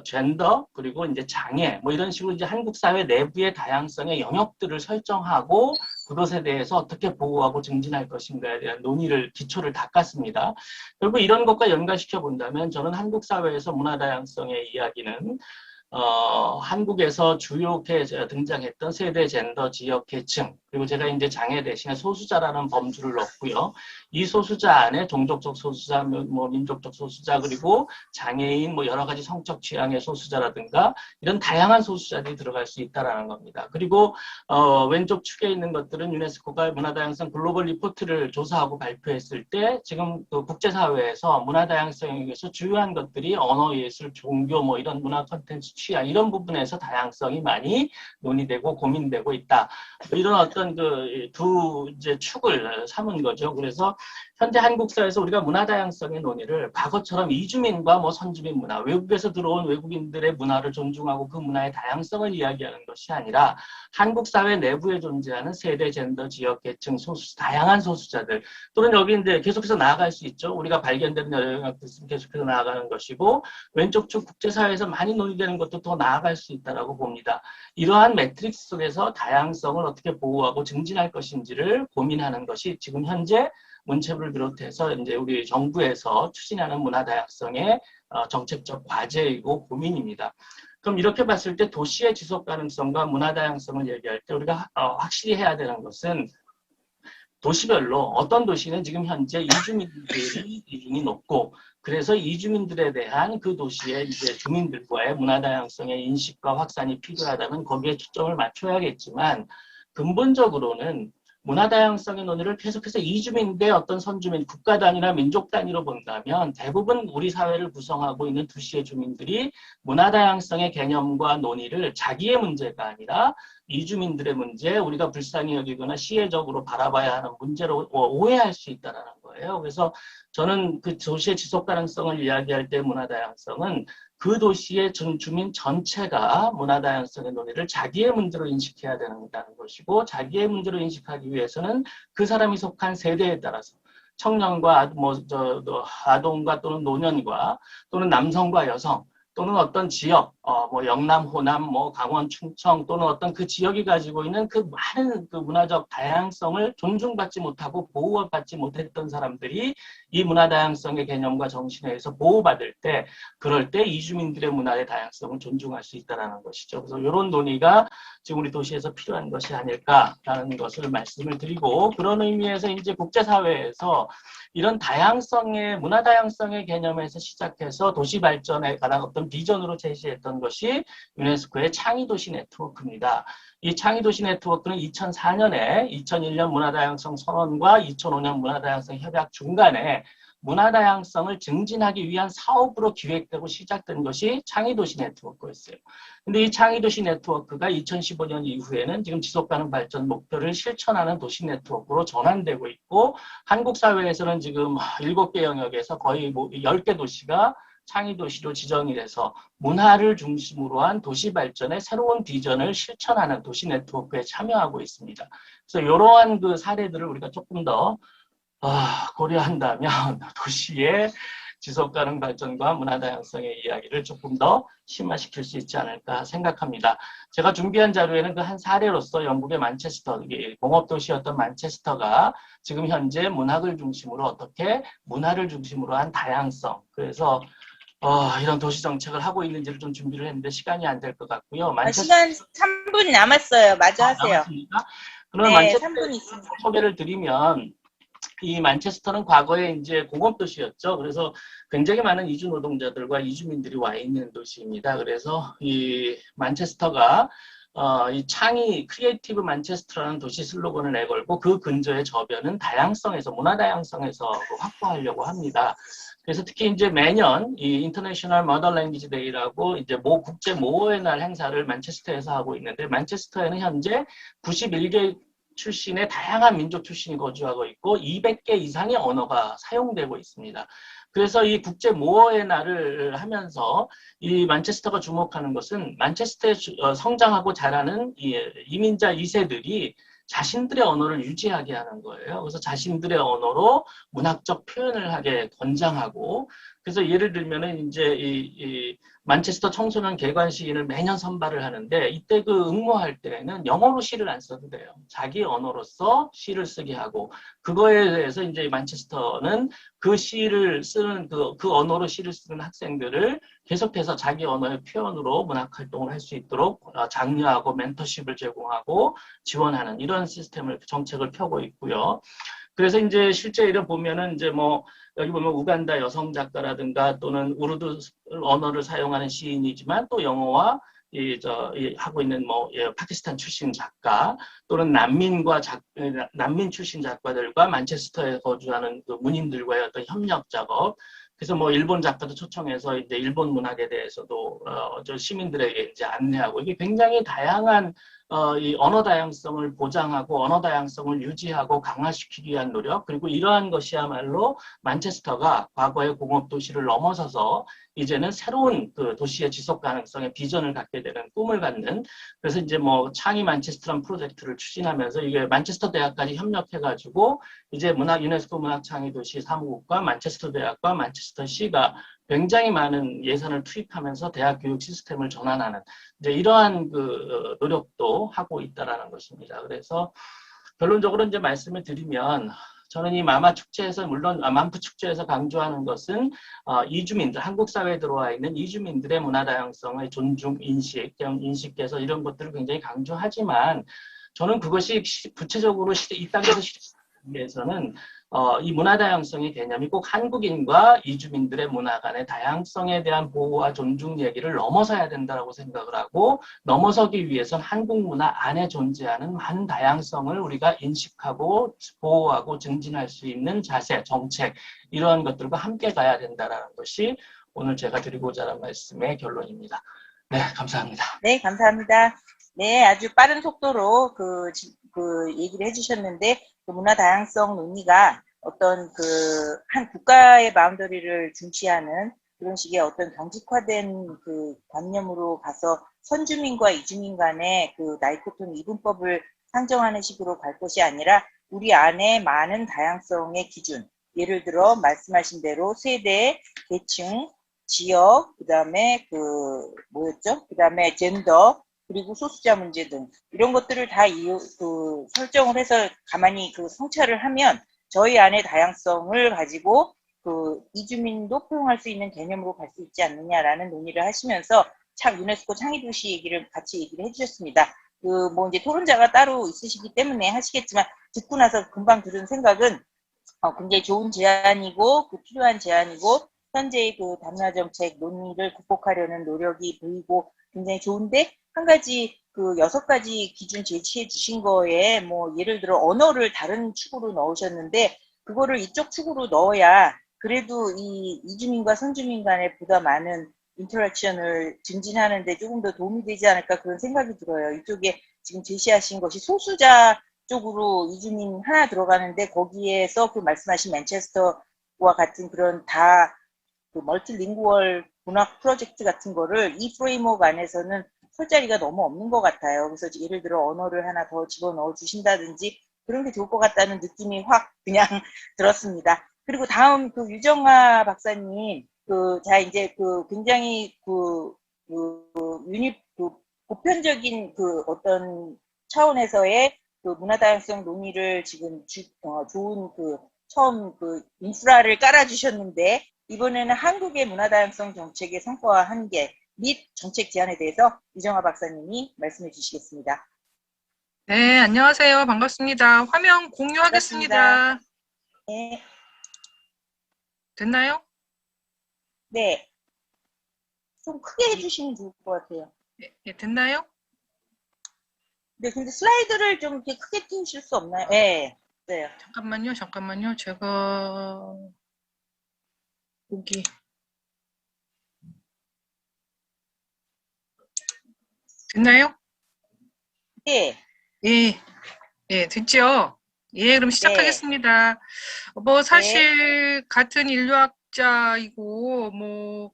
젠더 그리고 이제 장애 뭐 이런 식으로 이제 한국 사회 내부의 다양성의 영역들을 설정하고 그것에 대해서 어떻게 보호하고 증진할 것인가에 대한 논의를 기초를 닦았습니다. 그리고 이런 것과 연관시켜 본다면 저는 한국 사회에서 문화 다양성의 이야기는 한국에서 주요하게 등장했던 세대, 젠더, 지역, 계층 그리고 제가 이제 장애 대신에 소수자라는 범주를 넣고요. 이 소수자 안에 종족적 소수자, 뭐 민족적 소수자 그리고 장애인 뭐 여러 가지 성적 취향의 소수자라든가 이런 다양한 소수자들이 들어갈 수 있다라는 겁니다. 그리고 왼쪽 축에 있는 것들은 유네스코가 문화다양성 글로벌 리포트를 조사하고 발표했을 때 지금 그 국제사회에서 문화다양성에 의해서 주요한 것들이 언어, 예술, 종교 뭐 이런 문화 콘텐츠 취향 이런 부분에서 다양성이 많이 논의되고 고민되고 있다. 이런 어떤 그 두 이제 축을 삼은 거죠. 그래서 현재 한국 사회에서 우리가 문화 다양성의 논의를 과거처럼 이주민과 뭐 선주민 문화, 외국에서 들어온 외국인들의 문화를 존중하고 그 문화의 다양성을 이야기하는 것이 아니라 한국 사회 내부에 존재하는 세대, 젠더, 지역, 계층, 다양한 소수자들 또는 여기 이제 계속해서 나아갈 수 있죠. 우리가 발견되는 영역도 있으면 계속해서 나아가는 것이고 왼쪽 쪽 국제사회에서 많이 논의되는 것도 더 나아갈 수 있다고 봅니다. 이러한 매트릭스 속에서 다양성을 어떻게 보호하고 증진할 것인지를 고민하는 것이 지금 현재 문체부를 비롯해서 이제 우리 정부에서 추진하는 문화 다양성의 정책적 과제이고 고민입니다. 그럼 이렇게 봤을 때 도시의 지속 가능성과 문화 다양성을 얘기할 때 우리가 확실히 해야 되는 것은 도시별로 어떤 도시는 지금 현재 이주민들이 비중이 높고 그래서 이주민들에 대한 그 도시의 이제 주민들과의 문화 다양성의 인식과 확산이 필요하다면 거기에 초점을 맞춰야겠지만 근본적으로는 문화 다양성의 논의를 계속해서 이주민 대 어떤 선주민, 국가 단위나 민족 단위로 본다면 대부분 우리 사회를 구성하고 있는 도시의 주민들이 문화 다양성의 개념과 논의를 자기의 문제가 아니라 이주민들의 문제, 우리가 불쌍히 여기거나 시혜적으로 바라봐야 하는 문제로 오해할 수 있다는 거예요. 그래서 저는 그 도시의 지속 가능성을 이야기할 때 문화 다양성은 그 도시의 주민 전체가 문화 다양성의 논의를 자기의 문제로 인식해야 된다는 것이고 자기의 문제로 인식하기 위해서는 그 사람이 속한 세대에 따라서 청년과 아동과 또는 노년과 또는 남성과 여성 또는 어떤 지역, 뭐 영남, 호남, 뭐 강원, 충청 또는 어떤 그 지역이 가지고 있는 그 많은 그 문화적 다양성을 존중받지 못하고 보호받지 못했던 사람들이 이 문화 다양성의 개념과 정신에 의해서 보호받을 때, 그럴 때 이주민들의 문화의 다양성을 존중할 수 있다는 것이죠. 그래서 이런 논의가 지금 우리 도시에서 필요한 것이 아닐까라는 것을 말씀을 드리고, 그런 의미에서 이제 국제사회에서 이런 다양성의, 문화 다양성의 개념에서 시작해서 도시 발전에 관한 어떤 비전으로 제시했던 것이 유네스코의 창의도시 네트워크입니다. 이 창의도시 네트워크는 2004년에 2001년 문화다양성 선언과 2005년 문화다양성 협약 중간에 문화다양성을 증진하기 위한 사업으로 기획되고 시작된 것이 창의도시 네트워크였어요. 근데 이 창의도시 네트워크가 2015년 이후에는 지금 지속가능 발전 목표를 실천하는 도시 네트워크로 전환되고 있고, 한국 사회에서는 지금 7개 영역에서 거의 뭐 10개 도시가 창의 도시로 지정이 돼서 문화를 중심으로 한 도시 발전의 새로운 비전을 실천하는 도시 네트워크에 참여하고 있습니다. 그래서 이러한 그 사례들을 우리가 조금 더 고려한다면 도시의 지속가능 발전과 문화다양성의 이야기를 조금 더 심화시킬 수 있지 않을까 생각합니다. 제가 준비한 자료에는 그 한 사례로서 영국의 만체스터, 공업도시였던 만체스터가 지금 현재 문학을 중심으로 어떻게 문화를 중심으로 한 다양성, 그래서 이런 도시 정책을 하고 있는지를 좀 준비를 했는데 시간이 안 될 것 같고요. 시간 3분 남았어요. 마저 하세요. 남았습니까? 그럼 네, 만체스터 3분 있습니다. 소개를 드리면 이 만체스터는 과거에 이제 공업도시였죠. 그래서 굉장히 많은 이주 노동자들과 이주민들이 와 있는 도시입니다. 그래서 이 만체스터가 이 창의 크리에이티브 만체스터라는 도시 슬로건을 내걸고 그 근저의 저변은 다양성에서 문화 다양성에서 확보하려고 합니다. 그래서 특히 이제 매년 이 인터내셔널 머더 랭귀지 데이라고 이제 국제 모어의 날 행사를 만체스터에서 하고 있는데 만체스터에는 현재 91개 출신의 다양한 민족 출신이 거주하고 있고 200개 이상의 언어가 사용되고 있습니다. 그래서 이 국제 모어의 날을 하면서 이 만체스터가 주목하는 것은 만체스터에 성장하고 자라는 이민자 2세들이 자신들의 언어를 유지하게 하는 거예요. 그래서 자신들의 언어로 문학적 표현을 하게 권장하고, 그래서 예를 들면은 이제 이 만체스터 청소년 개관 시인을 매년 선발을 하는데 이때 그 응모할 때는 영어로 시를 안 써도 돼요. 자기 언어로서 시를 쓰게 하고, 그거에 대해서 이제 만체스터는 그 시를 쓰는 그 언어로 시를 쓰는 학생들을 계속해서 자기 언어의 표현으로 문학 활동을 할 수 있도록 장려하고 멘토십을 제공하고 지원하는 이런 시스템을 정책을 펴고 있고요. 그래서 이제 실제 이를 보면은 이제 여기 보면 우간다 여성 작가라든가 또는 우르두 언어를 사용하는 시인이지만 또 영어와 하고 있는 파키스탄 출신 작가 또는 난민 출신 작가들과 만체스터에 거주하는 그 문인들과의 어떤 협력 작업. 그래서 일본 작가도 초청해서 이제 일본 문학에 대해서도 시민들에게 이제 안내하고, 이게 굉장히 다양한 이 언어 다양성을 보장하고 언어 다양성을 유지하고 강화시키기 위한 노력, 그리고 이러한 것이야말로 만체스터가 과거의 공업 도시를 넘어서서 이제는 새로운 그 도시의 지속 가능성의 비전을 갖게 되는, 꿈을 갖는, 그래서 이제 창의 만체스터라는 프로젝트를 추진하면서 이게 만체스터 대학까지 협력해가지고 이제 유네스코 문학 창의 도시 사무국과 만체스터 대학과 만체스터 시가 굉장히 많은 예산을 투입하면서 대학 교육 시스템을 전환하는 이제 이러한 그 노력도 하고 있다라는 것입니다. 그래서 결론적으로 이제 말씀을 드리면, 저는 이 마마 축제에서, 물론 만프 축제에서 강조하는 것은 이주민들, 한국 사회에 들어와 있는 이주민들의 문화 다양성의 존중, 인식에서 이런 것들을 굉장히 강조하지만, 저는 그것이 구체적으로 이 땅에서 실현하기 위해서는 이 문화 다양성의 개념이 꼭 한국인과 이주민들의 문화 간의 다양성에 대한 보호와 존중 얘기를 넘어서야 된다고 생각을 하고, 넘어서기 위해선 한국 문화 안에 존재하는 많은 다양성을 우리가 인식하고 보호하고 증진할 수 있는 자세, 정책, 이러한 것들과 함께 가야 된다는 것이 오늘 제가 드리고자 하는 말씀의 결론입니다. 네, 감사합니다. 네, 감사합니다. 네, 아주 빠른 속도로 그 얘기를 해주셨는데, 그 문화 다양성 논의가 어떤 한 국가의 바운더리를 중시하는 그런 식의 어떤 경직화된 그 관념으로 가서 선주민과 이주민 간의 그 다이코토미 이분법을 상정하는 식으로 갈 것이 아니라 우리 안에 많은 다양성의 기준, 예를 들어 말씀하신 대로 세대, 계층, 지역, 그다음에 그다음에 젠더, 그리고 소수자 문제 등 이런 것들을 다 설정을 해서 가만히 성찰을 하면 저희 안에 다양성을 가지고 이주민도 포용할 수 있는 개념으로 갈 수 있지 않느냐라는 논의를 하시면서 유네스코 창의도시 얘기를 같이 얘기를 해주셨습니다. 이제 토론자가 따로 있으시기 때문에 하시겠지만, 듣고 나서 금방 들은 생각은 굉장히 좋은 제안이고 필요한 제안이고, 현재의 단문화 정책 논의를 극복하려는 노력이 보이고 굉장히 좋은데, 한 가지 6가지 기준 제시해 주신 거에 예를 들어 언어를 다른 축으로 넣으셨는데, 그거를 이쪽 축으로 넣어야 그래도 이 이주민과 선주민 간에 보다 많은 인터랙션을 증진하는 데 조금 더 도움이 되지 않을까, 그런 생각이 들어요. 이쪽에 지금 제시하신 것이 소수자 쪽으로 이주민 하나 들어가는데, 거기에서 말씀하신 맨체스터와 같은 그런 다 그 멀티링구얼 문학 프로젝트 같은 거를 이 프레임워크 안에서는 설 자리가 너무 없는 것 같아요. 그래서 예를 들어 언어를 하나 더 집어넣어 주신다든지 그런 게 좋을 것 같다는 느낌이 확 그냥 들었습니다. 그리고 다음 그 유정아 박사님, 자 이제 굉장히 보편적인 어떤 차원에서의 문화다양성 논의를 지금 좋은 처음 인프라를 깔아주셨는데 이번에는 한국의 문화다양성 정책의 성과와 한계 및 정책 제안에 대해서 유정아 박사님이 말씀해 주시겠습니다. 네, 안녕하세요. 반갑습니다. 화면 공유하겠습니다. 반갑습니다. 네. 됐나요? 네. 좀 크게 해주시면 좋을 것 같아요. 네, 됐나요? 네, 근데 슬라이드를 좀 이렇게 크게 띄우실 수 없나요? 네. 네. 잠깐만요. 제가 여기 됐나요? 네. 예, 됐죠? 예, 그럼 시작하겠습니다. 뭐 사실 같은 인류학자이고 뭐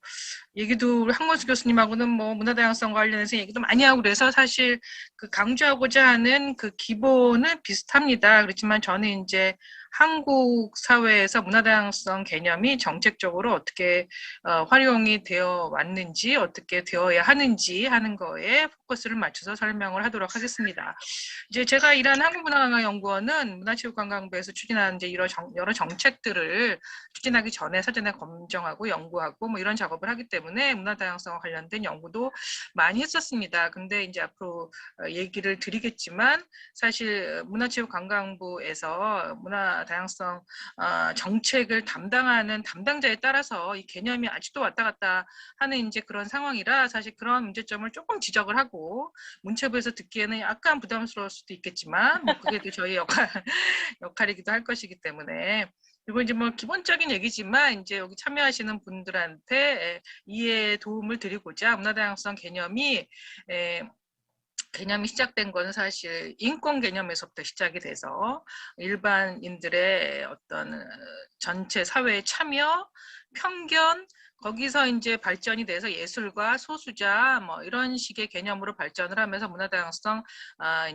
얘기도 우리 한권수 교수님하고는 뭐 문화다양성 관련해서 얘기도 많이 하고 그래서 사실 강조하고자 하는 기본은 비슷합니다. 그렇지만 저는 이제 한국 사회에서 문화다양성 개념이 정책적으로 어떻게 활용이 되어 왔는지 어떻게 되어야 하는지 하는 거에 포커스를 맞춰서 설명을 하도록 하겠습니다. 이제 제가 일하는 한국문화관광연구원은 문화체육관광부에서 추진하는 이제 여러 정책들을 추진하기 전에 사전에 검증하고 연구하고 뭐 이런 작업을 하기 때문에 문화다양성과 관련된 연구도 많이 했었습니다. 근데 이제 앞으로 얘기를 드리겠지만 사실 문화체육관광부에서 문화다양성 정책을 담당하는 담당자에 따라서 이 개념이 아직도 왔다 갔다 하는 이제 그런 상황이라 사실 그런 문제점을 조금 지적을 하고 문체부에서 듣기에는 약간 부담스러울 수도 있겠지만 뭐 그게 또 저희 역할이기도 할 것이기 때문에 그리고 이제 뭐 기본적인 얘기지만 이제 여기 참여하시는 분들한테 이해에 도움을 드리고자 문화다양성 개념이 시작된 거는 사실 인권 개념에서부터 시작이 돼서 일반인들의 어떤 전체 사회의 참여, 편견, 거기서 이제 발전이 돼서 예술과 소수자 뭐 이런 식의 개념으로 발전을 하면서 문화다양성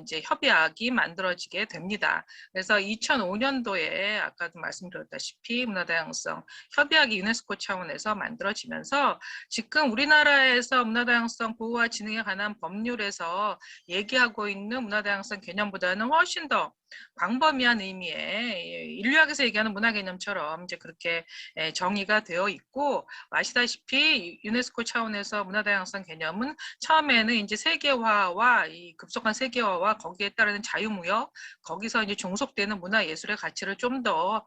이제 협약이 만들어지게 됩니다. 그래서 2005년도에 아까도 말씀드렸다시피 문화다양성 협약이 유네스코 차원에서 만들어지면서 지금 우리나라에서 문화다양성 보호와 진흥에 관한 법률에서 얘기하고 있는 문화다양성 개념보다는 훨씬 더 광범위한 의미의 인류학에서 얘기하는 문화 개념처럼 이제 그렇게 정의가 되어 있고 아시다시피 유네스코 차원에서 문화다양성 개념은 처음에는 이제 세계화와 이 급속한 세계화와 거기에 따르는 자유무역 거기서 이제 종속되는 문화예술의 가치를 좀 더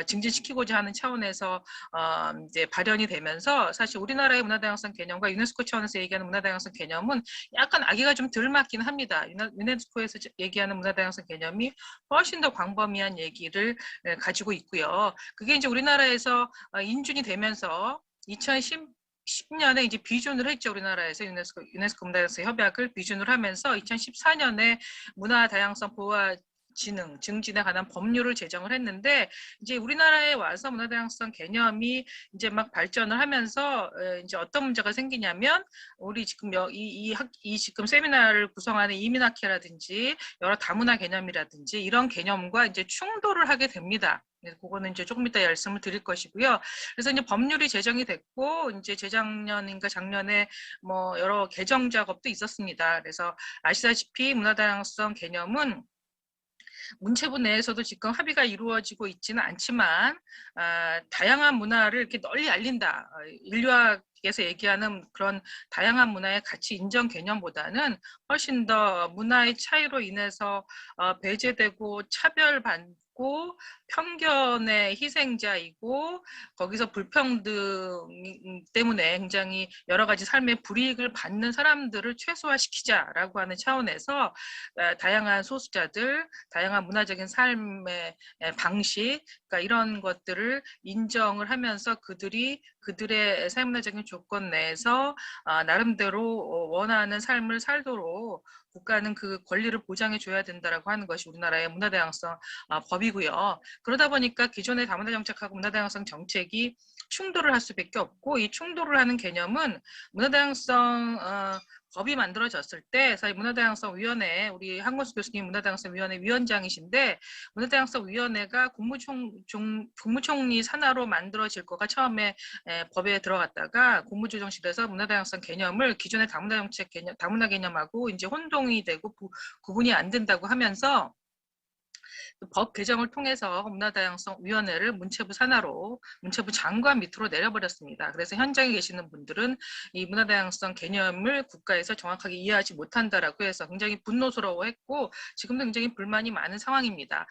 증진시키고자 하는 차원에서 이제 발현이 되면서 사실 우리나라의 문화다양성 개념과 유네스코 차원에서 얘기하는 문화다양성 개념은 약간 아기가 좀 덜 맞긴 합니다. 유네스코에서 얘기하는 문화다양성 개념이 훨씬 더 광범위한 얘기를 가지고 있고요. 그게 이제 우리나라에서 인준이 되면서 2010년에 이제 비준을 했죠. 우리나라에서 유네스코 문화다양성 협약을 비준을 하면서 2014년에 문화다양성 보호와 증진에 관한 법률을 제정을 했는데 이제 우리나라에 와서 문화다양성 개념이 이제 막 발전을 하면서 이제 어떤 문제가 생기냐면 우리 지금 이 지금 세미나를 구성하는 이민학회라든지 여러 다문화 개념이라든지 이런 개념과 이제 충돌을 하게 됩니다. 그거는 이제 조금 이따 말씀을 드릴 것이고요. 그래서 이제 법률이 제정이 됐고 이제 재작년인가 작년에 뭐 여러 개정 작업도 있었습니다. 그래서 아시다시피 문화다양성 개념은 문체부 내에서도 지금 합의가 이루어지고 있지는 않지만 다양한 문화를 이렇게 널리 알린다. 인류학에서 얘기하는 그런 다양한 문화의 가치 인정 개념보다는 훨씬 더 문화의 차이로 인해서 배제되고 차별받고 편견의 희생자이고 거기서 불평등 때문에 굉장히 여러 가지 삶의 불이익을 받는 사람들을 최소화시키자라고 하는 차원에서 다양한 소수자들, 다양한 문화적인 삶의 방식, 그러니까 이런 것들을 인정을 하면서 그들의 사회문화적인 조건 내에서 나름대로 원하는 삶을 살도록 국가는 그 권리를 보장해 줘야 된다라고 하는 것이 우리나라의 문화다양성 법이고요. 그러다 보니까 기존의 다문화 정책하고 문화다양성 정책이 충돌을 할 수밖에 없고, 이 충돌을 하는 개념은 문화다양성 법이 만들어졌을 때 사실 문화다양성위원회, 우리 한권수 교수님 문화다양성위원회 위원장이신데, 문화다양성위원회가 국무총리 산하로 만들어질 거가 처음에 법에 들어갔다가 국무조정실에서 문화다양성 개념을 기존의 다문화 정책 개념, 다문화 개념하고 이제 혼동이 되고 구분이 안 된다고 하면서 법 개정을 통해서 문화다양성위원회를 문체부 산하로, 문체부 장관 밑으로 내려버렸습니다. 그래서 현장에 계시는 분들은 이 문화다양성 개념을 국가에서 정확하게 이해하지 못한다라고 해서 굉장히 분노스러워했고, 지금도 굉장히 불만이 많은 상황입니다.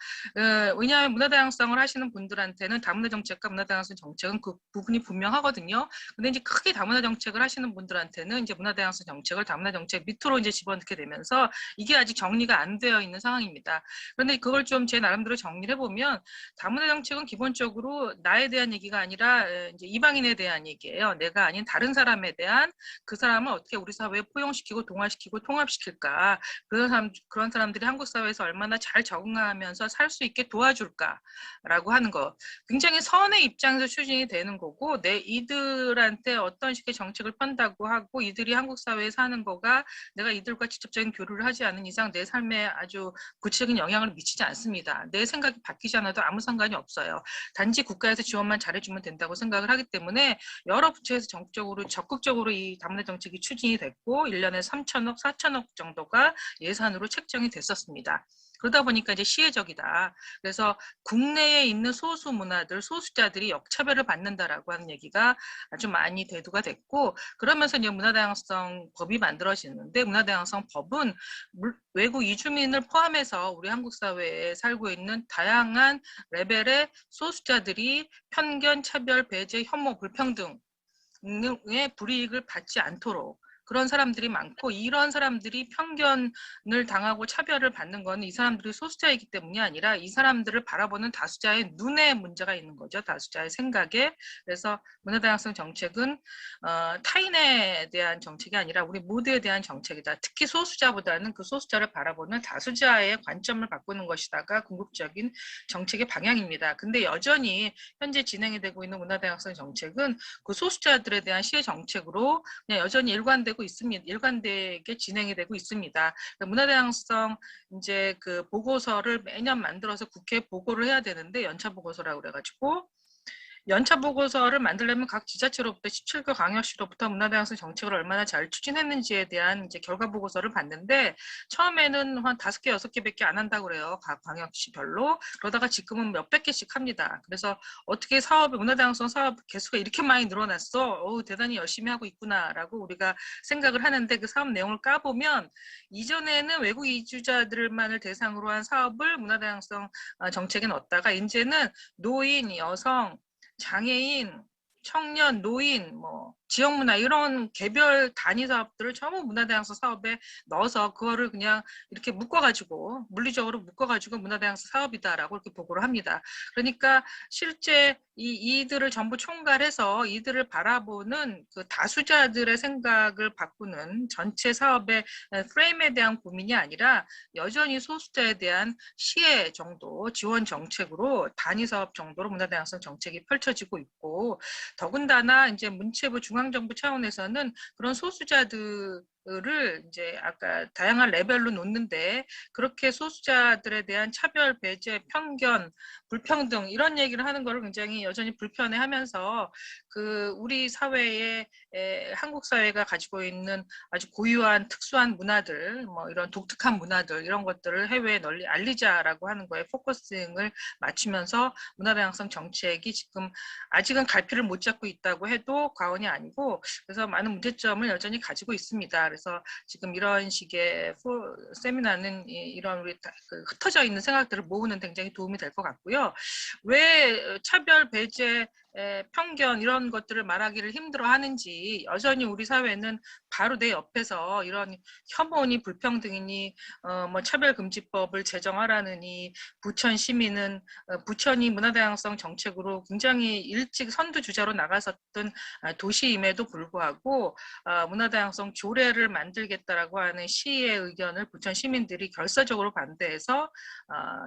왜냐하면 문화다양성을 하시는 분들한테는 다문화 정책과 문화다양성 정책은 그 부분이 분명하거든요. 근데 이제 크게 다문화 정책을 하시는 분들한테는 이제 문화다양성 정책을 다문화 정책 밑으로 이제 집어넣게 되면서 이게 아직 정리가 안 되어 있는 상황입니다. 그런데 그걸 좀 제 나름대로 정리를 해보면, 다문화 정책은 기본적으로 나에 대한 얘기가 아니라 이제 이방인에 대한 얘기예요. 내가 아닌 다른 사람에 대한, 그 사람을 어떻게 우리 사회에 포용시키고 동화시키고 통합시킬까, 그런 사람들이 한국 사회에서 얼마나 잘 적응하면서 살 수 있게 도와줄까라고 하는 거, 굉장히 선의 입장에서 추진이 되는 거고, 이들한테 어떤 식의 정책을 편다고 하고 이들이 한국 사회에 사는 거가 내가 이들과 직접적인 교류를 하지 않은 이상 내 삶에 아주 구체적인 영향을 미치지 않습니다. 내 생각이 바뀌지 않아도 아무 상관이 없어요. 단지 국가에서 지원만 잘해주면 된다고 생각을 하기 때문에 여러 부처에서 적극적으로 이 다문화 정책이 추진이 됐고, 1년에 3천억, 4천억 정도가 예산으로 책정이 됐었습니다. 그러다 보니까 이제 시혜적이다. 그래서 국내에 있는 소수 문화들, 소수자들이 역차별을 받는다라고 하는 얘기가 아주 많이 대두가 됐고, 그러면서 이제 문화다양성 법이 만들어지는데, 문화다양성 법은 외국 이주민을 포함해서 우리 한국 사회에 살고 있는 다양한 레벨의 소수자들이 편견, 차별, 배제, 혐오, 불평등의 불이익을 받지 않도록, 그런 사람들이 많고, 이런 사람들이 편견을 당하고 차별을 받는 건 이 사람들이 소수자이기 때문이 아니라 이 사람들을 바라보는 다수자의 눈에 문제가 있는 거죠. 다수자의 생각에. 그래서 문화다양성 정책은 타인에 대한 정책이 아니라 우리 모두에 대한 정책이다. 특히 소수자보다는 그 소수자를 바라보는 다수자의 관점을 바꾸는 것이다가 궁극적인 정책의 방향입니다. 근데 여전히 현재 진행이 되고 있는 문화다양성 정책은 그 소수자들에 대한 시혜 정책으로 그냥 여전히 일관되게 진행이 되고 있습니다. 문화다양성 이제 그 보고서를 매년 만들어서 국회에 보고를 해야 되는데, 연차 보고서라고 그래가지고 연차 보고서를 만들려면 각 지자체로부터 17개 광역시로부터 문화다양성 정책을 얼마나 잘 추진했는지에 대한 이제 결과 보고서를 봤는데, 처음에는 한 5개, 6개밖에 안 한다고 그래요. 각 광역시별로. 그러다가 지금은 몇백 개씩 합니다. 그래서 어떻게 문화다양성 사업 개수가 이렇게 많이 늘어났어? 대단히 열심히 하고 있구나라고 우리가 생각을 하는데, 그 사업 내용을 까보면 이전에는 외국 이주자들만을 대상으로 한 사업을 문화다양성 정책에 넣었다가 이제는 노인, 여성, 장애인, 청년, 노인, 지역문화 이런 개별 단위 사업들을 전부 문화다양성 사업에 넣어서 그거를 그냥 이렇게 묶어가지고, 물리적으로 묶어가지고 문화다양성 사업이다라고 이렇게 보고를 합니다. 그러니까 실제 이들을 전부 총괄해서 이들을 바라보는 그 다수자들의 생각을 바꾸는 전체 사업의 프레임에 대한 고민이 아니라 여전히 소수자에 대한 시혜 정도, 지원 정책으로 단위 사업 정도로 문화다양성 정책이 펼쳐지고 있고, 더군다나 이제 문체부 중앙정부 차원에서는 그런 소수자들을 이제 아까 다양한 레벨로 놓는데, 그렇게 소수자들에 대한 차별, 배제, 편견, 불평등 이런 얘기를 하는 거를 굉장히 여전히 불편해하면서, 그 우리 사회에 한국 사회가 가지고 있는 아주 고유한 특수한 문화들, 이런 독특한 문화들 이런 것들을 해외에 널리 알리자라고 하는 거에 포커싱을 맞추면서 문화다양성 정책이 지금 아직은 갈피를 못 잡고 있다고 해도 과언이 아니고, 그래서 많은 문제점을 여전히 가지고 있습니다. 그래서 지금 이런 식의 세미나는 이런 우리 흩어져 있는 생각들을 모으는 굉장히 도움이 될 것 같고요. 왜 차별, 배제, 편견 이런 것들을 말하기를 힘들어하는지 여전히 우리 사회는 바로 내 옆에서 이런 혐오니 불평등이니 뭐 차별금지법을 제정하라느니 부천 시민은 부천이 문화다양성 정책으로 굉장히 일찍 선두주자로 나갔었던 도시임에도 불구하고 문화다양성 조례를 만들겠다라고 하는 시의 의견을 부천 시민들이 결사적으로 반대해서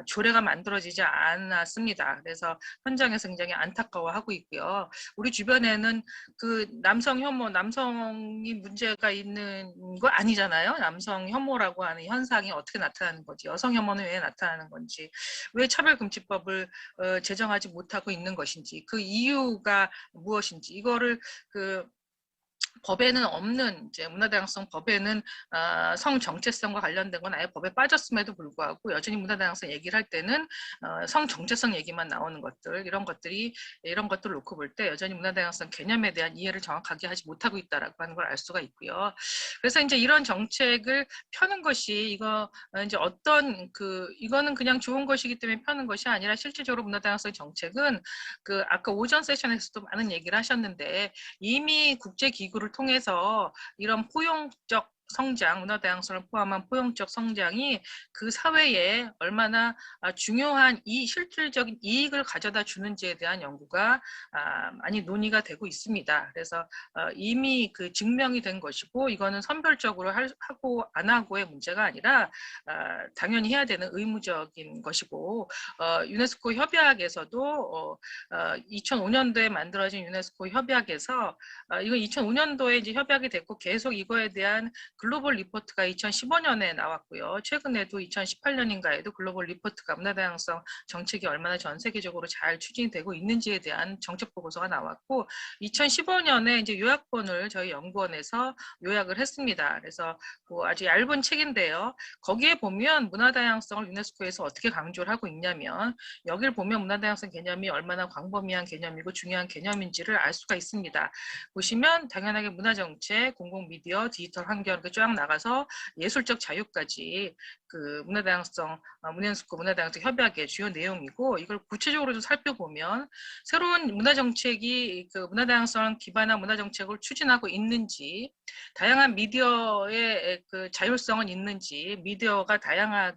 조례가 만들어지지 않았습니다. 그래서 현장에서 굉장히 안타까워하고 있고요. 우리 주변에는 그 남성 혐오, 남성이 문제가 있는 거 아니잖아요. 남성 혐오라고 하는 현상이 어떻게 나타나는 거지? 여성 혐오는 왜 나타나는 건지? 왜 차별금지법을 제정하지 못하고 있는 것인지? 그 이유가 무엇인지? 이거를 그 법에는 없는 이제 문화다양성 법에는 성 정체성과 관련된 건 아예 법에 빠졌음에도 불구하고 여전히 문화다양성 얘기를 할 때는 성 정체성 얘기만 나오는 것들 이런 것들을 놓고 볼 때 여전히 문화다양성 개념에 대한 이해를 정확하게 하지 못하고 있다라고 하는 걸 알 수가 있고요. 그래서 이제 이런 정책을 펴는 것이 이거 이제 어떤 이거는 그냥 좋은 것이기 때문에 펴는 것이 아니라 실질적으로 문화다양성 정책은 그 아까 오전 세션에서도 많은 얘기를 하셨는데 이미 국제기구를 통해서 이런 포용적 성장, 문화다양성을 포함한 포용적 성장이 그 사회에 얼마나 중요한 실질적인 이익을 가져다 주는지에 대한 연구가 많이 논의가 되고 있습니다. 그래서 이미 그 증명이 된 것이고 이거는 선별적으로 하고 안 하고의 문제가 아니라 당연히 해야 되는 의무적인 것이고 유네스코 협약에서도 2005년도에 만들어진 유네스코 협약에서 이거 2005년도에 이제 협약이 됐고 계속 이거에 대한 글로벌 리포트가 2015년에 나왔고요. 최근에도 2018년인가에도 글로벌 리포트가 문화다양성 정책이 얼마나 전 세계적으로 잘 추진되고 있는지에 대한 정책 보고서가 나왔고 2015년에 이제 요약본을 저희 연구원에서 요약을 했습니다. 그래서 뭐 아주 얇은 책인데요. 거기에 보면 문화다양성을 유네스코에서 어떻게 강조를 하고 있냐면 여기를 보면 문화다양성 개념이 얼마나 광범위한 개념이고 중요한 개념인지를 알 수가 있습니다. 보시면 당연하게 문화정책, 공공미디어, 디지털 환경 이렇게 쫙 나가서 예술적 자유까지 그 문화다양성, 유네스코 문화다양성 협약의 주요 내용이고 이걸 구체적으로 좀 살펴보면 새로운 문화정책이 그 문화다양성 기반한 문화정책을 추진하고 있는지 다양한 미디어의 그 자율성은 있는지 미디어가 다양한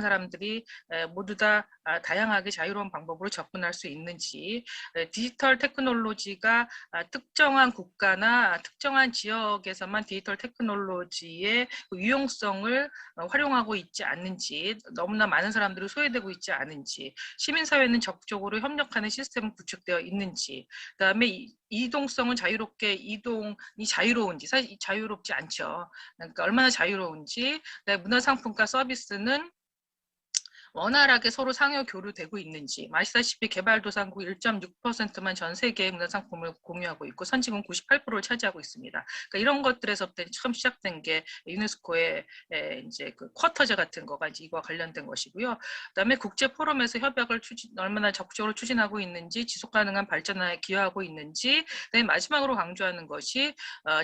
사람들이 모두 다 다양하게 자유로운 방법으로 접근할 수 있는지 디지털 테크놀로지가 특정한 국가나 특정한 지역에서만 디지털 테크놀로지의 유용성을 활용하고 있지 않는지 자유로운 많은 사람들이 소외되고 있지 않은지 시민사회는 적극적으로 협력하는 시스템이 구축되어 있는지 그다음에 이동성은 자유롭게 이동이 자유로운지 사실 자유롭지 않죠. 그러니까 얼마나 자유로운지 문화상품과 서비스는 원활하게 서로 상호 교류되고 있는지 아시다시피 개발도상국 1.6%만 전 세계의 문화상품을 공유하고 있고 선진국 98%를 차지하고 있습니다. 그러니까 이런 것들에서부터 처음 시작된 게 유네스코의 이제 그 쿼터제 같은 거가 이와 관련된 것이고요. 그다음에 국제 포럼에서 협약을 얼마나 적극적으로 추진하고 있는지 지속가능한 발전에 기여하고 있는지 그다음에 마지막으로 강조하는 것이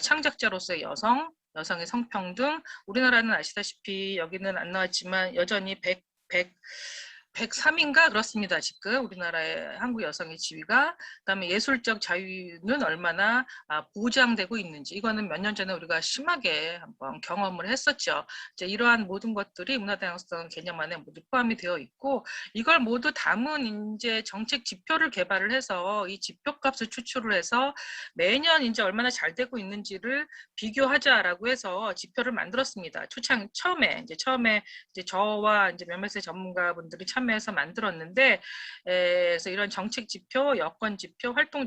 창작자로서의 여성의 성평등 우리나라는 아시다시피 여기는 안 나왔지만 여전히 103인가 그렇습니다. 지금 우리나라의 한국 여성의 지위가 그다음에 예술적 자유는 얼마나 보장되고 있는지 이거는 몇 년 전에 우리가 심하게 한번 경험을 했었죠. 이제 이러한 모든 것들이 문화다양성 개념 안에 모두 포함이 되어 있고 이걸 모두 담은 이제 정책 지표를 개발을 해서 이 지표값을 추출을 해서 매년 이제 얼마나 잘 되고 있는지를 비교하자라고 해서 지표를 만들었습니다. 처음에 이제 저와 이제 몇몇의 전문가분들이 참여해서 만들었는데, 그래서 이런 정책 지표, 여건 지표, 활동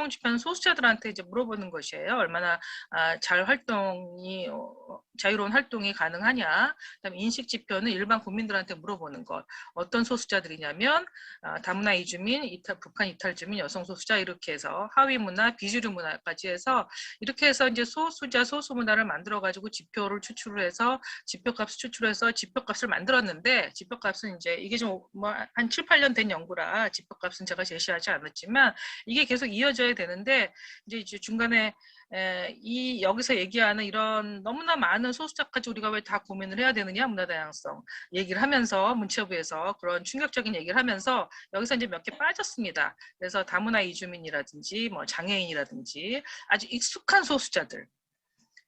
지표는 소수자들한테 이제 물어보는 것이에요. 얼마나 자유로운 활동이 가능하냐. 그다음에 인식 지표는 일반 국민들한테 물어보는 것. 어떤 소수자들이냐면 다문화 이주민, 북한 이탈주민, 여성 소수자 이렇게 해서 하위 문화, 비주류 문화까지 해서 이렇게 해서 이제 소수자 소수 문화를 만들어 가지고 지표를 추출을 해서 지표값을 추출해서 지표값을 만들었는데 지표값은 이제 이게 좀 연구, 뭐 한 7, 8년 된 연구라 집합값은 제가 제시하지 않았지만 이게 계속 이어져야 되는데 이제 중간에 여기서 얘기하는 이런 너무나 많은 소수자까지 우리가 왜 다 고민을 해야 되느냐, 문화다양성 얘기를 하면서 문체부에서 그런 충격적인 얘기를 하면서 여기서 이제 몇 개 빠졌습니다. 그래서 다문화 이주민이라든지 뭐 장애인이라든지 아주 익숙한 소수자들,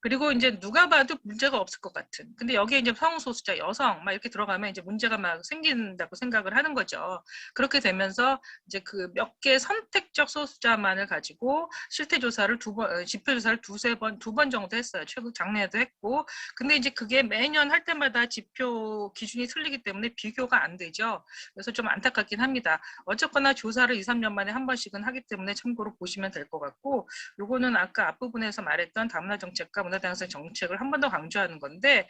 그리고 이제 누가 봐도 문제가 없을 것 같은. 근데 여기에 이제 성소수자, 여성 막 이렇게 들어가면 이제 문제가 막 생긴다고 생각을 하는 거죠. 그렇게 되면서 이제 그 몇 개 선택적 소수자만을 가지고 실태 조사를 지표 조사를 두 번 정도 했어요. 최근 작년에도 했고. 근데 이제 그게 매년 할 때마다 지표 기준이 틀리기 때문에 비교가 안 되죠. 그래서 좀 안타깝긴 합니다. 어쨌거나 조사를 2, 3년 만에 한 번씩은 하기 때문에 참고로 보시면 될 것 같고, 요거는 아까 앞부분에서 말했던 다문화 정책과 문화다양성 정책을 한 번 더 강조하는 건데,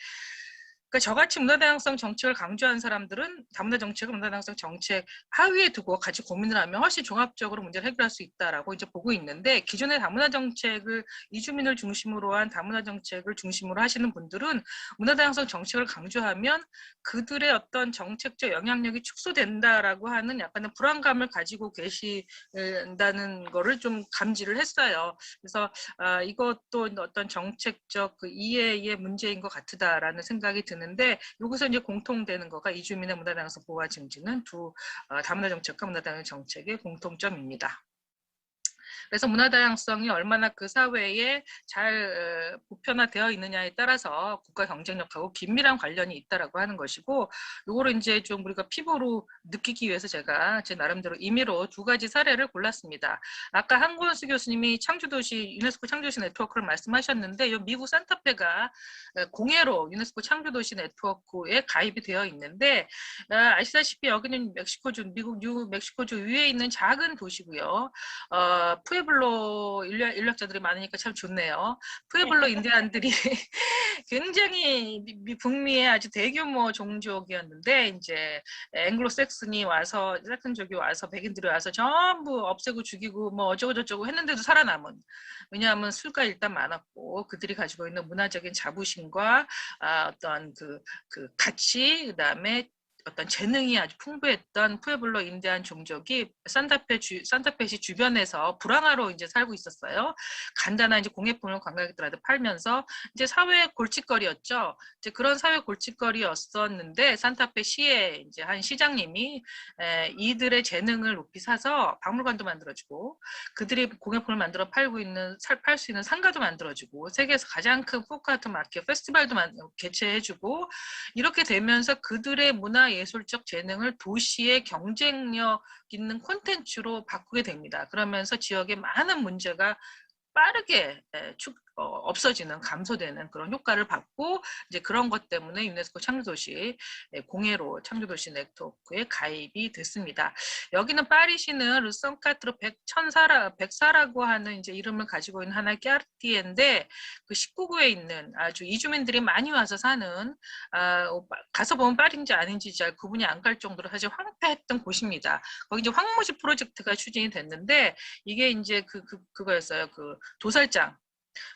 그러니까 저같이 문화다양성 정책을 강조한 사람들은 다문화 정책을 문화다양성 정책 하위에 두고 같이 고민을 하면 훨씬 종합적으로 문제를 해결할 수 있다라고 이제 보고 있는데, 기존의 다문화 정책을 이주민을 중심으로 한 다문화 정책을 중심으로 하시는 분들은 문화다양성 정책을 강조하면 그들의 어떤 정책적 영향력이 축소된다라고 하는 약간의 불안감을 가지고 계신다는 거를 좀 감지를 했어요. 그래서 이것도 어떤 정책적 그 이해의 문제인 것 같다라는 생각이 드는데, 여기서 이제 공통되는 거가 이주민의 문화다양성 보호와 증진은 다문화 정책과 문화다양성 정책의 공통점입니다. 그래서 문화다양성이 얼마나 그 사회에 잘 보편화되어 있느냐에 따라서 국가 경쟁력하고 긴밀한 관련이 있다라고 하는 것이고, 요거를 이제 좀 우리가 피부로 느끼기 위해서 제가 제 나름대로 임의로 두 가지 사례를 골랐습니다. 아까 한권수 교수님이 유네스코 창조도시 네트워크를 말씀하셨는데, 요 미국 산타페가 공예로 유네스코 창조도시 네트워크에 가입이 되어 있는데, 아시다시피 여기는 미국 뉴멕시코주 위에 있는 작은 도시고요. 푸에블로 인력자들이 많으니까 참 좋네요. 푸에블로 인디안들이 굉장히 북미의 아주 대규모 종족이었는데, 이제 앵글로색슨이 와서, 삭슨족이 와서, 백인들이 와서 전부 없애고 죽이고 뭐 어쩌고저쩌고 했는데도 살아남은. 왜냐하면 수가 일단 많았고 그들이 가지고 있는 문화적인 자부심과 어떤 그 가치, 그다음에 어떤 재능이 아주 풍부했던 푸에블로 인디안 종족이 산타페시 주변에서 불황화로 이제 살고 있었어요. 간단한 이제 공예품을 관광객들한테 팔면서 이제 사회 골칫거리였죠. 이제 그런 사회 골칫거리였었는데, 산타페 시의 이제 한 시장님이 이들의 재능을 높이 사서 박물관도 만들어주고, 그들이 공예품을 만들어 팔 수 있는 상가도 만들어주고, 세계에서 가장 큰 포크아트 마켓 페스티벌도 개최해주고, 이렇게 되면서 그들의 문화 예술적 재능을 도시의 경쟁력 있는 콘텐츠로 바꾸게 됩니다. 그러면서 지역의 많은 문제가 빠르게 없어지는, 감소되는 그런 효과를 받고, 이제 그런 것 때문에 유네스코 창조도시 공예로 창조도시 네트워크에 가입이 됐습니다. 여기는 파리시는 르성카트르 백사라고 하는 이제 이름을 가지고 있는 하나의 까르티에인데, 그 19구에 있는 아주 이주민들이 많이 와서 사는, 가서 보면 파리인지 아닌지 잘 구분이 안 갈 정도로 사실 황폐했던 곳입니다. 거기 이제 황무지 프로젝트가 추진이 됐는데, 이게 이제 그거였어요. 그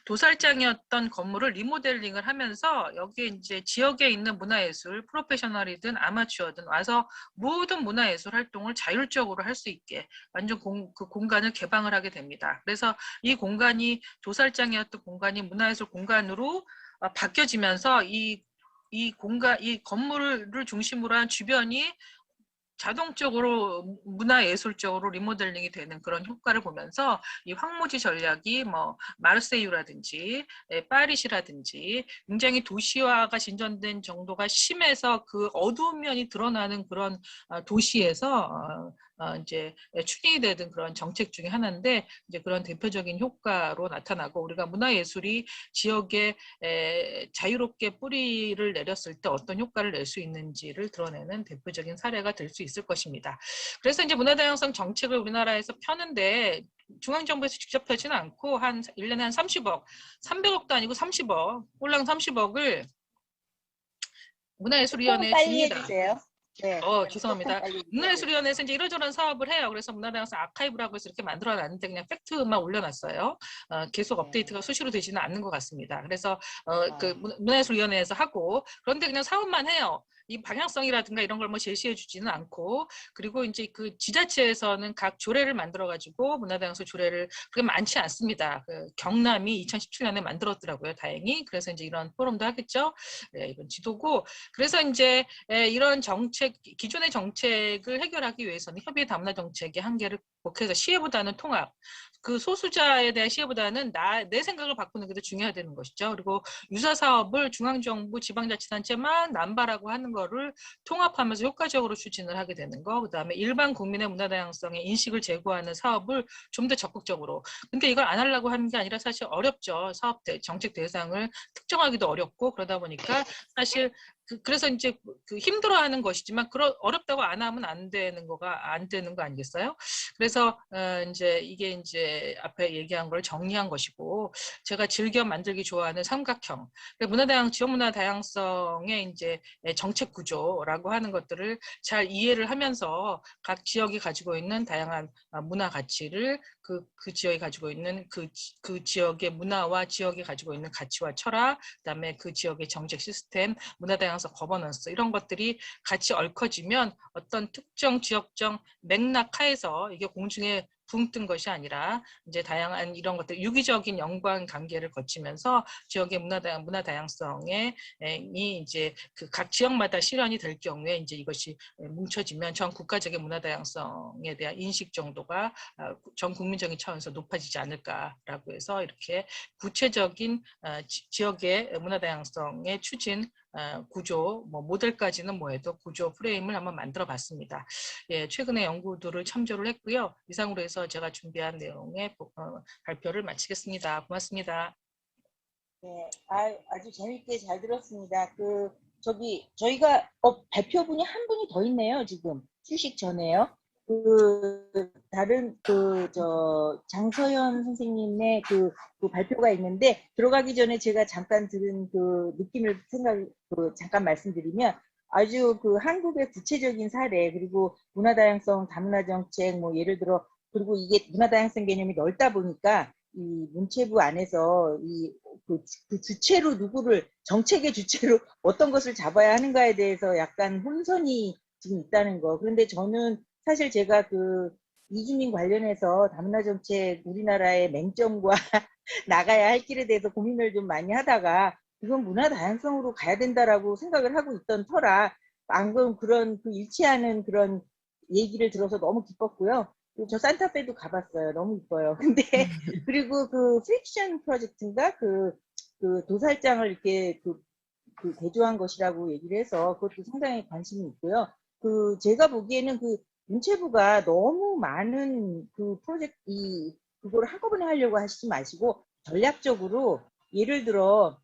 도살장이었던 건물을 리모델링을 하면서 여기에 이제 지역에 있는 문화예술 프로페셔널이든 아마추어든 와서 모든 문화예술 활동을 자율적으로 할 수 있게 완전 그 공간을 개방을 하게 됩니다. 그래서 이 공간이 도살장이었던 공간이 문화예술 공간으로 바뀌어지면서 이 건물을 중심으로 한 주변이 자동적으로 문화예술적으로 리모델링이 되는 그런 효과를 보면서 이 황무지 전략이 뭐 마르세유라든지 파리시라든지 굉장히 도시화가 진전된 정도가 심해서 그 어두운 면이 드러나는 그런 도시에서 이제 추진이 되는 그런 정책 중에 하나인데, 이제 그런 대표적인 효과로 나타나고, 우리가 문화예술이 지역에 자유롭게 뿌리를 내렸을 때 어떤 효과를 낼 수 있는지를 드러내는 대표적인 사례가 될 수 있을 것입니다. 그래서 이제 문화다양성 정책을 우리나라에서 펴는데, 중앙정부에서 직접 펴지는 않고 한 1년에 한 30억, 300억도 아니고 30억, 꼴랑 30억을 문화예술위원회에 줍니다. 네. 죄송합니다. 문화예술위원회에서 이제 이러저런 사업을 해요. 그래서 문화다양성 아카이브라고 해서 이렇게 만들어놨는데 그냥 팩트만 올려놨어요. 계속 업데이트가 수시로 되지는 않는 것 같습니다. 그래서 그 문화예술위원회에서 하고, 그런데 그냥 사업만 해요. 이 방향성이라든가 이런 걸 뭐 제시해 주지는 않고, 그리고 이제 그 지자체에서는 각 조례를 만들어 가지고 문화다양성 조례를 그게 많지 않습니다. 그 경남이 2017년에 만들었더라고요, 다행히. 그래서 이제 이런 포럼도 하겠죠. 네, 이건 지도고. 그래서 이제 이런 정책, 기존의 정책을 해결하기 위해서는 협의회 다문화 정책의 한계를 극복해서 시혜보다는 통합, 그 소수자에 대한 시혜보다는 내 생각을 바꾸는 게 더 중요하다는 것이죠. 그리고 유사 사업을 중앙정부, 지방자치단체만 남발하고 하는 거를 통합하면서 효과적으로 추진을 하게 되는 거. 그다음에 일반 국민의 문화다양성의 인식을 제고하는 사업을 좀 더 적극적으로. 근데 이걸 안 하려고 하는 게 아니라 사실 어렵죠. 정책 대상을 특정하기도 어렵고, 그러다 보니까 사실 그래서 이제 그 힘들어하는 것이지만 어렵다고 안 하면 안 되는 거 아니겠어요? 그래서 이제 이게 이제 앞에 얘기한 걸 정리한 것이고, 제가 즐겨 만들기 좋아하는 삼각형, 지역 문화 다양성의 이제 정책 구조라고 하는 것들을 잘 이해를 하면서 각 지역이 가지고 있는 다양한 문화 가치를 그 지역이 가지고 있는 그 지역의 문화와 지역이 가지고 있는 가치와 철학, 그다음에 그 지역의 정책 시스템, 문화 다양성 거버넌스, 이런 것들이 같이 얽혀지면 어떤 특정 지역적 맥락 하에서 이게 공중에 붕 뜬 것이 아니라 이제 다양한 이런 것들 유기적인 연관 관계를 거치면서 지역의 문화 다양성에 이제 그 각 지역마다 실현이 될 경우에 이제 이것이 뭉쳐지면 전 국가적인 문화 다양성에 대한 인식 정도가 전 국민적인 차원에서 높아지지 않을까라고 해서 이렇게 구체적인 지역의 문화 다양성의 추진 구조, 뭐 모델까지는 뭐해도 구조 프레임을 한번 만들어 봤습니다. 예, 최근에 연구들을 참조를 했고요. 이상으로 해서 제가 준비한 내용의 발표를 마치겠습니다. 고맙습니다. 네, 아주 재밌게 잘 들었습니다. 저희가 발표분이 한 분이 더 있네요. 지금 휴식 전에요. 다른 장서연 선생님의 그 발표가 있는데, 들어가기 전에 제가 잠깐 들은 그 느낌을 잠깐 말씀드리면, 아주 한국의 구체적인 사례, 그리고 문화다양성, 다문화 정책, 뭐 예를 들어, 그리고 이게 문화다양성 개념이 넓다 보니까 이 문체부 안에서 그 주체로 정책의 주체로 어떤 것을 잡아야 하는가에 대해서 약간 혼선이 지금 있다는 거. 그런데 저는 사실 제가 이주민 관련해서 다문화 정책 우리나라의 맹점과 나가야 할 길에 대해서 고민을 좀 많이 하다가 이건 문화 다양성으로 가야 된다라고 생각을 하고 있던 터라 방금 그런 일치하는 그런 얘기를 들어서 너무 기뻤고요. 저 산타페도 가봤어요. 너무 이뻐요. 근데 그리고 프릭션 프로젝트인가 도살장을 이렇게 개조한 것이라고 얘기를 해서 그것도 상당히 관심이 있고요. 제가 보기에는 문체부가 너무 많은 그걸 한꺼번에 하려고 하시지 마시고 전략적으로 예를 들어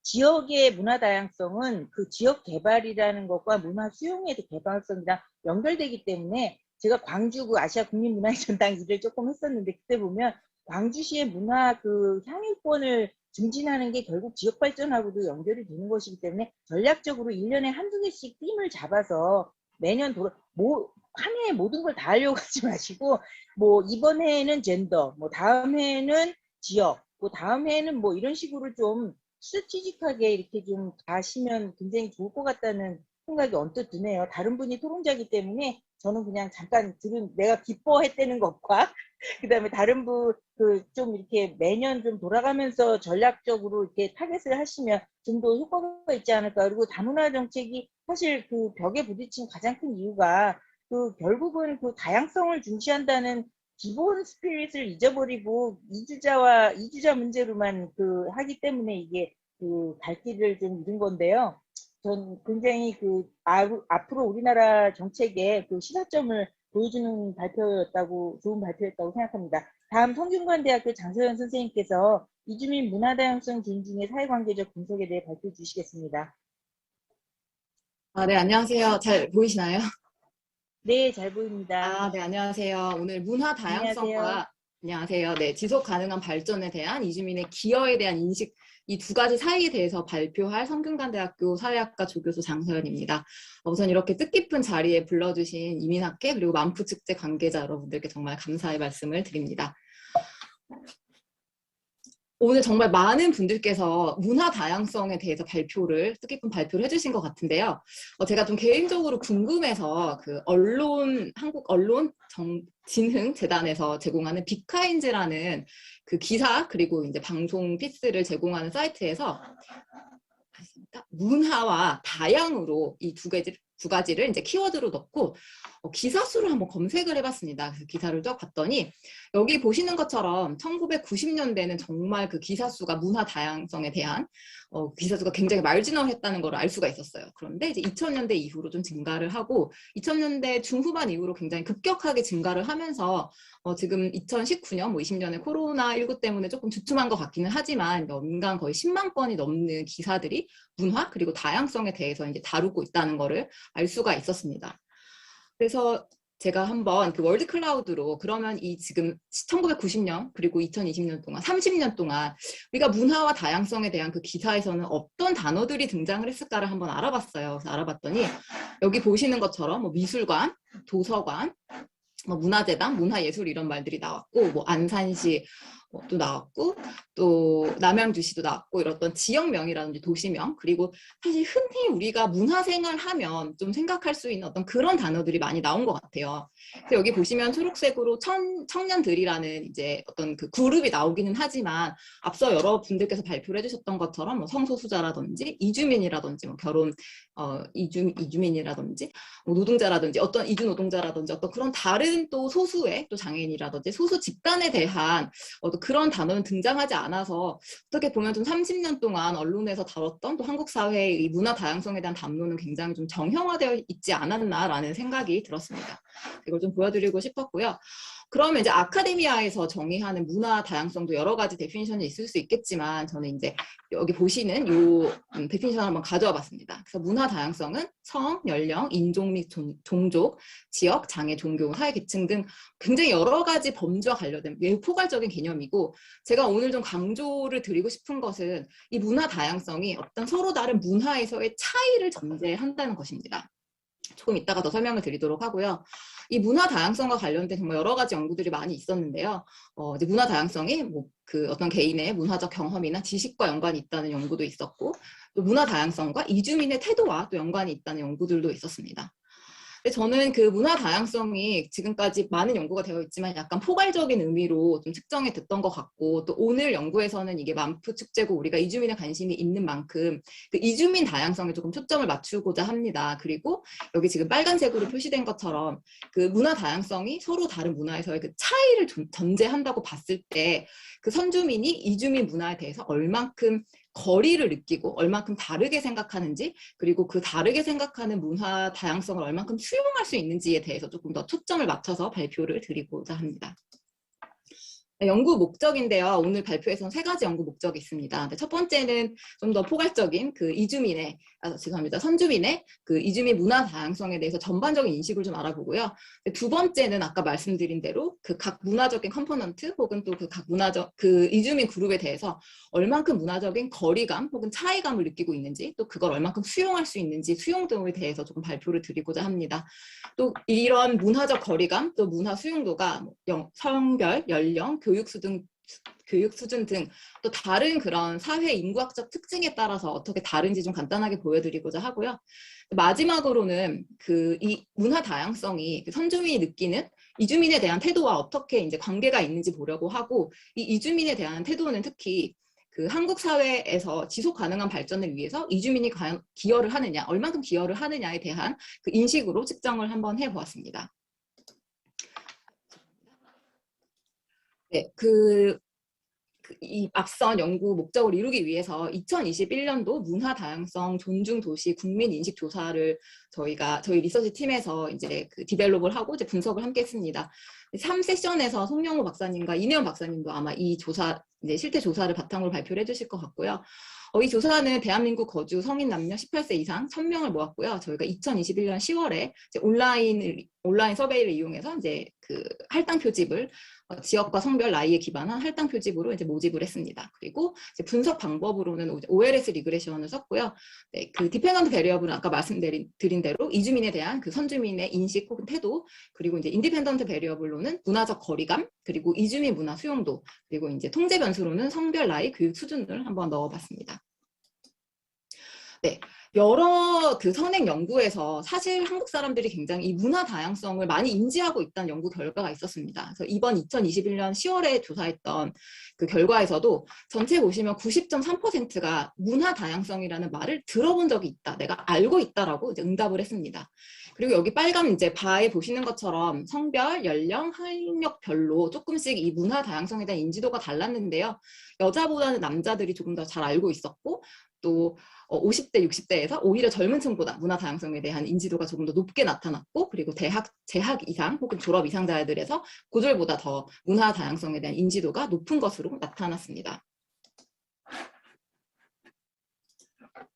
지역의 문화 다양성은 지역 개발이라는 것과 문화 수용의 개발성이랑 연결되기 때문에 제가 광주 아시아 국민문화의 전당 일을 조금 했었는데 그때 보면 광주시의 문화 향유권을 증진하는 게 결국 지역 발전하고도 연결이 되는 것이기 때문에 전략적으로 1년에 한두 개씩 팀을 잡아서 매년 한 해에 모든 걸 다 하려고 하지 마시고 뭐 이번 해에는 젠더, 뭐 다음 해에는 지역, 뭐 다음 해에는 뭐 이런 식으로 좀 스트레티직하게 이렇게 좀 가시면 굉장히 좋을 것 같다는 생각이 언뜻 드네요. 다른 분이 토론자이기 때문에 저는 그냥 잠깐 내가 기뻐했다는 것과 그다음에 다른 분 좀 이렇게 매년 좀 돌아가면서 전략적으로 이렇게 타겟을 하시면 좀 더 효과가 있지 않을까. 그리고 다문화 정책이 사실 벽에 부딪힌 가장 큰 이유가 결국은 다양성을 중시한다는 기본 스피릿을 잊어버리고 이주자 문제로만 하기 때문에 이게 갈 길을 좀 잃은 건데요. 전 굉장히 앞으로 우리나라 정책의 시사점을 보여주는 좋은 발표였다고 생각합니다. 다음 성균관대학교 장서연 선생님께서 이주민 문화다양성 존중의 사회관계적 분석에 대해 발표 주시겠습니다. 네, 안녕하세요. 잘 보이시나요? 네, 잘 보입니다. 네, 안녕하세요. 오늘 문화 다양성과 안녕하세요. 네, 지속 가능한 발전에 대한 이주민의 기여에 대한 인식, 이 두 가지 사이에 대해서 발표할 성균관대학교 사회학과 조교수 장서연입니다. 우선 이렇게 뜻깊은 자리에 불러주신 이민학회 그리고 만푸축제 관계자 여러분들께 정말 감사의 말씀을 드립니다. 오늘 정말 많은 분들께서 문화 다양성에 대해서 뜻깊은 발표를 해주신 것 같은데요. 제가 좀 개인적으로 궁금해서 그 한국 언론 진흥 재단에서 제공하는 빅카인즈라는 그 기사 그리고 이제 방송 피스를 제공하는 사이트에서 문화와 다양으로 이 두 가지를 이제 키워드로 넣고 기사 수를 한번 검색을 해봤습니다. 그 기사를 쭉 봤더니 여기 보시는 것처럼 1990년대는 정말 그 기사 수가 문화 다양성에 대한 기사 수가 굉장히 마지널했다는 걸 알 수가 있었어요. 그런데 이제 2000년대 이후로 좀 증가를 하고 2000년대 중후반 이후로 굉장히 급격하게 증가를 하면서 지금 2019년, 20년에 코로나19 때문에 조금 주춤한 것 같기는 하지만 연간 거의 10만 건이 넘는 기사들이 문화 그리고 다양성에 대해서 이제 다루고 있다는 거를 알 수가 있었습니다. 그래서 제가 한번 그 월드 클라우드로 그러면 이 지금 1990년 그리고 2020년 동안 30년 동안 우리가 문화와 다양성에 대한 그 기사에서는 어떤 단어들이 등장을 했을까를 한번 알아봤어요. 그래서 알아봤더니 여기 보시는 것처럼 뭐 미술관, 도서관, 뭐 문화재단, 문화예술 이런 말들이 나왔고 뭐 안산시 또 나왔고 또 남양주시도 나왔고 이런 지역명이라든지 도시명 그리고 사실 흔히 우리가 문화생활 하면 좀 생각할 수 있는 어떤 그런 단어들이 많이 나온 것 같아요. 그래서 여기 보시면 초록색으로 청년들이라는 이제 어떤 그 그룹이 나오기는 하지만 앞서 여러분들께서 발표를 해주셨던 것처럼 뭐 성소수자라든지 이주민이라든지 뭐 결혼 이주민이라든지 뭐 노동자라든지 어떤 이주 노동자라든지 어떤 그런 다른 또 소수의 또 장애인이라든지 소수 집단에 대한 그런 단어는 등장하지 않아서 어떻게 보면 좀 30년 동안 언론에서 다뤘던 또 한국 사회의 이 문화 다양성에 대한 담론은 굉장히 좀 정형화되어 있지 않았나라는 생각이 들었습니다. 이걸 좀 보여드리고 싶었고요. 그러면 이제 아카데미아에서 정의하는 문화 다양성도 여러 가지 데피니션이 있을 수 있겠지만 저는 이제 여기 보시는 요 데피니션을 한번 가져와 봤습니다. 그래서 문화 다양성은 성, 연령, 인종 및 종족, 지역, 장애, 종교, 사회 계층 등 굉장히 여러 가지 범주와 관련된 매우 포괄적인 개념이고 제가 오늘 좀 강조를 드리고 싶은 것은 이 문화 다양성이 어떤 서로 다른 문화에서의 차이를 전제한다는 것입니다. 조금 이따가 더 설명을 드리도록 하고요. 이 문화 다양성과 관련된 정말 여러 가지 연구들이 많이 있었는데요. 이제 문화 다양성이 뭐 그 어떤 개인의 문화적 경험이나 지식과 연관이 있다는 연구도 있었고, 또 문화 다양성과 이주민의 태도와 또 연관이 있다는 연구들도 있었습니다. 근데 저는 그 문화 다양성이 지금까지 많은 연구가 되어 있지만 약간 포괄적인 의미로 좀 측정이 됐던 것 같고 또 오늘 연구에서는 이게 만프 축제고 우리가 이주민에 관심이 있는 만큼 그 이주민 다양성에 조금 초점을 맞추고자 합니다. 그리고 여기 지금 빨간색으로 표시된 것처럼 그 문화 다양성이 서로 다른 문화에서의 그 차이를 전제한다고 봤을 때 그 선주민이 이주민 문화에 대해서 얼만큼 거리를 느끼고 얼만큼 다르게 생각하는지 그리고 그 다르게 생각하는 문화 다양성을 얼만큼 수용할 수 있는지에 대해서 조금 더 초점을 맞춰서 발표를 드리고자 합니다. 연구 목적인데요. 오늘 발표에서는 3가지 연구 목적이 있습니다. 첫 번째는 좀 더 포괄적인 그 선주민의 그 이주민 문화 다양성에 대해서 전반적인 인식을 좀 알아보고요. 두 번째는 아까 말씀드린 대로 그 각 문화적인 컴포넌트 혹은 또 그 각 그 이주민 그룹에 대해서 얼만큼 문화적인 거리감 혹은 차이감을 느끼고 있는지 또 그걸 얼만큼 수용할 수 있는지 수용도에 대해서 조금 발표를 드리고자 합니다. 또 이런 문화적 거리감 또 문화 수용도가 성별, 연령, 교육 수준 등 또 다른 그런 사회 인구학적 특징에 따라서 어떻게 다른지 좀 간단하게 보여드리고자 하고요. 마지막으로는 이 문화 다양성이 선주민이 느끼는 이주민에 대한 태도와 어떻게 이제 관계가 있는지 보려고 하고 이 이주민에 대한 태도는 특히 그 한국 사회에서 지속 가능한 발전을 위해서 이주민이 과연 기여를 하느냐, 얼만큼 기여를 하느냐에 대한 그 인식으로 측정을 한번 해보았습니다. 네, 이 앞선 연구 목적을 이루기 위해서 2021년도 문화다양성 존중도시 국민인식조사를 저희 리서치 팀에서 이제 그 디벨롭을 하고 이제 분석을 함께 했습니다. 3세션에서 송영호 박사님과 이내연 박사님도 아마 이 조사, 이제 실태 조사를 바탕으로 발표를 해주실 것 같고요. 이 조사는 대한민국 거주 성인 남녀 18세 이상 1000명을 모았고요. 저희가 2021년 10월에 이제 온라인 서베이를 이용해서 이제 그 할당 표집을 지역과 성별 나이에 기반한 할당 표집으로 이제 모집을 했습니다. 그리고 이제 분석 방법으로는 OLS 리그레션을 썼고요. 네, 그 디펜던트 베리어블은 아까 말씀드린 대로 이주민에 대한 그 선주민의 인식 혹은 태도, 그리고 이제 인디펜던트 베리어블로는 문화적 거리감, 그리고 이주민 문화 수용도, 그리고 이제 통제 변수로는 성별 나이 교육 수준을 한번 넣어봤습니다. 네. 여러 그 선행 연구에서 사실 한국 사람들이 굉장히 이 문화 다양성을 많이 인지하고 있다는 연구 결과가 있었습니다. 그래서 이번 2021년 10월에 조사했던 그 결과에서도 전체 보시면 90.3%가 문화 다양성이라는 말을 들어본 적이 있다, 내가 알고 있다라고 이제 응답을 했습니다. 그리고 여기 빨간 이제 바에 보시는 것처럼 성별, 연령, 학력별로 조금씩 이 문화 다양성에 대한 인지도가 달랐는데요. 여자보다는 남자들이 조금 더 잘 알고 있었고, 또 50대, 60대에서 오히려 젊은 층보다 문화 다양성에 대한 인지도가 조금 더 높게 나타났고, 그리고 재학 이상 혹은 졸업 이상자들에서 고졸보다 더 문화 다양성에 대한 인지도가 높은 것으로 나타났습니다.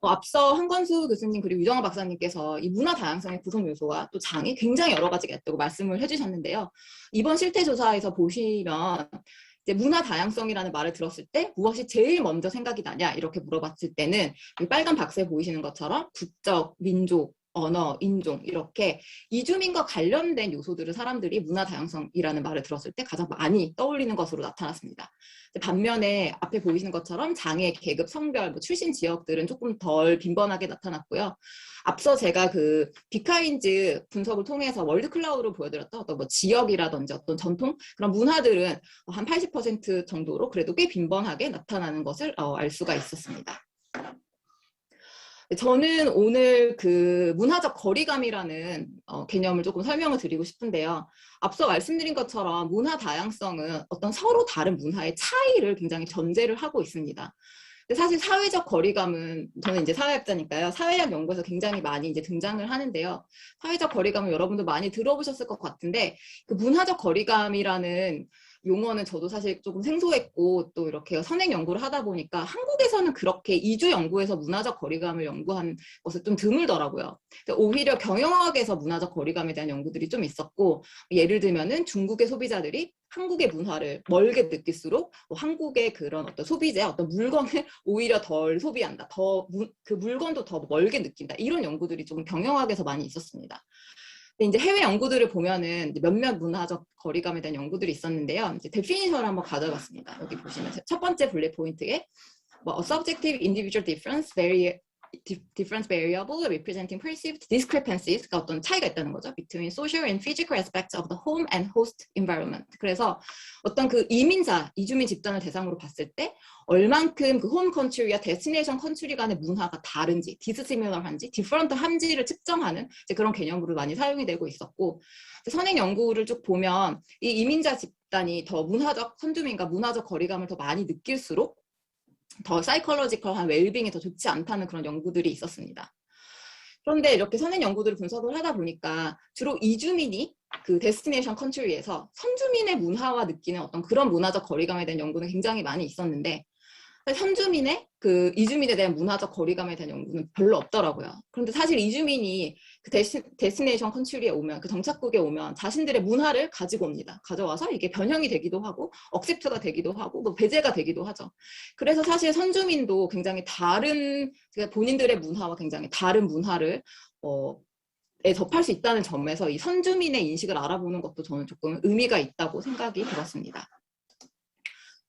앞서 한건수 교수님 그리고 유정아 박사님께서 이 문화 다양성의 구성 요소와 또 장이 굉장히 여러 가지가 있다고 말씀을 해주셨는데요. 이번 실태조사에서 보시면 이제 문화 다양성이라는 말을 들었을 때 무엇이 제일 먼저 생각이 나냐 이렇게 물어봤을 때는 이 빨간 박스에 보이시는 것처럼 국적, 민족, 언어, 인종 이렇게 이주민과 관련된 요소들을 사람들이 문화 다양성이라는 말을 들었을 때 가장 많이 떠올리는 것으로 나타났습니다. 반면에 앞에 보이시는 것처럼 장애, 계급, 성별, 뭐 출신 지역들은 조금 덜 빈번하게 나타났고요. 앞서 제가 그 비카인즈 분석을 통해서 월드 클라우드로 보여드렸던 어떤 뭐 지역이라든지 어떤 전통 그런 문화들은 한 80% 정도로 그래도 꽤 빈번하게 나타나는 것을 알 수가 있었습니다. 저는 오늘 그 문화적 거리감이라는 개념을 조금 설명을 드리고 싶은데요. 앞서 말씀드린 것처럼 문화 다양성은 어떤 서로 다른 문화의 차이를 굉장히 전제를 하고 있습니다. 근데 사실 사회적 거리감은, 저는 이제 사회학자니까요. 사회학 연구에서 굉장히 많이 이제 등장을 하는데요. 사회적 거리감은 여러분도 많이 들어보셨을 것 같은데, 그 문화적 거리감이라는 용어는 저도 사실 조금 생소했고, 또 이렇게 선행 연구를 하다 보니까 한국에서는 그렇게 이주 연구에서 문화적 거리감을 연구한 것은 좀 드물더라고요. 오히려 경영학에서 문화적 거리감에 대한 연구들이 좀 있었고, 예를 들면은 중국의 소비자들이 한국의 문화를 멀게 느낄수록 한국의 그런 어떤 소비재, 어떤 물건을 오히려 덜 소비한다, 그 물건도 더 멀게 느낀다, 이런 연구들이 좀 경영학에서 많이 있었습니다. 근데 이제 해외 연구들을 보면은 몇몇 문화적 거리감에 대한 연구들이 있었는데요. 이제 데피니션을 한번 가져봤습니다. 여기 보시면 첫 번째 블랙 포인트에 뭐 subjective individual difference variable representing perceived discrepancies, 어떤 차이가 있다는 거죠. between social and physical aspects of the home and host environment. 그래서 어떤 그 이민자, 이주민 집단을 대상으로 봤을 때 얼만큼 그 홈 컨트리와 데스티네이션 컨트리 간의 문화가 다른지, 디스시밀러한지, 디퍼런트한지를 측정하는 이제 그런 개념으로 많이 사용이 되고 있었고, 선행 연구를 쭉 보면 이 이민자 집단이 더 문화적 선주민과 문화적 거리감을 더 많이 느낄수록 더 사이콜로지컬한 웰빙이 더 좋지 않다는 그런 연구들이 있었습니다. 그런데 이렇게 선행 연구들을 분석을 하다 보니까 주로 이주민이 그 데스티네이션 컨트리에서 선주민의 문화와 느끼는 어떤 그런 문화적 거리감에 대한 연구는 굉장히 많이 있었는데, 선주민의 그 이주민에 대한 문화적 거리감에 대한 연구는 별로 없더라고요. 그런데 사실 이주민이 그 데스티네이션 컨트리에 오면, 그 정착국에 오면 자신들의 문화를 가지고 옵니다. 가져와서 이게 변형이 되기도 하고 억셉트가 되기도 하고 뭐 배제가 되기도 하죠. 그래서 사실 선주민도 굉장히 다른, 본인들의 문화와 굉장히 다른 문화를 접할 수 있다는 점에서 이 선주민의 인식을 알아보는 것도 저는 조금 의미가 있다고 생각이 들었습니다.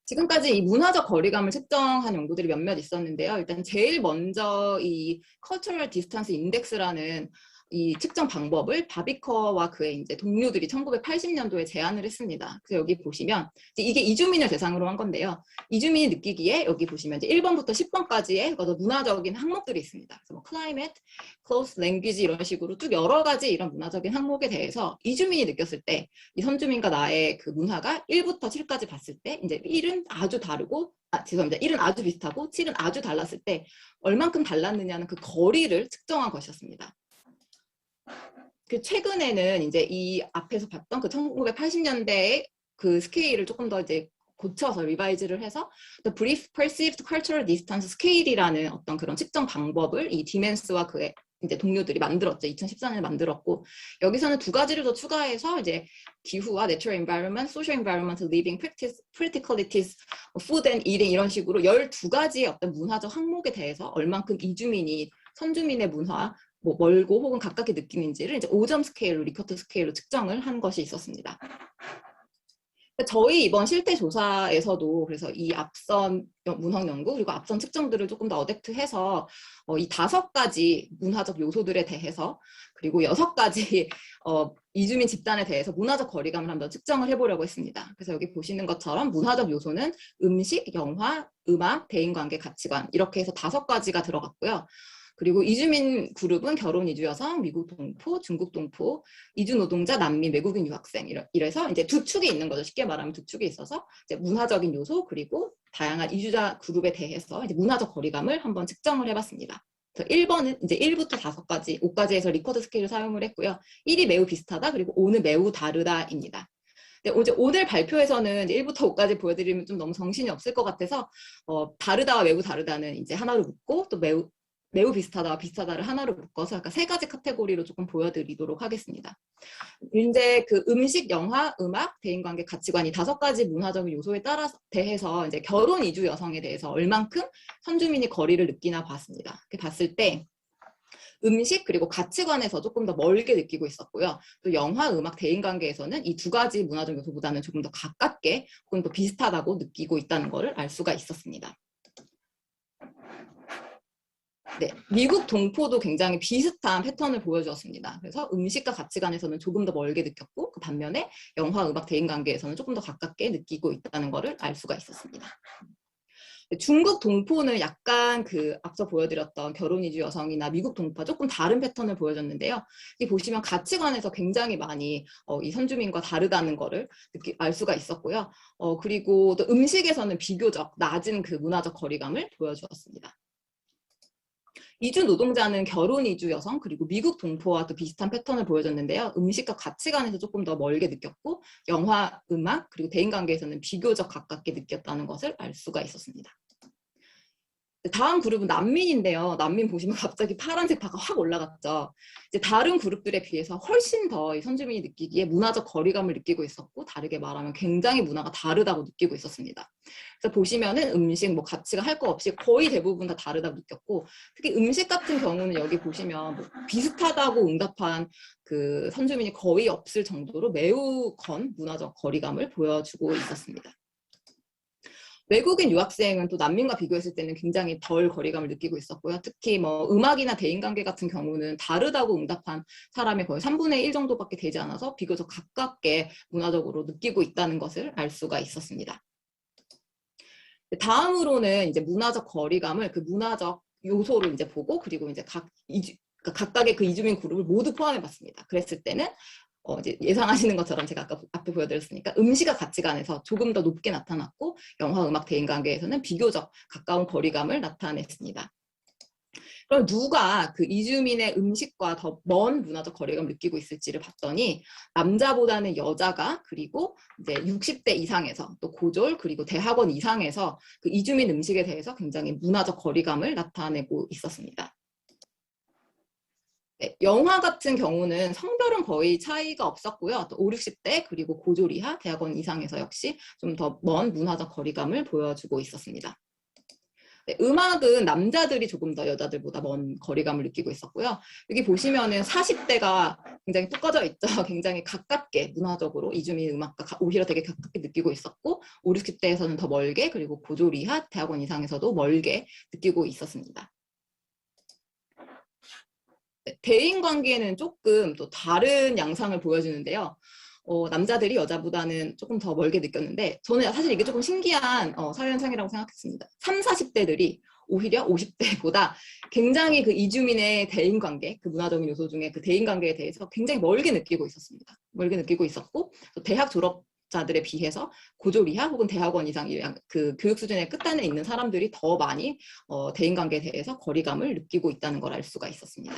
지금까지 이 문화적 거리감을 측정한 연구들이 몇몇 있었는데요. 일단 제일 먼저 이 Cultural Distance Index라는 이 측정 방법을 바비커와 그의 이제 동료들이 1980년도에 제안을 했습니다. 그래서 여기 보시면 이게 이주민을 대상으로 한 건데요. 이주민이 느끼기에 여기 보시면 이제 1번부터 10번까지의 문화적인 항목들이 있습니다. 그래서 뭐 climate, close, language 이런 식으로 쭉 여러 가지 이런 문화적인 항목에 대해서 이주민이 느꼈을 때 이 선주민과 나의 그 문화가 1부터 7까지 봤을 때 이제 1은 아주 다르고, 죄송합니다. 1은 아주 비슷하고 7은 아주 달랐을 때 얼만큼 달랐느냐는 그 거리를 측정한 것이었습니다. 그 최근에는 이제 이 앞에서 봤던 그 1980년대의 그 스케일을 조금 더 이제 고쳐서 리바이즈를 해서 The Brief Perceived Cultural Distance Scale이라는 어떤 그런 측정 방법을 이 디멘스와 그의 이제 동료들이 만들었죠. 2014년에 만들었고 여기서는 두 가지를 더 추가해서 이제 기후와 natural environment, social environment, living practice, practicalities, food and eating 이런 식으로 12가지의 어떤 문화적 항목에 대해서 얼만큼 이주민이 선주민의 문화 뭐 멀고 혹은 가깝게 느끼는지를 이제 5점 스케일로 리커트 스케일로 측정을 한 것이 있었습니다. 저희 이번 실태 조사에서도 그래서 이 앞선 문헌 연구 그리고 앞선 측정들을 조금 더 어댑트해서 이 5가지 문화적 요소들에 대해서 그리고 6가지 이주민 집단에 대해서 문화적 거리감을 한번 측정을 해보려고 했습니다. 그래서 여기 보시는 것처럼 문화적 요소는 음식, 영화, 음악, 대인관계, 가치관 이렇게 해서 5가지가 들어갔고요. 그리고 이주민 그룹은 결혼 이주 여성, 미국 동포, 중국 동포, 이주 노동자, 난민, 외국인 유학생 이래서 이제 두 축이 있는 거죠. 쉽게 말하면 두 축이 있어서 이제 문화적인 요소 그리고 다양한 이주자 그룹에 대해서 이제 문화적 거리감을 한번 측정을 해봤습니다. 그래서 1번은 이제 1부터 5까지, 5까지에서 리커드 스케일을 사용을 했고요. 1이 매우 비슷하다 그리고 5는 매우 다르다입니다. 오늘 발표에서는 이제 1부터 5까지 보여드리면 좀 너무 정신이 없을 것 같아서 다르다와 매우 다르다는 이제 하나로 묶고 또 매우 비슷하다와 비슷하다를 하나로 묶어서 약간 3가지 카테고리로 조금 보여드리도록 하겠습니다. 이제 그 음식, 영화, 음악, 대인관계, 가치관 이 5가지 문화적인 요소에 따라서 대해서 이제 결혼 이주 여성에 대해서 얼만큼 선주민이 거리를 느끼나 봤습니다. 이렇게 봤을 때 음식 그리고 가치관에서 조금 더 멀게 느끼고 있었고요. 또 영화, 음악, 대인관계에서는 이 2가지 문화적 요소보다는 조금 더 가깝게 혹은 또 비슷하다고 느끼고 있다는 것을 알 수가 있었습니다. 네, 미국 동포도 굉장히 비슷한 패턴을 보여주었습니다. 그래서 음식과 가치관에서는 조금 더 멀게 느꼈고 그 반면에 영화, 음악, 대인관계에서는 조금 더 가깝게 느끼고 있다는 것을 알 수가 있었습니다. 중국 동포는 약간 그 앞서 보여드렸던 결혼 이주 여성이나 미국 동포와 조금 다른 패턴을 보여줬는데요. 이 보시면 가치관에서 굉장히 많이 이 선주민과 다르다는 것을 알 수가 있었고요. 그리고 또 음식에서는 비교적 낮은 그 문화적 거리감을 보여주었습니다. 이주 노동자는 결혼 이주 여성 그리고 미국 동포와 또 비슷한 패턴을 보여줬는데요. 음식과 가치관에서 조금 더 멀게 느꼈고 영화, 음악 그리고 대인관계에서는 비교적 가깝게 느꼈다는 것을 알 수가 있었습니다. 다음 그룹은 난민인데요. 난민 보시면 갑자기 파란색 바가 확 올라갔죠. 이제 다른 그룹들에 비해서 훨씬 더 선주민이 느끼기에 문화적 거리감을 느끼고 있었고 다르게 말하면 굉장히 문화가 다르다고 느끼고 있었습니다. 그래서 보시면은 음식, 뭐 가치가 할 거 없이 거의 대부분 다 다르다고 느꼈고 특히 음식 같은 경우는 여기 보시면 뭐 비슷하다고 응답한 그 선주민이 거의 없을 정도로 매우 건 문화적 거리감을 보여주고 있었습니다. 외국인 유학생은 또 난민과 비교했을 때는 굉장히 덜 거리감을 느끼고 있었고요. 특히 뭐 음악이나 대인관계 같은 경우는 다르다고 응답한 사람의 거의 3분의 1 정도밖에 되지 않아서 비교적 가깝게 문화적으로 느끼고 있다는 것을 알 수가 있었습니다. 다음으로는 이제 문화적 거리감을 그 문화적 요소를 이제 보고 그리고 이제 각각의 그 이주민 그룹을 모두 포함해 봤습니다. 그랬을 때는 이제 예상하시는 것처럼 제가 아까 앞에 보여드렸으니까 음식과 가치관에서 조금 더 높게 나타났고 영화, 음악, 대인관계에서는 비교적 가까운 거리감을 나타냈습니다. 그럼 누가 그 이주민의 음식과 더 먼 문화적 거리감을 느끼고 있을지를 봤더니 남자보다는 여자가 그리고 이제 60대 이상에서 또 고졸 그리고 대학원 이상에서 그 이주민 음식에 대해서 굉장히 문화적 거리감을 나타내고 있었습니다. 네, 영화 같은 경우는 성별은 거의 차이가 없었고요. 또 5, 60대 그리고 고졸 이하 대학원 이상에서 역시 좀 더 먼 문화적 거리감을 보여주고 있었습니다. 네, 음악은 남자들이 조금 더 여자들보다 먼 거리감을 느끼고 있었고요. 여기 보시면은 40대가 굉장히 뚝 꺼져 있죠. 굉장히 가깝게 문화적으로 이주민 음악과 오히려 되게 가깝게 느끼고 있었고 5, 60대에서는 더 멀게 그리고 고졸 이하 대학원 이상에서도 멀게 느끼고 있었습니다. 대인관계는 조금 또 다른 양상을 보여주는데요. 남자들이 여자보다는 조금 더 멀게 느꼈는데 저는 사실 이게 조금 신기한 사회현상이라고 생각했습니다. 30, 40대들이 오히려 50대보다 굉장히 그 이주민의 대인관계, 그 문화적인 요소 중에 그 대인관계에 대해서 굉장히 멀게 느끼고 있었습니다. 멀게 느끼고 있었고 또 대학 졸업자들에 비해서 고졸 이하 혹은 대학원 이상 그 교육 수준의 끝단에 있는 사람들이 더 많이 대인관계에 대해서 거리감을 느끼고 있다는 걸 알 수가 있었습니다.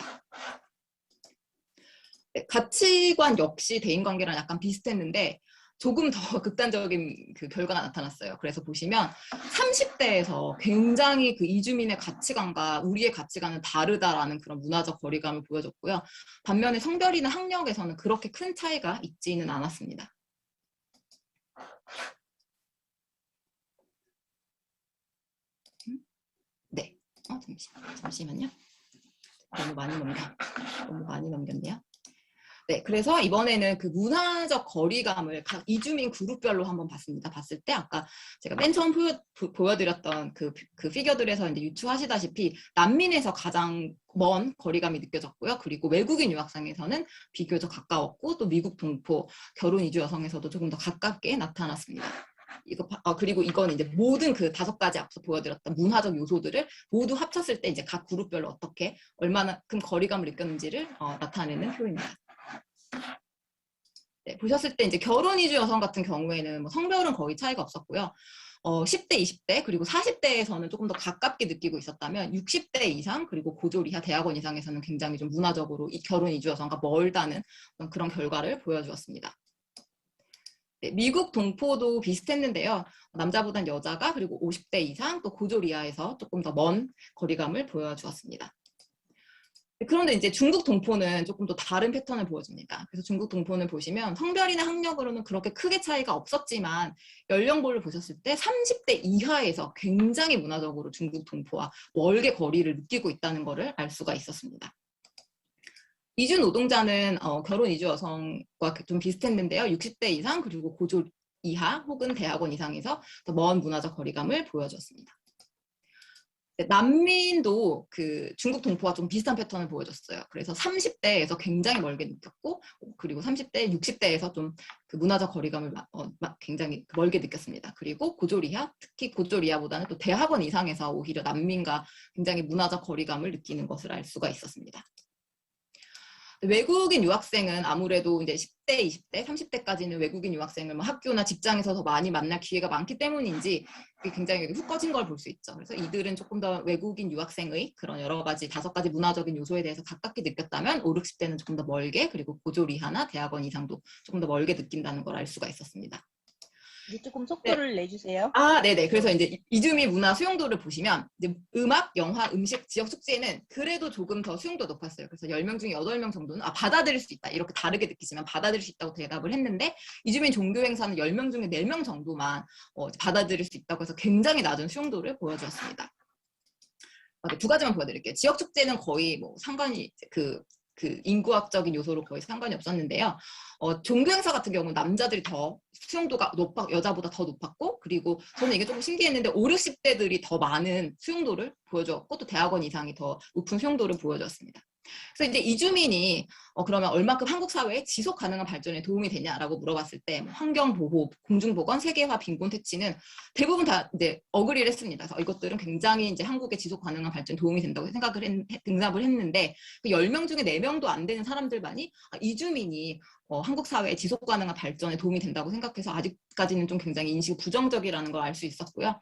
네, 가치관 역시 대인관계랑 약간 비슷했는데 조금 더 극단적인 그 결과가 나타났어요. 그래서 보시면 30대에서 굉장히 그 이주민의 가치관과 우리의 가치관은 다르다라는 그런 문화적 거리감을 보여줬고요. 반면에 성별이나 학력에서는 그렇게 큰 차이가 있지는 않았습니다. 네, 잠시만요. 너무 많이 넘겼네요. 네, 그래서 이번에는 그 문화적 거리감을 각 이주민 그룹별로 한번 봤습니다. 봤을 때 아까 제가 맨 처음 보여드렸던 그 피겨들에서 이제 유추하시다시피 난민에서 가장 먼 거리감이 느껴졌고요. 그리고 외국인 유학생에서는 비교적 가까웠고 또 미국 동포, 결혼 이주 여성에서도 조금 더 가깝게 나타났습니다. 그리고 이건 이제 모든 그 5가지 앞서 보여드렸던 문화적 요소들을 모두 합쳤을 때 이제 각 그룹별로 어떻게 얼마나 큰 거리감을 느꼈는지를 나타내는 표입니다. 네, 보셨을 때 이제 결혼 이주 여성 같은 경우에는 뭐 성별은 거의 차이가 없었고요. 10대, 20대 그리고 40대에서는 조금 더 가깝게 느끼고 있었다면 60대 이상 그리고 고졸 이하 대학원 이상에서는 굉장히 좀 문화적으로 이 결혼 이주 여성과 멀다는 그런 결과를 보여주었습니다. 네, 미국 동포도 비슷했는데요. 남자보단 여자가 그리고 50대 이상 또 고졸 이하에서 조금 더 먼 거리감을 보여주었습니다. 그런데 이제 중국 동포는 조금 더 다른 패턴을 보여줍니다. 그래서 중국 동포는 보시면 성별이나 학력으로는 그렇게 크게 차이가 없었지만 연령별로 보셨을 때 30대 이하에서 굉장히 문화적으로 중국 동포와 멀게 거리를 느끼고 있다는 것을 알 수가 있었습니다. 이주 노동자는 결혼 이주 여성과 좀 비슷했는데요. 60대 이상 그리고 고졸 이하 혹은 대학원 이상에서 더 먼 문화적 거리감을 보여줬습니다. 난민도 그 중국 동포와 좀 비슷한 패턴을 보여줬어요. 그래서 30대에서 굉장히 멀게 느꼈고 그리고 30대, 60대에서 좀 그 문화적 거리감을 굉장히 멀게 느꼈습니다. 그리고 고졸 이하, 특히 고졸 이하보다는 또 대학원 이상에서 오히려 난민과 굉장히 문화적 거리감을 느끼는 것을 알 수가 있었습니다. 외국인 유학생은 아무래도 이제 10대, 20대, 30대까지는 외국인 유학생을 뭐 학교나 직장에서 더 많이 만날 기회가 많기 때문인지 굉장히 훅 꺼진 걸 볼 수 있죠. 그래서 이들은 조금 더 외국인 유학생의 그런 여러 가지 5가지 문화적인 요소에 대해서 가깝게 느꼈다면 5, 60대는 조금 더 멀게 그리고 고졸 이하나 대학원 이상도 조금 더 멀게 느낀다는 걸 알 수가 있었습니다. 이제 조금 속도를 내주세요. 네네. 그래서 이제 이주민 문화 수용도를 보시면 이제 음악, 영화, 음식, 지역 축제는 그래도 조금 더 수용도 높았어요. 그래서 10명 중에 8명 정도는 받아들일 수 있다. 이렇게 다르게 느끼지만 받아들일 수 있다고 대답을 했는데 이주민 종교 행사는 10명 중에 4명 정도만 받아들일 수 있다고 해서 굉장히 낮은 수용도를 보여주었습니다. 2가지만 보여드릴게요. 지역 축제는 거의 뭐 상관이 그 인구학적인 요소로 거의 상관이 없었는데요. 종교 행사 같은 경우는 남자들이 더 수용도가 여자보다 더 높았고 그리고 저는 이게 조금 신기했는데 5, 60대들이 더 많은 수용도를 보여줬고 또 대학원 이상이 더 높은 수용도를 보여줬습니다. 그래서 이제 이주민이 그러면 얼마큼 한국 사회의 지속 가능한 발전에 도움이 되냐라고 물어봤을 때 환경 보호, 공중 보건, 세계화, 빈곤 퇴치는 대부분 다 이제 어그리를 했습니다. 그래서 이것들은 굉장히 이제 한국의 지속 가능한 발전에 도움이 된다고 응답을 했는데 그 10명 중에 4명도 안 되는 사람들만이 이주민이 한국 사회의 지속 가능한 발전에 도움이 된다고 생각해서 아직까지는 좀 굉장히 인식이 부정적이라는 걸 알 수 있었고요.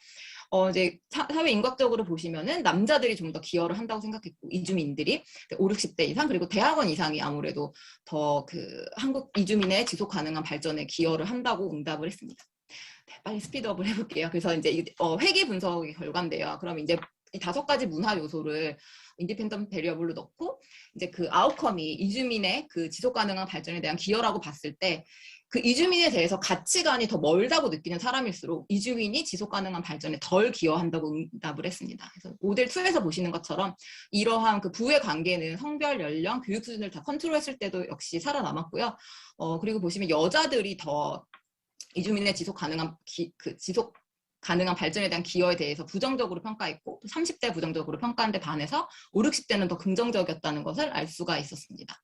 이제 사회 인과적으로 보시면은 남자들이 좀 더 기여를 한다고 생각했고 이주민들이 5, 60대 이상 그리고 대학원 이상이 아무래도 더 그 한국 이주민의 지속 가능한 발전에 기여를 한다고 응답을 했습니다. 네, 빨리 스피드업을 해볼게요. 그래서 이제 회계 분석의 결과인데요. 그럼 이제 이 5가지 문화 요소를 인디펜던트 베리어블로 넣고 이제 그 아웃컴이 이주민의 그 지속 가능한 발전에 대한 기여라고 봤을 때 그 이주민에 대해서 가치관이 더 멀다고 느끼는 사람일수록 이주민이 지속 가능한 발전에 덜 기여한다고 응답을 했습니다. 그래서 모델 2에서 보시는 것처럼 이러한 그 부의 관계는 성별, 연령, 교육 수준을 다 컨트롤했을 때도 역시 살아남았고요. 그리고 보시면 여자들이 더 이주민의 지속 가능한 발전에 대한 기여에 대해서 부정적으로 평가했고 30대 부정적으로 평가한 데 반해서 5, 60대는 더 긍정적이었다는 것을 알 수가 있었습니다.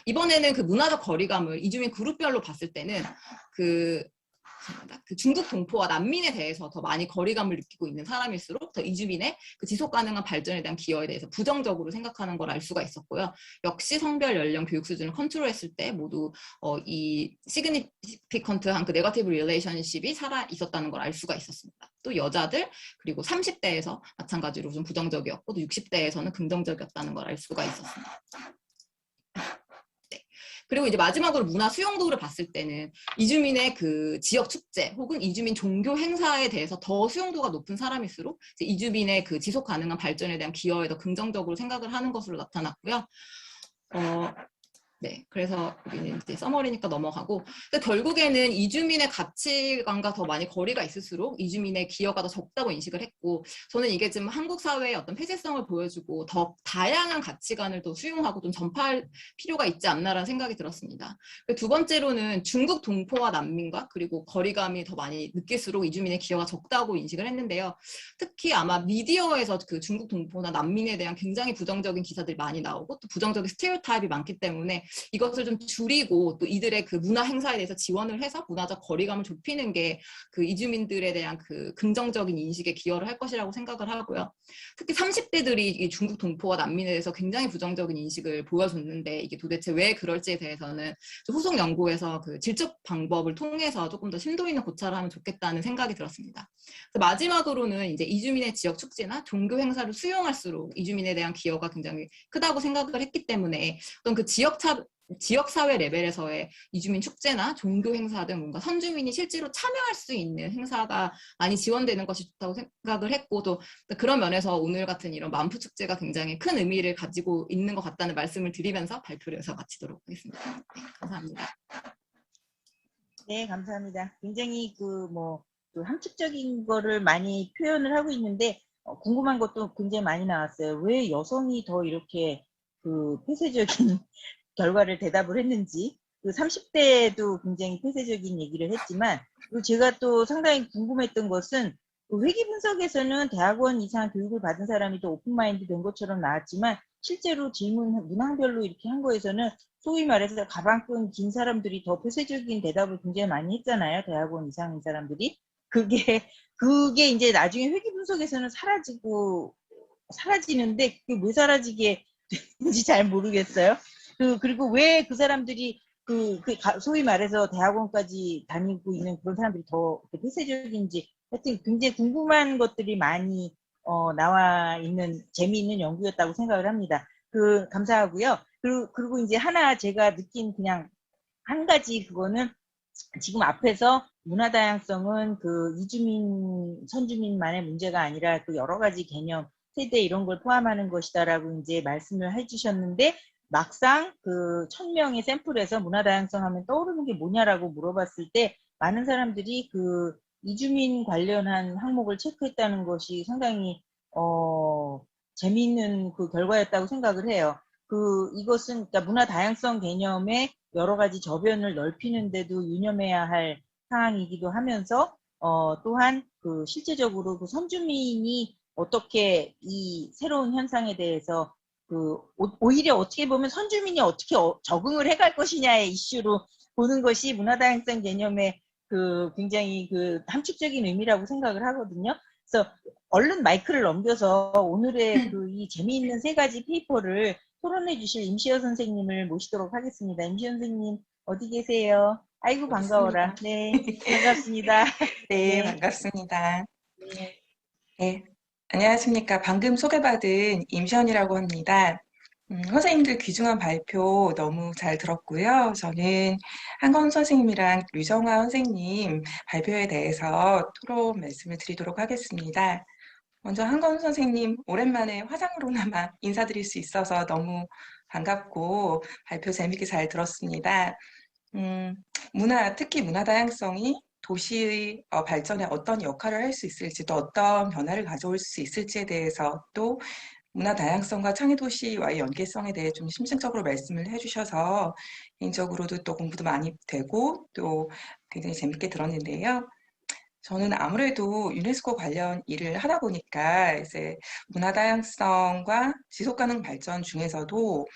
이번에는 그 문화적 거리감을 이주민 그룹별로 봤을 때는 그 중국 동포와 난민에 대해서 더 많이 거리감을 느끼고 있는 사람일수록 더 이주민의 그 지속 가능한 발전에 대한 기여에 대해서 부정적으로 생각하는 걸 알 수가 있었고요. 역시 성별, 연령, 교육 수준을 컨트롤했을 때 모두 이 시그니피컨트한 그 네거티브 릴레이션십이 살아 있었다는 걸 알 수가 있었습니다. 또 여자들 그리고 30대에서 마찬가지로 좀 부정적이었고 또 60대에서는 긍정적이었다는 걸 알 수가 있었습니다. 그리고 이제 마지막으로 문화 수용도를 봤을 때는 이주민의 그 지역 축제 혹은 이주민 종교 행사에 대해서 더 수용도가 높은 사람일수록 이제 이주민의 그 지속 가능한 발전에 대한 기여에 더 긍정적으로 생각을 하는 것으로 나타났고요. 네, 그래서 여기는 이제 서머리니까 넘어가고, 근데 결국에는 이주민의 가치관과 더 많이 거리가 있을수록 이주민의 기여가 더 적다고 인식을 했고, 저는 이게 지금 한국 사회의 어떤 폐쇄성을 보여주고 더 다양한 가치관을 더 수용하고 좀 전파할 필요가 있지 않나라는 생각이 들었습니다. 두 번째로는 중국 동포와 난민과 그리고 거리감이 더 많이 느낄수록 이주민의 기여가 적다고 인식을 했는데요. 특히 아마 미디어에서 그 중국 동포나 난민에 대한 굉장히 부정적인 기사들이 많이 나오고 또 부정적인 스테레오타입이 많기 때문에 이것을 좀 줄이고 또 이들의 그 문화 행사에 대해서 지원을 해서 문화적 거리감을 좁히는 게 그 이주민들에 대한 그 긍정적인 인식에 기여를 할 것이라고 생각을 하고요. 특히 30대들이 이 중국 동포와 난민에 대해서 굉장히 부정적인 인식을 보여줬는데 이게 도대체 왜 그럴지에 대해서는 후속 연구에서 그 질적 방법을 통해서 조금 더 심도 있는 고찰을 하면 좋겠다는 생각이 들었습니다. 그래서 마지막으로는 이제 이주민의 지역 축제나 종교 행사를 수용할수록 이주민에 대한 기여가 굉장히 크다고 생각을 했기 때문에 어떤 그 지역사회 레벨에서의 이주민 축제나 종교 행사 등 뭔가 선주민이 실제로 참여할 수 있는 행사가 많이 지원되는 것이 좋다고 생각을 했고, 또 그런 면에서 오늘 같은 이런 만푸 축제가 굉장히 큰 의미를 가지고 있는 것 같다는 말씀을 드리면서 발표를 여기서 마치도록 하겠습니다. 네, 감사합니다. 네, 감사합니다. 굉장히 그 함축적인 거를 많이 표현을 하고 있는데 궁금한 것도 굉장히 많이 나왔어요. 왜 여성이 더 이렇게 그 폐쇄적인 결과를 대답을 했는지, 그 30대에도 굉장히 폐쇄적인 얘기를 했지만, 그리고 제가 또 상당히 궁금했던 것은 그 회계 분석에서는 대학원 이상 교육을 받은 사람이 더 오픈마인드 된 것처럼 나왔지만 실제로 질문 문항별로 이렇게 한 거에서는 소위 말해서 가방끈 긴 사람들이 더 폐쇄적인 대답을 굉장히 많이 했잖아요. 대학원 이상인 사람들이. 그게 이제 나중에 회계 분석에서는 사라지는데 그게 왜 사라지게 되는지 잘 모르겠어요. 그리고 왜 그 사람들이 소위 말해서 대학원까지 다니고 있는 그런 사람들이 더 폐쇄적인지 하여튼 굉장히 궁금한 것들이 많이 나와 있는 재미있는 연구였다고 생각을 합니다. 감사하고요. 그리고 이제 하나 제가 느낀 그냥 한 가지 그거는 지금 앞에서 문화다양성은 그 이주민, 선주민만의 문제가 아니라 그 여러 가지 개념, 세대 이런 걸 포함하는 것이다라고 이제 말씀을 해주셨는데 막상 그 1000명의 샘플에서 문화다양성 하면 떠오르는 게 뭐냐라고 물어봤을 때 많은 사람들이 그 이주민 관련한 항목을 체크했다는 것이 상당히 재미있는 그 결과였다고 생각을 해요. 이것은 그러니까 문화다양성 개념의 여러 가지 저변을 넓히는데도 유념해야 할 사항이기도 하면서 또한 그 실제적으로 그 선주민이 어떻게 이 새로운 현상에 대해서 오히려 어떻게 보면 선주민이 어떻게 적응을 해갈 것이냐의 이슈로 보는 것이 문화다양성 개념의 굉장히 함축적인 의미라고 생각을 하거든요. 그래서 얼른 마이크를 넘겨서 오늘의 이 재미있는 세 가지 페이퍼를 토론해 주실 임시여 선생님을 모시도록 하겠습니다. 임시여 선생님 어디 계세요? 아이고 반가워라. 네, 반갑습니다. 네, 반갑습니다. 네, 안녕하십니까. 방금 소개받은 임시연이라고 합니다. 선생님들 귀중한 발표 너무 잘 들었고요. 저는 한건 선생님이랑 류정화 선생님 발표에 대해서 토론 말씀을 드리도록 하겠습니다. 먼저 한건 선생님 오랜만에 화상으로나마 인사드릴 수 있어서 너무 반갑고 발표 재밌게 잘 들었습니다. 특히 문화 다양성이 도시의 발전에 어떤 역할을 할 수 있을지 또 어떤 변화를 가져올 수 있을지에 대해서 또 문화 다양성과 창의도시와의 연계성에 대해 좀 심층적으로 말씀을 해주셔서 개인적으로도 또 공부도 많이 되고 또 굉장히 재밌게 들었는데요. 저는 아무래도 유네스코 관련 일을 하다 보니까 이제 문화다양성과 지속가능 발전 중에서도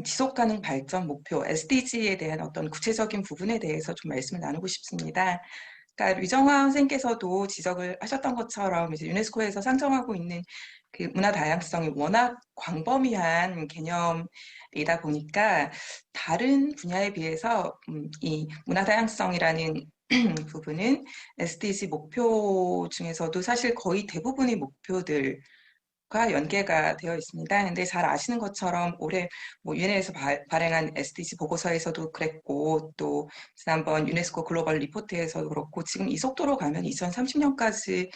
지속가능 발전 목표 SDG에 대한 어떤 구체적인 부분에 대해서 좀 말씀을 나누고 싶습니다. 그러니까 류정화 선생님께서도 지적을 하셨던 것처럼 이제 유네스코에서 상정하고 있는 그 문화다양성이 워낙 광범위한 개념이다 보니까 다른 분야에 비해서 이 문화다양성이라는 부분은 SDG 목표 중에서도 사실 거의 대부분의 목표들과 과 연계가 되어 있습니다. 근데 잘 아시는 것처럼 올해 뭐 유엔에서 발행한 SDG 보고서에서도 그랬고 또 지난번 유네스코 글로벌 리포트에서도 그렇고 지금 이 속도로 가면 2030년까지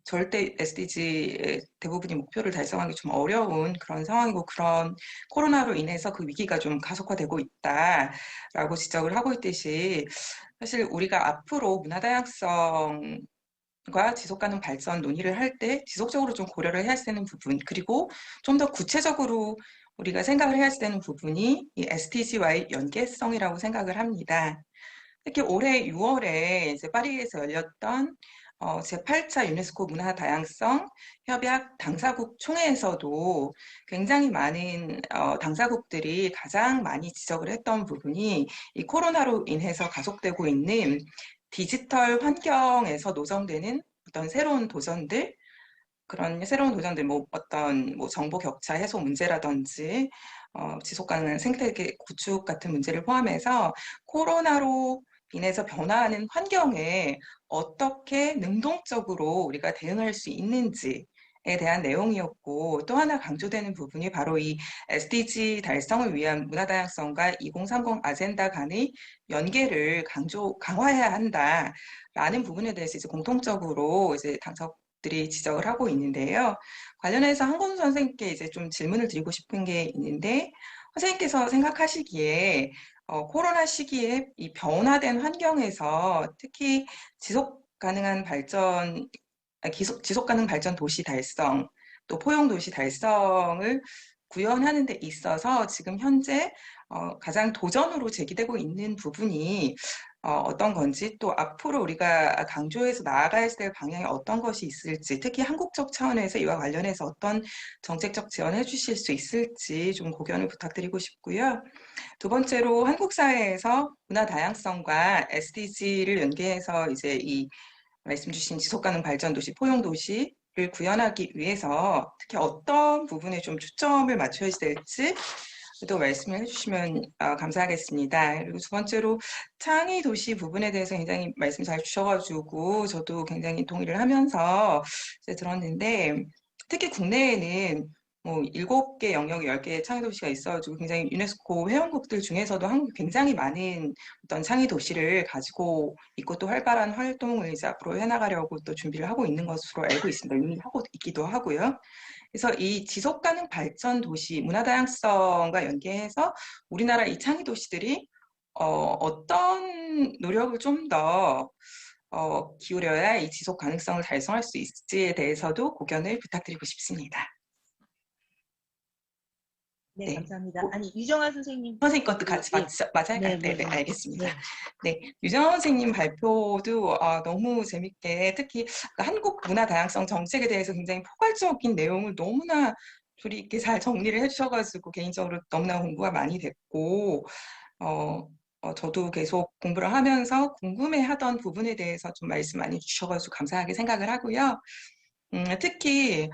절대 SDG의 대부분의 목표를 달성하기 좀 어려운 그런 상황이고 그런 코로나로 인해서 그 위기가 좀 가속화되고 있다라고 지적을 하고 있듯이 사실 우리가 앞으로 문화다양성 과 지속가능 발전 논의를 할 때 지속적으로 좀 고려를 해야 되는 부분 그리고 좀 더 구체적으로 우리가 생각을 해야 되는 부분이 이 SDG와의 연계성이라고 생각을 합니다. 특히 올해 6월에 이제 파리에서 열렸던 제8차 유네스코 문화다양성 협약 당사국 총회에서도 굉장히 많은 당사국들이 가장 많이 지적을 했던 부분이 이 코로나로 인해서 가속되고 있는 디지털 환경에서 노정되는 어떤 새로운 도전들, 그런 새로운 도전들, 뭐 어떤 뭐 정보 격차 해소 문제라든지 지속 가능한 생태계 구축 같은 문제를 포함해서 코로나로 인해서 변화하는 환경에 어떻게 능동적으로 우리가 대응할 수 있는지에 대한 내용이었고 또 하나 강조되는 부분이 바로 이 SDG 달성을 위한 문화다양성과 2030 아젠다 간의 연계를 강화해야 한다라는 부분에 대해서 이제 공통적으로 이제 당사국들이 지적을 하고 있는데요. 관련해서 한건 선생님께 이제 좀 질문을 드리고 싶은 게 있는데 선생님께서 생각하시기에 코로나 시기에 이 변화된 환경에서 특히 지속 가능 발전 도시 달성, 또 포용 도시 달성을 구현하는 데 있어서 지금 현재 가장 도전으로 제기되고 있는 부분이 어떤 건지 또 앞으로 우리가 강조해서 나아가야 될 방향이 어떤 것이 있을지 특히 한국적 차원에서 이와 관련해서 어떤 정책적 지원해 주실 수 있을지 좀 고견을 부탁드리고 싶고요. 두 번째로 한국 사회에서 문화 다양성과 SDG를 연계해서 이제 이 말씀 주신 지속가능 발전 도시, 포용 도시를 구현하기 위해서 특히 어떤 부분에 좀 초점을 맞춰야 될지 또 말씀을 해주시면 감사하겠습니다. 그리고 두 번째로 창의 도시 부분에 대해서 굉장히 말씀 잘 주셔가지고 저도 굉장히 동의를 하면서 이제 들었는데 특히 국내에는 뭐 7개 영역 10개의 창의 도시가 있어가지고 굉장히 유네스코 회원국들 중에서도 한국이 굉장히 많은 어떤 창의 도시를 가지고 있고 또 활발한 활동을 이제 앞으로 해나가려고 또 준비를 하고 있는 것으로 알고 있습니다. 이미 하고 있기도 하고요. 그래서 이 지속가능 발전 도시, 문화다양성과 연계해서 우리나라 이 창의 도시들이 어떤 노력을 좀 더 기울여야 이 지속 가능성을 달성할 수 있을지에 대해서도 고견을 부탁드리고 싶습니다. 네, 감사합니다. 아니, 유정아 선생님. 선생님 것도 같이 맞아요? 네, 알겠습니다. 네, 유정아 선생님 발표도 너무 재밌게 특히 한국 문화 다양성 정책에 대해서 굉장히 포괄적인 내용을 너무나 조리 있게 잘 정리를 해주셔가지고 개인적으로 너무나 공부가 많이 됐고 저도 계속 공부를 하면서 궁금해하던 부분에 대해서 좀 말씀 많이 주셔가지고 감사하게 생각을 하고요. 특히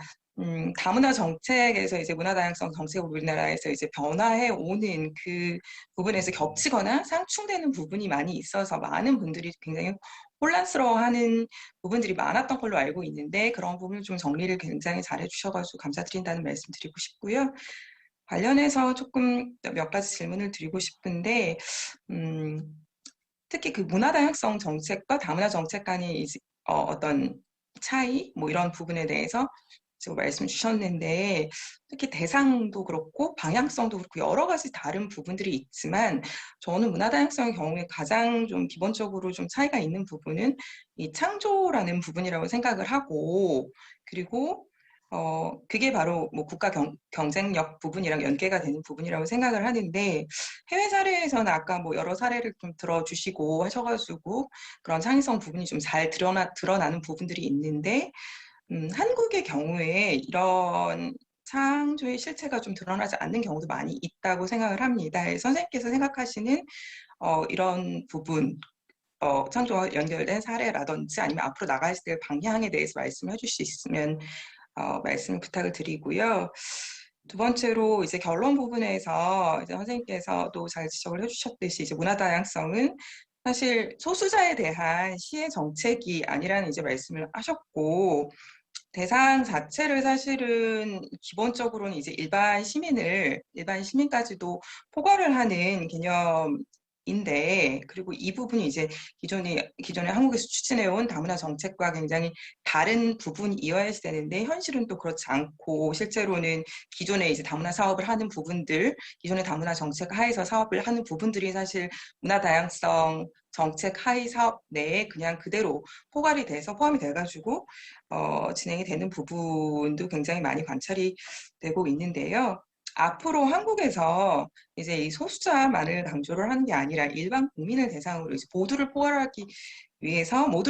다문화 정책에서 이제 문화다양성 정책을 우리나라에서 이제 변화해 오는 그 부분에서 겹치거나 상충되는 부분이 많이 있어서 많은 분들이 굉장히 혼란스러워하는 부분들이 많았던 걸로 알고 있는데 그런 부분을 좀 정리를 굉장히 잘 해주셔가지고 감사드린다는 말씀 드리고 싶고요. 관련해서 조금 몇 가지 질문을 드리고 싶은데 특히 그 문화다양성 정책과 다문화 정책 간의 어떤 차이 뭐 이런 부분에 대해서 지금 말씀 주셨는데 특히 대상도 그렇고 방향성도 그렇고 여러 가지 다른 부분들이 있지만 저는 문화다양성의 경우에 가장 좀 기본적으로 좀 차이가 있는 부분은 이 창조라는 부분이라고 생각을 하고 그리고 그게 바로 뭐 국가 경쟁력 부분이랑 연계가 되는 부분이라고 생각을 하는데 해외 사례에서는 아까 뭐 여러 사례를 좀 들어주시고 하셔가지고 그런 창의성 부분이 좀 잘 드러나는 부분들이 있는데 한국의 경우에 이런 창조의 실체가 좀 드러나지 않는 경우도 많이 있다고 생각을 합니다. 선생님께서 생각하시는 이런 부분 창조와 연결된 사례라든지 아니면 앞으로 나가야 될 방향에 대해서 말씀해 주실 수 있으면 말씀 부탁을 드리고요. 두 번째로 이제 결론 부분에서 이제 선생님께서도 잘 지적을 해주셨듯이 이제 문화다양성은 사실 소수자에 대한 시의 정책이 아니라는 이제 말씀을 하셨고 대상 자체를 사실은 기본적으로는 이제 일반 시민까지도 포괄을 하는 개념인데, 그리고 이 부분이 이제 기존에 한국에서 추진해온 다문화 정책과 굉장히 다른 부분이어야 되는데, 현실은 또 그렇지 않고, 실제로는 기존에 이제 다문화 사업을 하는 부분들, 기존의 다문화 정책 하에서 사업을 하는 부분들이 사실 문화 다양성 정책 하위 사업 내에 그냥 그대로 포괄이 돼서 포함이 돼가지고 진행이 되는 부분도 굉장히 많이 관찰이 되고 있는데요. 앞으로 한국에서 이제 이 소수자만을 강조를 하는 게 아니라 일반 국민을 대상으로 이제 모두를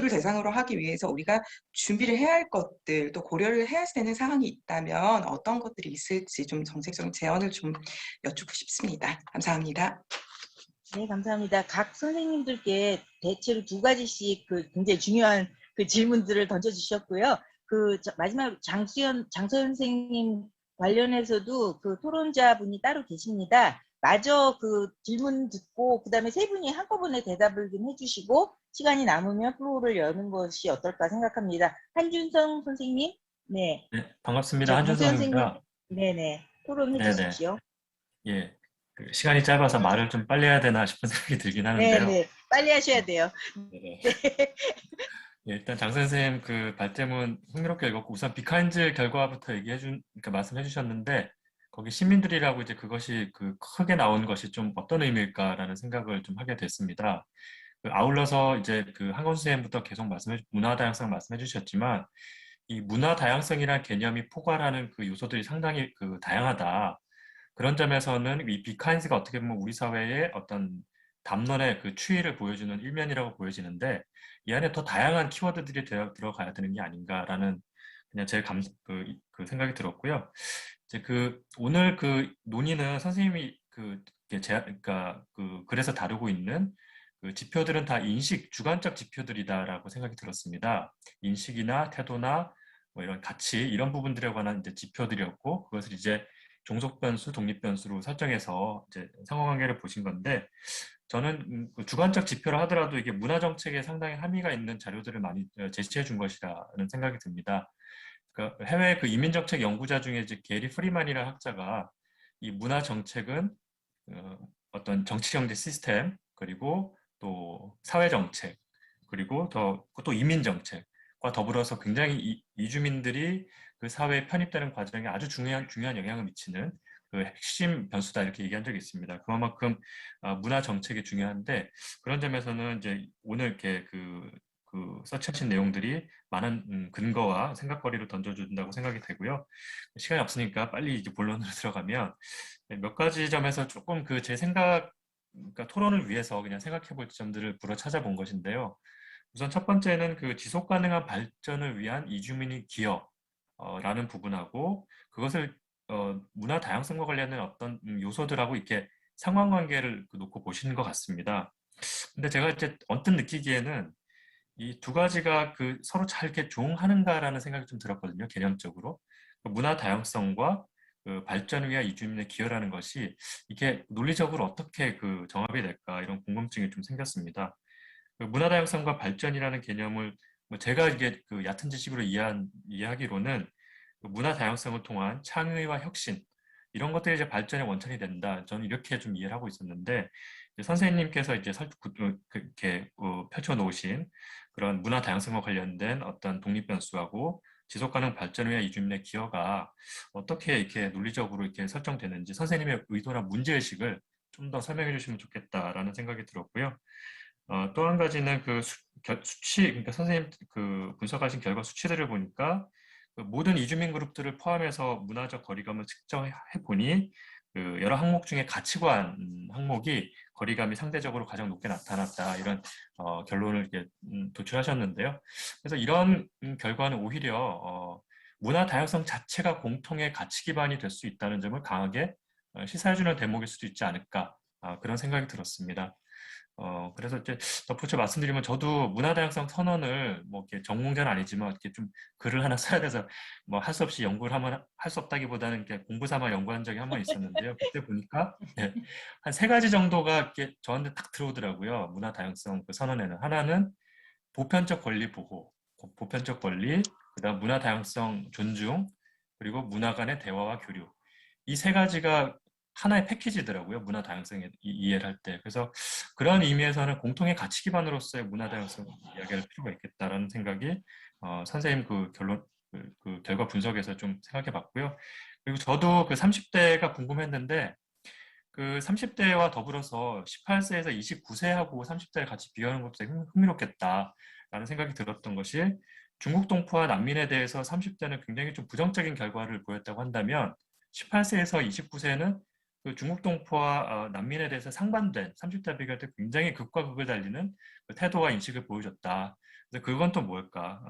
대상으로 하기 위해서 우리가 준비를 해야 할 것들, 또 고려를 해야 되는 사항이 있다면 어떤 것들이 있을지 좀 정책적인 제언을 좀 여쭙고 싶습니다. 감사합니다. 네, 감사합니다. 각 선생님들께 대체로 2가지씩 굉장히 중요한 질문들을 던져주셨고요. 마지막 장서연 선생님 관련해서도 토론자분이 따로 계십니다. 마저 질문 듣고 그다음에 3분이 한꺼번에 대답을 좀 해주시고 시간이 남으면 플로어를 여는 것이 어떨까 생각합니다. 한준성 선생님, 네. 네, 반갑습니다. 한준성입니다. 네네, 토론해 주십시오. 예, 시간이 짧아서 말을 좀 빨리 해야 되나 싶은 생각이 들긴 하는데요. 네네, 빨리 하셔야 돼요. 네. 예, 일단 장 선생님 발제문 흥미롭게 읽었고, 우선 비카인즈 결과부터 그러니까 말씀해 주셨는데, 거기 시민들이라고 이제 그것이 크게 나온 것이 좀 어떤 의미일까라는 생각을 좀 하게 됐습니다. 아울러서 이제 한건 선생님부터 계속 문화 다양성 말씀해 주셨지만, 이 문화 다양성이라는 개념이 포괄하는 요소들이 상당히 다양하다. 그런 점에서는 이 비카인즈가 어떻게 보면 우리 사회의 어떤 담론의 추이를 보여주는 일면이라고 보여지는데, 이 안에 더 다양한 키워드들이 들어가야 되는 게 아닌가라는 그냥 제 생각이 들었고요. 이제 오늘 논의는 선생님이 그러니까 글에서 다루고 있는 지표들은 다 주관적 지표들이다라고 생각이 들었습니다. 인식이나 태도나 뭐 이런 가치 이런 부분들에 관한 이제 지표들이었고, 그것을 이제 종속 변수, 독립 변수로 설정해서 이제 상호관계를 보신 건데, 저는 주관적 지표라 하더라도 이게 문화 정책에 상당히 함의가 있는 자료들을 많이 제시해 준 것이라는 생각이 듭니다. 그러니까 해외 이민 정책 연구자 중에 이제 게리 프리만이라는 학자가 이 문화 정책은 어떤 정치 경제 시스템, 그리고 또 사회 정책, 그리고 또 이민 정책과 더불어서 굉장히 이주민들이 사회에 편입되는 과정에 아주 중요한 영향을 미치는 핵심 변수다 이렇게 얘기한 적이 있습니다. 그만큼 문화 정책이 중요한데, 그런 점에서는 이제 오늘 이렇게 서치하신 내용들이 많은 근거와 생각거리를 던져준다고 생각이 되고요. 시간이 없으니까 빨리 이제 본론으로 들어가면 몇 가지 점에서 조금 제 생각, 그러니까 토론을 위해서 그냥 생각해볼 점들을 불어 찾아본 것인데요. 우선 첫 번째는 지속 가능한 발전을 위한 이주민의 기여라는 부분하고, 그것을 문화 다양성과 관련된 어떤 요소들하고 이렇게 상관관계를 놓고 보시는 것 같습니다. 근데 제가 이제 언뜻 느끼기에는 이 2가지가 서로 잘 이렇게 조응하는가라는 생각이 좀 들었거든요, 개념적으로. 문화 다양성과 발전을 위한 이주민의 기여라는 것이 이게 논리적으로 어떻게 정합이 될까, 이런 궁금증이 좀 생겼습니다. 문화 다양성과 발전이라는 개념을 제가 이게 얕은 지식으로 이해하기로는 문화 다양성을 통한 창의와 혁신, 이런 것들이 이제 발전의 원천이 된다. 저는 이렇게 좀 이해를 하고 있었는데, 선생님께서 이제 이렇게 펼쳐 놓으신 그런 문화 다양성과 관련된 어떤 독립 변수하고 지속 가능 발전을 위한 이주민의 기여가 어떻게 이렇게 논리적으로 이렇게 설정되는지 선생님의 의도나 문제의식을 좀 더 설명해 주시면 좋겠다라는 생각이 들었고요. 또 한 가지는 수치, 그러니까 선생님 분석하신 결과 수치들을 보니까 모든 이주민 그룹들을 포함해서 문화적 거리감을 측정해 보니 여러 항목 중에 가치관 항목이 거리감이 상대적으로 가장 높게 나타났다, 이런 결론을 이렇게 도출하셨는데요. 그래서 이런 결과는 오히려 문화 다양성 자체가 공통의 가치 기반이 될 수 있다는 점을 강하게 시사해주는 대목일 수도 있지 않을까, 그런 생각이 들었습니다. 그래서 이제 덧붙여 말씀드리면, 저도 문화 다양성 선언을 이렇게 전공자는 아니지만 이렇게 좀 글을 하나 써야 돼서 할 수 없이 연구를 할 수 없다기보다는 이렇게 공부 삼아 연구한 적이 한 번 있었는데요. 그때 보니까 한 3가지 정도가 이렇게 저한테 딱 들어오더라고요. 문화 다양성 선언에는 하나는 보편적 권리 보호, 보편적 권리, 그다음 문화 다양성 존중, 그리고 문화 간의 대화와 교류. 이 세 가지가 하나의 패키지더라고요. 문화 다양성을 이해를 할 때. 그래서 그런 의미에서는 공통의 가치 기반으로서의 문화 다양성 이야기할 필요가 있겠다라는 생각이 선생님 그 결과 분석에서 좀 생각해 봤고요. 그리고 저도 그 30대가 궁금했는데 그 30대와 더불어서 18세에서 29세하고 30대를 같이 비교하는 것도 되게 흥미롭겠다라는 생각이 들었던 것이 중국 동포와 난민에 대해서 30대는 굉장히 좀 부정적인 결과를 보였다고 한다면 18세에서 29세는 그 중국 동포와 난민에 대해서 상반된 30대 비교할 때 굉장히 극과 극을 달리는 그 태도와 인식을 보여줬다. 그래서 그건 또 뭘까?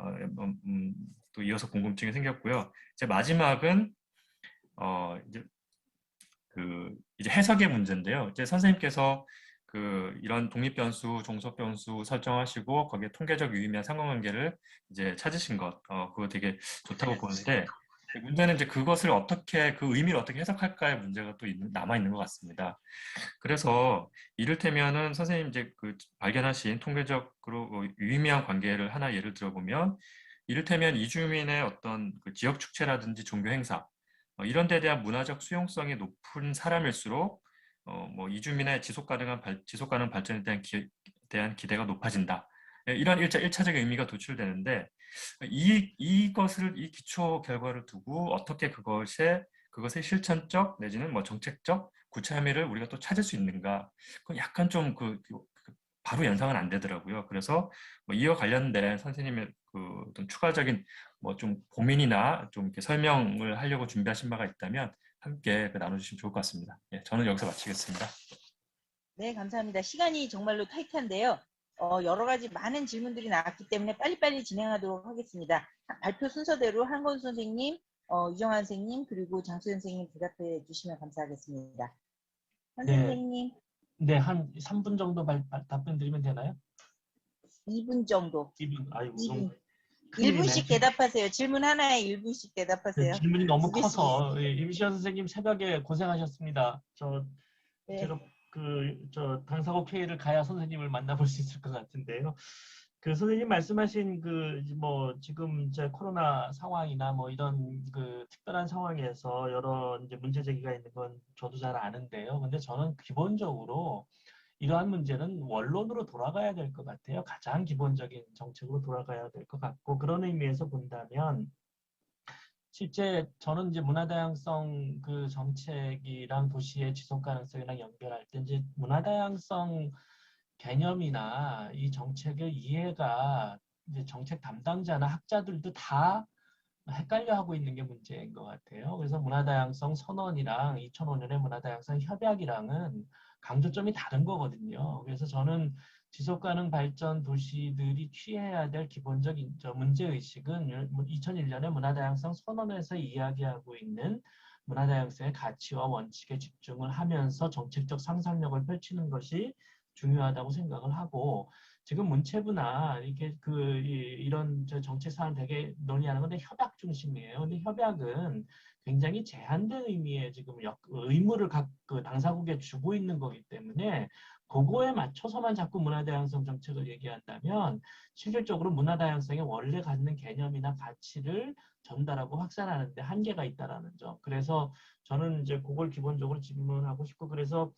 또 이어서 궁금증이 생겼고요. 이제 마지막은 이제 해석의 문제인데요. 이제 선생님께서 이런 독립 변수, 종속 변수 설정하시고 거기에 통계적 유의미한 상관관계를 이제 찾으신 것, 그거 되게 좋다고 보는데 문제는 이제 그것을 어떻게 그 의미를 어떻게 해석할까의 문제가 또 남아 있는 것 같습니다. 그래서 이를테면은 선생님 이제 발견하신 통계적으로 유의미한 관계를 하나 예를 들어보면 이를테면 이주민의 어떤 지역 축제라든지 종교 행사 이런 데 대한 문화적 수용성이 높은 사람일수록 뭐 이주민의 지속 가능한 발전에 대한 기대가 높아진다. 이런 일차적 의미가 도출되는데 이 기초 결과를 두고 어떻게 그것의 실천적 내지는 뭐 정책적 구체 함의를 우리가 또 찾을 수 있는가? 그건 약간 좀 바로 연상은 안 되더라고요. 그래서 뭐 이와 관련된 선생님의 어떤 추가적인 뭐 좀 고민이나 좀 이렇게 설명을 하려고 준비하신 바가 있다면 함께 나눠주시면 좋을 것 같습니다. 예, 저는 여기서 마치겠습니다. 네, 감사합니다. 시간이 정말로 타이트한데요. 여러 가지 많은 질문들이 나왔기 때문에 빨리빨리 진행하도록 하겠습니다. 발표 순서대로 한건 선생님, 유정환 선생님, 그리고 장수 선생님 대답해 주시면 감사하겠습니다. 선생님. 네, 한 3분 정도 답변 드리면 되나요? 2분 정도. 2분, 아이고. 2분. 1분씩 대답하세요. 질문 하나에 1분씩 대답하세요. 질문이 너무 커서 임시현 선생님 새벽에 고생하셨습니다. 제가 당사국 회의를 가야 선생님을 만나볼 수 있을 것 같은데요. 선생님 말씀하신 지금 이제 코로나 상황이나 뭐 이런 특별한 상황에서 여러 이제 문제 제기가 있는 건 저도 잘 아는데요. 근데 저는 기본적으로 이러한 문제는 원론으로 돌아가야 될 것 같아요. 가장 기본적인 정책으로 돌아가야 될 것 같고, 그런 의미에서 본다면 실제 저는 이제 문화다양성 정책이랑 도시의 지속 가능성이랑 연결할 때 이제 문화다양성 개념이나 이 정책의 이해가 이제 정책 담당자나 학자들도 다 헷갈려 하고 있는 게 문제인 것 같아요. 그래서 문화다양성 선언이랑 2005년의 문화다양성 협약이랑은 강조점이 다른 거거든요. 그래서 저는 지속가능 발전 도시들이 취해야 될 기본적인 문제의식은 2001년의 문화다양성 선언에서 이야기하고 있는 문화다양성의 가치와 원칙에 집중을 하면서 정책적 상상력을 펼치는 것이 중요하다고 생각을 하고, 지금 문체부나 이런 정책 사안 되게 논의하는 건데 협약 중심이에요. 근데 협약은 굉장히 제한된 의미의 지금 의무를 각 당사국에 주고 있는 거기 때문에 그거에 맞춰서만 자꾸 문화다양성 정책을 얘기한다면 실질적으로 문화다양성이 원래 갖는 개념이나 가치를 전달하고 확산하는 데 한계가 있다라는 점. 그래서 저는 이제 그걸 기본적으로 질문하고 싶고, 그래서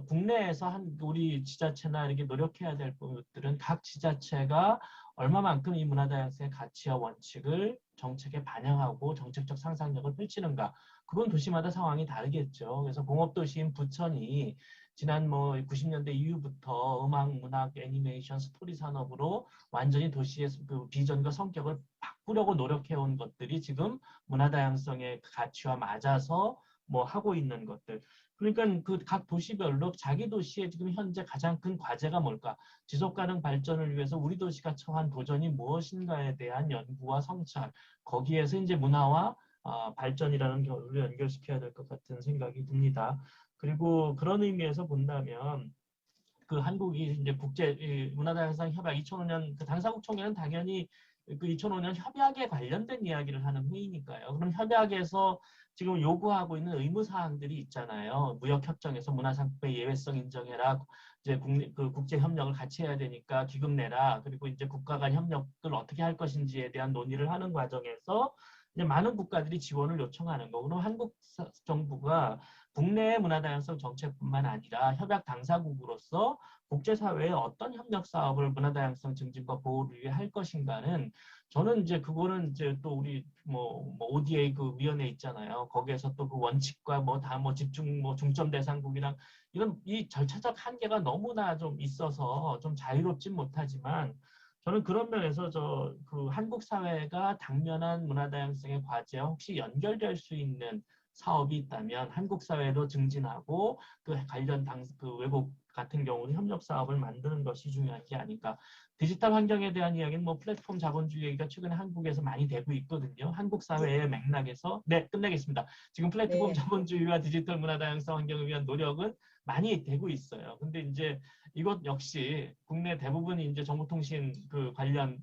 국내에서 우리 지자체나 이렇게 노력해야 될 것들은 각 지자체가 얼마만큼 이 문화다양성의 가치와 원칙을 정책에 반영하고 정책적 상상력을 펼치는가. 그건 도시마다 상황이 다르겠죠. 그래서 공업도시인 부천이 지난 90년대 이후부터 음악, 문학, 애니메이션, 스토리 산업으로 완전히 도시의 비전과 성격을 바꾸려고 노력해온 것들이 지금 문화다양성의 가치와 맞아서 하고 있는 것들. 그러니까 각 도시별로 자기 도시의 지금 현재 가장 큰 과제가 뭘까? 지속가능 발전을 위해서 우리 도시가 처한 도전이 무엇인가에 대한 연구와 성찰, 거기에서 이제 문화와 발전이라는 결을 연결시켜야 될 것 같은 생각이 듭니다. 그리고 그런 의미에서 본다면 한국이 이제 국제 문화다양성 협약 2005년 당사국 총회는 당연히 그 2005년 협약에 관련된 이야기를 하는 회의니까요. 그럼 협약에서 지금 요구하고 있는 의무사항들이 있잖아요. 무역협정에서 문화상품의 예외성 인정해라. 이제 국제 협력을 같이 해야 되니까 기금 내라. 그리고 이제 국가 간 협력을 어떻게 할 것인지에 대한 논의를 하는 과정에서 이제 많은 국가들이 지원을 요청하는 거. 그럼 한국 정부가 국내의 문화다양성 정책뿐만 아니라 협약 당사국으로서 국제사회에 어떤 협력 사업을 문화다양성 증진과 보호를 위해 할 것인가는 저는 이제 그거는 이제 또 우리 뭐 ODA 그 위원회 있잖아요. 거기에서 또 그 원칙과 뭐 다 뭐 집중 뭐 중점 대상국이랑 이런 이 절차적 한계가 너무나 좀 있어서 좀 자유롭진 못하지만 저는 그런 면에서 그 한국 사회가 당면한 문화다양성의 과제와 혹시 연결될 수 있는 사업이 있다면 한국 사회도 증진하고 그 관련 그 외국 같은 경우는 협력 사업을 만드는 것이 중요한 게 아닐까. 디지털 환경에 대한 이야기는 뭐 플랫폼 자본주의 얘기가 최근에 한국에서 많이 되고 있거든요. 한국 사회의 맥락에서. 네, 끝내겠습니다. 지금 플랫폼 자본주의와 디지털 문화다양성 환경을 위한 노력은 많이 되고 있어요. 근데 이제 이것 역시 국내 대부분 이제 정보통신 그 관련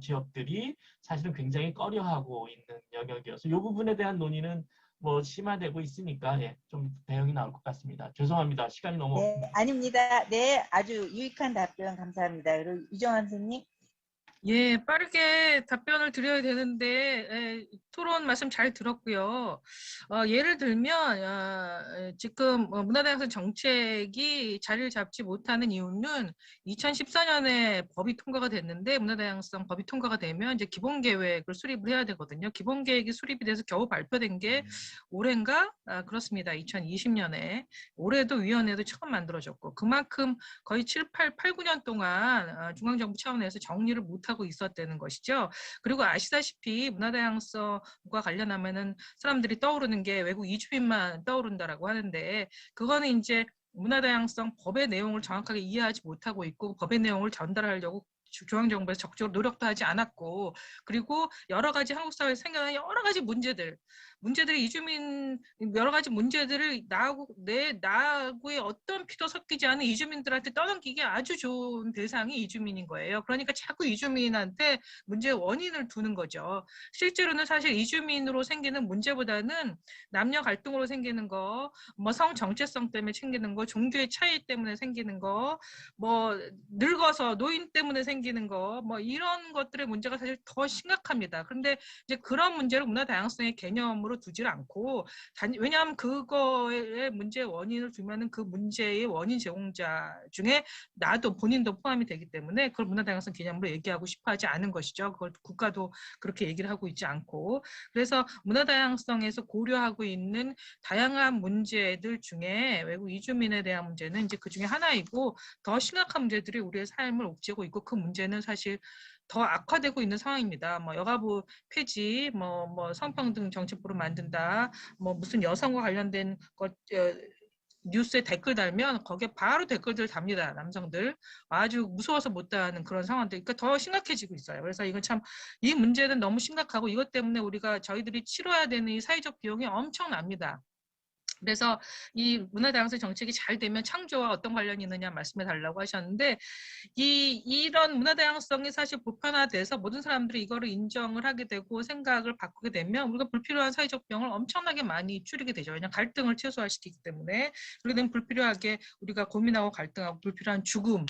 기업들이 사실은 굉장히 꺼려하고 있는 영역이어서 이 부분에 대한 논의는 뭐 심화되고 있으니까 예, 좀 대응이 나올 것 같습니다. 죄송합니다. 시간이 너무 네, 아닙니다. 네, 아주 유익한 답변 감사합니다. 그리고 이정환 선생님. 예, 빠르게 답변을 드려야 되는데 토론 말씀 잘 들었고요. 예를 들면 지금 문화다양성 정책이 자리를 잡지 못하는 이유는 2014년에 법이 통과가 됐는데 문화다양성 법이 통과가 되면 이제 기본계획을 수립을 해야 되거든요. 기본계획이 수립이 돼서 겨우 발표된 게 올해인가? 그렇습니다. 2020년에. 올해도 위원회도 처음 만들어졌고 그만큼 거의 8, 9년 동안 중앙정부 차원에서 정리를 못하고 있었다는 것이죠. 그리고 아시다시피 문화다양성과 관련하면은 사람들이 떠오르는 게 외국 이주민만 떠오른다라고 하는데 그거는 이제 문화다양성 법의 내용을 정확하게 이해하지 못하고 있고 법의 내용을 전달하려고 중앙정부에서 적극적으로 노력도 하지 않았고 그리고 여러 가지 한국 사회에서 생겨난 여러 가지 문제들이 이주민 여러 가지 문제들을 나하고의 어떤 피도 섞이지 않은 이주민들한테 떠넘기기 아주 좋은 대상이 이주민인 거예요. 그러니까 자꾸 이주민한테 문제의 원인을 두는 거죠. 실제로는 사실 이주민으로 생기는 문제보다는 남녀 갈등으로 생기는 거, 뭐 성 정체성 때문에 생기는 거, 종교의 차이 때문에 생기는 거, 뭐 늙어서 노인 때문에 생기는 거, 뭐 이런 것들의 문제가 사실 더 심각합니다. 그런데 이제 그런 문제를 문화 다양성의 개념으로 두질 않고 왜냐하면 그거의 문제의 원인을 두면은 그 문제의 원인 제공자 중에 나도 본인도 포함이 되기 때문에 그걸 문화 다양성 개념으로 얘기하고 싶어하지 않은 것이죠. 그걸 국가도 그렇게 얘기를 하고 있지 않고 그래서 문화 다양성에서 고려하고 있는 다양한 문제들 중에 외국 이주민에 대한 문제는 이제 그 중에 하나이고 더 심각한 문제들이 우리의 삶을 옥죄고 있고 그 문제는 사실 더 악화되고 있는 상황입니다. 뭐 여가부 폐지, 뭐 성평등 정책부를 만든다, 뭐 무슨 여성과 관련된 것 뉴스에 댓글 달면 거기에 바로 댓글들 답니다. 남성들 아주 무서워서 못 다하는 그런 상황들. 그러니까 더 심각해지고 있어요. 그래서 이건 참 이 문제는 너무 심각하고 이것 때문에 저희들이 치러야 되는 이 사회적 비용이 엄청납니다. 그래서 이 문화다양성 정책이 잘 되면 창조와 어떤 관련이 있느냐 말씀해 달라고 하셨는데 이런 문화다양성이 사실 보편화돼서 모든 사람들이 이거를 인정을 하게 되고 생각을 바꾸게 되면 우리가 불필요한 사회적 비용을 엄청나게 많이 줄이게 되죠. 왜냐하면 갈등을 최소화시키기 때문에 그렇게 되면 불필요하게 우리가 고민하고 갈등하고 불필요한 죽음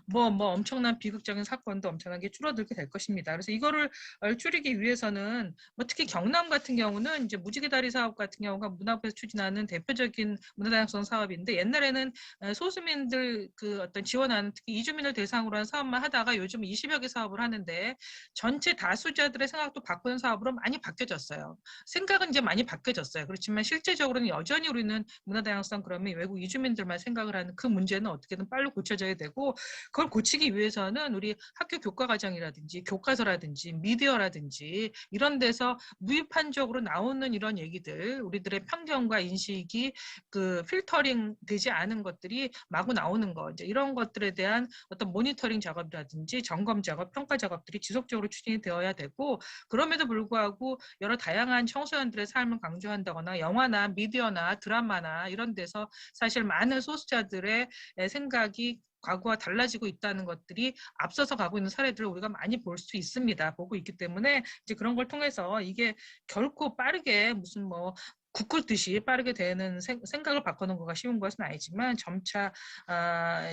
뭐 엄청난 비극적인 사건도 엄청나게 줄어들게 될 것입니다. 그래서 이거를 줄이기 위해서는 뭐 특히 경남 같은 경우는 이제 무지개다리 사업 같은 경우가 문화부에서 추진하는 대표적인 문화다양성 사업인데 옛날에는 소수민들 그 어떤 지원하는 특히 이주민을 대상으로 한 사업만 하다가 요즘 20여 개 사업을 하는데 전체 다수자들의 생각도 바꾸는 사업으로 많이 바뀌어졌어요. 생각은 이제 많이 바뀌어졌어요. 그렇지만 실제적으로는 여전히 우리는 문화다양성 그러면 외국 이주민들만 생각을 하는 그 문제는 어떻게든 빨리 고쳐져야 되고 그걸 고치기 위해서는 우리 학교 교과과정이라든지 교과서라든지 미디어라든지 이런 데서 무입한적으로 나오는 이런 얘기들 우리들의 편견과 인식이 그 필터링 되지 않은 것들이 마구 나오는 거 이제 이런 것들에 대한 어떤 모니터링 작업이라든지 점검 작업, 평가 작업들이 지속적으로 추진이 되어야 되고 그럼에도 불구하고 여러 다양한 청소년들의 삶을 강조한다거나 영화나 미디어나 드라마나 이런 데서 사실 많은 소수자들의 생각이 과거와 달라지고 있다는 것들이 앞서서 가고 있는 사례들을 우리가 많이 볼 수 있습니다. 보고 있기 때문에 이제 그런 걸 통해서 이게 결코 빠르게 무슨 뭐 굳글듯이 빠르게 되는 생각을 바꾸는 거가 쉬운 것은 아니지만 점차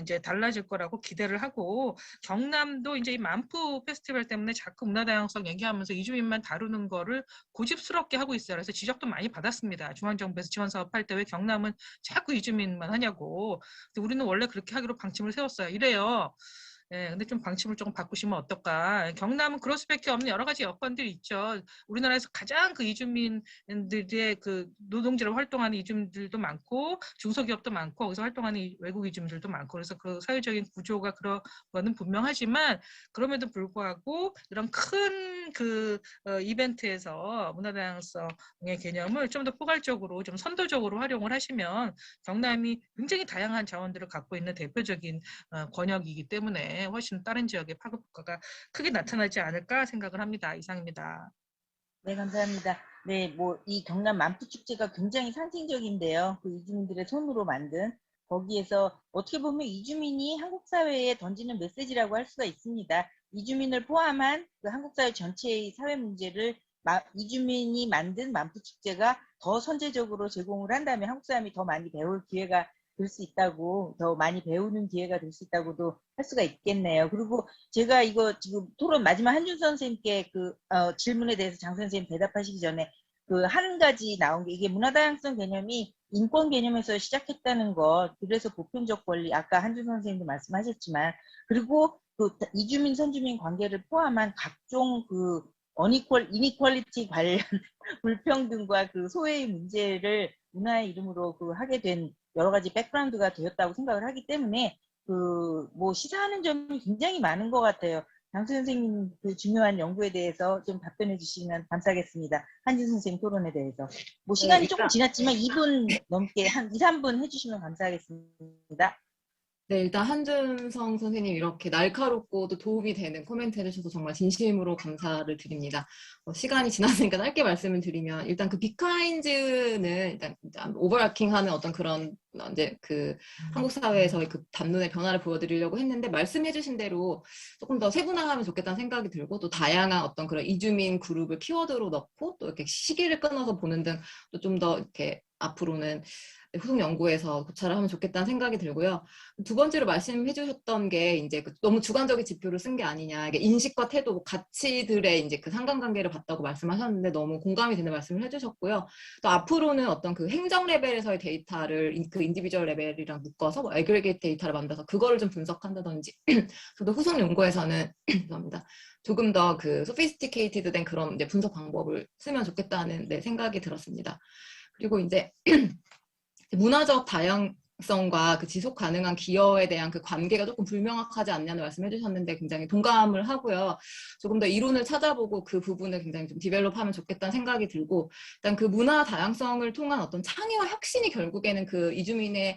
이제 달라질 거라고 기대를 하고, 경남도 이제 이 만푸 페스티벌 때문에 자꾸 문화다양성 얘기하면서 이주민만 다루는 거를 고집스럽게 하고 있어요. 그래서 지적도 많이 받았습니다. 중앙정부에서 지원 사업할 때 왜 경남은 자꾸 이주민만 하냐고. 근데 우리는 원래 그렇게 하기로 방침을 세웠어요. 이래요. 예, 근데 좀 방침을 조금 바꾸시면 어떨까. 경남은 그럴 수밖에 없는 여러 가지 여건들이 있죠. 우리나라에서 가장 그 이주민들의 그 노동지로 활동하는 이주민들도 많고, 중소기업도 많고, 거기서 활동하는 외국 이주민들도 많고, 그래서 그 사회적인 구조가 그런 거는 분명하지만, 그럼에도 불구하고 이런 큰 그 이벤트에서 문화다양성의 개념을 좀 더 포괄적으로, 좀 선도적으로 활용을 하시면 경남이 굉장히 다양한 자원들을 갖고 있는 대표적인 권역이기 때문에 훨씬 다른 지역의 파급 효과가 크게 나타나지 않을까 생각을 합니다. 이상입니다. 네, 감사합니다. 네, 뭐 이 경남 만푸 축제가 굉장히 상징적인데요. 그 이주민들의 손으로 만든, 거기에서 어떻게 보면 이주민이 한국 사회에 던지는 메시지라고 할 수가 있습니다. 이주민을 포함한 그 한국 사회 전체의 사회 문제를 이주민이 만든 만푸 축제가 더 선제적으로 제공을 한다면 한국 사람이 더 많이 배울 기회가 될 수 있다고, 더 많이 배우는 기회가 될 수 있다고도 할 수가 있겠네요. 그리고 제가 이거 지금 토론 마지막 한준 선생님께 그 질문에 대해서 장 선생님 대답하시기 전에 그 한 가지 나온 게, 이게 문화다양성 개념이 인권 개념에서 시작했다는 것, 그래서 보편적 권리, 아까 한준 선생님도 말씀하셨지만, 그리고 그 이주민 선주민 관계를 포함한 각종 그 이니퀄리티 관련 불평등과 그 소외의 문제를 문화의 이름으로 그 하게 된 여러 가지 백그라운드가 되었다고 생각을 하기 때문에 그 뭐 시사하는 점이 굉장히 많은 것 같아요. 장수 선생님 그 중요한 연구에 대해서 좀 답변해 주시면 감사하겠습니다. 한진 선생님 토론에 대해서. 뭐 시간이 조금 지났지만 2분 넘게 한 2, 3분 해주시면 감사하겠습니다. 네, 일단 한준성 선생님 이렇게 날카롭고도 도움이 되는 코멘트 해주셔서 정말 진심으로 감사를 드립니다. 시간이 지났으니까 짧게 말씀을 드리면, 일단 그 비카인즈는 일단 오버래킹하는 어떤 그런 이제 그 한국 사회에서의 그 담론의 변화를 보여드리려고 했는데, 말씀해주신 대로 조금 더 세분화하면 좋겠다는 생각이 들고, 또 다양한 어떤 그런 이주민 그룹을 키워드로 넣고 또 이렇게 시기를 끊어서 보는 등 또 좀 더 이렇게 앞으로는 후속 연구에서 고찰을 하면 좋겠다는 생각이 들고요. 두 번째로 말씀해 주셨던 게 이제 너무 주관적인 지표를 쓴 게 아니냐, 이게 인식과 태도, 가치들의 이제 그 상관관계를 봤다고 말씀하셨는데 너무 공감이 되는 말씀을 해주셨고요. 또 앞으로는 어떤 그 행정 레벨에서의 데이터를 그 인디비주얼 레벨이랑 묶어서 뭐 애그리게이트 데이터를 만들어서 그거를 좀 분석한다든지, 저도 후속 연구에서는 죄송합니다. 조금 더 그 소피스티케이티드된 그런 이제 분석 방법을 쓰면 좋겠다는 생각이 들었습니다. 그리고 이제 문화적 다양성과 그 지속 가능한 기여에 대한 그 관계가 조금 불명확하지 않냐는 말씀해 주셨는데 굉장히 동감을 하고요. 조금 더 이론을 찾아보고 그 부분을 굉장히 좀 디벨롭하면 좋겠다는 생각이 들고, 일단 그 문화 다양성을 통한 어떤 창의와 혁신이 결국에는 그 이주민이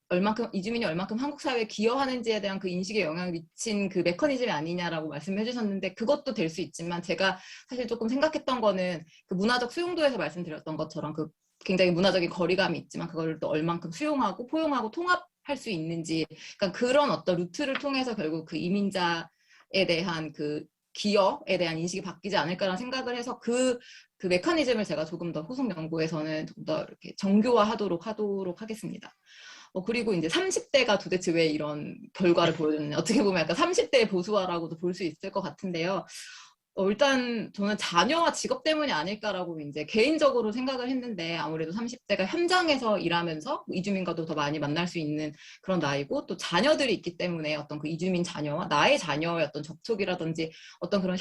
얼만큼 한국 사회에 기여하는지에 대한 그 인식에 영향을 미친 그 메커니즘이 아니냐라고 말씀해 주셨는데, 그것도 될 수 있지만 제가 사실 조금 생각했던 거는 그 문화적 수용도에서 말씀드렸던 것처럼 그 굉장히 문화적인 거리감이 있지만 그걸 또 얼만큼 수용하고 포용하고 통합할 수 있는지, 그러니까 그런 어떤 루트를 통해서 결국 그 이민자에 대한 그 기여에 대한 인식이 바뀌지 않을까라는 생각을 해서 그 메커니즘을 제가 조금 더 후속 연구에서는 좀 더 이렇게 정교화하도록 하겠습니다. 그리고 이제 30대가 도대체 왜 이런 결과를 보여줬느냐, 어떻게 보면 약간 30대의 보수화라고도 볼 수 있을 것 같은데요. 일단 저는 자녀와 직업 때문이 아닐까라고 이제 개인적으로 생각을 했는데, 아무래도 30대가 현장에서 일하면서 이주민과도 더 많이 만날 수 있는 그런 나이고, 또 자녀들이 있기 때문에 어떤 그 이주민 자녀와 나의 자녀의 어떤 접촉이라든지 어떤 그런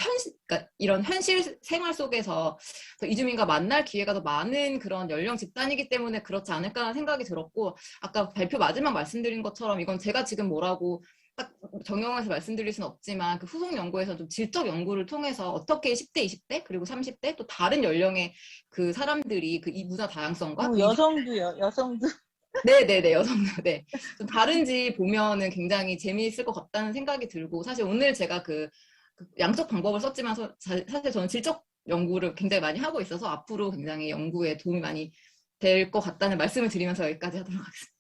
그러니까 이런 현실 생활 속에서 이주민과 만날 기회가 더 많은 그런 연령 집단이기 때문에 그렇지 않을까라는 생각이 들었고, 아까 발표 마지막 말씀드린 것처럼 이건 제가 지금 뭐라고 딱 정형화해서 말씀드릴 수는 없지만, 그 후속 연구에서 좀 질적 연구를 통해서 어떻게 10대, 20대 그리고 30대 또 다른 연령의 그 사람들이 그 이 문화 다양성과 여성도요, 여성도. 네네네, 여성도. 네. 좀 다른지 보면은 굉장히 재미있을 것 같다는 생각이 들고, 사실 오늘 제가 그 양적 방법을 썼지만 사실 저는 질적 연구를 굉장히 많이 하고 있어서 앞으로 굉장히 연구에 도움이 많이 될 것 같다는 말씀을 드리면서 여기까지 하도록 하겠습니다.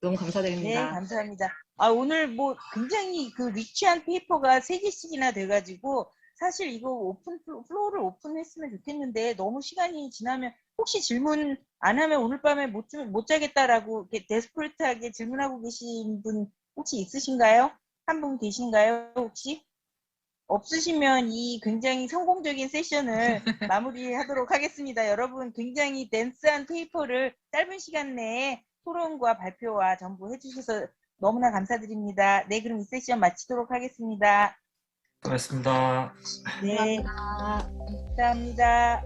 너무 네, 감사드립니다. 감사합니다. 오늘 뭐 굉장히 그 리치한 페이퍼가 3개씩이나 돼가지고 사실 이거 플로어를 오픈했으면 좋겠는데 너무 시간이 지나면 혹시 질문 안 하면 오늘 밤에 못 자겠다라고 이렇게 데스퍼레이트하게 질문하고 계신 분 혹시 있으신가요? 한 분 계신가요, 혹시? 없으시면 이 굉장히 성공적인 세션을 마무리하도록 하겠습니다. 여러분 굉장히 댄스한 페이퍼를 짧은 시간 내에 토론과 발표와 전부 해주셔서 너무나 감사드립니다. 네, 그럼 이 세션 마치도록 하겠습니다. 고맙습니다. 네, 감사합니다.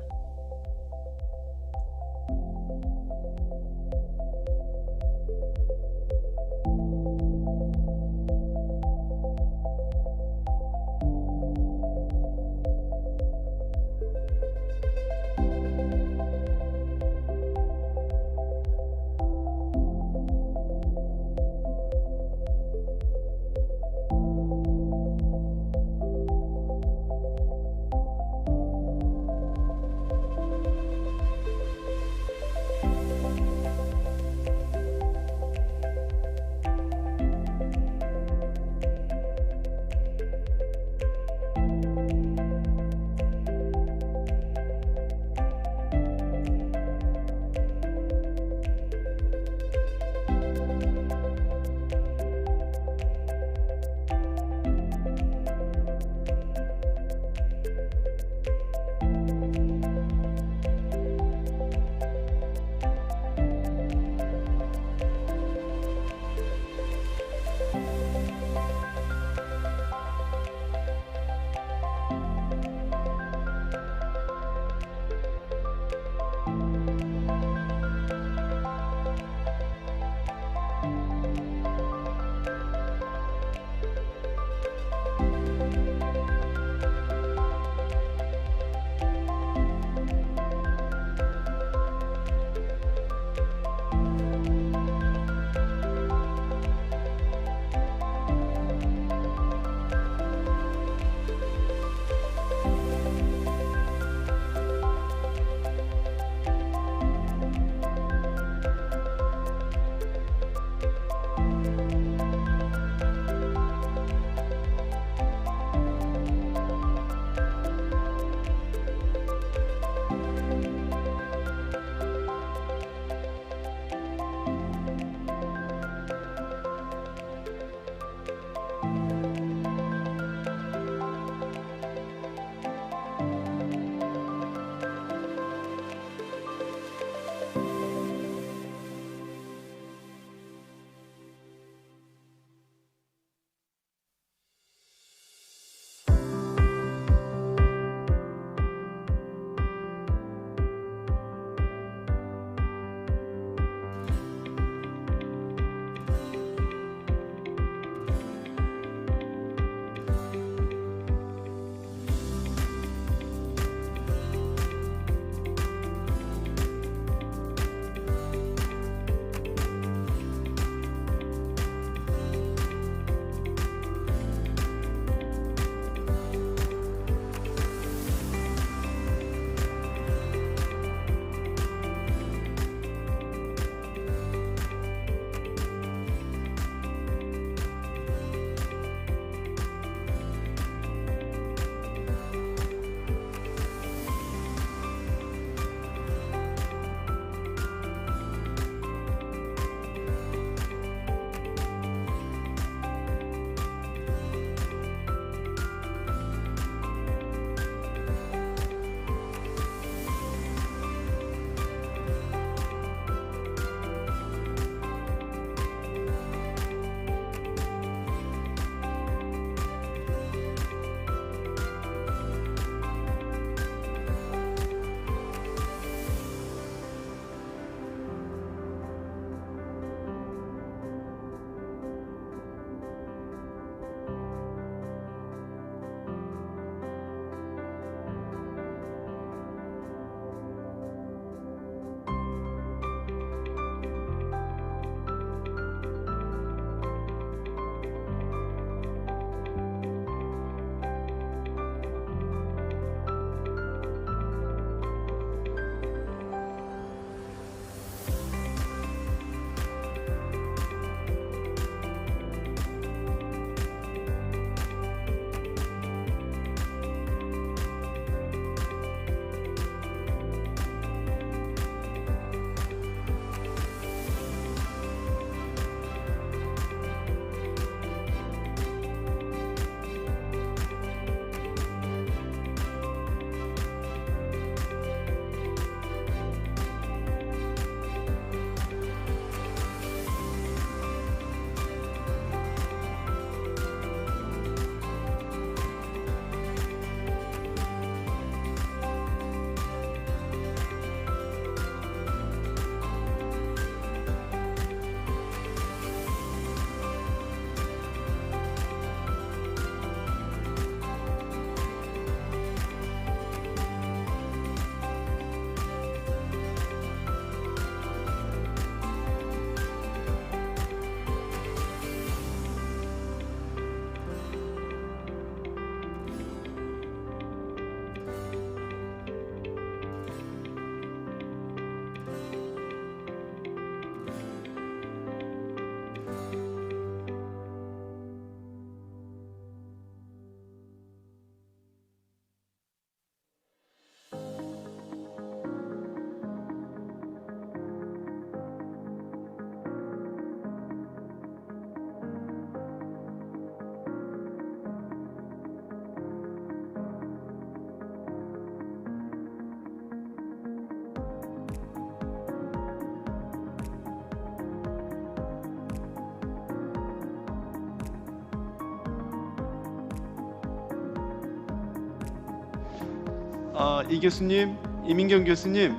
이 교수님, 이민경 교수님.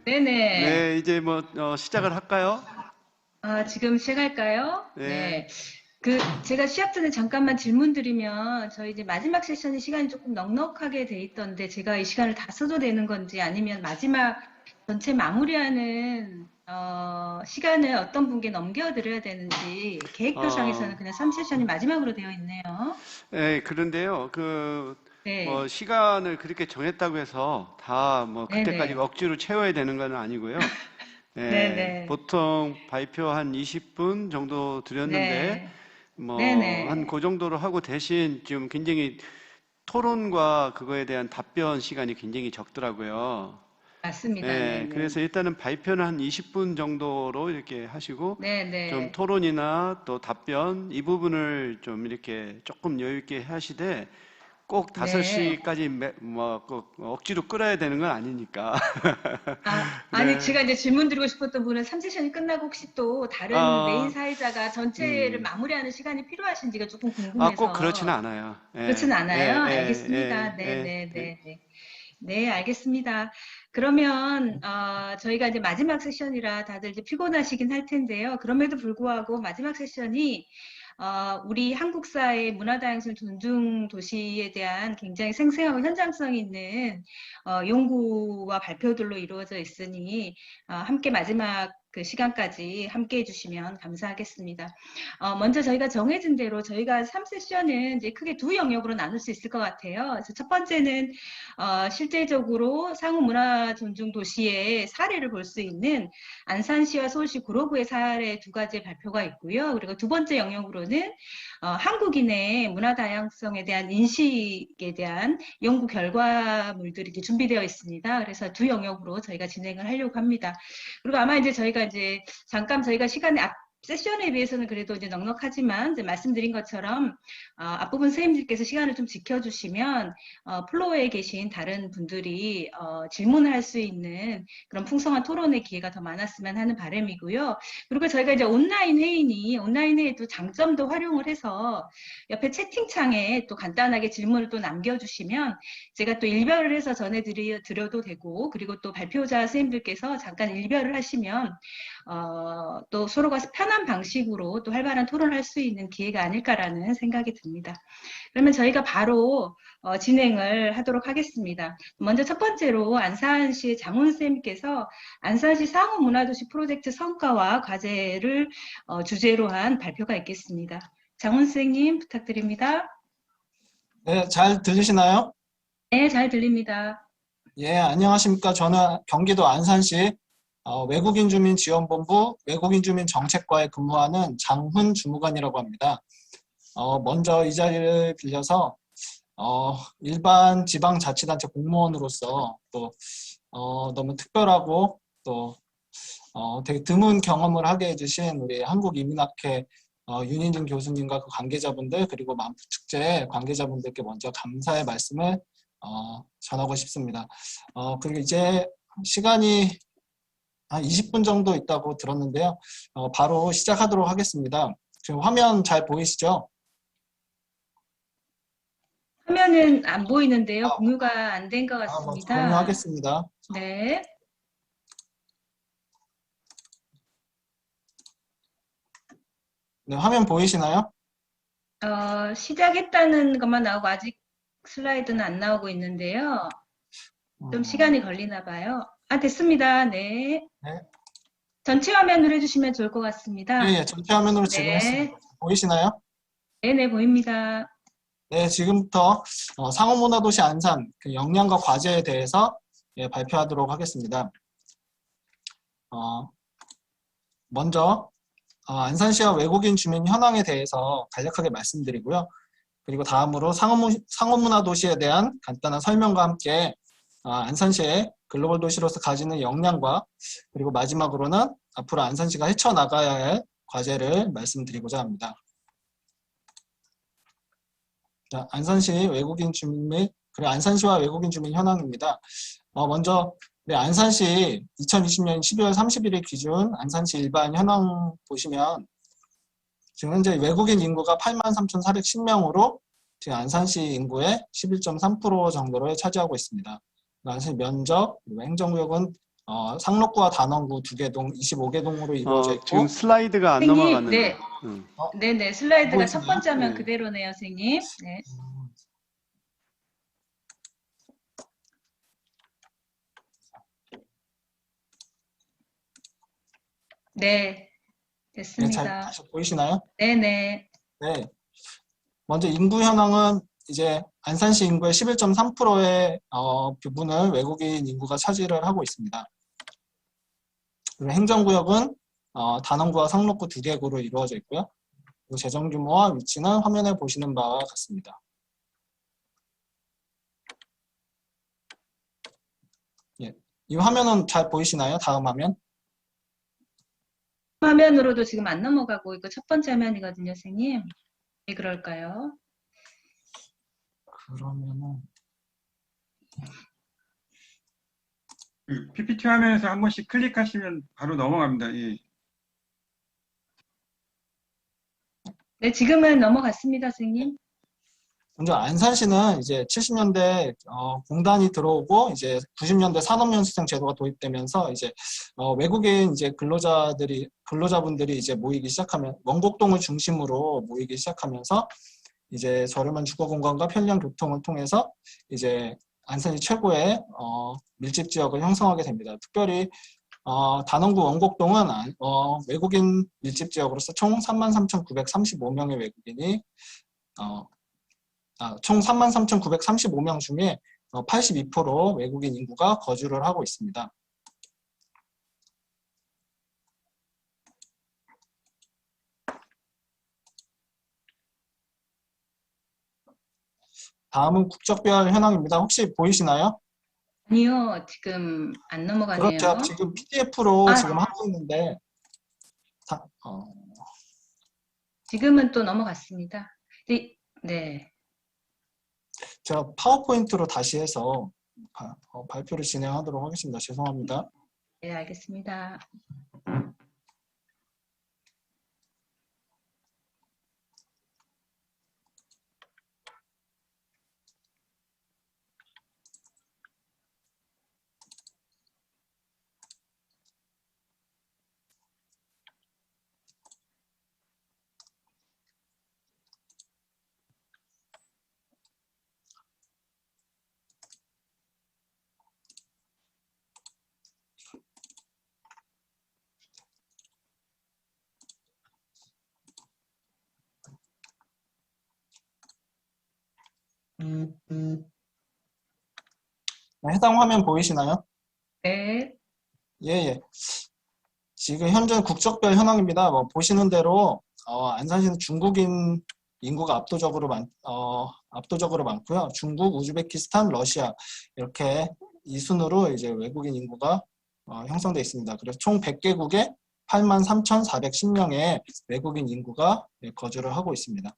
네네. 네, 이제 뭐 시작을 할까요? 지금 시작할까요? 네. 제가 시작 전에 잠깐만 질문 드리면, 저희 이제 마지막 세션이 시간이 조금 넉넉하게 돼 있던데, 제가 이 시간을 다 써도 되는 건지, 아니면 마지막 전체 마무리하는, 시간을 어떤 분께 넘겨드려야 되는지, 계획표상에서는 그냥 3세션이 마지막으로 되어 있네요. 네, 그런데요, 네. 뭐 시간을 그렇게 정했다고 해서 다 뭐 그때까지 네네. 억지로 채워야 되는 건 아니고요. 네, 네네. 보통 발표 한 20분 정도 드렸는데, 네. 뭐 네네. 한 그 정도로 하고 대신 지금 굉장히 토론과 그거에 대한 답변 시간이 굉장히 적더라고요. 맞습니다. 네, 네네. 그래서 일단은 발표는 한 20분 정도로 이렇게 하시고, 네네. 좀 토론이나 또 답변 이 부분을 좀 이렇게 조금 여유 있게 하시되, 꼭 네. 5시까지 꼭 억지로 끌어야 되는 건 아니니까. 아니, 네. 제가 이제 질문 드리고 싶었던 분은 3세션이 끝나고 혹시 또 다른 메인 사회자가 전체를 마무리하는 시간이 필요하신지가 조금 궁금해서. 꼭 그렇지는 않아요. 그렇진 않아요? 알겠습니다. 네. 네네네. 네, 알겠습니다. 그러면 저희가 이제 마지막 세션이라 다들 이제 피곤하시긴 할 텐데요. 그럼에도 불구하고 마지막 세션이 우리 한국 사회 문화다양성 존중 도시에 대한 굉장히 생생하고 현장성 있는 연구와 발표들로 이루어져 있으니 함께 마지막 그 시간까지 함께 해주시면 감사하겠습니다. 먼저 저희가 정해진 대로 저희가 3세션은 이제 크게 두 영역으로 나눌 수 있을 것 같아요. 그래서 첫 번째는 실제적으로 상호 문화 존중 도시의 사례를 볼 수 있는 안산시와 서울시 구로구의 사례 두 가지의 발표가 있고요. 그리고 두 번째 영역으로는 한국인의 문화 다양성에 대한 인식에 대한 연구 결과물들이 이제 준비되어 있습니다. 그래서 두 영역으로 저희가 진행을 하려고 합니다. 그리고 아마 이제 저희가 잠깐 저희가 시간에 세션에 비해서는 그래도 이제 넉넉하지만 이제 말씀드린 것처럼 앞부분 선생님들께서 시간을 좀 지켜주시면 플로어에 계신 다른 분들이 질문을 할 수 있는 그런 풍성한 토론의 기회가 더 많았으면 하는 바람이고요. 그리고 저희가 이제 온라인 회의도 장점도 활용을 해서 옆에 채팅창에 또 간단하게 질문을 또 남겨주시면 제가 또 일별을 해서 전해드려도 되고, 그리고 또 발표자 선생님들께서 잠깐 일별을 하시면 또 서로가 편한 방식으로 또 활발한 토론을 할 수 있는 기회가 아닐까라는 생각이 듭니다. 그러면 저희가 바로 진행을 하도록 하겠습니다. 먼저 첫 번째로 안산시 장훈 선생님께서 안산시 상호문화도시 프로젝트 성과와 과제를 주제로 한 발표가 있겠습니다. 장훈 선생님 부탁드립니다. 네, 잘 들리시나요? 네, 잘 들립니다. 예, 안녕하십니까. 저는 경기도 안산시 외국인 주민 지원본부 외국인 주민 정책과에 근무하는 장훈 주무관이라고 합니다. 먼저 이 자리를 빌려서 일반 지방자치단체 공무원으로서 또 너무 특별하고 또 되게 드문 경험을 하게 해주신 우리 한국이민학회 윤인진 교수님과 그 관계자분들, 그리고 만푸축제 관계자분들께 먼저 감사의 말씀을 전하고 싶습니다. 그리고 이제 시간이 한 20분 정도 있다고 들었는데요. 바로 시작하도록 하겠습니다. 지금 화면 잘 보이시죠? 화면은 안 보이는데요. 공유가 안 된 것 같습니다. 공유하겠습니다. 네. 네, 화면 보이시나요? 시작했다는 것만 나오고 아직 슬라이드는 안 나오고 있는데요. 좀 시간이 걸리나 봐요. 됐습니다. 네. 네. 전체 화면으로 해주시면 좋을 것 같습니다. 예, 전체 화면으로 지금 했습니다. 보이시나요? 네네, 보입니다. 네, 지금부터 상호문화도시 안산 그 역량과 과제에 대해서 발표하도록 하겠습니다. 먼저 안산시와 외국인 주민 현황에 대해서 간략하게 말씀드리고요. 그리고 다음으로 상호문화도시에 대한 간단한 설명과 함께 안산시의 글로벌 도시로서 가지는 역량과, 그리고 마지막으로는 앞으로 안산시가 헤쳐나가야 할 과제를 말씀드리고자 합니다. 자, 안산시 외국인 주민 및 그리고 안산시와 외국인 주민 현황입니다. 먼저 안산시 2020년 12월 31일 기준 안산시 일반 현황 보시면 지금 현재 외국인 인구가 83,410명으로 지금 안산시 인구의 11.3% 정도를 차지하고 있습니다. 안산시 면적, 그리고 행정구역은 상록구와 단원구 2개 동, 25개 동으로 이루어져 있고 지금 슬라이드가 안 선생님, 넘어갔는데. 네. 네네, 슬라이드가 첫 보이시나요? 번째 화면 네. 그대로네요, 선생님. 네. 네, 네, 됐습니다. 다시 보이시나요? 네네. 네. 먼저 인구 현황은 이제 안산시 인구의 11.3%의 부분을 외국인 인구가 차지를 하고 있습니다. 그리고 행정구역은 단원구와 상록구 2개 구로 이루어져 있고요. 그리고 재정 규모와 위치는 화면에 보시는 바와 같습니다. 예. 이 화면은 잘 보이시나요? 다음 화면? 화면으로도 지금 안 넘어가고 있고 첫 번째 화면이거든요, 선생님. 왜 그럴까요? 그러면은 PPT 화면에서 한 번씩 클릭하시면 바로 넘어갑니다. 예. 네, 지금은 넘어갔습니다, 선생님. 먼저 안산시는 이제 70년대 공단이 들어오고 이제 90년대 산업연수생 제도가 도입되면서 이제 외국인 이제 근로자분들이 이제 모이기 시작하면 원곡동을 중심으로 모이기 시작하면서 이제 저렴한 주거 공간과 편리한 교통을 통해서 이제 안산이 최고의 밀집 지역을 형성하게 됩니다. 특별히 단원구 원곡동은 외국인 밀집 지역으로서 총 33,935명의 외국인이 총 33,935명 중에 82% 외국인 인구가 거주를 하고 있습니다. 다음은 국적별 현황입니다. 혹시 보이시나요? 아니요, 지금 안 넘어가네요. 그렇죠. 지금 PDF로 지금 하고 있는데 지금은 또 넘어갔습니다. 네. 제가 파워포인트로 다시 해서 발표를 진행하도록 하겠습니다. 죄송합니다. 네, 알겠습니다. 해당 화면 보이시나요? 네. 예. 지금 현재 국적별 현황입니다. 보시는 대로 안산시는 중국인 인구가 압도적으로 많고요. 중국, 우즈베키스탄, 러시아 이렇게 이 순으로 이제 외국인 인구가 형성되어 있습니다. 그래서 총 100개국에 83,410명의 외국인 인구가 거주를 하고 있습니다.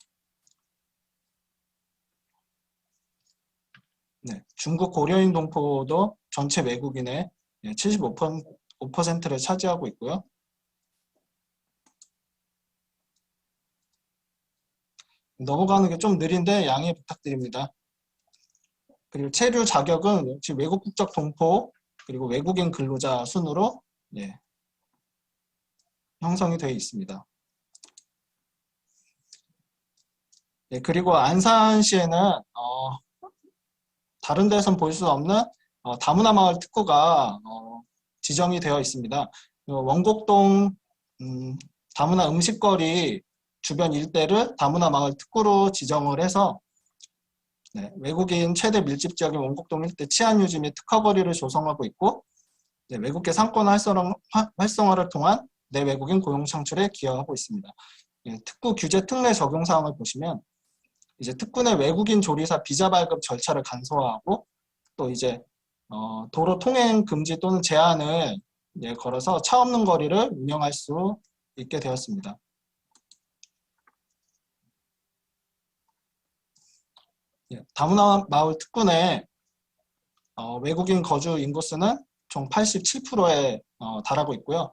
네, 중국 고려인 동포도 전체 외국인의 75%를 차지하고 있고요. 넘어가는 게 좀 느린데 양해 부탁드립니다. 그리고 체류 자격은 지금 외국 국적 동포 그리고 외국인 근로자 순으로 형성이 되어 있습니다. 그리고 안산시에는 다른 데선 볼 수 없는 다문화 마을 특구가 지정이 되어 있습니다. 원곡동 다문화 음식거리 주변 일대를 다문화 마을 특구로 지정을 해서 외국인 최대 밀집 지역인 원곡동 일대 치안 유지 및 특화거리를 조성하고 있고 외국계 상권 활성화를 통한 내외국인 고용 창출에 기여하고 있습니다. 특구 규제 특례 적용 사항을 보시면 이제 특구 내 외국인 조리사 비자 발급 절차를 간소화하고 또 이제 도로 통행 금지 또는 제한을 걸어서 차 없는 거리를 운영할 수 있게 되었습니다. 다문화 마을 특구 내 외국인 거주 인구수는 총 87%에 달하고 있고요.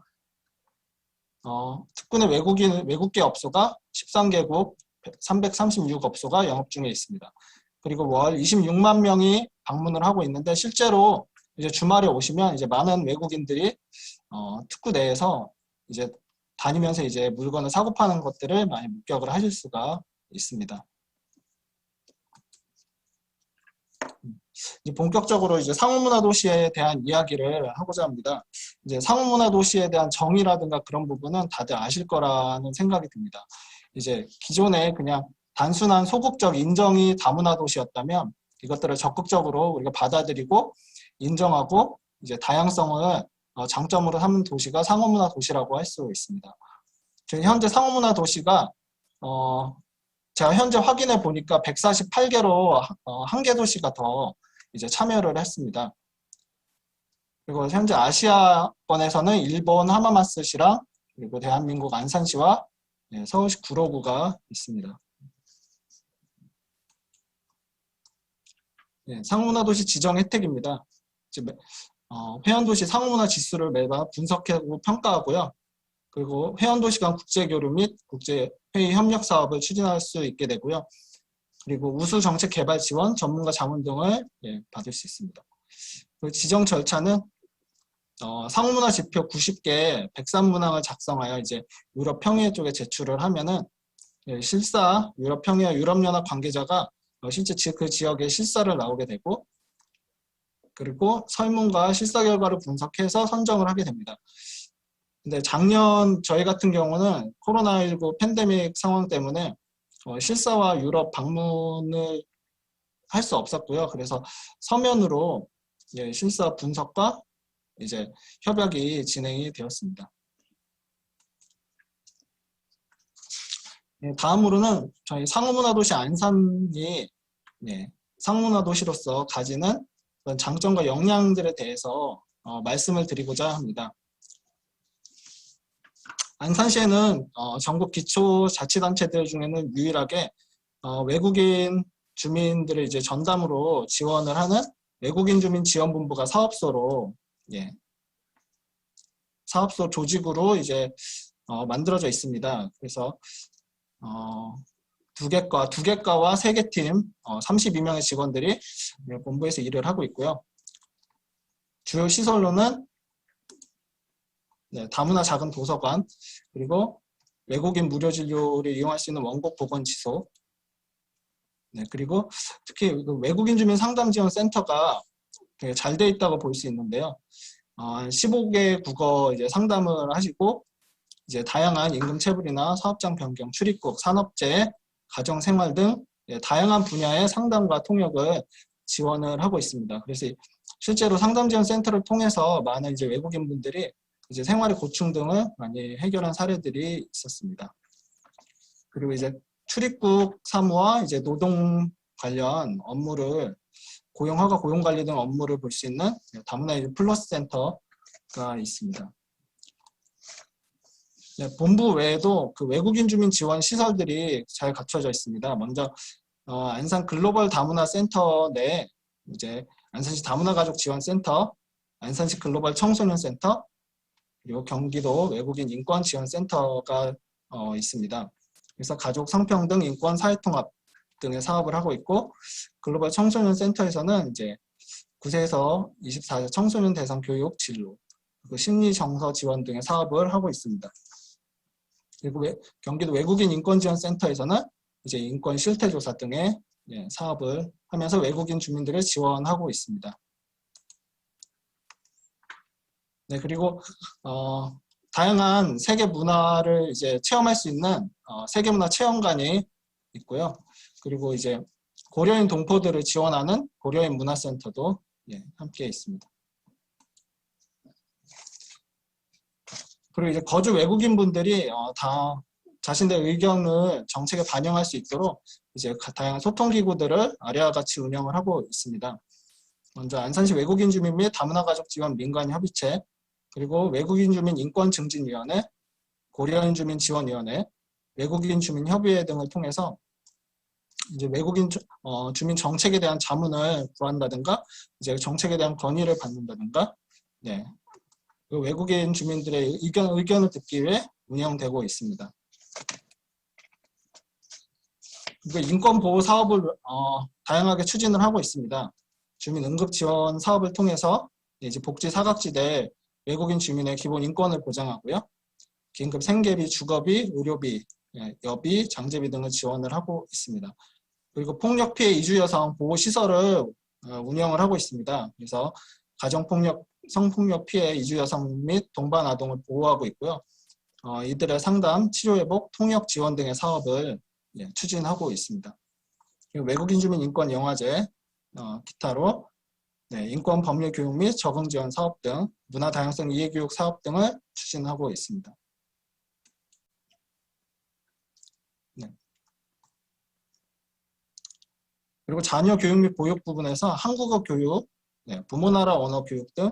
특구 내 외국계 업소가 13개국 336업소가 영업 중에 있습니다. 그리고 월 26만 명이 방문을 하고 있는데 실제로 이제 주말에 오시면 이제 많은 외국인들이 특구 내에서 이제 다니면서 이제 물건을 사고 파는 것들을 많이 목격을 하실 수가 있습니다. 이제 본격적으로 이제 상호문화도시에 대한 이야기를 하고자 합니다. 이제 상호문화도시에 대한 정의라든가 그런 부분은 다들 아실 거라는 생각이 듭니다. 이제 기존에 그냥 단순한 소극적 인정이 다문화도시였다면 이것들을 적극적으로 우리가 받아들이고 인정하고 이제 다양성을 장점으로 삼는 도시가 상호문화도시라고 할 수 있습니다. 현재 상호문화도시가 제가 현재 확인해 보니까 148개로 한 개 도시가 더 이제 참여를 했습니다. 그리고 현재 아시아권에서는 일본 하마마스시랑 그리고 대한민국 안산시와 서울시 구로구가 있습니다. 상호문화도시 지정 혜택입니다. 회원도시 상호문화 지수를 매번 분석하고 평가하고요. 그리고 회원도시 간 국제교류 및 국제회의 협력 사업을 추진할 수 있게 되고요. 그리고 우수 정책 개발 지원, 전문가 자문 등을 받을 수 있습니다. 그 지정 절차는 상호문화 지표 90개 103문항을 작성하여 이제 유럽 평의회 쪽에 제출을 하면은 실사 유럽 평의회 유럽연합 관계자가 실제 그 지역의 실사를 나오게 되고 그리고 설문과 실사 결과를 분석해서 선정을 하게 됩니다. 근데 작년 저희 같은 경우는 코로나19 팬데믹 상황 때문에 실사와 유럽 방문을 할 수 없었고요. 그래서 서면으로 실사 분석과 이제 협약이 진행이 되었습니다. 다음으로는 저희 상호문화도시 안산이 상호문화도시로서 가지는 그런 장점과 역량들에 대해서 말씀을 드리고자 합니다. 안산시에는 전국 기초자치단체들 중에는 유일하게 외국인 주민들을 이제 전담으로 지원을 하는 외국인 주민 지원본부가 사업소로 사업소 조직으로 이제 만들어져 있습니다. 그래서 두 개과와 3개 팀 32명의 직원들이 본부에서 일을 하고 있고요. 주요 시설로는 다문화 작은 도서관, 그리고 외국인 무료 진료를 이용할 수 있는 원곡 보건지소, 그리고 특히 외국인 주민 상담 지원 센터가 되게 잘 돼 있다고 볼 수 있는데요. 15개 국어 이제 상담을 하시고 이제 다양한 임금 체불이나 사업장 변경, 출입국, 산업재해, 가정생활 등 다양한 분야의 상담과 통역을 지원을 하고 있습니다. 그래서 실제로 상담 지원 센터를 통해서 많은 이제 외국인 분들이 이제 생활의 고충 등을 많이 해결한 사례들이 있었습니다. 그리고 이제 출입국 사무와 이제 노동 관련 업무를 고용허가, 고용관리 등 업무를 볼 수 있는 다문화 플러스 센터가 있습니다. 본부 외에도 그 외국인 주민 지원 시설들이 잘 갖춰져 있습니다. 먼저 안산 글로벌 다문화 센터 내 이제 안산시 다문화 가족 지원 센터, 안산시 글로벌 청소년 센터, 그리고 경기도 외국인 인권 지원 센터가 있습니다. 그래서 가족 성평등 인권 사회통합 등의 사업을 하고 있고 글로벌 청소년 센터에서는 이제 9세에서 24세 청소년 대상 교육 진로, 그리고 심리 정서 지원 등의 사업을 하고 있습니다. 그리고 경기도 외국인 인권 지원 센터에서는 이제 인권 실태 조사 등의 사업을 하면서 외국인 주민들을 지원하고 있습니다. 그리고 다양한 세계 문화를 이제 체험할 수 있는 세계문화 체험관이 있고요. 그리고 이제 고려인 동포들을 지원하는 고려인 문화센터도 함께 있습니다. 그리고 이제 거주 외국인 분들이 다 자신들의 의견을 정책에 반영할 수 있도록 이제 다양한 소통 기구들을 아래와 같이 운영을 하고 있습니다. 먼저 안산시 외국인 주민 및 다문화 가족 지원 민관 협의체, 그리고 외국인 주민 인권 증진위원회, 고려인 주민 지원위원회, 외국인 주민 협의회 등을 통해서 이제 외국인 주민 정책에 대한 자문을 구한다든가 이제 정책에 대한 건의를 받는다든가 그 외국인 주민들의 의견을 듣기 위해 운영되고 있습니다. 인권 보호 사업을 다양하게 추진을 하고 있습니다. 주민 응급 지원 사업을 통해서 이제 복지 사각지대 외국인 주민의 기본 인권을 보장하고요. 긴급 생계비, 주거비, 의료비, 여비, 장제비 등을 지원을 하고 있습니다. 그리고 폭력 피해 이주 여성 보호 시설을 운영을 하고 있습니다. 그래서 가정폭력, 성폭력 피해 이주 여성 및 동반 아동을 보호하고 있고요. 이들의 상담, 치료회복, 통역 지원 등의 사업을 추진하고 있습니다. 그리고 외국인 주민 인권 영화제, 기타로 인권 법률 교육 및 적응 지원 사업 등 문화 다양성 이해 교육 사업 등을 추진하고 있습니다. 그리고 자녀 교육 및 보육 부분에서 한국어 교육, 부모 나라 언어 교육 등,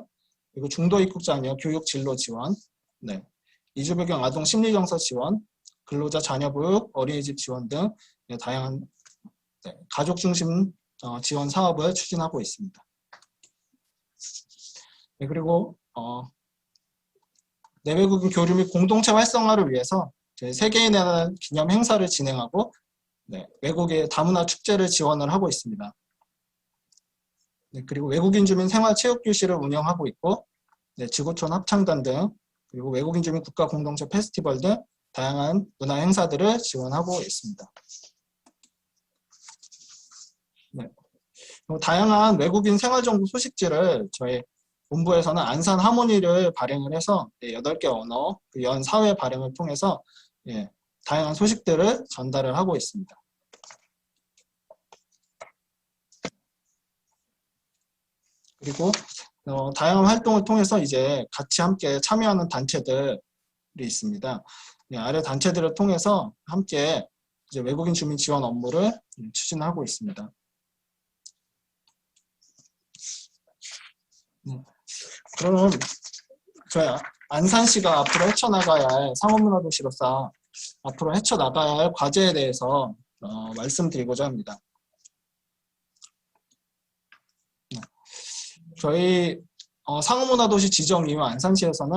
그리고 중도 입국 자녀 교육 진로 지원, 이주 배경 아동 심리 정서 지원, 근로자 자녀 보육, 어린이집 지원 등 다양한 가족 중심 지원 사업을 추진하고 있습니다. 그리고 내외국인 교류 및 공동체 활성화를 위해서 세계인에 대한 기념 행사를 진행하고 외국의 다문화 축제를 지원을 하고 있습니다. 그리고 외국인 주민 생활체육교실을 운영하고 있고 지구촌 합창단 등 그리고 외국인 주민 국가 공동체 페스티벌 등 다양한 문화 행사들을 지원하고 있습니다. 다양한 외국인 생활정보 소식지를 저희 본부에서는 안산 하모니를 발행을 해서 8개 언어, 연 사회 발행을 통해서 다양한 소식들을 전달을 하고 있습니다. 그리고 다양한 활동을 통해서 이제 같이 함께 참여하는 단체들이 있습니다. 아래 단체들을 통해서 함께 이제 외국인 주민 지원 업무를 추진하고 있습니다. 그러면 저희 안산시가 앞으로 헤쳐나가야 할 상업문화도시로서 앞으로 헤쳐나가야 할 과제에 대해서 말씀드리고자 합니다. 저희 상업문화도시 지정 이후 안산시에서는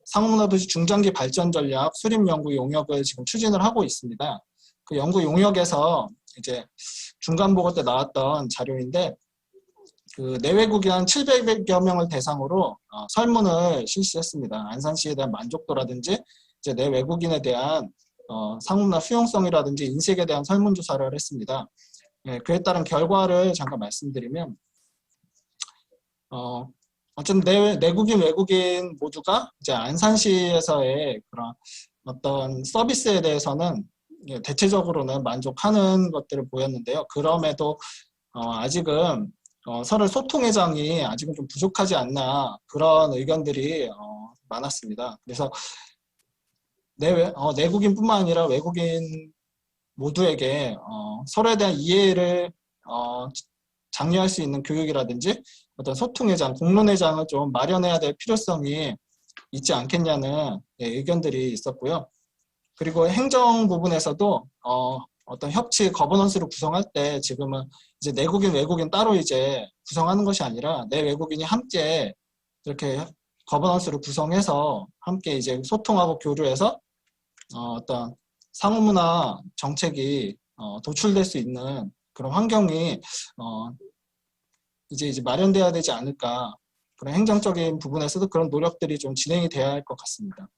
상업문화도시 중장기 발전 전략 수립 연구 용역을 지금 추진을 하고 있습니다. 그 연구 용역에서 이제 중간 보고 때 나왔던 자료인데 그 내외국인 한 700여 명을 대상으로 설문을 실시했습니다. 안산시에 대한 만족도라든지 이제 내외국인에 대한 상업문화 수용성이라든지 인식에 대한 설문조사를 했습니다. 그에 따른 결과를 잠깐 말씀드리면 어쨌든 내국인 외국인 모두가 이제 안산시에서의 그런 어떤 서비스에 대해서는 대체적으로는 만족하는 것들을 보였는데요. 그럼에도 아직은 서로 소통회장이 아직은 좀 부족하지 않나 그런 의견들이 많았습니다. 그래서 내국인뿐만 아니라 외국인 모두에게 서로에 대한 이해를 장려할 수 있는 교육이라든지 어떤 소통회장, 공론회장을 좀 마련해야 될 필요성이 있지 않겠냐는 의견들이 있었고요. 그리고 행정 부분에서도 어떤 협치 거버넌스를 구성할 때 지금은 이제 내국인, 외국인 따로 이제 구성하는 것이 아니라 내 외국인이 함께 이렇게 거버넌스를 구성해서 함께 이제 소통하고 교류해서 어떤 상호문화 정책이 도출될 수 있는 그런 환경이 이제 마련돼야 되지 않을까. 그런 행정적인 부분에서도 그런 노력들이 좀 진행이 돼야 할 것 같습니다.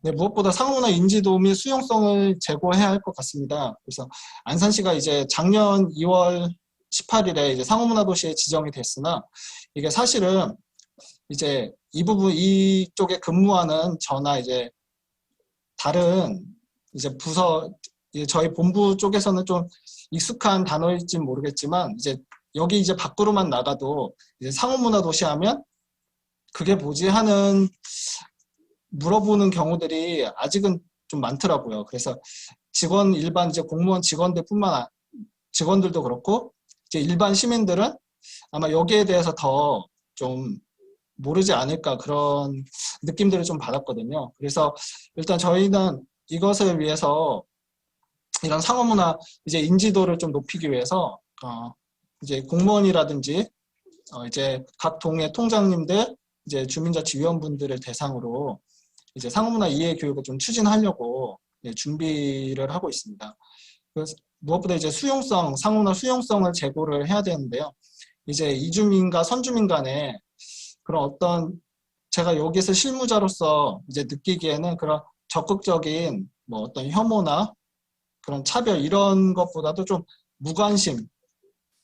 무엇보다 상호문화 인지도 및 수용성을 제고해야 할 것 같습니다. 그래서 안산시가 이제 작년 2월 18일에 이제 상호문화도시에 지정이 됐으나 이게 사실은 이제 이 부분 이쪽에 근무하는 저나 이제 다른 이제 부서 저희 본부 쪽에서는 좀 익숙한 단어일지 모르겠지만 이제 여기 이제 밖으로만 나가도 이제 상호문화도시 하면 그게 뭐지 하는 물어보는 경우들이 아직은 좀 많더라고요. 그래서 직원 일반 이제 공무원 직원들도 그렇고 이제 일반 시민들은 아마 여기에 대해서 더 좀 모르지 않을까 그런 느낌들을 좀 받았거든요. 그래서 일단 저희는 이것을 위해서 이런 상호문화 이제 인지도를 좀 높이기 위해서 이제 공무원이라든지 이제 각 동의 통장님들 이제 주민자치위원분들을 대상으로 이제 상호문화 이해 교육을 좀 추진하려고 준비를 하고 있습니다. 그래서 무엇보다 이제 상호문화 수용성을 제고를 해야 되는데요. 이제 이주민과 선주민 간에 그런 어떤 제가 여기서 실무자로서 이제 느끼기에는 그런 적극적인 뭐 어떤 혐오나 그런 차별 이런 것보다도 좀 무관심,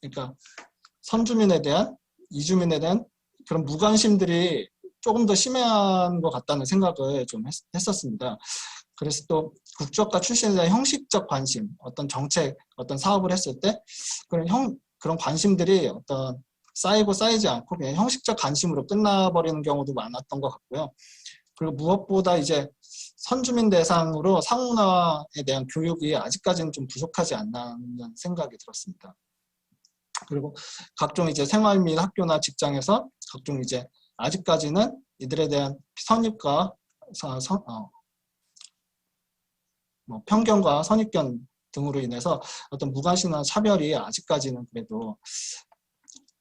그러니까 선주민에 대한, 이주민에 대한 그런 무관심들이 조금 더 심한 것 같다는 생각을 좀 했었습니다. 그래서 또 국적과 출신에 대한 형식적 관심, 어떤 정책, 어떤 사업을 했을 때 그런 관심들이 어떤 쌓이고 쌓이지 않고 그냥 형식적 관심으로 끝나버리는 경우도 많았던 것 같고요. 그리고 무엇보다 이제 선주민 대상으로 상호문화에 대한 교육이 아직까지는 좀 부족하지 않나는 생각이 들었습니다. 그리고 각종 이제 생활 및 학교나 직장에서 각종 이제 아직까지는 이들에 대한 선입과 뭐 편견과 선입견 등으로 인해서 어떤 무관심이나 차별이 아직까지는 그래도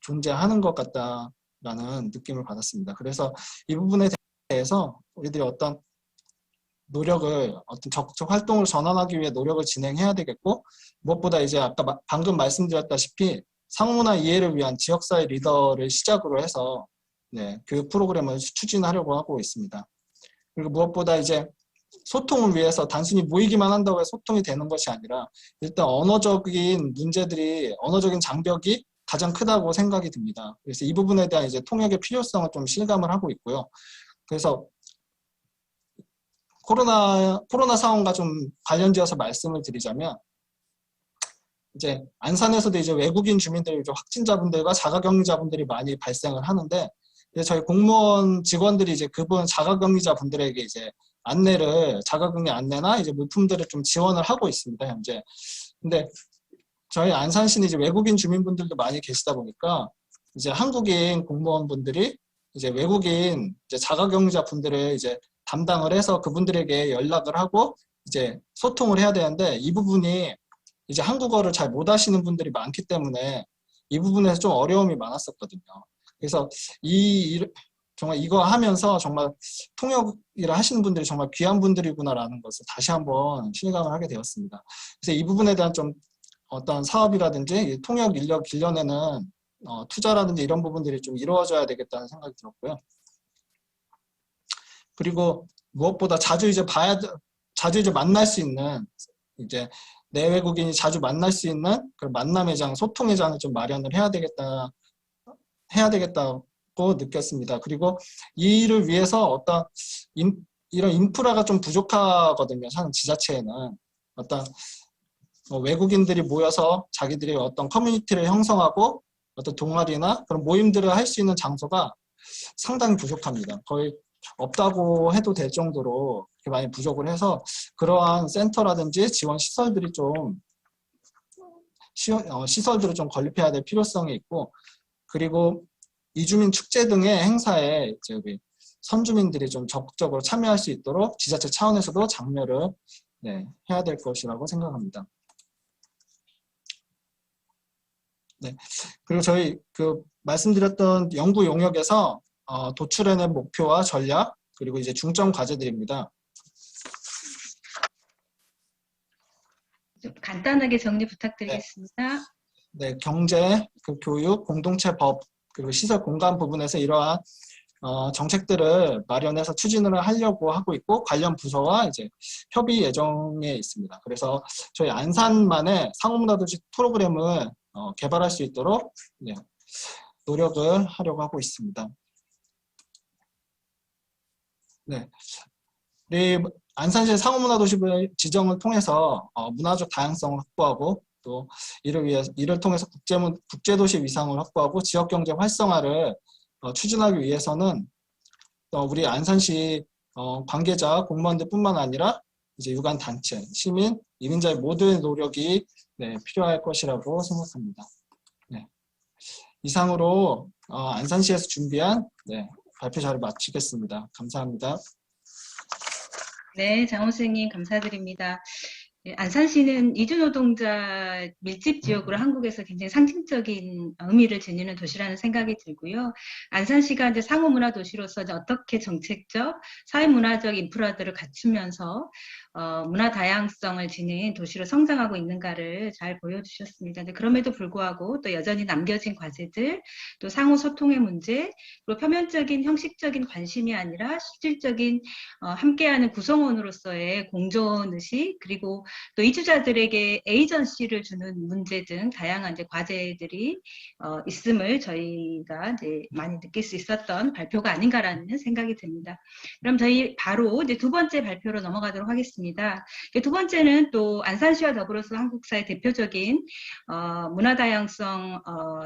존재하는 것 같다라는 느낌을 받았습니다. 그래서 이 부분에 대해서 우리들이 어떤 노력을, 어떤 적극적 활동을 전환하기 위해 노력을 진행해야 되겠고, 무엇보다 이제 아까 방금 말씀드렸다시피 상호문화 이해를 위한 지역사회 리더를 시작으로 해서 교육 프로그램을 추진하려고 하고 있습니다. 그리고 무엇보다 이제 소통을 위해서 단순히 모이기만 한다고 해서 소통이 되는 것이 아니라 일단 언어적인 문제들이, 언어적인 장벽이 가장 크다고 생각이 듭니다. 그래서 이 부분에 대한 이제 통역의 필요성을 좀 실감을 하고 있고요. 그래서 코로나 상황과 좀 관련지어서 말씀을 드리자면, 이제 안산에서도 이제 외국인 주민들, 확진자분들과 자가격리자분들이 많이 발생을 하는데, 이제 저희 공무원 직원들이 이제 그분 자가격리자분들에게 이제 자가격리 안내나 이제 물품들을 좀 지원을 하고 있습니다, 현재. 근데 저희 안산시는 이제 외국인 주민분들도 많이 계시다 보니까 이제 한국인 공무원분들이 이제 외국인 이제 자가격리자분들을 이제 담당을 해서 그분들에게 연락을 하고 이제 소통을 해야 되는데, 이 부분이 이제 한국어를 잘 못하시는 분들이 많기 때문에 이 부분에서 좀 어려움이 많았었거든요. 그래서 정말 이거 하면서 정말 통역 일을 하시는 분들이 정말 귀한 분들이구나라는 것을 다시 한번 실감을 하게 되었습니다. 그래서 이 부분에 대한 좀 어떤 사업이라든지 통역 인력 길러내는 투자라든지 이런 부분들이 좀 이루어져야 되겠다는 생각이 들었고요. 그리고 무엇보다 자주 이제 만날 수 있는, 이제 내외국인이 자주 만날 수 있는 그런 만남의 장, 소통의 장을 좀 마련을 해야 되겠다고 느꼈습니다. 그리고 이 일을 위해서 어떤 이런 인프라가 좀 부족하거든요. 한 지자체에는 어떤 외국인들이 모여서 자기들이 어떤 커뮤니티를 형성하고 어떤 동아리나 그런 모임들을 할 수 있는 장소가 상당히 부족합니다. 거의 없다고 해도 될 정도로 많이 부족을 해서 그러한 센터라든지 지원 시설들이 시설들을 좀 건립해야 될 필요성이 있고, 그리고 이주민 축제 등의 행사에 이제 우리 선주민들이 좀 적극적으로 참여할 수 있도록 지자체 차원에서도 장려를 해야 될 것이라고 생각합니다. 그리고 저희 말씀드렸던 연구 용역에서 도출해낸 목표와 전략, 그리고 이제 중점 과제들입니다. 좀 간단하게 정리 부탁드리겠습니다. 네, 경제, 교육, 공동체 법, 그리고 시설 공간 부분에서 이러한 정책들을 마련해서 추진을 하려고 하고 있고, 관련 부서와 이제 협의 예정에 있습니다. 그래서 저희 안산만의 상호문화도시 프로그램을 개발할 수 있도록 노력을 하려고 하고 있습니다. 우리 안산시의 상호문화도시 지정을 통해서 문화적 다양성을 확보하고, 또 이를 통해서 국제도시 위상을 확보하고 지역경제 활성화를 추진하기 위해서는 우리 안산시 관계자, 공무원들뿐만 아니라 이제 유관단체, 시민, 이민자의 모두의 노력이 필요할 것이라고 생각합니다. 이상으로 안산시에서 준비한 발표 자료 마치겠습니다. 감사합니다. 네, 장호 선생님 감사드립니다. 안산시는 이주노동자 밀집 지역으로 한국에서 굉장히 상징적인 의미를 지니는 도시라는 생각이 들고요. 안산시가 이제 상호문화 도시로서 이제 어떻게 정책적, 사회문화적 인프라들을 갖추면서 문화 다양성을 지닌 도시로 성장하고 있는가를 잘 보여주셨습니다. 근데 그럼에도 불구하고 또 여전히 남겨진 과제들, 또 상호 소통의 문제, 그리고 표면적인 형식적인 관심이 아니라 실질적인 함께하는 구성원으로서의 공존의식, 그리고 또 이주자들에게 에이전시를 주는 문제 등 다양한 이제 과제들이 있음을 저희가 이제 많이 느낄 수 있었던 발표가 아닌가라는 생각이 듭니다. 그럼 저희 바로 이제 두 번째 발표로 넘어가도록 하겠습니다. 두 번째는 또 안산시와 더불어서 한국사의 대표적인 문화다양성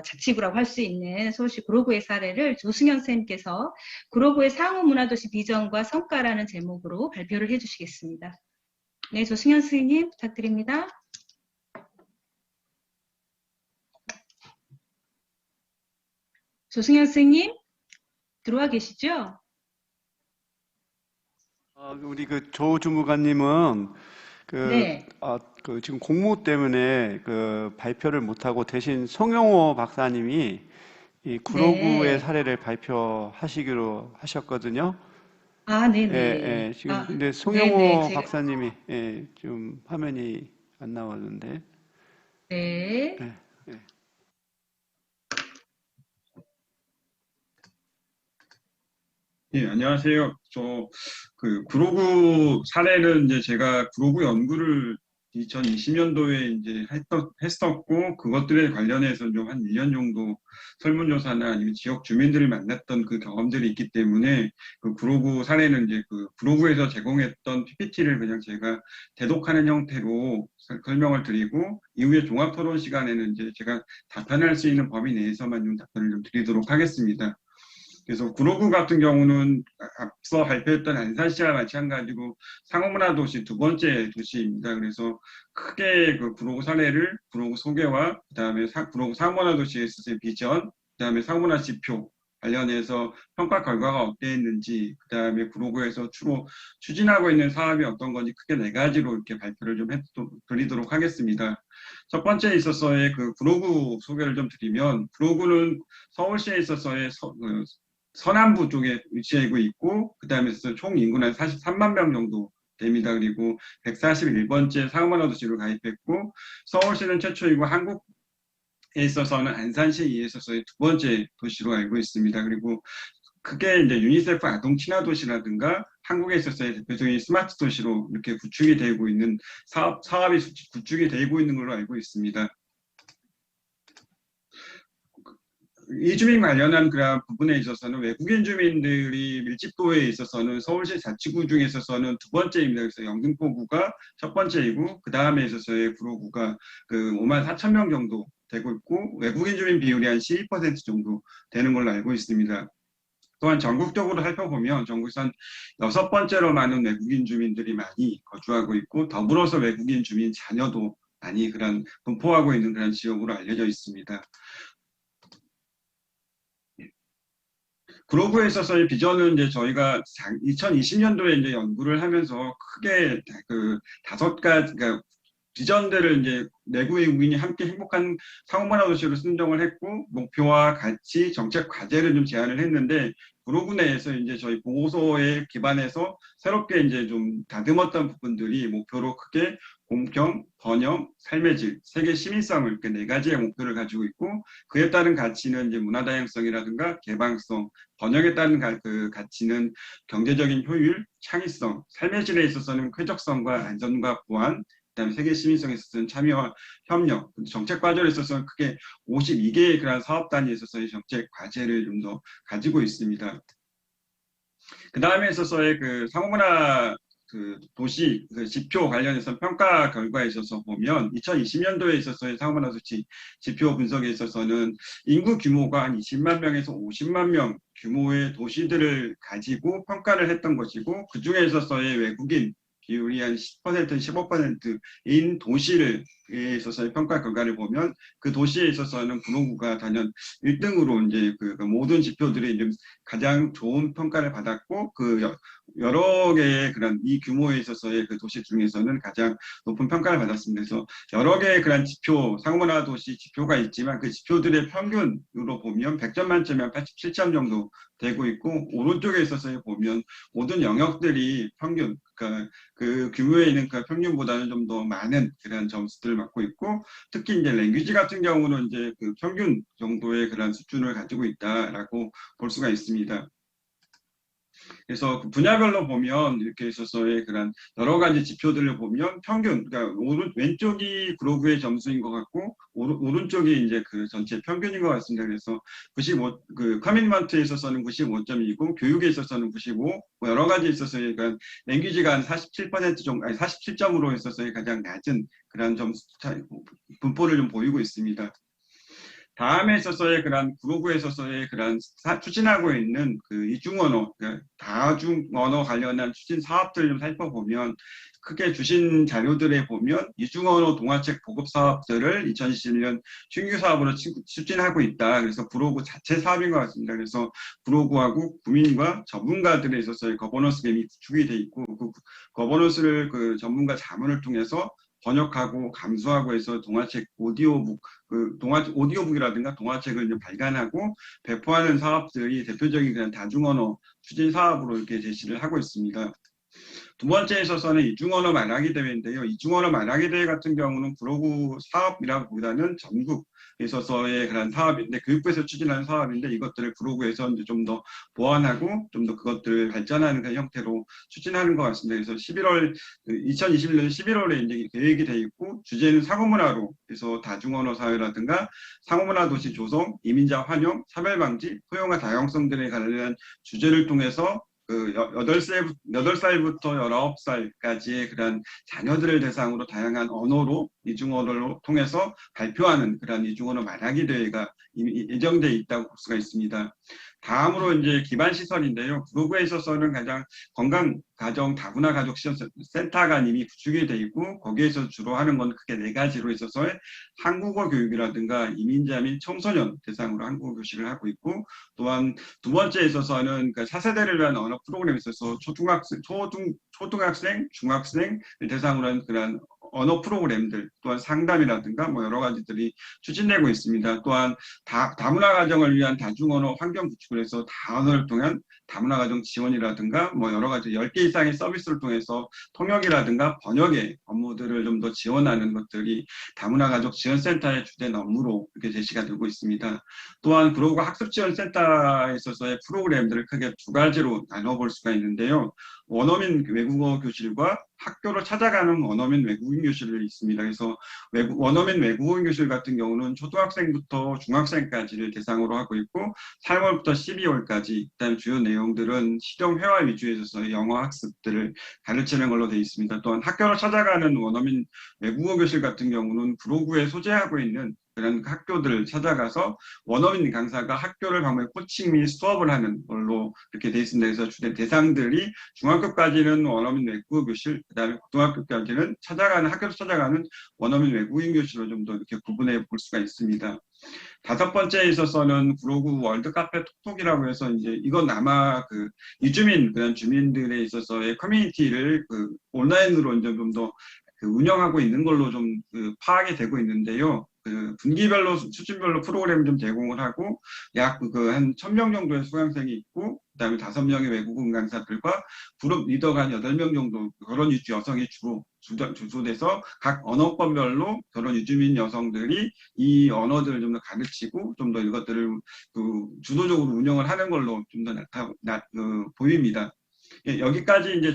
자치구라고 할 수 있는 서울시 구로구의 사례를 조승현 선생님께서 구로구의 상호문화도시 비전과 성과라는 제목으로 발표를 해주시겠습니다. 네, 조승현 선생님 부탁드립니다. 조승현 선생님 들어와 계시죠? 우리 그 조 주무관님은 네. 지금 공무 때문에 그 발표를 못하고 대신 송영호 박사님이 이 구로구의 네. 사례를 발표하시기로 하셨거든요. 아, 네네. 예, 지금 근데 송영호 네네, 박사님이 좀 화면이 안 나왔는데. 네. 예, 안녕하세요. 구로구 사례는 이제 제가 구로구 연구를 2020년도에 이제 했었고, 그것들에 관련해서 좀 한 1년 정도 설문조사나 아니면 지역 주민들을 만났던 그 경험들이 있기 때문에, 그 구로구 사례는 이제 그 구로구에서 제공했던 PPT를 그냥 제가 대독하는 형태로 설명을 드리고, 이후에 종합 토론 시간에는 이제 제가 답변할 수 있는 범위 내에서만 좀 답변을 좀 드리도록 하겠습니다. 그래서 구로구 같은 경우는 앞서 발표했던 안산시와 마찬가지로 상호문화도시 두 번째 도시입니다. 그래서 크게 그 구로구 사례를 구로구 소개와 그다음에 구로구 상호문화도시에 있어서의 비전, 그다음에 상호문화 지표 관련해서 평가 결과가 어땠는지, 그다음에 구로구에서 주로 추진하고 있는 사업이 어떤 건지 크게 네 가지로 이렇게 발표를 좀 드리도록 하겠습니다. 첫 번째에 있어서의 그 구로구 소개를 좀 드리면, 구로구는 서울시에 있어서의 서남부 쪽에 위치하고 있고, 그 다음에 총 인구는 43만 명 정도 됩니다. 그리고 141번째 상호문화도시로 가입했고, 서울시는 최초이고 한국에 있어서는 안산시에 있어서의 두 번째 도시로 알고 있습니다. 그리고 그게 이제 유니세프 아동 친화 도시라든가 한국에 있어서의 대표적인 스마트 도시로 이렇게 구축이 되고 있는 사업이 구축이 되고 있는 걸로 알고 있습니다. 이주민 관련한 그런 부분에 있어서는 외국인 주민들이 밀집도에 있어서는 서울시 자치구 중에 있어서는 두 번째입니다. 그래서 영등포구가 첫 번째이고, 그 다음에 있어서의 구로구가 그 5만 4천 명 정도 되고 있고, 외국인 주민 비율이 한 12% 정도 되는 걸로 알고 있습니다. 또한 전국적으로 살펴보면 전국에서 한 6번째로 많은 외국인 주민들이 많이 거주하고 있고, 더불어서 외국인 주민 자녀도 많이 그런 분포하고 있는 그런 지역으로 알려져 있습니다. 구로구에 있어서의 비전은 이제 저희가 2020년도에 이제 연구를 하면서 크게 그 5가지, 그러니까 비전들을 이제 내구 외국인이 함께 행복한 상호문화 도시로 선정을 했고, 목표와 가치, 정책 과제를 좀 제안을 했는데, 구로구 내에서 이제 저희 보고서에 기반해서 새롭게 이제 좀 다듬었던 부분들이 목표로 크게 공평, 번영, 삶의 질, 세계 시민성을 이렇게 4가지의 목표를 가지고 있고, 그에 따른 가치는 이제 문화다양성이라든가 개방성, 번영에 따른 그 가치는 경제적인 효율, 창의성, 삶의 질에 있어서는 쾌적성과 안전과 보안, 그다음에 세계 시민성에 있어서는 참여와 협력, 정책 과제에 있어서는 크게 52개의 그런 사업 단위에 있어서의 정책 과제를 좀 더 가지고 있습니다. 그 다음에 있어서의 그 상호문화 그 도시 그 지표 관련해서 평가 결과에 있어서 보면 2020년도에 있어서의 상호문화 도시 지표 분석에 있어서는 인구 규모가 한 20만 명에서 50만 명 규모의 도시들을 가지고 평가를 했던 것이고, 그 중에 있어서의 외국인 비율이 한 10%, 15%인 도시에 있어서의 평가 결과를 보면 그 도시에 있어서는 구로구가 단연 1등으로 이제 그 모든 지표들이 이제 가장 좋은 평가를 받았고 그 여러 개의 그런 이 규모에 있어서의 그 도시 중에서는 가장 높은 평가를 받았습니다. 그래서 여러 개의 그런 지표, 상호문화 도시 지표가 있지만 그 지표들의 평균으로 보면 100점 만점에 한 87점 정도 되고 있고 오른쪽에 있어서 보면 모든 영역들이 평균, 그러니까 그 규모에 있는 그 평균보다는 좀 더 많은 그런 점수들을 받고 있고 특히 이제 랭귀지 같은 경우는 이제 그 평균 정도의 그런 수준을 가지고 있다라고 볼 수가 있습니다. 그래서 그 분야별로 보면 이렇게 있어서의 그런 여러 가지 지표들을 보면 평균, 그러니까 왼쪽이 구로구의 점수인 것 같고 오른쪽이 이제 그 전체 평균인 것 같습니다. 그래서 95, 그 커미니먼트에 있어서는 95점이고 교육에 있어서는 95, 뭐 여러 가지에 있어서의 그런 랭귀지가 한 47% 정도, 아니 47점으로 있어서의 가장 낮은 그런 점수 분포를 좀 보이고 있습니다. 다음에 있어서의 그런 구로구에 있어서의 그런 추진하고 있는 그 이중언어, 그러니까 다중언어 관련한 추진 사업들을 좀 살펴보면 크게 주신 자료들에 보면 이중언어 동화책 보급 사업들을 2021년 신규 사업으로 추진하고 있다. 그래서 구로구 자체 사업인 것 같습니다. 그래서 구로구하고 국민과 전문가들에 있어서의 거버넌스 맵이 구축이 돼 있고 그 거버넌스를 그 전문가 자문을 통해서 번역하고 감수하고 해서 동화책 오디오북, 오디오북이라든가 동화책을 이제 발간하고 배포하는 사업들이 대표적인 그냥 다중언어 추진 사업으로 이렇게 제시를 하고 있습니다. 두 번째에 있어서는 이중언어 말하기 대회인데요. 이중언어 말하기 대회 같은 경우는 구로구 사업이라기보다는 전국에 있어서의 그런 사업인데 교육부에서 추진하는 사업인데 이것들을 구로구에서 이제 좀 더 보완하고 좀 더 그것들을 발전하는 그런 형태로 추진하는 것 같습니다. 그래서 2021년 11월에 이제 계획이 돼 있고 주제는 상호문화로 해서 다중언어 사회라든가 상호문화 도시 조성, 이민자 환영, 차별 방지, 포용과 다양성들에 관련 주제를 통해서 그 8살부터 19살까지의 그런 자녀들을 대상으로 다양한 언어로 이중언어를 통해서 발표하는 그런 이중언어 말하기 대회가 이미 예정돼 있다고 볼 수가 있습니다. 다음으로 이제 기반 시설인데요. 구로구에 있어서는 가장 건강 가정 다문화 가족 센터가 이미 구축이 돼 있고 거기에서 주로 하는 건 크게 4가지로 있어서 한국어 교육이라든가 이민자 및 청소년 대상으로 한국어 교실을 하고 있고 또한 두 번째에 있어서는 그 4세대를 위한 언어 프로그램에 있어서 초등학생, 중학생을 대상으로 한 그런 언어 프로그램들 또한 상담이라든가 뭐 여러 가지들이 추진되고 있습니다. 또한 다문화 가정을 위한 다중언어 환경 구축을 해서 다언어를 통한 다문화 가정 지원이라든가 뭐 여러 가지 10개 이상의 서비스를 통해서 통역이라든가 번역의 업무들을 좀 더 지원하는 것들이 다문화 가족 지원센터의 주된 업무로 이렇게 제시가 되고 있습니다. 또한 구로구 학습지원센터에 있어서의 프로그램들을 크게 2가지로 나눠볼 수가 있는데요. 원어민 외국어 교실과 학교를 찾아가는 원어민 외국인 교실이 있습니다. 그래서 원어민 외국인 교실 같은 경우는 초등학생부터 중학생까지를 대상으로 하고 있고 3월부터 12월까지 그다음 주요 내용들은 실용회화 위주에 있어서 영어 학습들을 가르치는 걸로 되어 있습니다. 또한 학교를 찾아가는 원어민 외국어 교실 같은 경우는 구로구에 소재하고 있는 그런 학교들을 찾아가서 원어민 강사가 학교를 방문해 코칭 및 수업을 하는 걸로 이렇게 되어 있습니다. 그래서 주된 대상들이 중학교까지는 원어민 외국어 교실, 그다음에 고등학교까지는 학교를 찾아가는 원어민 외국인 교실로 좀 더 이렇게 구분해 볼 수가 있습니다. 5번째에 있어서는 구로구 월드카페 톡톡이라고 해서 이제 이건 아마 그 이주민 그런 주민들에 있어서의 커뮤니티를 그 온라인으로 이제 좀 더 운영하고 있는 걸로 좀 파악이 되고 있는데요. 그 분기별로 수준별로 프로그램을 좀 제공을 하고 약 한 1000명 정도의 수강생이 있고 그다음에 5명의 외국인 강사들과 그룹 리더가 한 8명 정도 결혼 유주 여성이 주소돼서 각 언어권별로 결혼 유주민 여성들이 이 언어들을 좀 더 가르치고 좀 더 이것들을 주도적으로 운영을 하는 걸로 좀 더 보입니다. 여기까지 이제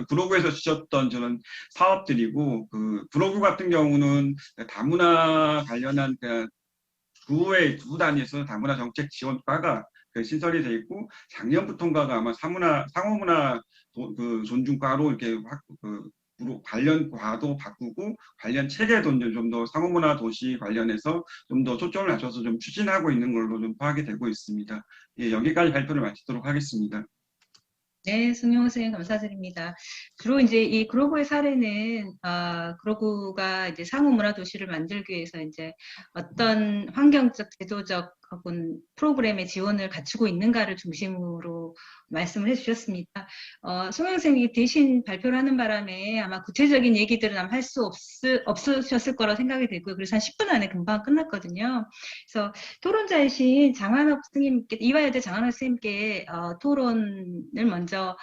구로구에서 주셨던 저는 사업들이고 그 구로구 같은 경우는 다문화 관련한 구의 두 단위에서 다문화 정책 지원과가 신설이 돼 있고 작년부터인가가 아마 상호문화 존중과로 이렇게 관련 과도 바꾸고 관련 체계도 좀 더 상호문화 도시 관련해서 좀 더 초점을 맞춰서 좀 추진하고 있는 걸로 좀 파악이 되고 있습니다. 예, 여기까지 발표를 마치도록 하겠습니다. 네, 승용 선생님 감사드립니다. 주로 이제 이 그로구의 사례는 그로구가 이제 상호 문화 도시를 만들기 위해서 이제 어떤 환경적, 제도적 혹은 프로그램의 지원을 갖추고 있는가를 중심으로 말씀을 해주셨습니다. 승용 선생님이 대신 발표를 하는 바람에 아마 구체적인 얘기들은 아마 할 수 없으셨을 거라고 생각이 되고요. 그래서 한 10분 안에 금방 끝났거든요. 그래서 토론자이신 장한옥 선생님께, 이화여대 장한옥 선생님께 토론을 먼저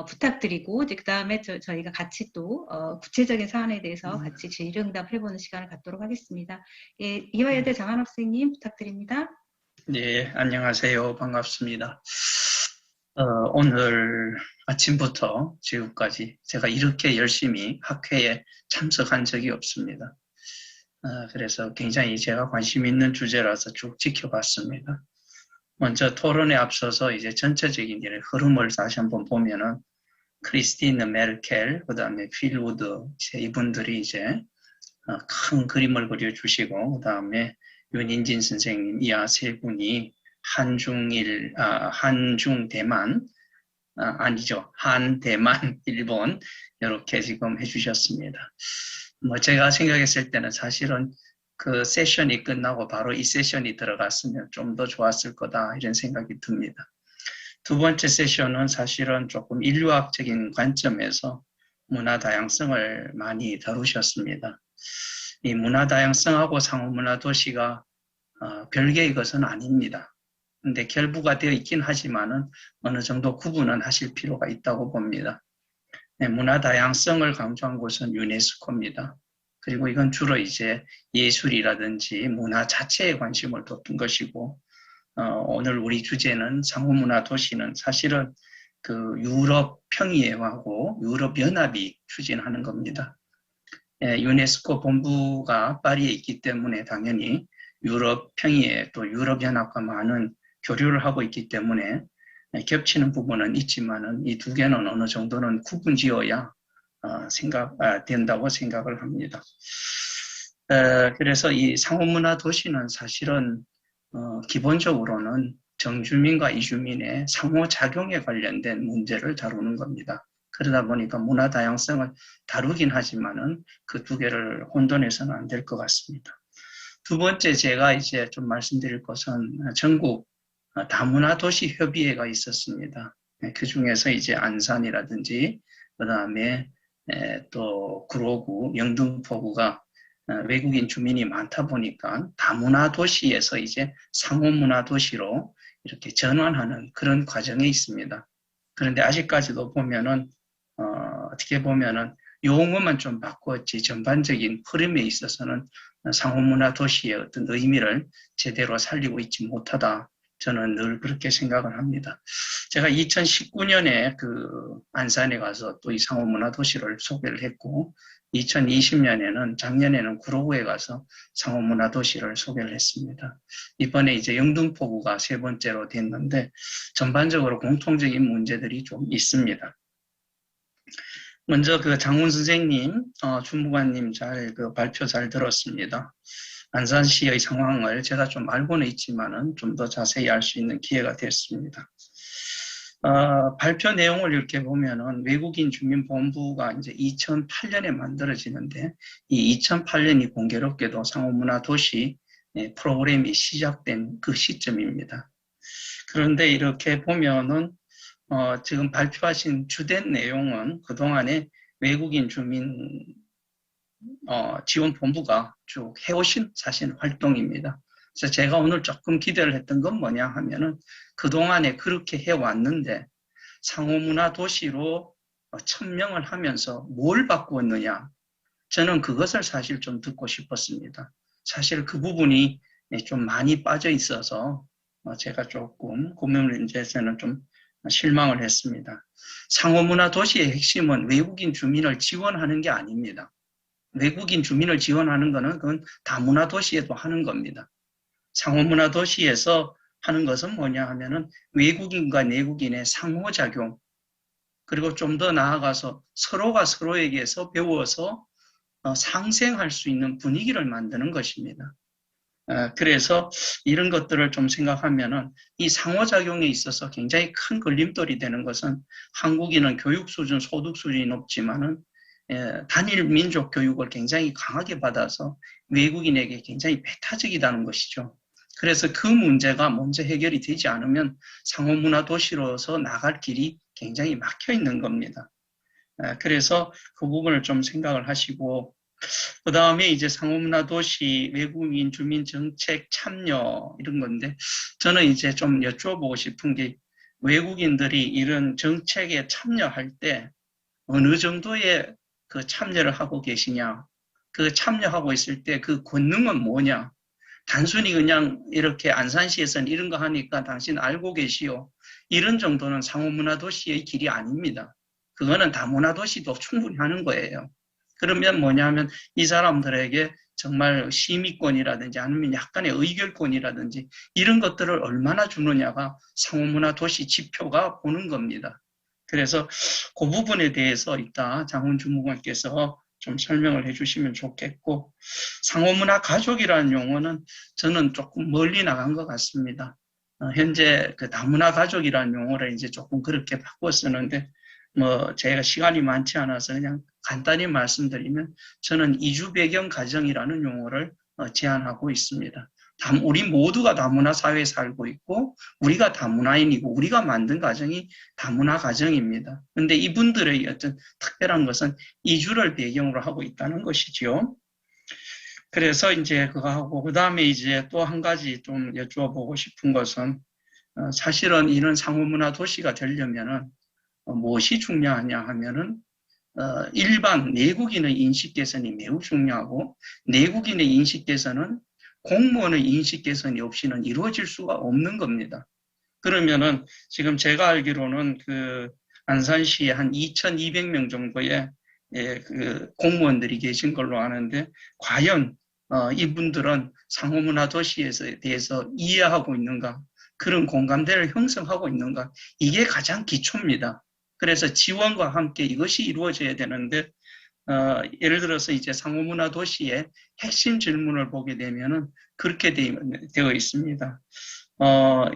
부탁드리고, 이제 그 다음에 저희가 같이 또 구체적인 사안에 대해서 같이 질의응답 해보는 시간을 갖도록 하겠습니다. 예, 이화여대 장한옥 선생님 부탁드립니다. 네, 안녕하세요. 반갑습니다. 오늘 아침부터 지금까지 제가 이렇게 열심히 학회에 참석한 적이 없습니다. 그래서 굉장히 제가 관심 있는 주제라서 쭉 지켜봤습니다. 먼저 토론에 앞서서 이제 전체적인 흐름을 다시 한번 보면은 크리스티나 메르켈, 그 다음에 필 우드, 이분들이 이제 큰 그림을 그려주시고, 그 다음에 윤인진 선생님, 이하 세 분이 한중대만, 아니죠. 한대만, 일본, 이렇게 지금 해주셨습니다. 제가 생각했을 때는 사실은 그 세션이 끝나고 바로 이 세션이 들어갔으면 좀 더 좋았을 거다, 이런 생각이 듭니다. 두 번째 세션은 사실은 조금 인류학적인 관점에서 문화 다양성을 많이 다루셨습니다. 이 문화 다양성하고 상호 문화 도시가 별개의 것은 아닙니다. 근데 결부가 되어 있긴 하지만은 어느 정도 구분은 하실 필요가 있다고 봅니다. 네, 문화 다양성을 강조한 곳은 유네스코입니다. 그리고 이건 주로 이제 예술이라든지 문화 자체에 관심을 뒀던 것이고, 오늘 우리 주제는 상호 문화 도시는 사실은 그 유럽 평의회하고 유럽 연합이 추진하는 겁니다. 유네스코 본부가 파리에 있기 때문에 당연히 유럽 평의회 또 유럽 연합과 많은 교류를 하고 있기 때문에 겹치는 부분은 있지만은 이 두 개는 어느 정도는 구분지어야 된다고 생각을 합니다. 그래서 이 상호문화 도시는 사실은 기본적으로는 정주민과 이주민의 상호작용에 관련된 문제를 다루는 겁니다. 그러다 보니까 문화 다양성을 다루긴 하지만은 그 두 개를 혼돈해서는 안 될 것 같습니다. 두 번째 제가 이제 좀 말씀드릴 것은 전국 다문화 도시 협의회가 있었습니다. 그 중에서 이제 안산이라든지 그 다음에 또 구로구, 영등포구가 외국인 주민이 많다 보니까 다문화 도시에서 이제 상호문화 도시로 이렇게 전환하는 그런 과정에 있습니다. 그런데 아직까지도 보면은 어떻게 보면은 용어만 좀 바꿨지 전반적인 흐름에 있어서는 상호문화 도시의 어떤 의미를 제대로 살리고 있지 못하다. 저는 늘 그렇게 생각을 합니다. 제가 2019년에 그 안산에 가서 또 이 상호문화 도시를 소개를 했고, 2020년에는 작년에는 구로구에 가서 상호문화 도시를 소개를 했습니다. 이번에 이제 영등포구가 세 번째로 됐는데 전반적으로 공통적인 문제들이 좀 있습니다. 먼저 그 장훈 선생님, 주무관님 그 발표 잘 들었습니다. 안산시의 상황을 제가 좀 알고는 있지만은 좀 더 자세히 알 수 있는 기회가 됐습니다. 발표 내용을 이렇게 보면은 외국인 주민본부가 이제 2008년에 만들어지는데 이 2008년이 공교롭게도 상호문화 도시 프로그램이 시작된 그 시점입니다. 그런데 이렇게 보면은 지금 발표하신 주된 내용은 그동안에 외국인 주민 지원본부가 쭉 해오신 사실 활동입니다. 그래서 제가 오늘 조금 기대를 했던 건 뭐냐 하면은 그동안에 그렇게 해왔는데 상호문화 도시로 천명을 하면서 뭘 바꾸었느냐. 저는 그것을 사실 좀 듣고 싶었습니다. 사실 그 부분이 좀 많이 빠져 있어서 제가 조금 고민에서는 좀 실망을 했습니다. 상호문화 도시의 핵심은 외국인 주민을 지원하는 게 아닙니다. 외국인 주민을 지원하는 것은 그건 다문화 도시에도 하는 겁니다. 상호문화 도시에서 하는 것은 뭐냐 하면은 외국인과 내국인의 상호작용, 그리고 좀 더 나아가서 서로가 서로에게서 배워서 상생할 수 있는 분위기를 만드는 것입니다. 그래서 이런 것들을 좀 생각하면은 이 상호작용에 있어서 굉장히 큰 걸림돌이 되는 것은 한국인은 교육 수준, 소득 수준이 높지만은 단일 민족 교육을 굉장히 강하게 받아서 외국인에게 굉장히 배타적이라는 것이죠. 그래서 그 문제가 먼저 해결이 되지 않으면 상호문화 도시로서 나갈 길이 굉장히 막혀 있는 겁니다. 그래서 그 부분을 좀 생각을 하시고, 그 다음에 이제 상호문화 도시, 외국인 주민 정책 참여 이런 건데, 저는 이제 좀 여쭤보고 싶은 게 외국인들이 이런 정책에 참여할 때 어느 정도의 그 참여를 하고 계시냐, 그 참여하고 있을 때 그 권능은 뭐냐, 단순히 그냥 이렇게 안산시에서는 이런 거 하니까 당신 알고 계시오, 이런 정도는 상호문화 도시의 길이 아닙니다. 그거는 다문화 도시도 충분히 하는 거예요. 그러면 뭐냐면 이 사람들에게 정말 심의권이라든지 아니면 약간의 의결권이라든지 이런 것들을 얼마나 주느냐가 상호문화 도시 지표가 보는 겁니다. 그래서 그 부분에 대해서 이따 장훈 주무관께서 좀 설명을 해주시면 좋겠고, 상호문화 가족이라는 용어는 저는 조금 멀리 나간 것 같습니다. 현재 그 다문화 가족이라는 용어를 이제 조금 그렇게 바꿔 쓰는데, 제가 시간이 많지 않아서 그냥 간단히 말씀드리면 저는 이주 배경 가정이라는 용어를 제안하고 있습니다. 우리 모두가 다문화 사회에 살고 있고 우리가 다문화인이고 우리가 만든 가정이 다문화 가정입니다. 그런데 이분들의 어떤 특별한 것은 이주를 배경으로 하고 있다는 것이죠. 그래서 이제 그거 하고 그 다음에 이제 또 한 가지 좀 여쭈어보고 싶은 것은 사실은 이런 상호문화 도시가 되려면은 무엇이 중요하냐 하면은 일반 내국인의 인식 개선이 매우 중요하고 내국인의 인식 개선은 공무원의 인식 개선이 없이는 이루어질 수가 없는 겁니다. 그러면은 지금 제가 알기로는 그 안산시에 한 2,200명 정도의 그 공무원들이 계신 걸로 아는데 과연 이분들은 상호문화 도시에 대해서 이해하고 있는가, 그런 공감대를 형성하고 있는가, 이게 가장 기초입니다. 그래서 지원과 함께 이것이 이루어져야 되는데 예를 들어서 이제 상호문화 도시의 핵심 질문을 보게 되면은 그렇게 되어 있습니다.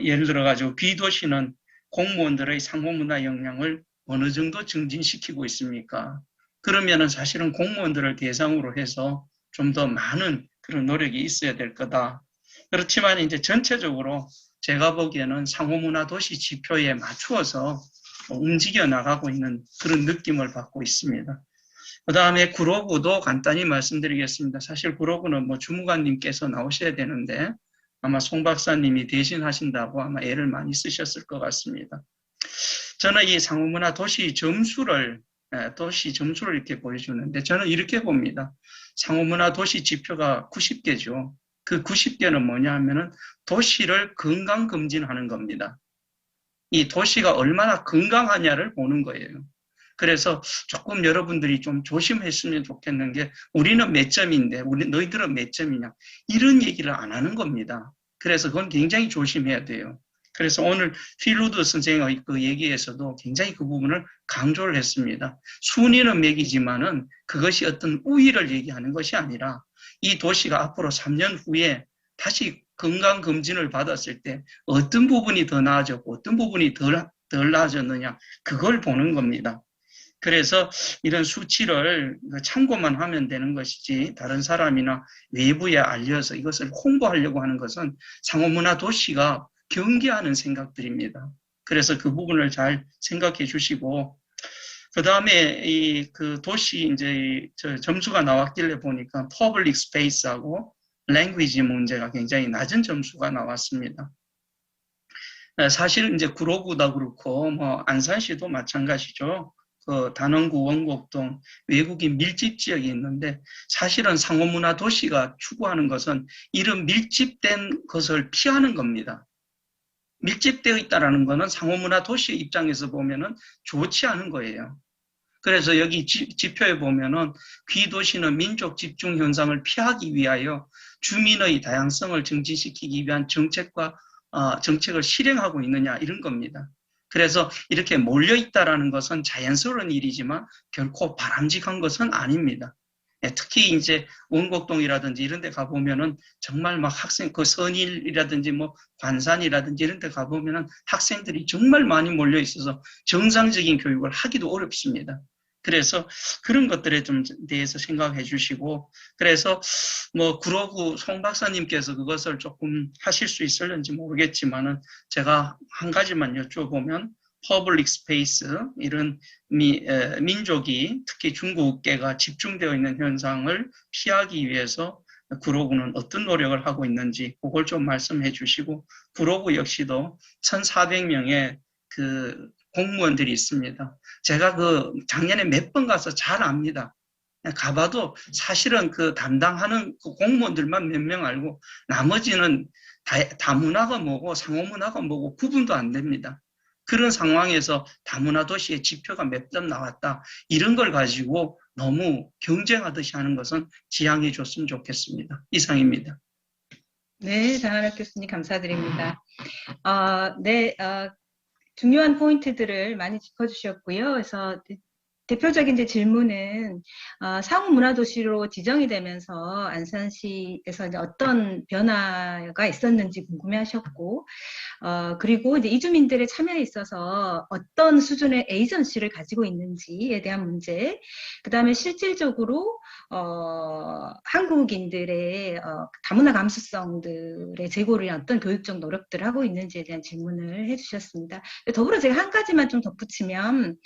예를 들어가지고 B도시는 공무원들의 상호문화 역량을 어느 정도 증진시키고 있습니까? 그러면은 사실은 공무원들을 대상으로 해서 좀 더 많은 그런 노력이 있어야 될 거다. 그렇지만 이제 전체적으로 제가 보기에는 상호문화 도시 지표에 맞추어서 움직여 나가고 있는 그런 느낌을 받고 있습니다. 그 다음에 구로구도 간단히 말씀드리겠습니다. 사실 구로구는 주무관님께서 나오셔야 되는데 아마 송 박사님이 대신 하신다고 아마 애를 많이 쓰셨을 것 같습니다. 저는 이 상호문화 도시 점수를 이렇게 보여주는데 저는 이렇게 봅니다. 상호문화 도시 지표가 90개죠. 그 90개는 뭐냐 하면은 도시를 건강검진하는 겁니다. 이 도시가 얼마나 건강하냐를 보는 거예요. 그래서 조금 여러분들이 좀 조심했으면 좋겠는 게 우리는 몇 점인데 너희들은 몇 점이냐 이런 얘기를 안 하는 겁니다. 그래서 그건 굉장히 조심해야 돼요. 그래서 오늘 필루드 선생의 그 얘기에서도 굉장히 그 부분을 강조를 했습니다. 순위는 매기지만은 그것이 어떤 우위를 얘기하는 것이 아니라 이 도시가 앞으로 3년 후에 다시 건강검진을 받았을 때 어떤 부분이 더 나아졌고 어떤 부분이 덜 나아졌느냐 그걸 보는 겁니다. 그래서 이런 수치를 참고만 하면 되는 것이지 다른 사람이나 외부에 알려서 이것을 홍보하려고 하는 것은 상호문화 도시가 경계하는 생각들입니다. 그래서 그 부분을 잘 생각해 주시고 그 다음에 그 도시 이제 점수가 나왔길래 보니까 퍼블릭 스페이스하고 랭귀지 문제가 굉장히 낮은 점수가 나왔습니다. 사실 이제 구로구도 그렇고 안산시도 마찬가지죠. 그 단원구, 원곡동 외국인 밀집 지역이 있는데 사실은 상호문화 도시가 추구하는 것은 이런 밀집된 것을 피하는 겁니다. 밀집되어 있다는 것은 상호문화 도시의 입장에서 보면은 좋지 않은 거예요. 그래서 여기 지표에 보면은 귀도시는 민족 집중 현상을 피하기 위하여 주민의 다양성을 증진시키기 위한 정책을 실행하고 있느냐 이런 겁니다. 그래서 이렇게 몰려 있다라는 것은 자연스러운 일이지만 결코 바람직한 것은 아닙니다. 특히 이제 원곡동이라든지 이런 데 가보면은 정말 막 학생, 그 선일이라든지 뭐 관산이라든지 이런 데 가보면은 학생들이 정말 많이 몰려 있어서 정상적인 교육을 하기도 어렵습니다. 그래서 그런 것들에 좀 대해서 생각해 주시고, 그래서 뭐 구로구 송 박사님께서 그것을 조금 하실 수 있을는지 모르겠지만은 제가 한 가지만 여쭤보면, 퍼블릭 스페이스, 이런 민족이 특히 중국계가 집중되어 있는 현상을 피하기 위해서 구로구는 어떤 노력을 하고 있는지 그걸 좀 말씀해 주시고, 구로구 역시도 1,400명의 그 공무원들이 있습니다. 제가 그 작년에 몇 번 가서 잘 압니다. 가봐도 사실은 그 담당하는 그 공무원들만 몇 명 알고 나머지는 다문화가 뭐고 상호문화가 뭐고 구분도 안 됩니다. 그런 상황에서 다문화 도시의 지표가 몇 점 나왔다, 이런 걸 가지고 너무 경쟁하듯이 하는 것은 지양해 줬으면 좋겠습니다. 이상입니다. 네, 장한혁 교수님 감사드립니다. 네, 중요한 포인트들을 많이 짚어주셨고요. 그래서 대표적인 이제 질문은 상호문화도시로 지정이 되면서 안산시에서 이제 어떤 변화가 있었는지 궁금해하셨고, 그리고 이제 이주민들의 참여에 있어서 어떤 수준의 에이전시를 가지고 있는지에 대한 문제, 그 다음에 실질적으로 한국인들의 다문화 감수성들의 제고를 위한 어떤 교육적 노력들을 하고 있는지에 대한 질문을 해주셨습니다. 더불어 제가 한 가지만 좀 덧붙이면,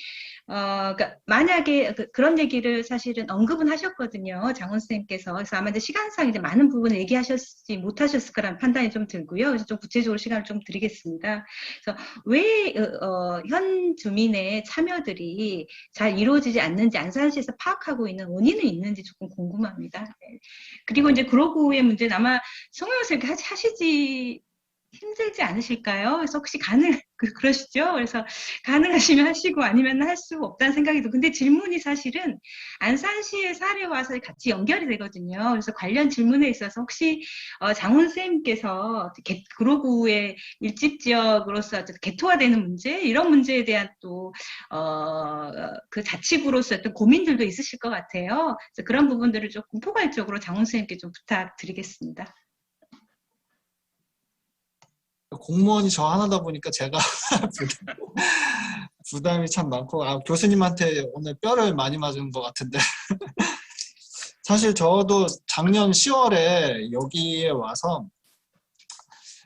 그러니까 만약에 그런 얘기를 사실은 언급은 하셨거든요, 장원 선생님께서. 그래서 아마 이제 시간상 이제 많은 부분을 얘기하셨지 못하셨을 거라는 판단이 좀 들고요. 그래서 좀 구체적으로 시간을 좀 드리겠습니다. 그래서 왜 현 주민의 참여들이 잘 이루어지지 않는지 안산시에서 파악하고 있는 원인은 있는지 조금 궁금합니다. 네. 그리고 이제 구로구의 문제는 아마 송영 선생님 하시지 힘들지 않으실까요? 그래서 혹시 그러시죠? 그래서 가능하시면 하시고 아니면 할 수 없다는 생각이 들고, 근데 질문이 사실은 안산시의 사례와서 같이 연결이 되거든요. 그래서 관련 질문에 있어서 혹시 장훈 선생님께서 구로구의 일집 지역으로서 개토화되는 문제, 이런 문제에 대한 또 그 자치구로서 어떤 고민들도 있으실 것 같아요. 그래서 그런 부분들을 조금 포괄적으로 장훈 선생님께 좀 부탁드리겠습니다. 공무원이 저 하나다 보니까 제가 부담이 참 많고, 교수님한테 오늘 뼈를 많이 맞은 것 같은데 사실 저도 작년 10월에 여기에 와서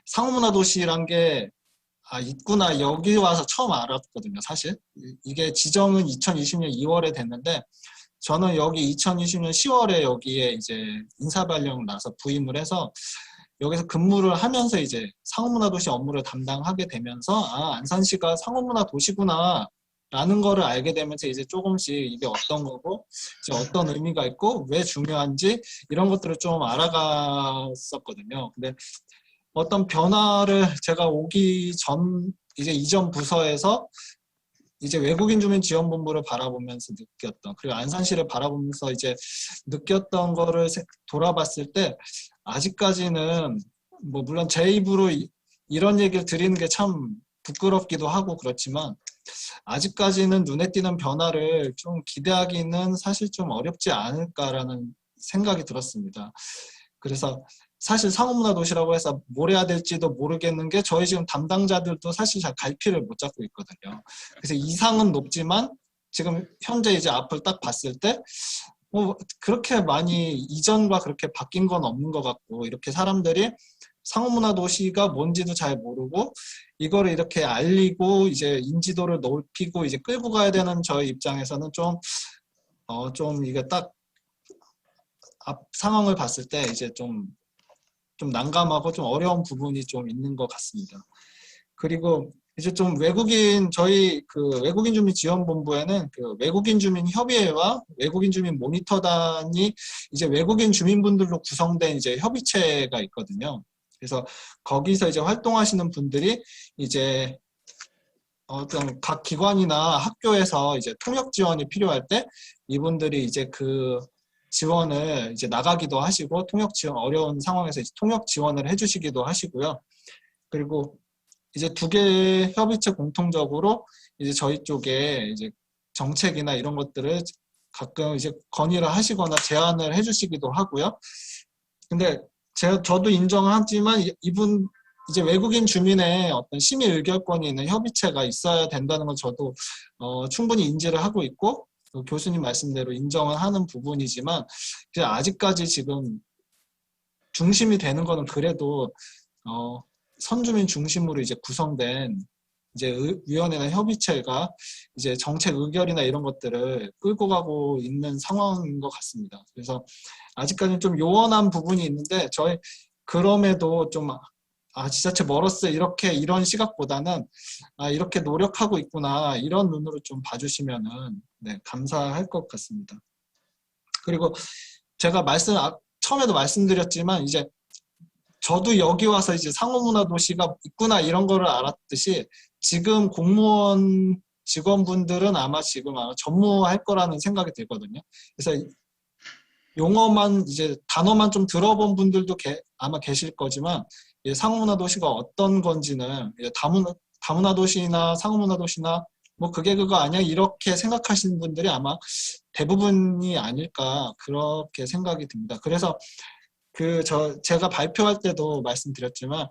상호문화도시란 게 있구나, 여기 와서 처음 알았거든요. 사실 이게 지정은 2020년 2월에 됐는데 저는 여기 2020년 10월에 여기에 이제 인사발령 나서 부임을 해서 여기서 근무를 하면서 이제 상호문화도시 업무를 담당하게 되면서 안산시가 상호문화도시구나 라는 거를 알게 되면서 이제 조금씩 이게 어떤 거고 이제 어떤 의미가 있고 왜 중요한지 이런 것들을 좀 알아갔었거든요. 근데 어떤 변화를 제가 오기 전 이제 이전 부서에서 이제 외국인 주민 지원본부를 바라보면서 느꼈던, 그리고 안산시를 바라보면서 이제 느꼈던 거를 돌아봤을 때 아직까지는 뭐 물론 제 입으로 이런 얘기를 드리는 게 참 부끄럽기도 하고 그렇지만 아직까지는 눈에 띄는 변화를 좀 기대하기는 사실 좀 어렵지 않을까라는 생각이 들었습니다. 그래서 사실 상호문화도시라고 해서 뭘 해야 될지도 모르겠는 게 저희 지금 담당자들도 사실 잘 갈피를 못 잡고 있거든요. 그래서 이상은 높지만 지금 현재 이제 앞을 딱 봤을 때 그렇게 많이 이전과 그렇게 바뀐 건 없는 것 같고, 이렇게 사람들이 상호문화도시가 뭔지도 잘 모르고 이거를 이렇게 알리고 이제 인지도를 높이고 이제 끌고 가야 되는 저희 입장에서는 좀 이게 딱 앞 상황을 봤을 때 이제 좀 난감하고 좀 어려운 부분이 좀 있는 것 같습니다. 그리고 이제 좀 저희 그 외국인 주민 지원본부에는 그 외국인 주민 협의회와 외국인 주민 모니터단이 이제 외국인 주민분들로 구성된 이제 협의체가 있거든요. 그래서 거기서 이제 활동하시는 분들이 이제 어떤 각 기관이나 학교에서 이제 통역 지원이 필요할 때 이분들이 이제 그 지원을 이제 나가기도 하시고 어려운 상황에서 이제 통역 지원을 해주시기도 하시고요. 그리고 이제 두 개의 협의체 공통적으로 이제 저희 쪽에 이제 정책이나 이런 것들을 가끔 이제 건의를 하시거나 제안을 해주시기도 하고요. 근데 저도 인정을 하지만 이분 이제 외국인 주민의 어떤 심의 의결권이 있는 협의체가 있어야 된다는 건 저도 충분히 인지를 하고 있고 교수님 말씀대로 인정을 하는 부분이지만 아직까지 지금 중심이 되는 거는 그래도 선주민 중심으로 이제 구성된 이제 위원회나 협의체가 이제 정책 의결이나 이런 것들을 끌고 가고 있는 상황인 것 같습니다. 그래서 아직까지는 좀 요원한 부분이 있는데 그럼에도 좀 지자체 멀었어요. 이런 시각보다는 이렇게 노력하고 있구나 이런 눈으로 좀 봐주시면은 네, 감사할 것 같습니다. 그리고 제가 처음에도 말씀드렸지만 이제 저도 여기 와서 이제 상호문화도시가 있구나 이런 거를 알았듯이 지금 공무원 직원분들은 아마 전무할 거라는 생각이 들거든요. 그래서 용어만 이제 단어만 좀 들어본 분들도 아마 계실 거지만 상호문화도시가 어떤 건지는 다문화도시나 상호문화도시나 뭐 그게 그거 아니야 이렇게 생각하시는 분들이 아마 대부분이 아닐까 그렇게 생각이 듭니다. 그래서 제가 발표할 때도 말씀드렸지만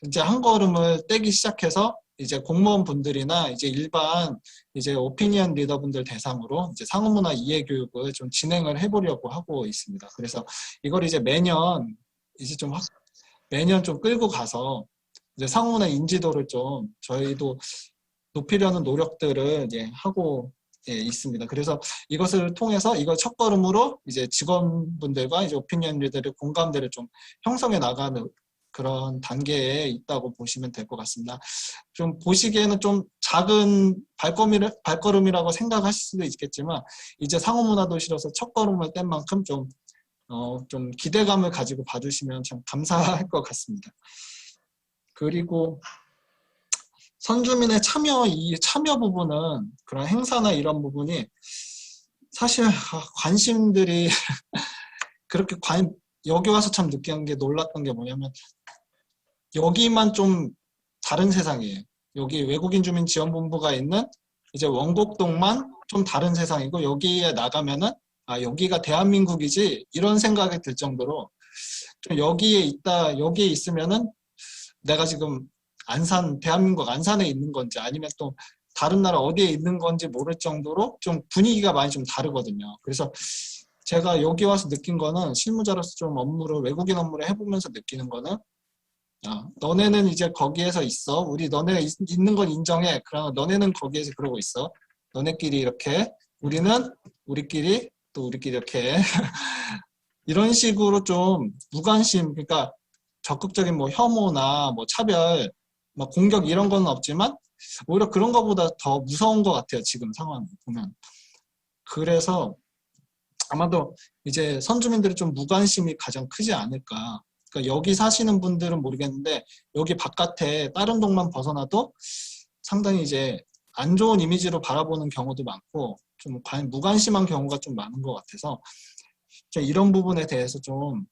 이제 한 걸음을 떼기 시작해서 이제 공무원분들이나 이제 일반 이제 오피니언 리더분들 대상으로 이제 상호문화 이해 교육을 좀 진행을 해보려고 하고 있습니다. 그래서 이걸 이제 매년 좀 끌고 가서 이제 상호문화 인지도를 좀 저희도 높이려는 노력들을 이제 하고 있습니다. 그래서 이것을 통해서 이걸 첫걸음으로 이제 직원분들과 이제 오피니언 리더들의 공감대를 좀 형성해 나가는 그런 단계에 있다고 보시면 될 것 같습니다. 좀 보시기에는 좀 작은 발걸음이라고 생각하실 수도 있겠지만 이제 상호문화도시로서 첫걸음을 뗀 만큼 좀 기대감을 가지고 봐주시면 참 감사할 것 같습니다. 그리고 선주민의 참여 부분은 그런 행사나 이런 부분이 사실 관심들이 그렇게 여기 와서 참 느끼는 게 놀랐던 게 뭐냐면 여기만 좀 다른 세상이에요. 여기 외국인 주민 지원본부가 있는 이제 원곡동만 좀 다른 세상이고 여기에 나가면은 여기가 대한민국이지 이런 생각이 들 정도로 좀 여기에 있으면은 내가 지금 대한민국 안산에 있는 건지 아니면 또 다른 나라 어디에 있는 건지 모를 정도로 좀 분위기가 많이 좀 다르거든요. 그래서 제가 여기 와서 느낀 거는 실무자로서 좀 외국인 업무를 해보면서 느끼는 거는 너네는 이제 거기에서 있어. 너네가 있는 건 인정해. 그러나 너네는 거기에서 그러고 있어. 너네끼리 이렇게 우리는 우리끼리 또 우리끼리 이렇게 이런 식으로 좀 무관심 그러니까 적극적인 뭐 혐오나 뭐 차별 뭐 공격 이런 건 없지만 오히려 그런 것보다 더 무서운 것 같아요. 지금 상황 보면. 그래서 아마도 이제 선주민들이 좀 무관심이 가장 크지 않을까. 그러니까 여기 사시는 분들은 모르겠는데 여기 바깥에 다른 동만 벗어나도 상당히 이제 안 좋은 이미지로 바라보는 경우도 많고 좀 무관심한 경우가 좀 많은 것 같아서 이런 부분에 대해서 좀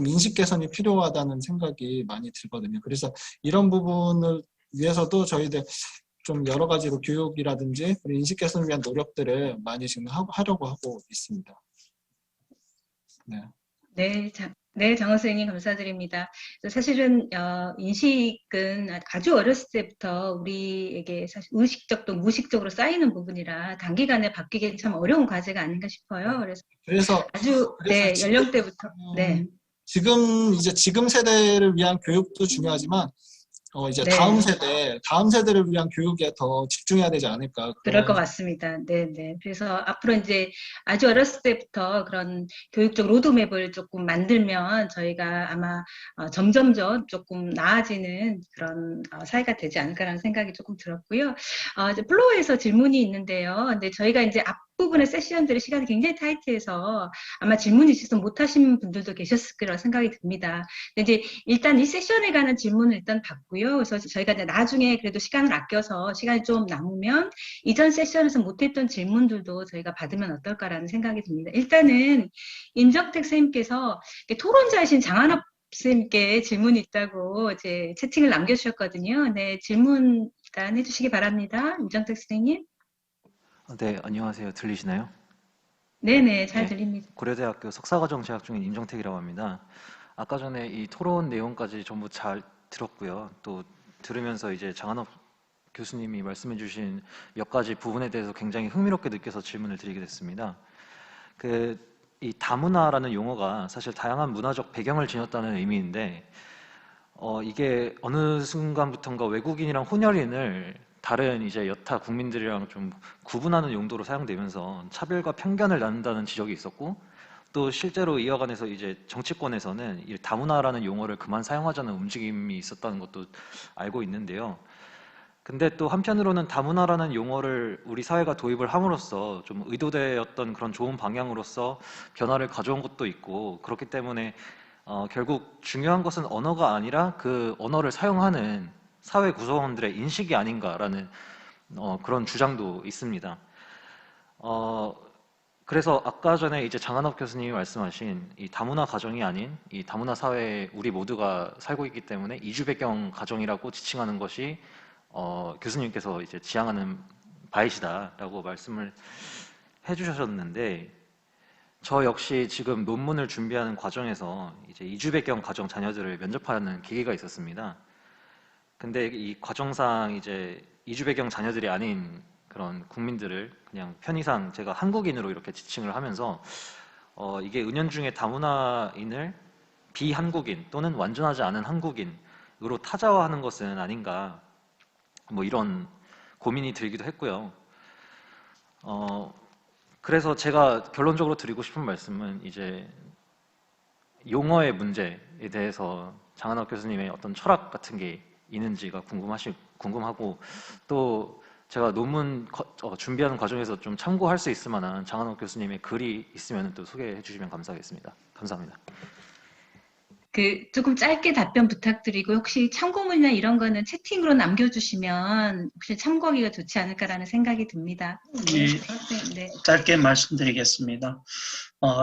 인식 개선이 필요하다는 생각이 많이 들거든요. 그래서 이런 부분을 위해서도 저희들 좀 여러 가지로 교육이라든지 인식 개선을 위한 노력들을 많이 지금 하려고 하고 있습니다. 네. 네, 장원 선생님 감사드립니다. 사실은 인식은 아주 어렸을 때부터 우리에게 사실 의식적 또 무의식적으로 쌓이는 부분이라 단기간에 바뀌기 참 어려운 과제가 아닌가 싶어요. 그래서 연령대부터 지금 세대를 위한 교육도 중요하지만 이제 다음 세대를 위한 교육에 더 집중해야 되지 않을까. 그럴 것 같습니다. 그래서 앞으로 이제 아주 어렸을 때부터 그런 교육적 로드맵을 조금 만들면 저희가 아마 점점점 조금 나아지는 그런 사회가 되지 않을까라는 생각이 조금 들었고요. 이제 플로어에서 질문이 있는데요. 근데 저희가 이제 앞부분의 세션들의 시간이 굉장히 타이트해서 아마 질문이 있어서 못하신 분들도 계셨을 거라 생각이 듭니다. 근데 이제 일단 이 세션에 관한 질문을 일단 받고요. 그래서 저희가 이제 나중에 그래도 시간을 아껴서 시간이 좀 남으면 이전 세션에서 못했던 질문들도 저희가 받으면 어떨까라는 생각이 듭니다. 일단은 임정택 선생님께서 토론자이신 장한업 선생님께 질문이 있다고 이제 채팅을 남겨주셨거든요. 네, 질문 일단 해주시기 바랍니다. 임정택 선생님. 네, 안녕하세요. 들리시나요? 네네, 잘 네, 들립니다. 고려대학교 석사과정 재학 중인 임정택이라고 합니다. 아까 전에 이 토론 내용까지 전부 잘 들었고요. 또 들으면서 이제 장한업 교수님이 말씀해 주신 몇 가지 부분에 대해서 굉장히 흥미롭게 느껴서 질문을 드리게 됐습니다. 이 다문화라는 용어가 사실 다양한 문화적 배경을 지녔다는 의미인데, 이게 어느 순간부턴가 외국인이랑 혼혈인을 다른 이제 여타 국민들이랑 좀 구분하는 용도로 사용되면서 차별과 편견을 낳는다는 지적이 있었고, 또 실제로 이어간에서 이제 정치권에서는 이 다문화라는 용어를 그만 사용하자는 움직임이 있었다는 것도 알고 있는데요. 근데 또 한편으로는 다문화라는 용어를 우리 사회가 도입을 함으로써 좀 의도되었던 그런 좋은 방향으로서 변화를 가져온 것도 있고, 그렇기 때문에 결국 중요한 것은 언어가 아니라 그 언어를 사용하는 사회 구성원들의 인식이 아닌가라는 그런 주장도 있습니다. 그래서 아까 전에 이제 장한업 교수님이 말씀하신 이 다문화 가정이 아닌 이 다문화 사회에 우리 모두가 살고 있기 때문에 이주 배경 가정이라고 지칭하는 것이 교수님께서 이제 지향하는 바이시다라고 말씀을 해주셨는데, 저 역시 지금 논문을 준비하는 과정에서 이제 이주 배경 가정 자녀들을 면접하는 계기가 있었습니다. 근데 이 과정상 이제 이주 배경 자녀들이 아닌 그런 국민들을 그냥 편의상 제가 한국인으로 이렇게 지칭을 하면서 이게 은연중에 다문화인을 비한국인 또는 완전하지 않은 한국인으로 타자화하는 것은 아닌가, 뭐 이런 고민이 들기도 했고요. 그래서 제가 결론적으로 드리고 싶은 말씀은 이제 용어의 문제에 대해서 장한학 교수님의 어떤 철학 같은 게 있는지가 궁금하고, 또 제가 논문 준비하는 과정에서 좀 참고할 수 있을 만한 장한학 교수님의 글이 있으면 또 소개해 주시면 감사하겠습니다. 감사합니다. 조금 짧게 답변 부탁드리고, 혹시 참고문이나 이런 거는 채팅으로 남겨주시면 혹시 참고하기가 좋지 않을까라는 생각이 듭니다. 네. 짧게 말씀드리겠습니다.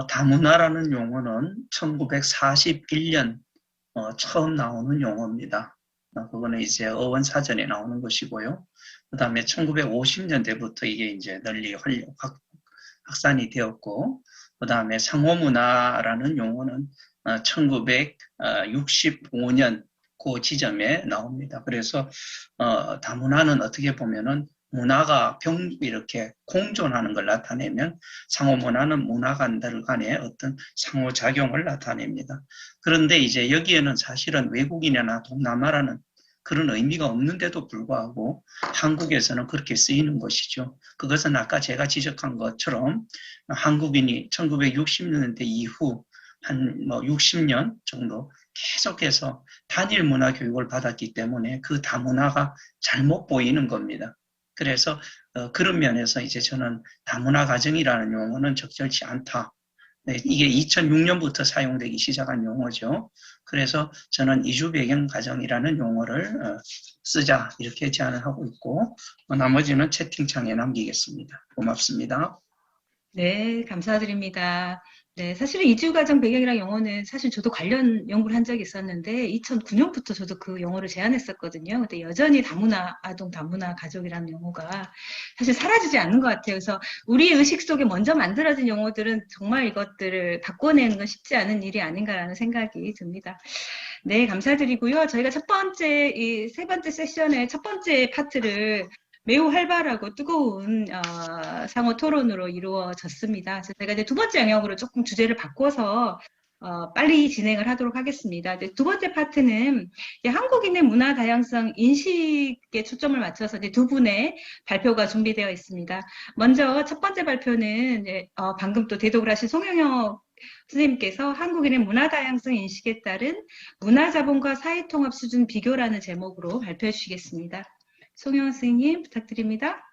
다문화라는 용어는 1941년 처음 나오는 용어입니다. 그거는 이제 어원사전에 나오는 것이고요. 그 다음에 1950년대부터 이게 이제 널리 확산이 되었고, 그 다음에 상호문화라는 용어는 1965년 그 지점에 나옵니다. 그래서 다문화는 어떻게 보면은 문화가 이렇게 공존하는 걸 나타내면, 상호문화는 문화간들 간의 어떤 상호작용을 나타냅니다. 그런데 이제 여기에는 사실은 외국인이나 동남아라는 그런 의미가 없는데도 불구하고 한국에서는 그렇게 쓰이는 것이죠. 그것은 아까 제가 지적한 것처럼 한국인이 1960년대 이후 한 60년 정도 계속해서 단일 문화 교육을 받았기 때문에 그 다문화가 잘못 보이는 겁니다. 그래서 그런 면에서 이제 저는 다문화 가정이라는 용어는 적절치 않다. 네, 이게 2006년부터 사용되기 시작한 용어죠. 그래서 저는 이주 배경 가정이라는 용어를 쓰자 이렇게 제안을 하고 있고, 나머지는 채팅창에 남기겠습니다. 고맙습니다. 네, 감사드립니다. 네, 사실은 이주가정 배경이랑 용어는 사실 저도 관련 연구를 한 적이 있었는데 2009년부터 저도 그 용어를 제안했었거든요. 근데 여전히 다문화, 아동 다문화 가족이라는 용어가 사실 사라지지 않는 것 같아요. 그래서 우리의 의식 속에 먼저 만들어진 용어들은 정말 이것들을 바꿔내는 건 쉽지 않은 일이 아닌가라는 생각이 듭니다. 네, 감사드리고요. 저희가 이 세 번째 세션의 첫 번째 파트를 매우 활발하고 뜨거운 상호 토론으로 이루어졌습니다. 그래서 제가 이제 두 번째 영역으로 조금 주제를 바꿔서 빨리 진행을 하도록 하겠습니다. 두 번째 파트는 한국인의 문화 다양성 인식에 초점을 맞춰서 이제 두 분의 발표가 준비되어 있습니다. 먼저 첫 번째 발표는 이제 방금 또 대독을 하신 송영혁 선생님께서 한국인의 문화 다양성 인식에 따른 문화자본과 사회통합 수준 비교라는 제목으로 발표해 주시겠습니다. 송영 선생님 부탁드립니다.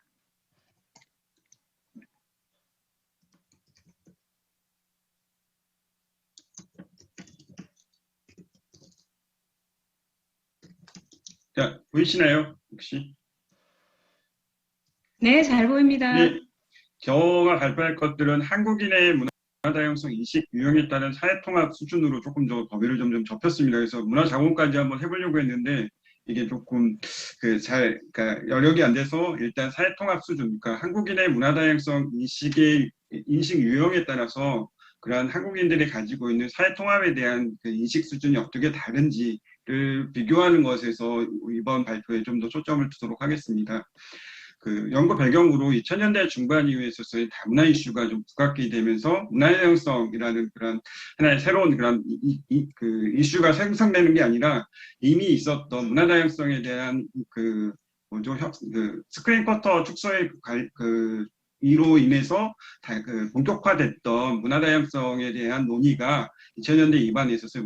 자, 보이시나요? 혹시? 네, 잘 보입니다. 네, 제가 발표할 것들은 한국인의 문화 다양성 인식 유형에 따른 사회통합 수준으로 조금 더 범위를 점점 좁혔습니다. 그래서 문화자본까지 한번 해보려고 했는데 이게 조금 그러니까 여력이 안 돼서 일단 사회통합 수준, 그러니까 한국인의 문화다양성 인식 유형에 따라서 그러한 한국인들이 가지고 있는 사회통합에 대한 그 인식 수준이 어떻게 다른지를 비교하는 것에서 이번 발표에 좀 더 초점을 두도록 하겠습니다. 그 연구 배경으로 2000년대 중반 이후에 있어서의 다문화 이슈가 좀 부각이 되면서 문화다양성이라는 그런 하나의 새로운 그런 그 이슈가 생성되는 게 아니라 이미 있었던 문화다양성에 대한 그 스크린 쿼터 축소의 이로 인해서 본격화됐던 문화다양성에 대한 논의가 2000년대 이반에 있어서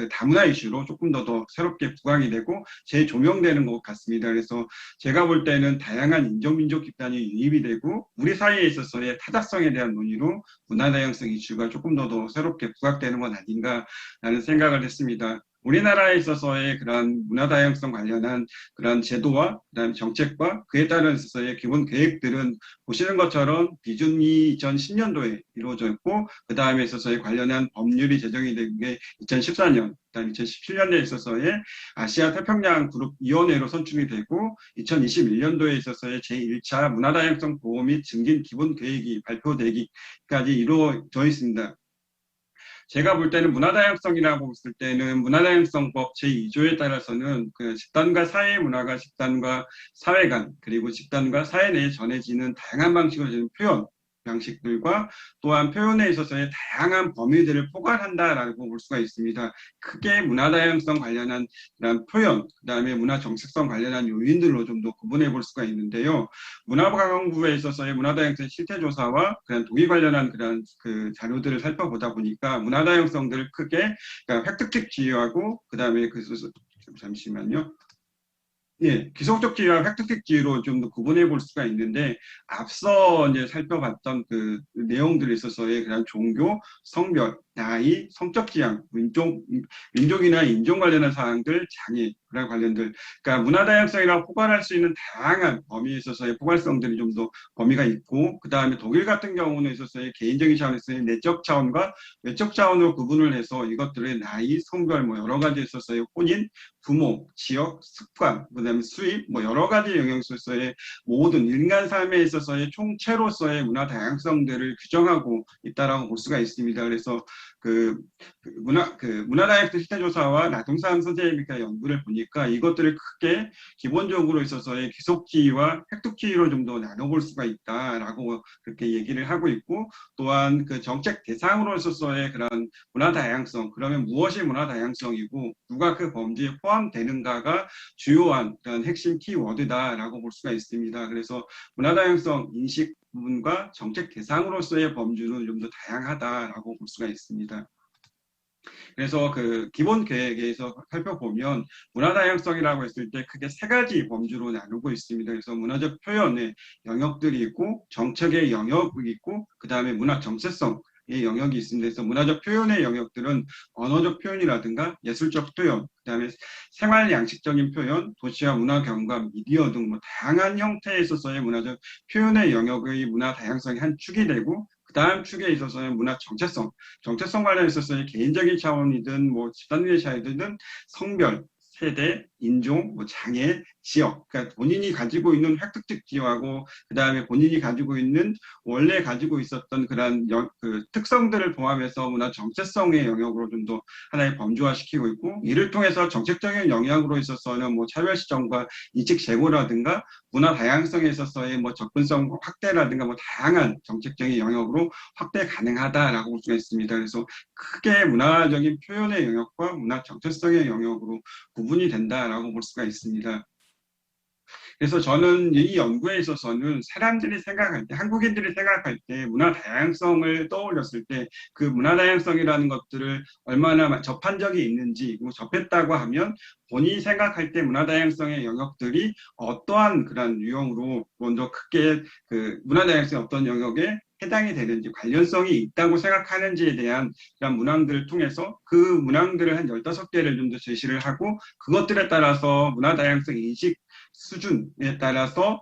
다문화 이슈로 조금 더 새롭게 부각이 되고 재조명되는 것 같습니다. 그래서 제가 볼 때는 다양한 인종민족 집단이 유입이 되고 우리 사이에 있어서의 타자성에 대한 논의로 문화다양성 이슈가 조금 더 새롭게 부각되는 건 아닌가라는 생각을 했습니다. 우리나라에 있어서의 그런 문화다양성 관련한 그런 제도와 그다음 정책과 그에 따른 있어서의 기본 계획들은 보시는 것처럼 비준이 2010년도에 이루어졌고 그 다음에 있어서의 관련한 법률이 제정이 된 게 2014년, 그다음 2017년도에 있어서의 아시아 태평양 그룹 위원회로 선출이 되고 2021년도에 있어서의 제1차 문화다양성 보호 및 증진 기본 계획이 발표되기까지 이루어져 있습니다. 제가 볼 때는 문화다양성이라고 봤을 때는 문화다양성법 제2조에 따라서는 그 집단과 사회의 문화가 집단과 사회 간 그리고 집단과 사회 내에 전해지는 다양한 방식으로 되는 표현 방식들과 또한 표현에 있어서의 다양한 범위들을 포괄한다라고 볼 수가 있습니다. 크게 문화다양성 관련한 표현, 그다음에 문화 정체성 관련한 요인들로 좀 더 구분해 볼 수가 있는데요. 문화관광부에 있어서의 문화다양성 실태조사와 그런 동의 관련한 그런 그 자료들을 살펴보다 보니까 문화다양성들을 크게 그러니까 획득적 지위하고 그다음에 잠시만요. 예, 기속적 지위와 획득적 지위로 좀 더 구분해 볼 수가 있는데 앞서 이제 살펴봤던 그 내용들에 있어서의 그런 종교, 성별, 나이, 성적 지향, 민족이나 인종 관련한 사항들, 장애, 그런 관련들, 그러니까 문화다양성이라고 포괄할 수 있는 다양한 범위에 있어서의 포괄성들이 좀 더 범위가 있고 그 다음에 독일 같은 경우는 있어서의 개인적인 차원에서의 내적 차원과 외적 차원으로 구분을 해서 이것들의 나이, 성별, 뭐 여러 가지에 있어서의 혼인, 부모, 지역, 습관, 그다음에 수입, 뭐 여러 가지 영역에서의 모든 인간 삶에 있어서의 총체로서의 문화 다양성들을 규정하고 있다라고 볼 수가 있습니다. 그래서 문화다양성 실태조사와 나동산 선생님이 연구를 보니까 이것들을 크게 기본적으로 있어서의 기속지위와 획득지위로 좀 더 나눠볼 수가 있다라고 그렇게 얘기를 하고 있고 또한 그 정책 대상으로 있어서의 그런 문화다양성 그러면 무엇이 문화다양성이고 누가 그 범주에 포함되는가가 주요한 그런 핵심 키워드다라고 볼 수가 있습니다. 그래서 문화다양성 인식 부분과 정책 대상으로서의 범주는 좀 더 다양하다라고 볼 수가 있습니다. 그래서 그 기본 계획에서 살펴보면 문화다양성이라고 했을 때 크게 세 가지 범주로 나누고 있습니다. 그래서 문화적 표현의 영역들이 있고 정책의 영역이 있고 그 다음에 문화 정체성 의 영역이 있습니다. 그래서 문화적 표현의 영역들은 언어적 표현이라든가 예술적 표현, 그다음에 생활 양식적인 표현, 도시와 문화 경관, 미디어 등 뭐 다양한 형태에 있어서의 문화적 표현의 영역의 문화 다양성이 한 축이 되고 그 다음 축에 있어서의 문화 정체성 관련해 있어서의 개인적인 차원이든 뭐 집단의 차이든 성별, 세대, 인종, 뭐 장애, 지역, 그러니까 본인이 가지고 있는 획득적 지역하고 그 다음에 본인이 가지고 있는 원래 가지고 있었던 그런 그 특성들을 포함해서 문화 정체성의 영역으로 좀 더 하나의 범주화시키고 있고 이를 통해서 정책적인 영향으로 있어서는 뭐 차별 시정과 인식 제고라든가 문화 다양성에 있어서의 뭐 접근성 확대라든가 뭐 다양한 정책적인 영역으로 확대 가능하다라고 볼 수가 있습니다. 그래서 크게 문화적인 표현의 영역과 문화 정체성의 영역으로 구분이 된다라고 볼 수가 있습니다. 그래서 저는 이 연구에 있어서는 사람들이 생각할 때, 한국인들이 생각할 때 문화 다양성을 떠올렸을 때 그 문화 다양성이라는 것들을 얼마나 접한 적이 있는지, 접했다고 하면 본인이 생각할 때 문화 다양성의 영역들이 어떠한 그런 유형으로 먼저 크게 그 문화 다양성의 어떤 영역에 해당이 되는지 관련성이 있다고 생각하는지에 대한 그런 문항들을 통해서 그 문항들을 한 15개를 좀 더 제시를 하고 그것들에 따라서 문화 다양성 인식 수준에 따라서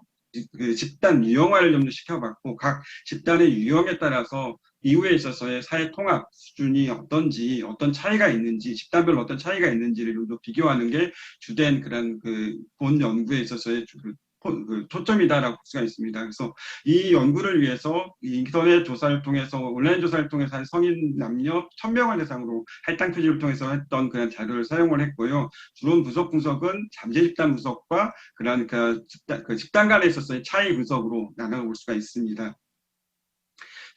그 집단 유형화를 좀 더 시켜봤고 각 집단의 유형에 따라서 이후에 있어서의 사회 통합 수준이 어떤지, 어떤 차이가 있는지, 집단별로 어떤 차이가 있는지를 좀 더 비교하는 게 주된 그런 본 연구에 있어서의 초점이다라고 볼 수가 있습니다. 그래서 이 연구를 위해서 인터넷 조사를 통해서, 온라인 조사를 통해서 한 성인 남녀 1000명을 대상으로 할당 표집을 통해서 했던 그런 자료를 사용을 했고요. 주로 분석은 잠재 집단 분석과 그런 집단 간에 있어서의 차이 분석으로 나눠볼 수가 있습니다.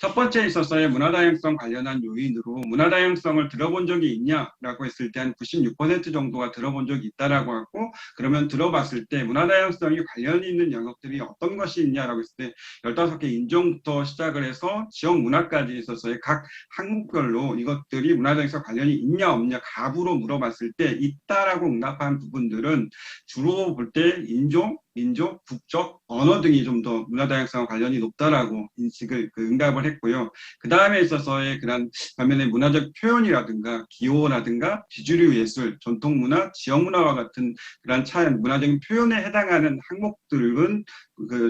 첫 번째에 있어서의 문화다양성 관련한 요인으로 문화다양성을 들어본 적이 있냐라고 했을 때 한 96% 정도가 들어본 적이 있다라고 하고, 그러면 들어봤을 때 문화다양성이 관련이 있는 영역들이 어떤 것이 있냐라고 했을 때 15개 인종부터 시작을 해서 지역 문화까지 있어서의 각 항목별로 이것들이 문화다양성 관련이 있냐 없냐 갑으로 물어봤을 때 있다라고 응답한 부분들은 주로 볼 때 인종, 민족, 국적, 언어 등이 좀 더 문화다양성과 관련이 높다라고 응답을 했고요. 그 다음에 있어서의 그런 반면에 문화적 표현이라든가 기호라든가 비주류 예술, 전통문화, 지역문화와 같은 그런 문화적인 표현에 해당하는 항목들은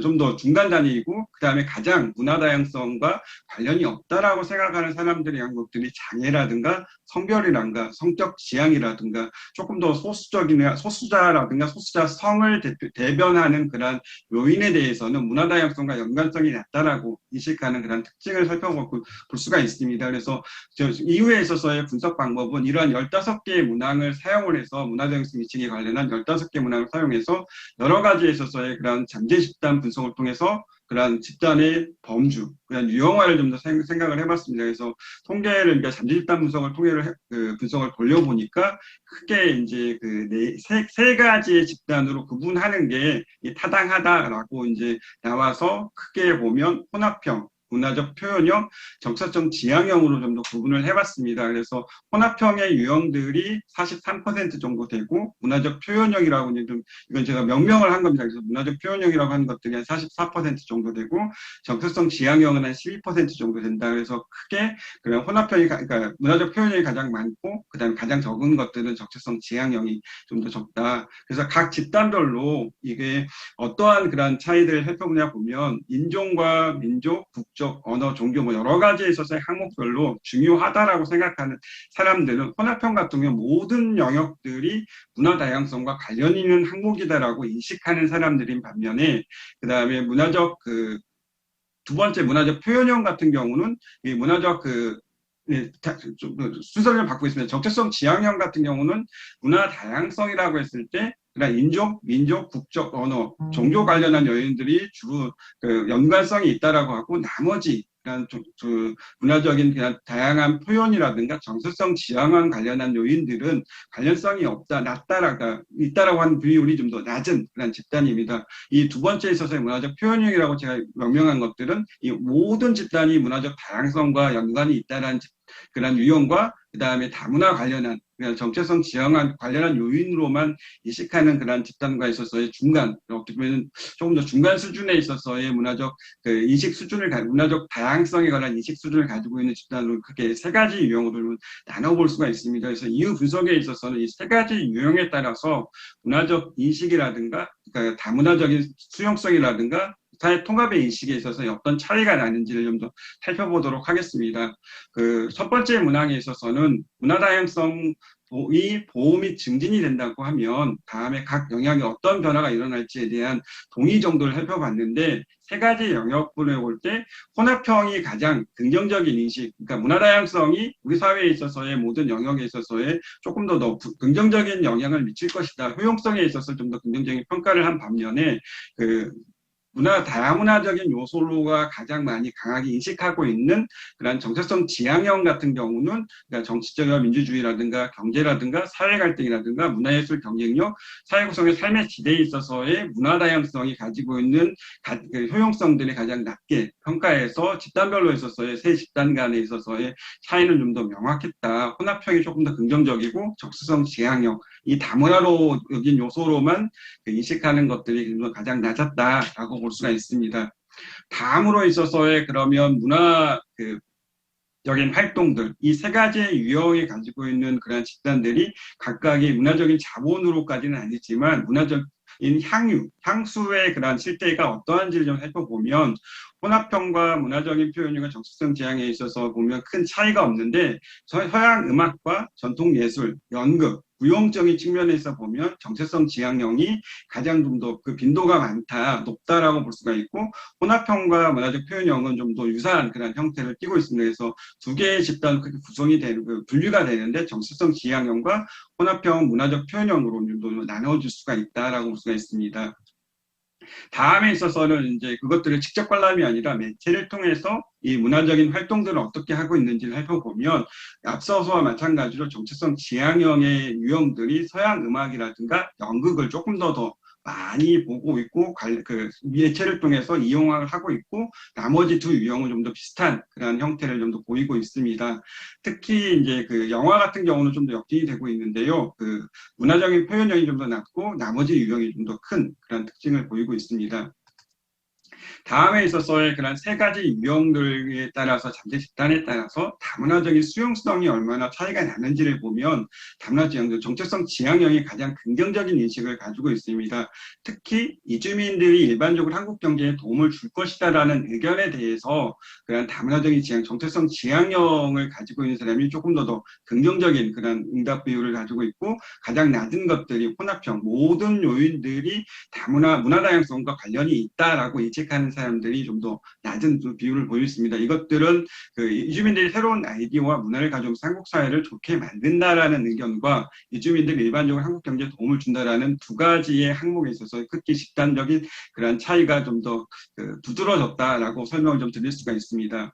좀 더 중간 단위이고, 그 다음에 가장 문화다양성과 관련이 없다라고 생각하는 사람들의 항목들이 장애라든가 성별이라든가 성적 지향이라든가 조금 더 소수자라든가 소수자성을 대변하는 그런 요인에 대해서는 문화다양성과 연관성이 낮다라고 인식하는 그런 특징을 살펴볼 수가 있습니다. 그래서 이후에 있어서의 분석 방법은 이러한 15개의 문항을 사용을 해서 문화다양성 인식에 관련한 15개 문항을 사용해서 여러 가지에 있어서의 그런 잠재 집단 분석을 통해서 그런 집단의 범주, 그런 유형화를 좀 더 생각을 해봤습니다. 그래서 통계를, 그러니까 잠재 집단 분석을 분석을 돌려보니까 크게 이제 세 가지의 집단으로 구분하는 게 타당하다라고 이제 나와서 크게 보면 혼합형, 문화적 표현형, 정서적 지향형으로 좀 더 구분을 해봤습니다. 그래서 혼합형의 유형들이 43% 정도 되고, 문화적 표현형이라고 이건 제가 명명을 한 겁니다. 그래서 문화적 표현형이라고 하는 것들이 한 44% 정도 되고, 정서성 지향형은 한 12% 정도 된다. 그래서 크게 그런 혼합형이, 그러니까 문화적 표현형이 가장 많고, 그다음에 가장 적은 것들은 정체성 지향형이 좀 더 적다. 그래서 각 집단별로 이게 어떠한 그런 차이들을 살펴보냐 보면 인종과 민족, 국적, 언어, 종교 여러 가지에 있어서의 항목별로 중요하다라고 생각하는 사람들은 혼합형 같은 경우 모든 영역들이 문화다양성과 관련 있는 항목이다라고 인식하는 사람들인 반면에, 그 다음에 두 번째 문화적 표현형 같은 경우는 이 문화적 순서를 바꾸고 있습니다. 정체성 지향형 같은 경우는 문화 다양성이라고 했을 때 그러니까 인종, 민족, 국적, 언어, 종교 관련한 요인들이 주로 연관성이 있다라고 하고, 나머지 문화적인 그냥 다양한 표현이라든가 정서성 지향과 관련한 요인들은 관련성이 없다, 있다라고 하는 비율이 좀 더 낮은 그런 집단입니다. 이 두 번째에 있어서의 문화적 표현형이라고 제가 명명한 것들은 이 모든 집단이 문화적 다양성과 연관이 있다라는 그런 유형과 그 다음에 다문화 관련한 정체성 지향과 관련한 요인으로만 인식하는 그런 집단과 있어서의 중간, 어떻게 보면 조금 더 중간 수준에 있어서의 문화적 인식 수준을 문화적 다양성에 관한 인식 수준을 가지고 있는 집단으로 크게 세 가지 유형으로 나눠볼 수가 있습니다. 그래서 이후 분석에 있어서는 이 세 가지 유형에 따라서 문화적 인식이라든가 그러니까 다문화적인 수용성이라든가 사회 통합의 인식에 있어서 어떤 차이가 나는지를 좀 더 살펴보도록 하겠습니다. 첫 번째 문항에 있어서는 문화다양성 보호 및 증진이 된다고 하면 다음에 각 영역에 어떤 변화가 일어날지에 대한 동의 정도를 살펴봤는데, 세 가지 영역분을 볼 때 혼합형이 가장 긍정적인 인식, 그러니까 문화다양성이 우리 사회에 있어서의 모든 영역에 있어서의 조금 더 긍정적인 영향을 미칠 것이다, 효용성에 있어서 좀 더 긍정적인 평가를 한 반면에 다문화적인 요소로가 가장 많이 강하게 인식하고 있는 그런 정체성 지향형 같은 경우는 그러니까 정치적이나 민주주의라든가 경제라든가 사회 갈등이라든가 문화예술 경쟁력, 사회 구성의 삶의 지대에 있어서의 문화다양성이 가지고 있는 효용성들이 가장 낮게 평가해서 집단별로 있어서의 세 집단 간에 있어서의 차이는 좀 더 명확했다. 혼합형이 조금 더 긍정적이고 정체성 지향형, 이 다문화로 여긴 요소로만 인식하는 것들이 가장 낮았다라고 볼 수가 있습니다. 다음으로 있어서의 그러면 문화적인 활동들, 이 세 가지의 유형이 가지고 있는 그런 집단들이 각각의 문화적인 자본으로까지는 아니지만 문화적 향수의 그런 실태가 어떠한지를 좀 살펴보면 혼합형과 문화적인 표현과 정체성 지향에 있어서 보면 큰 차이가 없는데 서양 음악과 전통 예술, 연극, 무용적인 측면에서 보면 정체성 지향형이 가장 좀 더 그 빈도가 높다라고 볼 수가 있고 혼합형과 문화적 표현형은 좀 더 유사한 그런 형태를 띠고 있습니다. 그래서 두 개의 집단 구성이 되는 분류가 되는데 정체성 지향형과 혼합형 문화적 표현형으로 좀 더 나눠줄 수가 있다라고 볼 수가 있습니다. 다음에 있어서는 이제 그것들을 직접 관람이 아니라 매체를 통해서 이 문화적인 활동들을 어떻게 하고 있는지를 살펴보면 앞서서와 마찬가지로 정체성 지향형의 유형들이 서양 음악이라든가 연극을 조금 더 많이 보고 있고 그 매체를 통해서 이용을 하고 있고 나머지 두 유형은 좀 더 비슷한 그런 형태를 좀 더 보이고 있습니다. 특히 이제 그 영화 같은 경우는 좀 더 역진이 되고 있는데요. 그 문화적인 표현형이 좀 더 낮고 나머지 유형이 좀 더 큰 그런 특징을 보이고 있습니다. 다음에 있어서의 그런 세 가지 유형들에 따라서 잠재 집단에 따라서 다문화적인 수용성이 얼마나 차이가 나는지를 보면 다문화 지향들 정체성 지향형이 가장 긍정적인 인식을 가지고 있습니다. 특히 이주민들이 일반적으로 한국 경제에 도움을 줄 것이다라는 의견에 대해서 그런 다문화적인 지향, 정체성 지향형을 가지고 있는 사람이 조금 더 긍정적인 그런 응답 비율을 가지고 있고 가장 낮은 것들이 혼합형, 모든 요인들이 문화 다양성과 관련이 있다라고 인식하는 사람들이 좀 더 낮은 비율을 보였습니다. 이것들은 그 이주민들이 새로운 아이디어와 문화를 가져오면서 한국 사회를 좋게 만든다라는 의견과 이주민들이 일반적으로 한국 경제에 도움을 준다라는 두 가지의 항목에 있어서 크게 집단적인 그런 차이가 좀 더 두드러졌다라고 설명을 좀 드릴 수가 있습니다.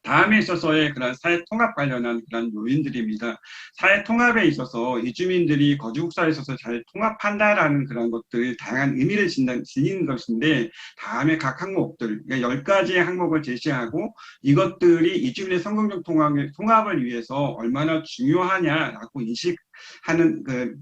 다음에 있어서의 그런 사회 통합 관련한 그런 요인들입니다. 사회 통합에 있어서 이주민들이 거주국사에 있어서 잘 통합한다라는 그런 것들이 다양한 의미를 지니는 것인데 다음에 각 항목들, 그러니까 10가지의 항목을 제시하고 이것들이 이주민의 성공적 통합을 위해서 얼마나 중요하냐라고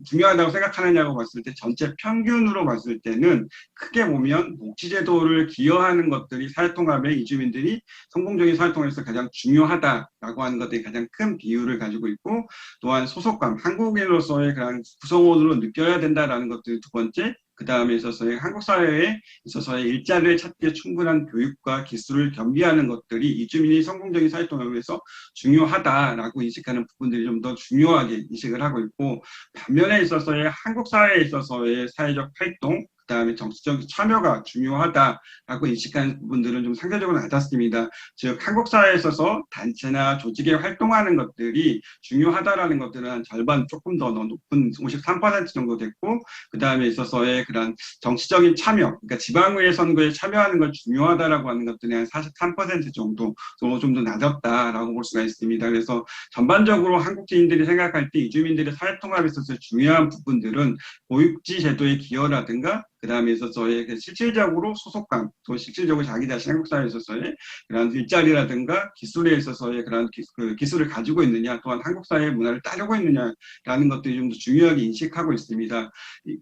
중요하다고 생각하느냐고 봤을 때 전체 평균으로 봤을 때는 크게 보면 복지제도를 기여하는 것들이 사회통합에 이주민들이 성공적인 사회통합에서 가장 중요하다라고 하는 것들이 가장 큰 비율을 가지고 있고 또한 소속감, 한국인으로서의 그런 구성원으로 느껴야 된다라는 것들이 두 번째, 그 다음에 있어서의 한국 사회에 있어서의 일자리를 찾기에 충분한 교육과 기술을 겸비하는 것들이 이주민이 성공적인 사회통합을 위해서 중요하다라고 인식하는 부분들이 좀 더 중요하게 인식을 하고 있고 반면에 있어서의 한국 사회에 있어서의 사회적 활동 그다음에 정치적 참여가 중요하다라고 인식하는 부분들은 좀 상대적으로 낮았습니다. 즉 한국 사회에 있어서 단체나 조직에 활동하는 것들이 중요하다라는 것들은 한 절반 조금 더 높은 53% 정도 됐고 그다음에 있어서의 그런 정치적인 참여, 그러니까 지방의회 선거에 참여하는 걸 중요하다라고 하는 것들이 한 43% 정도 좀 더 낮았다라고 볼 수가 있습니다. 그래서 전반적으로 한국인들이 생각할 때 이주민들의 사회통합에 있어서 중요한 부분들은 보육지 제도의 기여라든가 그 다음에 있어서의 실질적으로 소속감, 또 실질적으로 자기 자신 한국 사회에 있어서의 그런 일자리라든가 기술에 있어서의 그런 기술을 가지고 있느냐, 또한 한국 사회의 문화를 따르고 있느냐라는 것들이 좀 더 중요하게 인식하고 있습니다.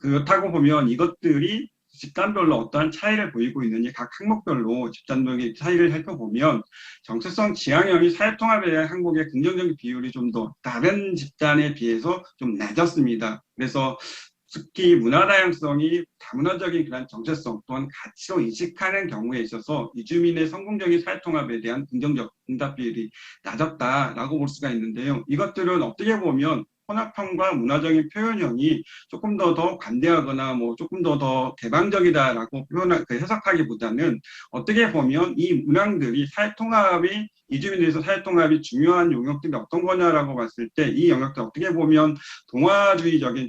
그렇다고 보면 이것들이 집단별로 어떠한 차이를 보이고 있는지 각 항목별로 집단적인 차이를 살펴보면 정체성 지향형이 사회통합에 대한 한국의 긍정적인 비율이 좀 더 다른 집단에 비해서 좀 낮았습니다. 그래서 특히 문화다양성이 다문화적인 그런 정체성 또한 가치로 인식하는 경우에 있어서 이주민의 성공적인 사회통합에 대한 긍정적 응답 비율이 낮았다라고 볼 수가 있는데요. 이것들은 어떻게 보면 혼합형과 문화적인 표현형이 조금 더 관대하거나 조금 더 개방적이다라고 해석하기보다는 어떻게 보면 이 문항들이 사회통합이 이주민에서 사회통합이 중요한 영역들이 어떤 거냐라고 봤을 때 이 영역들 어떻게 보면 동아주의적인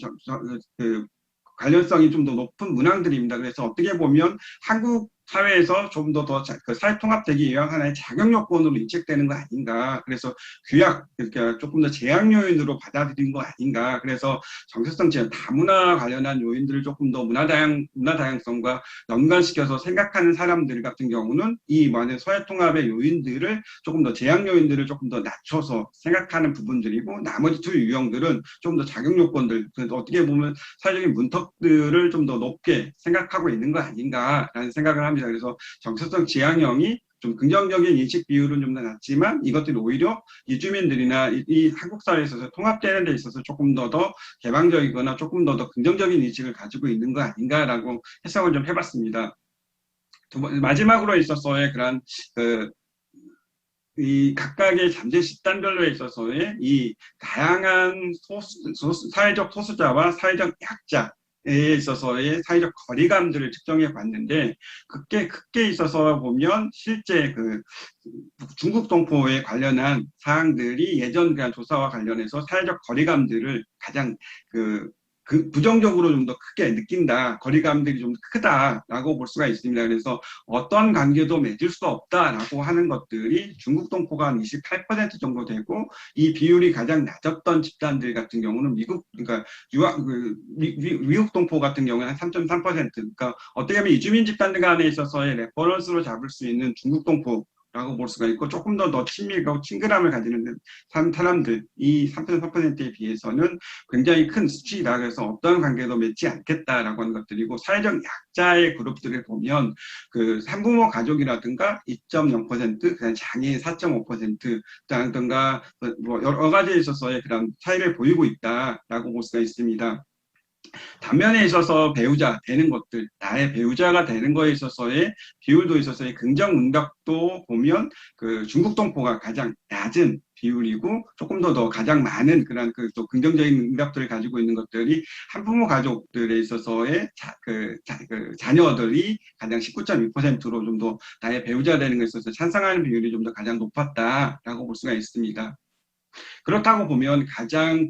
관련성이 좀 더 높은 문항들입니다. 그래서 어떻게 보면 한국 사회에서 좀 더 사회통합되기 위한 하나의 자격 요건으로 인식되는 거 아닌가. 그래서 규약, 그러니까 조금 더 제약 요인으로 받아들인 거 아닌가. 그래서 정체성 지향, 다문화 관련한 요인들을 조금 더 문화다양성과 연관시켜서 생각하는 사람들 같은 경우는 이 많은 사회통합의 요인들을 조금 더 제약 요인들을 조금 더 낮춰서 생각하는 부분들이고 나머지 두 유형들은 좀 더 자격 요건들, 어떻게 보면 사회적인 문턱들을 좀 더 높게 생각하고 있는 거 아닌가라는 생각을 합니다. 그래서 정체성 지향형이 좀 긍정적인 인식 비율은 좀 더 낮지만 이것들이 오히려 이주민들이나 이 한국 사회에 있어서 통합되는 데 있어서 조금 더 개방적이거나 조금 더 긍정적인 인식을 가지고 있는 거 아닌가라고 해석을 좀 해봤습니다. 마지막으로 있어서의 그런 이 각각의 잠재 집단별로에 있어서의 이 다양한 사회적 소수자와 사회적 약자에 있어서의 사회적 거리감들을 측정해 봤는데 크게 있어서 보면 실제 그 중국 동포에 관련한 사항들이 예전 그런 조사와 관련해서 사회적 거리감들을 가장 부정적으로 좀 더 크게 느낀다, 거리감들이 좀 크다라고 볼 수가 있습니다. 그래서 어떤 관계도 맺을 수 없다라고 하는 것들이 중국 동포가 한 28% 정도 되고, 이 비율이 가장 낮았던 집단들 같은 경우는 그러니까 미국 동포 같은 경우는 한 3.3%. 그러니까 어떻게 보면 이주민 집단들 간에 있어서의 레퍼런스로 잡을 수 있는 중국 동포 라고 볼 수가 있고, 조금 더 친밀하고 친근함을 가지는 사람들, 이 3.4%에 비해서는 굉장히 큰 수치이다. 그래서 어떤 관계도 맺지 않겠다라고 하는 것들이고, 사회적 약자의 그룹들을 보면 그 산부모 가족이라든가 2.0%, 그다음 장애인 4.5%라든가 뭐 여러 가지에 있어서의 그런 차이를 보이고 있다라고 볼 수가 있습니다. 단면에 있어서 배우자 되는 것들, 나의 배우자가 되는 거에 있어서의 비율도 있어서의 긍정 응답도 보면 그 중국 동포가 가장 낮은 비율이고, 조금 더 가장 많은 그런 또 긍정적인 응답들을 가지고 있는 것들이 한부모 가족들에 있어서의 자녀들이 가장 19.2%로 좀 더 나의 배우자 되는 것에 있어서 찬성하는 비율이 좀 더 가장 높았다라고 볼 수가 있습니다. 그렇다고 보면 가장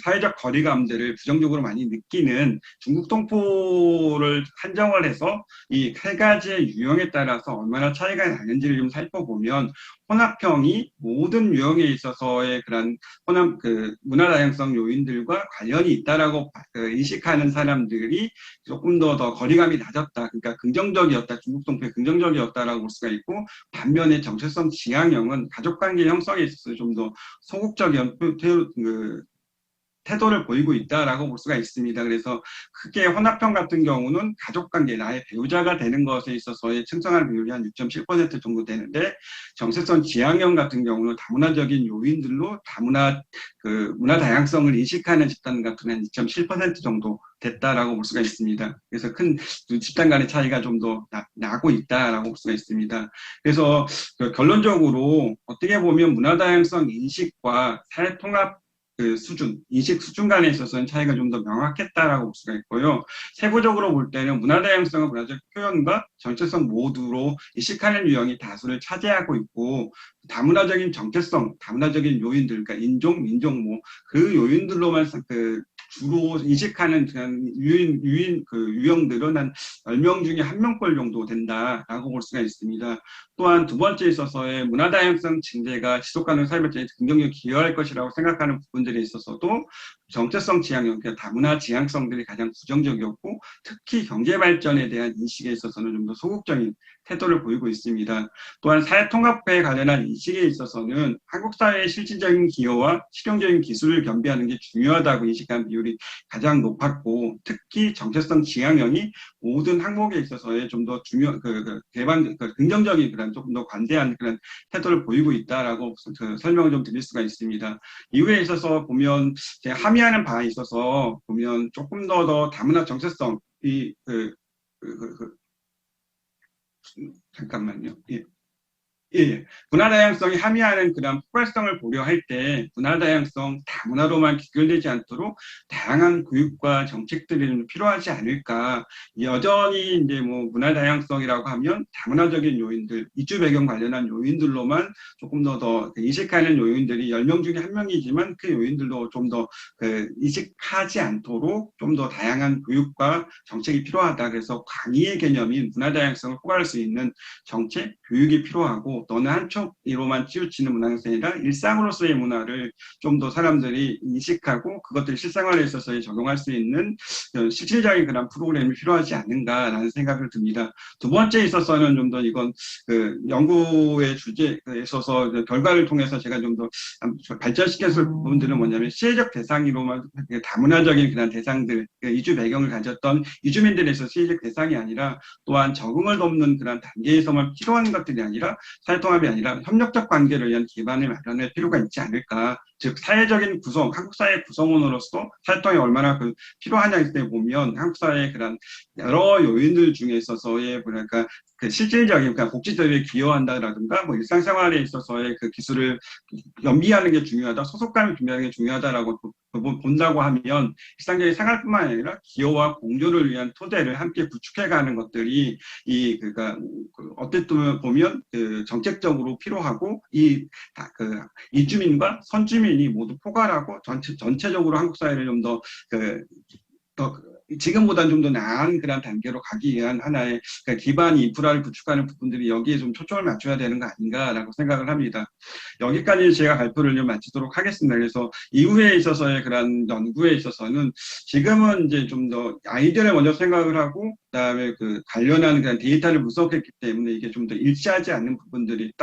사회적 거리감들을 부정적으로 많이 느끼는 중국 동포를 한정을 해서 이 세 가지의 유형에 따라서 얼마나 차이가 나는지를 좀 살펴보면, 혼합형이 모든 유형에 있어서의 그런 문화 다양성 요인들과 관련이 있다라고 인식하는 사람들이 조금 더 거리감이 낮았다. 그러니까 긍정적이었다. 중국 동포의 긍정적이었다라고 볼 수가 있고, 반면에 정체성 지향형은 가족관계 형성에 있어서 좀 더 소극적인 태도를 보이고 있다라고 볼 수가 있습니다. 그래서 크게 혼합형 같은 경우는 가족관계, 나의 배우자가 되는 것에 있어서의 측정하는 비율이 한 6.7% 정도 되는데, 정체성 지향형 같은 경우는 다문화적인 요인들로 문화 다양성을 인식하는 집단 같은 한 2.7% 정도 됐다라고 볼 수가 있습니다. 그래서 큰 집단 간의 차이가 좀 더 나고 있다라고 볼 수가 있습니다. 그래서 결론적으로 어떻게 보면 문화 다양성 인식과 사회 통합 인식 수준 간에 있어서는 차이가 좀 더 명확했다라고 볼 수가 있고요. 세부적으로 볼 때는 문화 다양성은 문화적 표현과 정체성 모두로 인식하는 유형이 다수를 차지하고 있고, 다문화적인 정체성, 다문화적인 요인들, 그러니까 인종, 민족 그 요인들로만 주로 인식하는 유형들은 한 10명 중에 1명꼴 정도 된다라고 볼 수가 있습니다. 또한 두 번째에 있어서의 문화 다양성 증대가 지속 가능 사회 발전에 긍정적으로 기여할 것이라고 생각하는 부분들에 있어서도 정체성 지향형, 그러니까 다문화 지향성들이 가장 부정적이었고, 특히 경제 발전에 대한 인식에 있어서는 좀 더 소극적인 태도를 보이고 있습니다. 또한 사회 통합에 관련한 인식에 있어서는 한국 사회의 실질적인 기여와 실용적인 기술을 겸비하는 게 중요하다고 인식한 비율이 가장 높았고, 특히 정체성 지향형이 모든 항목에 있어서의 좀 더 긍정적인 그런 조금 더 관대한 그런 태도를 보이고 있다라고 설명을 좀 드릴 수가 있습니다. 이후에 있어서 보면 제가 함의하는 바에 있어서 보면 조금 더 다문화 정체성 잠깐만요. 문화 다양성이 함의하는 그런 포괄성을 보려 할 때 문화 다양성 다문화로만 귀결되지 않도록 다양한 교육과 정책들이 좀 필요하지 않을까. 여전히 이제 문화 다양성이라고 하면 다문화적인 요인들, 이주 배경 관련한 요인들로만 조금 더 인식하는 요인들이 10명 중에 1명이지만 그 요인들도 좀 더 인식하지 않도록 좀 더 다양한 교육과 정책이 필요하다. 그래서 광의의 개념인 문화 다양성을 포괄할 수 있는 정책, 교육이 필요하고, 말고 어느 한쪽으로만 치우치는 문화생이 아니라 일상으로서의 문화를 좀 더 사람들이 인식하고 그것들을 실생활에 있어서 적용할 수 있는 실질적인 그런 프로그램이 필요하지 않는가라는 생각을 듭니다. 두 번째에 있어서는 좀 더 이건 그 연구의 주제에 있어서 결과를 통해서 제가 좀 더 발전시켰을 부분들은 뭐냐면 시혜적 대상으로만 다문화적인 그런 대상들, 이주 배경을 가졌던 이주민들에서 시혜적 대상이 아니라 또한 적응을 돕는 그런 단계에서만 필요한 것들이 아니라 사회통합이 아니라 협력적 관계를 위한 기반을 마련할 필요가 있지 않을까. 즉 사회적인 구성, 한국 사회 구성원으로서 사회통합이 얼마나 필요하냐 때 보면 한국 사회의 그런 여러 요인들 중에 있어서의 뭐랄까 그 실질적인 그러니까 복지도에 기여한다라든가 뭐 일상생활에 있어서의 그 기술을 연비하는 게 중요하다, 소속감을 준비하는 게 중요하다라고 본다고 하면 일상적인 생활뿐만 아니라 기여와 공존을 위한 토대를 함께 구축해가는 것들이 그러니까 어쨌든 보면 그 정책적으로 필요하고 이주민과 선주민이 모두 포괄하고 전체적으로 한국 사회를 좀 더 지금보다는 좀 더 나은 그런 단계로 가기 위한 하나의 기반 인프라를 구축하는 부분들이 여기에 좀 초점을 맞춰야 되는 거 아닌가라고 생각을 합니다. 여기까지 제가 발표를 좀 마치도록 하겠습니다. 그래서 이후에 있어서의 그런 연구에 있어서는 지금은 이제 좀 더 아이디어를 먼저 생각을 하고 그다음에 그 관련한 그런 데이터를 분석했기 때문에 이게 좀 더 일치하지 않는 부분들이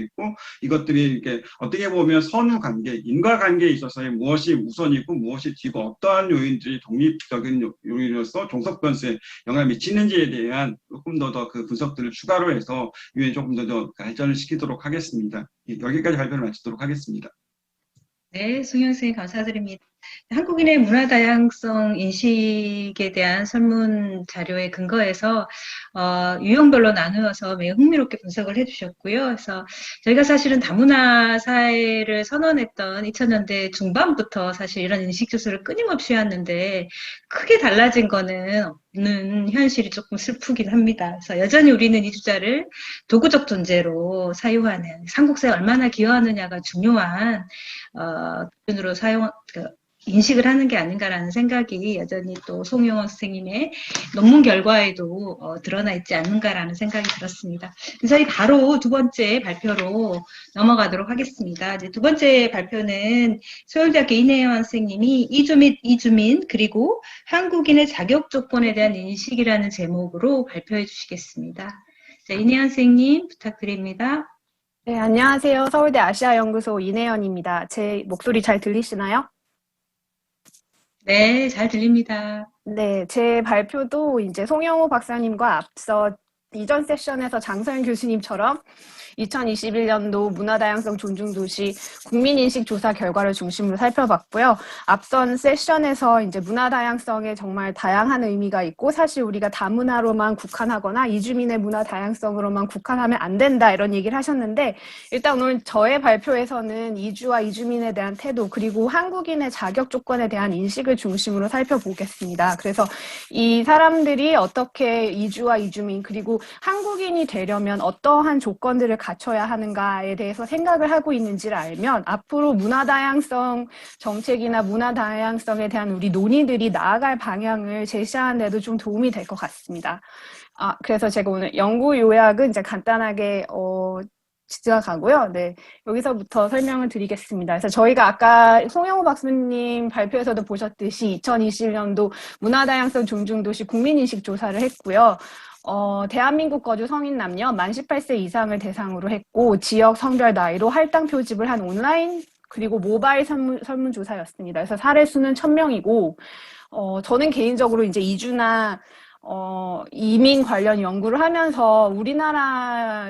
있고 이것들이 이렇게 어떻게 보면 선후 관계, 인과관계에 있어서의 무엇이 우선이고 무엇이 뒤고 어떠한 요인들이 독립적인 요인으로서 종속 변수에 영향을 미치는지에 대한 조금 더 그 분석들을 추가로 해서 이후에 조금 더 발전을 시키도록 하겠습니다. 여기까지 발표를 마치도록 하겠습니다. 네, 송영 선생님 감사드립니다. 한국인의 문화 다양성 인식에 대한 설문 자료에 근거해서 유형별로 나누어서 매우 흥미롭게 분석을 해주셨고요. 그래서 저희가 사실은 다문화 사회를 선언했던 2000년대 중반부터 사실 이런 인식 조사를 끊임없이 해왔는데 크게 달라진 거는 없는 현실이 조금 슬프긴 합니다. 그래서 여전히 우리는 이 주자를 도구적 존재로 사유하는 삼국사에 얼마나 기여하느냐가 중요한 기준으로 인식을 하는 게 아닌가라는 생각이 여전히 또 송영원 선생님의 논문 결과에도 드러나 있지 않는가라는 생각이 들었습니다. 저희 바로 두 번째 발표로 넘어가도록 하겠습니다. 이제 두 번째 발표는 서울대학교 이내원 선생님이 이주 및 이주민 그리고 한국인의 자격 조건에 대한 인식이라는 제목으로 발표해 주시겠습니다. 자, 이내원 선생님 부탁드립니다. 네, 안녕하세요. 서울대 아시아연구소 이내연입니다. 제 목소리 잘 들리시나요? 네, 잘 들립니다. 네, 제 발표도 이제 송영호 박사님과 앞서 이전 세션에서 장서연 교수님처럼 2021년도 문화다양성 존중도시 국민인식 조사 결과를 중심으로 살펴봤고요. 앞선 세션에서 이제 문화다양성에 정말 다양한 의미가 있고 사실 우리가 다문화로만 국한하거나 이주민의 문화다양성으로만 국한하면 안 된다 이런 얘기를 하셨는데 일단 오늘 저의 발표에서는 이주와 이주민에 대한 태도 그리고 한국인의 자격 조건에 대한 인식을 중심으로 살펴보겠습니다. 그래서 이 사람들이 어떻게 이주와 이주민 그리고 한국인이 되려면 어떠한 조건들을 갖춰야 하는가에 대해서 생각을 하고 있는지를 알면 앞으로 문화다양성 정책이나 문화다양성에 대한 우리 논의들이 나아갈 방향을 제시하는 데도 좀 도움이 될 것 같습니다. 그래서 제가 오늘 연구 요약은 이제 간단하게 지나가고요. 네, 여기서부터 설명을 드리겠습니다. 그래서 저희가 아까 송영호 박사님 발표에서도 보셨듯이 2021년도 문화다양성 존중도시 국민인식 조사를 했고요. 대한민국 거주 성인 남녀 만 18세 이상을 대상으로 했고 지역 성별 나이로 할당 표집을 한 온라인 그리고 모바일 설문조사였습니다. 그래서 사례 수는 1000명이고 저는 개인적으로 이제 이주나 이민 관련 연구를 하면서 우리나라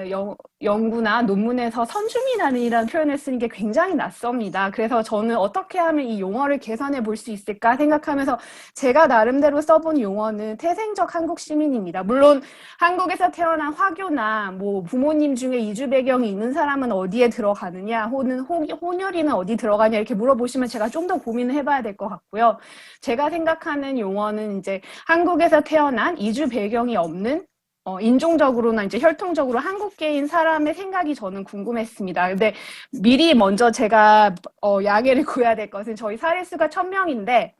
연구나 논문에서 선주민이라는 표현을 쓰는 게 굉장히 낯섭니다. 그래서 저는 어떻게 하면 이 용어를 개선해 볼 수 있을까 생각하면서 제가 나름대로 써본 용어는 태생적 한국 시민입니다. 물론 한국에서 태어난 화교나 뭐 부모님 중에 이주 배경이 있는 사람은 어디에 들어가느냐 혹은 혼혈이는 어디 들어가냐 이렇게 물어보시면 제가 좀 더 고민을 해봐야 될 것 같고요. 제가 생각하는 용어는 이제 한국에서 태어난 이주 배경이 없는 인종적으로나 이제 혈통적으로 한국계인 사람의 생각이 저는 궁금했습니다. 근데 미리 먼저 제가 양해를 구해야 될 것은 저희 사례수가 1000명인데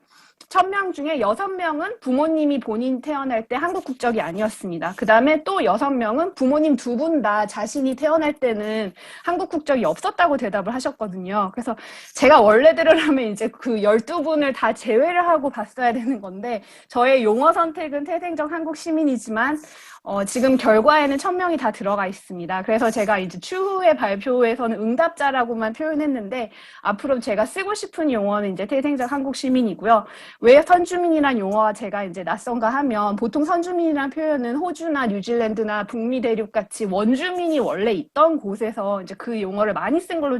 1000명 중에 6명은 부모님이 본인 태어날 때 한국 국적이 아니었습니다. 그 다음에 또 6명은 부모님 두 분 다 자신이 태어날 때는 한국 국적이 없었다고 대답을 하셨거든요. 그래서 제가 원래대로라면 이제 그 12분을 다 제외를 하고 봤어야 되는 건데 저의 용어 선택은 태생적 한국 시민이지만 지금 결과에는 1000명이 다 들어가 있습니다. 그래서 제가 이제 추후의 발표에서는 응답자라고만 표현했는데 앞으로 제가 쓰고 싶은 용어는 이제 태생적 한국 시민이고요. 왜 선주민이란 용어가 제가 이제 낯선가 하면 보통 선주민이란 표현은 호주나 뉴질랜드나 북미 대륙 같이 원주민이 원래 있던 곳에서 이제 그 용어를 많이 쓴 걸로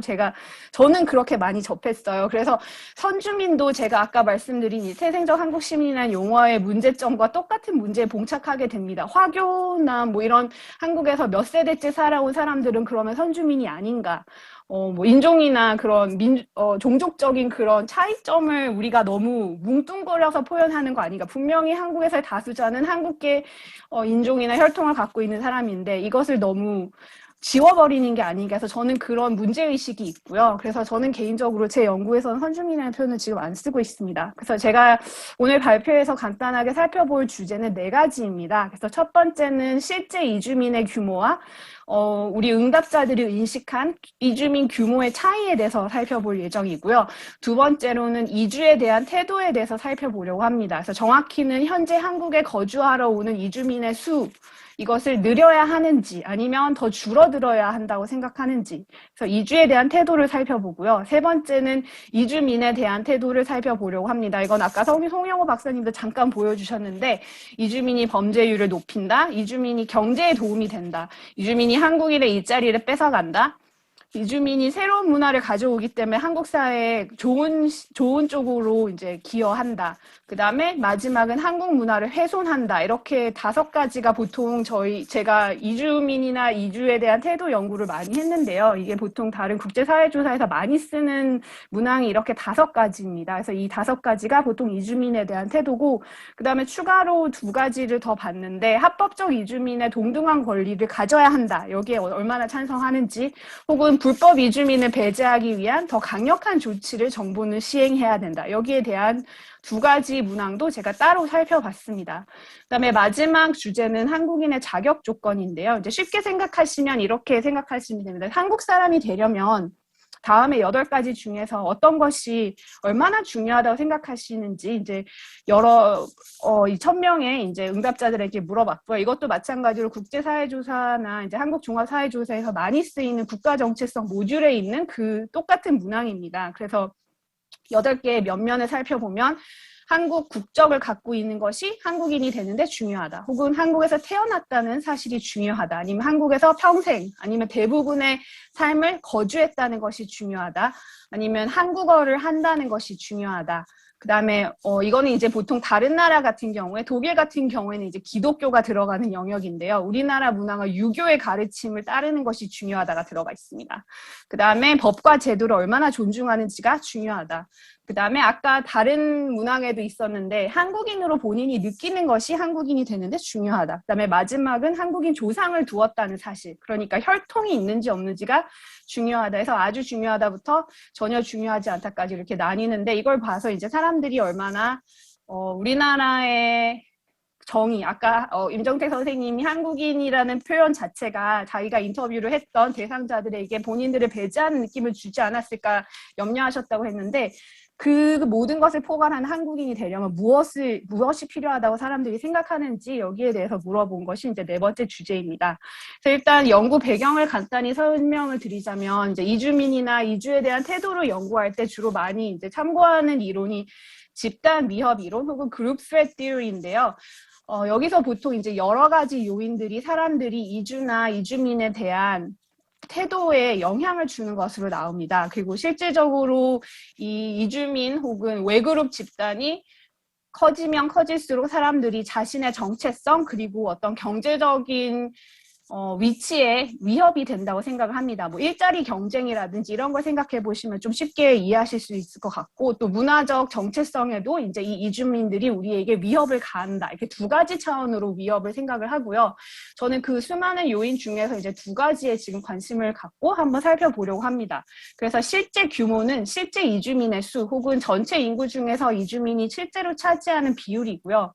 저는 그렇게 많이 접했어요. 그래서 선주민도 제가 아까 말씀드린 이 태생적 한국 시민이라는 용어의 문제점과 똑같은 문제에 봉착하게 됩니다. 화교나 뭐 이런 한국에서 몇 세대째 살아온 사람들은 그러면 선주민이 아닌가? 뭐 인종이나 그런 종족적인 그런 차이점을 우리가 너무 뭉뚱그려서 표현하는 거 아닌가. 분명히 한국에서의 다수자는 한국계 인종이나 혈통을 갖고 있는 사람인데 이것을 너무 지워버리는 게 아닌가 해서 저는 그런 문제의식이 있고요. 그래서 저는 개인적으로 제 연구에서는 선주민이라는 표현을 지금 안 쓰고 있습니다. 그래서 제가 오늘 발표에서 간단하게 살펴볼 주제는 4가지입니다. 그래서 첫 번째는 실제 이주민의 규모와 우리 응답자들이 인식한 이주민 규모의 차이에 대해서 살펴볼 예정이고요. 두 번째로는 이주에 대한 태도에 대해서 살펴보려고 합니다. 그래서 정확히는 현재 한국에 거주하러 오는 이주민의 수, 이것을 늘려야 하는지 아니면 더 줄어들어야 한다고 생각하는지, 그래서 이주에 대한 태도를 살펴보고요. 세 번째는 이주민에 대한 태도를 살펴보려고 합니다. 이건 아까 송영호 박사님도 잠깐 보여주셨는데 이주민이 범죄율을 높인다, 이주민이 경제에 도움이 된다, 이주민이 한국인의 일자리를 뺏어간다, 이주민이 새로운 문화를 가져오기 때문에 한국 사회에 좋은 쪽으로 이제 기여한다. 그 다음에 마지막은 한국 문화를 훼손한다. 이렇게 5가지가 보통 제가 이주민이나 이주에 대한 태도 연구를 많이 했는데요. 이게 보통 다른 국제사회조사에서 많이 쓰는 문항이 이렇게 5가지입니다. 그래서 이 5가지가 보통 이주민에 대한 태도고, 그 다음에 추가로 2가지를 더 봤는데 합법적 이주민의 동등한 권리를 가져야 한다. 여기에 얼마나 찬성하는지, 혹은 불법 이주민을 배제하기 위한 더 강력한 조치를 정부는 시행해야 된다. 여기에 대한 2가지 문항도 제가 따로 살펴봤습니다. 그다음에 마지막 주제는 한국인의 자격 조건인데요. 이제 쉽게 생각하시면 이렇게 생각하시면 됩니다. 한국 사람이 되려면 다음에 8가지 중에서 어떤 것이 얼마나 중요하다고 생각하시는지 이제 여러 1000명의 이제 응답자들에게 물어봤고요. 이것도 마찬가지로 국제사회조사나 이제 한국종합사회조사에서 많이 쓰이는 국가정체성 모듈에 있는 그 똑같은 문항입니다. 그래서 8개의 면면을 살펴보면 한국 국적을 갖고 있는 것이 한국인이 되는데 중요하다. 혹은 한국에서 태어났다는 사실이 중요하다. 아니면 한국에서 평생 아니면 대부분의 삶을 거주했다는 것이 중요하다. 아니면 한국어를 한다는 것이 중요하다. 그 다음에 이거는 이제 보통 다른 나라 같은 경우에 독일 같은 경우에는 이제 기독교가 들어가는 영역인데요. 우리나라 문화가 유교의 가르침을 따르는 것이 중요하다가 들어가 있습니다. 그 다음에 법과 제도를 얼마나 존중하는지가 중요하다. 그 다음에 아까 다른 문항에도 있었는데 한국인으로 본인이 느끼는 것이 한국인이 되는데 중요하다. 그 다음에 마지막은 한국인 조상을 두었다는 사실. 그러니까 혈통이 있는지 없는지가 중요하다 해서 아주 중요하다부터 전혀 중요하지 않다까지 이렇게 나뉘는데 이걸 봐서 이제 사람들이 얼마나 우리나라의 정의, 아까 임정택 선생님이 한국인이라는 표현 자체가 자기가 인터뷰를 했던 대상자들에게 본인들을 배제하는 느낌을 주지 않았을까 염려하셨다고 했는데 그 모든 것을 포괄한 한국인이 되려면 무엇이 필요하다고 사람들이 생각하는지 여기에 대해서 물어본 것이 이제 4번째 주제입니다. 그래서 일단 연구 배경을 간단히 설명을 드리자면 이제 이주민이나 이주에 대한 태도를 연구할 때 주로 많이 이제 참고하는 이론이 집단 위협 이론 혹은 그룹 threat theory인데요. 여기서 보통 이제 여러 가지 요인들이 사람들이 이주나 이주민에 대한 태도에 영향을 주는 것으로 나옵니다. 그리고 실질적으로 이 이주민 혹은 외그룹 집단이 커지면 커질수록 사람들이 자신의 정체성 그리고 어떤 경제적인 위치에 위협이 된다고 생각을 합니다. 뭐 일자리 경쟁이라든지 이런 걸 생각해 보시면 좀 쉽게 이해하실 수 있을 것 같고, 또 문화적 정체성에도 이제 이 이주민들이 우리에게 위협을 가한다. 이렇게 두 가지 차원으로 위협을 생각을 하고요. 저는 그 수많은 요인 중에서 이제 두 가지에 지금 관심을 갖고 한번 살펴보려고 합니다. 그래서 실제 규모는 실제 이주민의 수 혹은 전체 인구 중에서 이주민이 실제로 차지하는 비율이고요.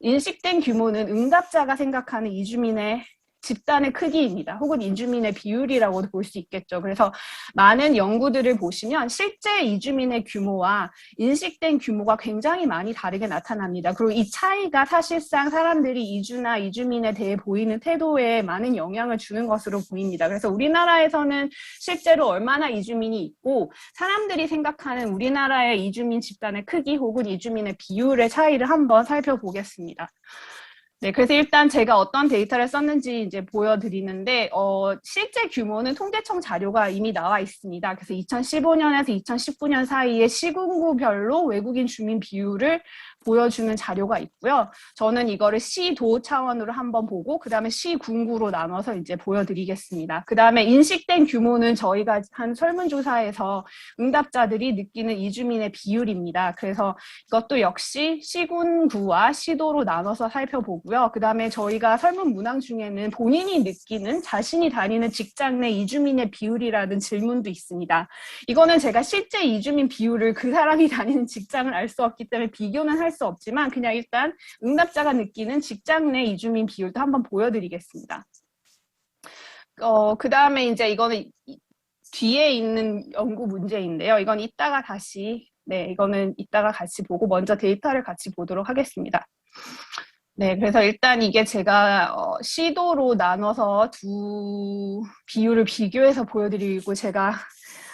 인식된 규모는 응답자가 생각하는 이주민의 집단의 크기입니다. 혹은 이주민의 비율이라고도 볼 수 있겠죠. 그래서 많은 연구들을 보시면 실제 이주민의 규모와 인식된 규모가 굉장히 많이 다르게 나타납니다. 그리고 이 차이가 사실상 사람들이 이주나 이주민에 대해 보이는 태도에 많은 영향을 주는 것으로 보입니다. 그래서 우리나라에서는 실제로 얼마나 이주민이 있고 사람들이 생각하는 우리나라의 이주민 집단의 크기 혹은 이주민의 비율의 차이를 한번 살펴보겠습니다. 네, 그래서 일단 제가 어떤 데이터를 썼는지 이제 보여드리는데, 실제 규모는 통계청 자료가 이미 나와 있습니다. 그래서 2015년에서 2019년 사이에 시군구별로 외국인 주민 비율을 보여주는 자료가 있고요. 저는 이거를 시도 차원으로 한번 보고, 그 다음에 시군구로 나눠서 이제 보여드리겠습니다. 그 다음에 인식된 규모는 저희가 한 설문조사에서 응답자들이 느끼는 이주민의 비율입니다. 그래서 이것도 역시 시군구와 시도로 나눠서 살펴보고요. 그 다음에 저희가 설문 문항 중에는 본인이 느끼는 자신이 다니는 직장 내 이주민의 비율이라는 질문도 있습니다. 이거는 제가 실제 이주민 비율을 그 사람이 다니는 직장을 알 수 없기 때문에 비교는 할 수 없지만 그냥 일단 응답자가 느끼는 직장 내 이주민 비율도 한번 보여드리겠습니다. 그 다음에 이제 이거는 뒤에 있는 연구 문제인데요. 이건 이따가 다시, 이거는 이따가 같이 보고 먼저 데이터를 같이 보도록 하겠습니다. 네, 그래서 일단 이게 제가 시도로 나눠서 두 비율을 비교해서 보여드리고 제가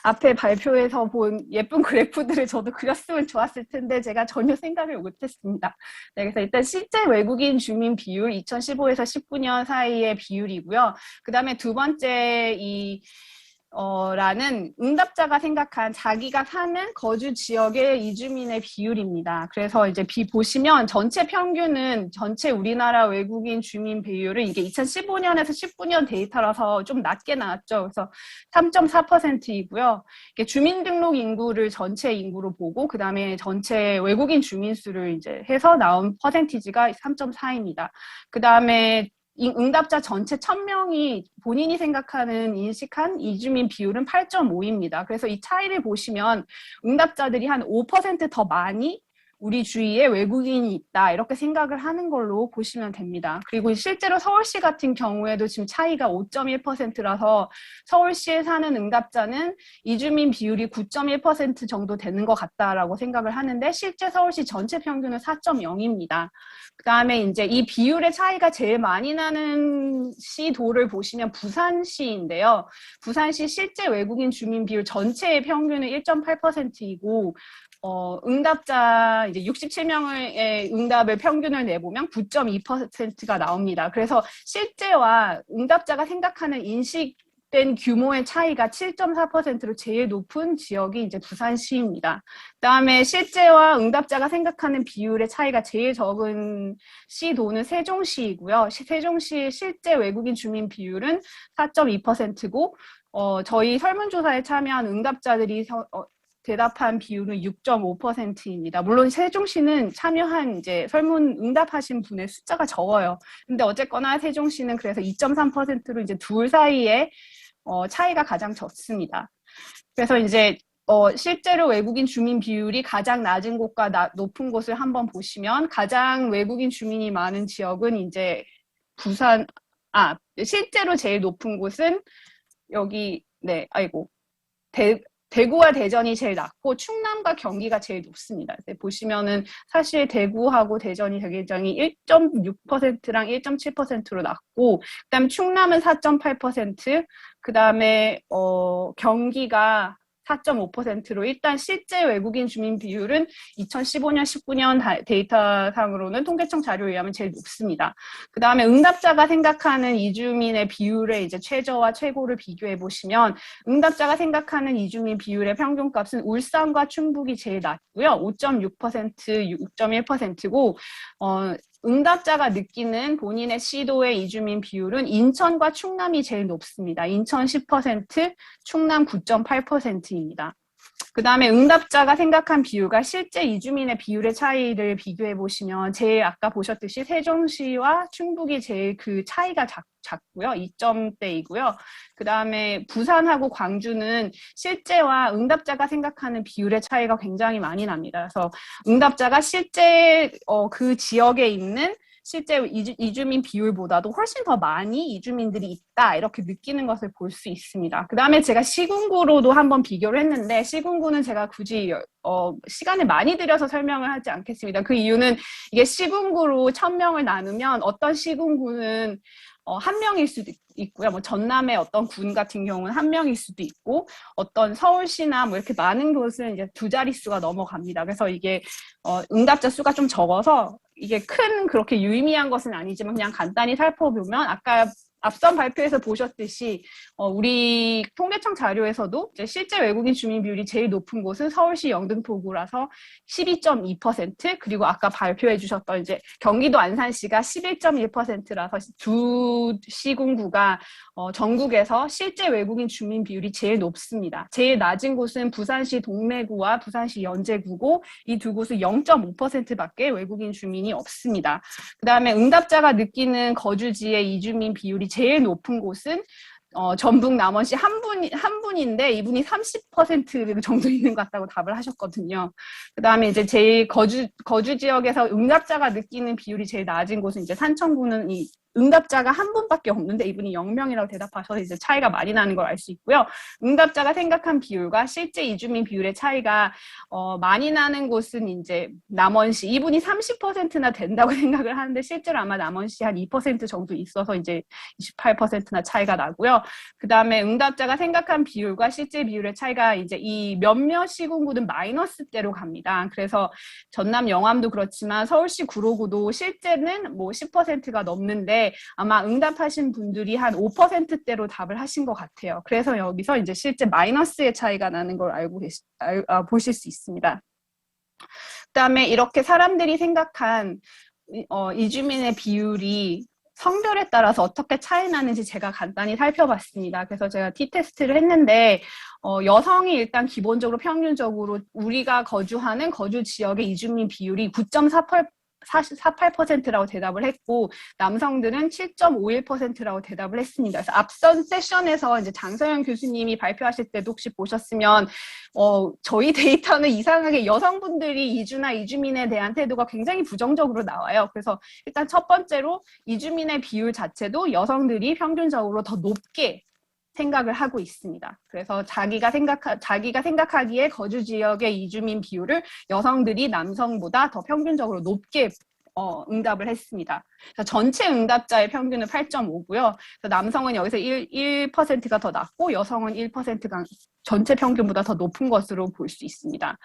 앞에 발표에서 본 예쁜 그래프들을 저도 그렸으면 좋았을 텐데 제가 전혀 생각을 못했습니다. 네, 그래서 일단 실제 외국인 주민 비율 2015에서 19년 사이의 비율이고요. 그 다음에 두 번째 라는 응답자가 생각한 자기가 사는 거주 지역의 이주민의 비율입니다. 그래서 이제 보시면 전체 평균은 전체 우리나라 외국인 주민 비율을 이게 2015년에서 19년 데이터라서 좀 낮게 나왔죠. 그래서 3.4%이고요. 이게 주민등록 인구를 전체 인구로 보고 그 다음에 전체 외국인 주민 수를 이제 해서 나온 퍼센티지가 3.4입니다. 그 다음에 응답자 전체 1000명이 본인이 생각하는 인식한 이주민 비율은 8.5입니다. 그래서 이 차이를 보시면 응답자들이 한 5% 더 많이 우리 주위에 외국인이 있다 이렇게 생각을 하는 걸로 보시면 됩니다. 그리고 실제로 서울시 같은 경우에도 지금 차이가 5.1%라서 서울시에 사는 응답자는 이주민 비율이 9.1% 정도 되는 것 같다라고 생각을 하는데 실제 서울시 전체 평균은 4.0입니다. 그 다음에 이제 이 비율의 차이가 제일 많이 나는 시도를 보시면 부산시인데요. 부산시 실제 외국인 주민 비율 전체의 평균은 1.8%이고 응답자 이제 67명의 응답을 평균을 내보면 9.2%가 나옵니다. 그래서 실제와 응답자가 생각하는 인식된 규모의 차이가 7.4%로 제일 높은 지역이 이제 부산시입니다. 그다음에 실제와 응답자가 생각하는 비율의 차이가 제일 적은 시도는 세종시이고요. 세종시 실제 외국인 주민 비율은 4.2%고 저희 설문조사에 참여한 응답자들이 대답한 비율은 6.5%입니다. 물론 세종시는 참여한 이제 설문 응답하신 분의 숫자가 적어요. 근데 어쨌거나 세종시는 그래서 2.3%로 이제 둘 사이에 차이가 가장 적습니다. 그래서 이제 실제로 외국인 주민 비율이 가장 낮은 곳과 높은 곳을 한번 보시면 가장 외국인 주민이 많은 지역은 이제 실제로 제일 높은 곳은 여기 대구와 대전이 제일 낮고 충남과 경기가 제일 높습니다. 보시면은 사실 대구하고 대전이 굉장히 1.6%랑 1.7%로 낮고 그다음에 충남은 4.8%, 그다음에 경기가 4.5%로 일단 실제 외국인 주민 비율은 2015년, 19년 데이터상으로는 통계청 자료에 의하면 제일 높습니다. 그 다음에 응답자가 생각하는 이주민의 비율의 이제 최저와 최고를 비교해 보시면 응답자가 생각하는 이주민 비율의 평균값은 울산과 충북이 제일 낮고요. 5.6%, 6.1%고 응답자가 느끼는 본인의 시도의 이주민 비율은 인천과 충남이 제일 높습니다. 인천 10%, 충남 9.8%입니다. 그 다음에 응답자가 생각한 비율과 실제 이주민의 비율의 차이를 비교해 보시면 제일 아까 보셨듯이 세종시와 충북이 제일 그 차이가 작고요. 2점대이고요. 그 다음에 부산하고 광주는 실제와 응답자가 생각하는 비율의 차이가 굉장히 많이 납니다. 그래서 응답자가 실제 그 지역에 있는 실제 이주민 비율보다도 훨씬 더 많이 이주민들이 있다 이렇게 느끼는 것을 볼 수 있습니다. 그 다음에 제가 시군구로도 한번 비교를 했는데 시군구는 제가 굳이 시간을 많이 들여서 설명을 하지 않겠습니다. 그 이유는 이게 시군구로 1000명을 나누면 어떤 시군구는 한 명일 수도 있고요. 뭐 전남의 어떤 군 같은 경우는 한 명일 수도 있고 어떤 서울시나 뭐 이렇게 많은 곳은 이제 2자릿수가 넘어갑니다. 그래서 이게 응답자 수가 좀 적어서 이게 큰 그렇게 유의미한 것은 아니지만 그냥 간단히 살펴보면 아까 앞선 발표에서 보셨듯이 우리 통계청 자료에서도 이제 실제 외국인 주민 비율이 제일 높은 곳은 서울시 영등포구라서 12.2% 그리고 아까 발표해 주셨던 이제 경기도 안산시가 11.1%라서 두 시군구가 전국에서 실제 외국인 주민 비율이 제일 높습니다. 제일 낮은 곳은 부산시 동래구와 부산시 연제구고 이 두 곳은 0.5%밖에 외국인 주민이 없습니다. 그 다음에 응답자가 느끼는 거주지의 이주민 비율이 제일 높은 곳은 전북 남원시 한 분인데 이분이 30% 정도 있는 것 같다고 답을 하셨거든요. 그 다음에 이제 제일 거주 지역에서 응답자가 느끼는 비율이 제일 낮은 곳은 이제 산청구는 이 응답자가 한 분밖에 없는데 이분이 0명이라고 대답하셔서 이제 차이가 많이 나는 걸 알 수 있고요. 응답자가 생각한 비율과 실제 이주민 비율의 차이가 많이 나는 곳은 이제 남원시 이분이 30%나 된다고 생각을 하는데 실제로 아마 남원시 한 2% 정도 있어서 이제 28%나 차이가 나고요. 그 다음에 응답자가 생각한 비율과 실제 비율의 차이가 이제 이 몇몇 시군구는 마이너스대로 갑니다. 그래서 전남 영암도 그렇지만 서울시 구로구도 실제는 뭐 10%가 넘는데 아마 응답하신 분들이 한 5%대로 답을 하신 것 같아요. 그래서 여기서 이제 실제 마이너스의 차이가 나는 걸 보실 수 있습니다. 그다음에 이렇게 사람들이 생각한 이주민의 비율이 성별에 따라서 어떻게 차이 나는지 제가 간단히 살펴봤습니다. 그래서 제가 T테스트를 했는데 여성이 일단 기본적으로 평균적으로 우리가 거주하는 거주 지역의 이주민 비율이 9.48%라고 대답을 했고 남성들은 7.51%라고 대답을 했습니다. 그래서 앞선 세션에서 이제 장서영 교수님이 발표하실 때도 혹시 보셨으면 저희 데이터는 이상하게 여성분들이 이주나 이주민에 대한 태도가 굉장히 부정적으로 나와요. 그래서 일단 첫 번째로 이주민의 비율 자체도 여성들이 평균적으로 더 높게 생각을 하고 있습니다. 그래서 자기가 생각하기에 거주 지역의 이주민 비율을 여성들이 남성보다 더 평균적으로 높게 응답을 했습니다. 전체 응답자의 평균은 8.5고요. 남성은 여기서 1%가 더 낮고 여성은 1%가 전체 평균보다 더 높은 것으로 볼 수 있습니다.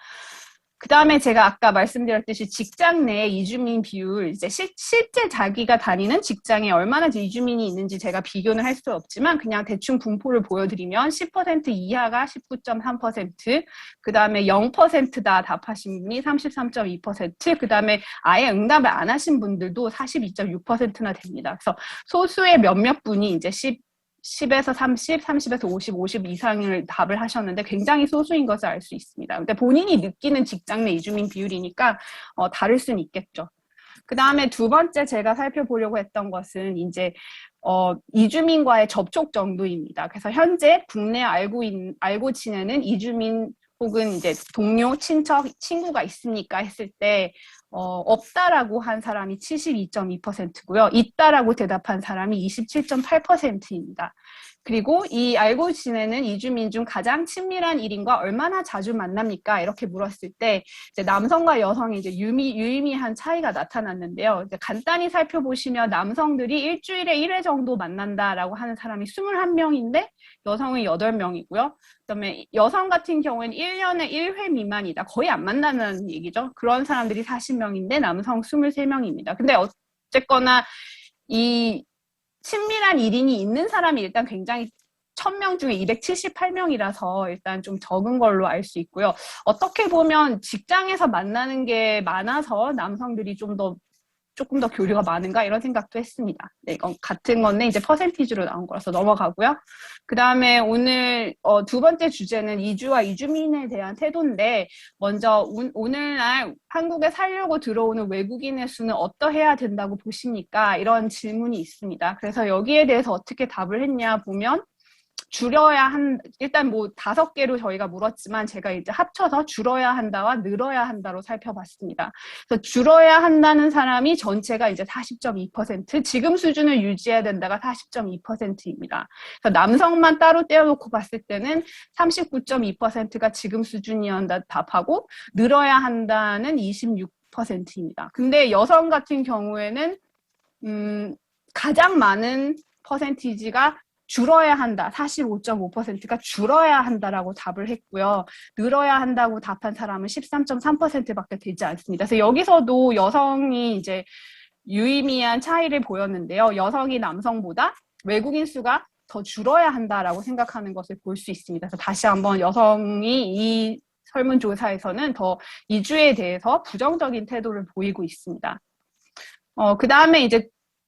그 다음에 제가 아까 말씀드렸듯이 직장 내 이주민 비율, 이제 실제 자기가 다니는 직장에 얼마나 이주민이 있는지 제가 비교는 할 수 없지만 그냥 대충 분포를 보여드리면 10% 이하가 19.3%, 그 다음에 0%다 답하신 분이 33.2%, 그 다음에 아예 응답을 안 하신 분들도 42.6%나 됩니다. 그래서 소수의 몇몇 분이 이제 10에서 30, 30에서 50, 50 이상을 답을 하셨는데 굉장히 소수인 것을 알 수 있습니다. 근데 본인이 느끼는 직장 내 이주민 비율이니까 다를 수는 있겠죠. 그 다음에 두 번째 제가 살펴보려고 했던 것은 이제 이주민과의 접촉 정도입니다. 그래서 현재 국내 알고 지내는 이주민 혹은 이제 동료, 친척, 친구가 있습니까? 했을 때 없다라고 한 사람이 72.2%고요. 있다라고 대답한 사람이 27.8%입니다. 그리고 이 알고 지내는 이주민 중 가장 친밀한 1인과 얼마나 자주 만납니까? 이렇게 물었을 때 이제 남성과 여성이 이제 유의미한 차이가 나타났는데요. 이제 간단히 살펴보시면 남성들이 일주일에 1회 정도 만난다라고 하는 사람이 21명인데 여성은 8명이고요. 그다음에 여성 같은 경우에는 1년에 1회 미만이다. 거의 안 만나는 얘기죠. 그런 사람들이 40명인데 남성 23명입니다. 근데 어쨌거나 이 친밀한 1인이 있는 사람이 일단 굉장히 1000명 중에 278명이라서 일단 좀 적은 걸로 알 수 있고요. 어떻게 보면 직장에서 만나는 게 많아서 남성들이 좀 더 조금 더 교류가 많은가 이런 생각도 했습니다. 네, 이건 같은 건데 이제 퍼센티지로 나온 거라서 넘어가고요. 그 다음에 오늘 두 번째 주제는 이주와 이주민에 대한 태도인데 먼저 오늘날 한국에 살려고 들어오는 외국인의 수는 어떠해야 된다고 보십니까? 이런 질문이 있습니다. 그래서 여기에 대해서 어떻게 답을 했냐 보면 일단 뭐 5개로 저희가 물었지만 제가 이제 합쳐서 줄어야 한다와 늘어야 한다로 살펴봤습니다. 그래서 줄어야 한다는 사람이 전체가 이제 40.2%, 지금 수준을 유지해야 된다가 40.2%입니다. 그래서 남성만 따로 떼어놓고 봤을 때는 39.2%가 지금 수준이었다 답하고 늘어야 한다는 26%입니다. 근데 여성 같은 경우에는 가장 많은 퍼센티지가 줄어야 한다. 45.5%가 줄어야 한다라고 답을 했고요. 늘어야 한다고 답한 사람은 13.3%밖에 되지 않습니다. 그래서 여기서도 여성이 이제 유의미한 차이를 보였는데요. 여성이 남성보다 외국인 수가 더 줄어야 한다라고 생각하는 것을 볼 수 있습니다. 그래서 다시 한번 여성이 이 설문조사에서는 더 이주에 대해서 부정적인 태도를 보이고 있습니다. 그 다음에 이제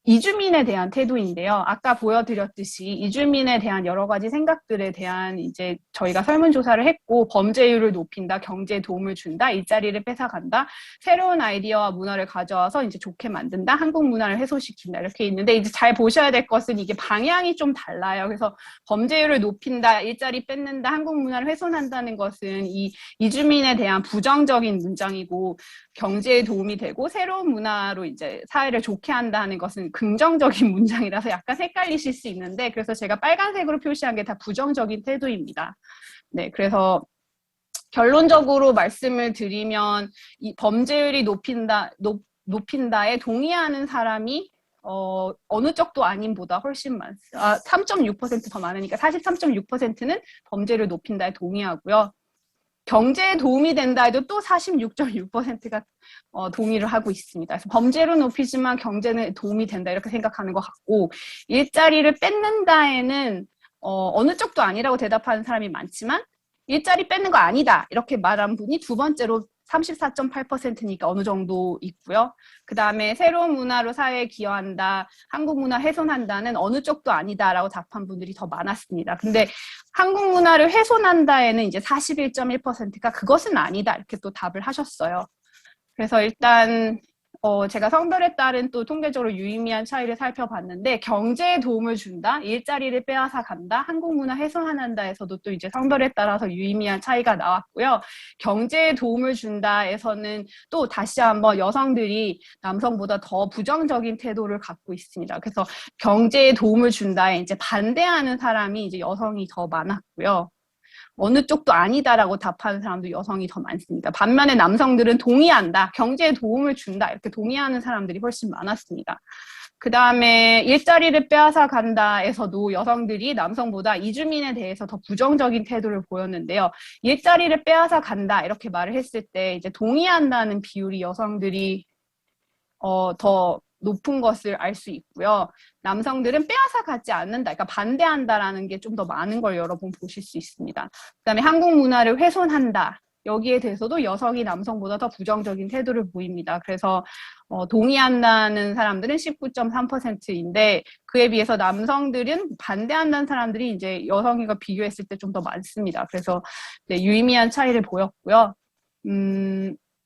이주민에 대한 태도인데요. 아까 보여드렸듯이 이주민에 대한 여러 가지 생각들에 대한 이제 저희가 설문조사를 했고 범죄율을 높인다, 경제에 도움을 준다, 일자리를 뺏어간다, 새로운 아이디어와 문화를 가져와서 이제 좋게 만든다, 한국 문화를 해소시킨다 이렇게 있는데 이제 잘 보셔야 될 것은 이게 방향이 좀 달라요. 그래서 범죄율을 높인다, 일자리 뺏는다, 한국 문화를 훼손한다는 것은 이 이주민에 대한 부정적인 문장이고 경제에 도움이 되고 새로운 문화로 이제 사회를 좋게 한다 하는 것은 긍정적인 문장이라서 약간 헷갈리실 수 있는데 그래서 제가 빨간색으로 표시한 게 다 부정적인 태도입니다. 네, 그래서 결론적으로 말씀을 드리면 이 범죄율이 높인다에 동의하는 사람이 어느 쪽도 아닌보다 훨씬 많습니다. 3.6% 더 많으니까 43.6%는 범죄를 높인다에 동의하고요. 경제에 도움이 된다 해도 또 46.6%가 동의를 하고 있습니다. 그래서 범죄를 높이지만 경제는 도움이 된다 이렇게 생각하는 것 같고 일자리를 뺏는다에는 어느 쪽도 아니라고 대답하는 사람이 많지만 일자리 뺏는 거 아니다 이렇게 말한 분이 두 번째로 34.8%니까 어느 정도 있고요. 그 다음에 새로운 문화로 사회에 기여한다, 한국 문화 훼손한다는 어느 쪽도 아니다라고 답한 분들이 더 많았습니다. 근데 한국 문화를 훼손한다에는 이제 41.1%가 그것은 아니다 이렇게 또 답을 하셨어요. 그래서 일단 제가 성별에 따른 또 통계적으로 유의미한 차이를 살펴봤는데 경제에 도움을 준다, 일자리를 빼앗아 간다, 한국 문화 훼손한다에서도 또 이제 성별에 따라서 유의미한 차이가 나왔고요. 경제에 도움을 준다에서는 또 다시 한번 여성들이 남성보다 더 부정적인 태도를 갖고 있습니다. 그래서 경제에 도움을 준다에 이제 반대하는 사람이 이제 여성이 더 많았고요. 어느 쪽도 아니다라고 답하는 사람도 여성이 더 많습니다. 반면에 남성들은 동의한다, 경제에 도움을 준다 이렇게 동의하는 사람들이 훨씬 많았습니다. 그 다음에 일자리를 빼앗아 간다에서도 여성들이 남성보다 이주민에 대해서 더 부정적인 태도를 보였는데요. 일자리를 빼앗아 간다 이렇게 말을 했을 때 이제 동의한다는 비율이 여성들이 더 높은 것을 알 수 있고요. 남성들은 빼앗아 가지 않는다, 그러니까 반대한다라는 게 좀 더 많은 걸 여러분 보실 수 있습니다. 그다음에 한국 문화를 훼손한다. 여기에 대해서도 여성이 남성보다 더 부정적인 태도를 보입니다. 그래서 동의한다는 사람들은 19.3%인데 그에 비해서 남성들은 반대한다는 사람들이 이제 여성과 비교했을 때 좀 더 많습니다. 그래서 네, 유의미한 차이를 보였고요.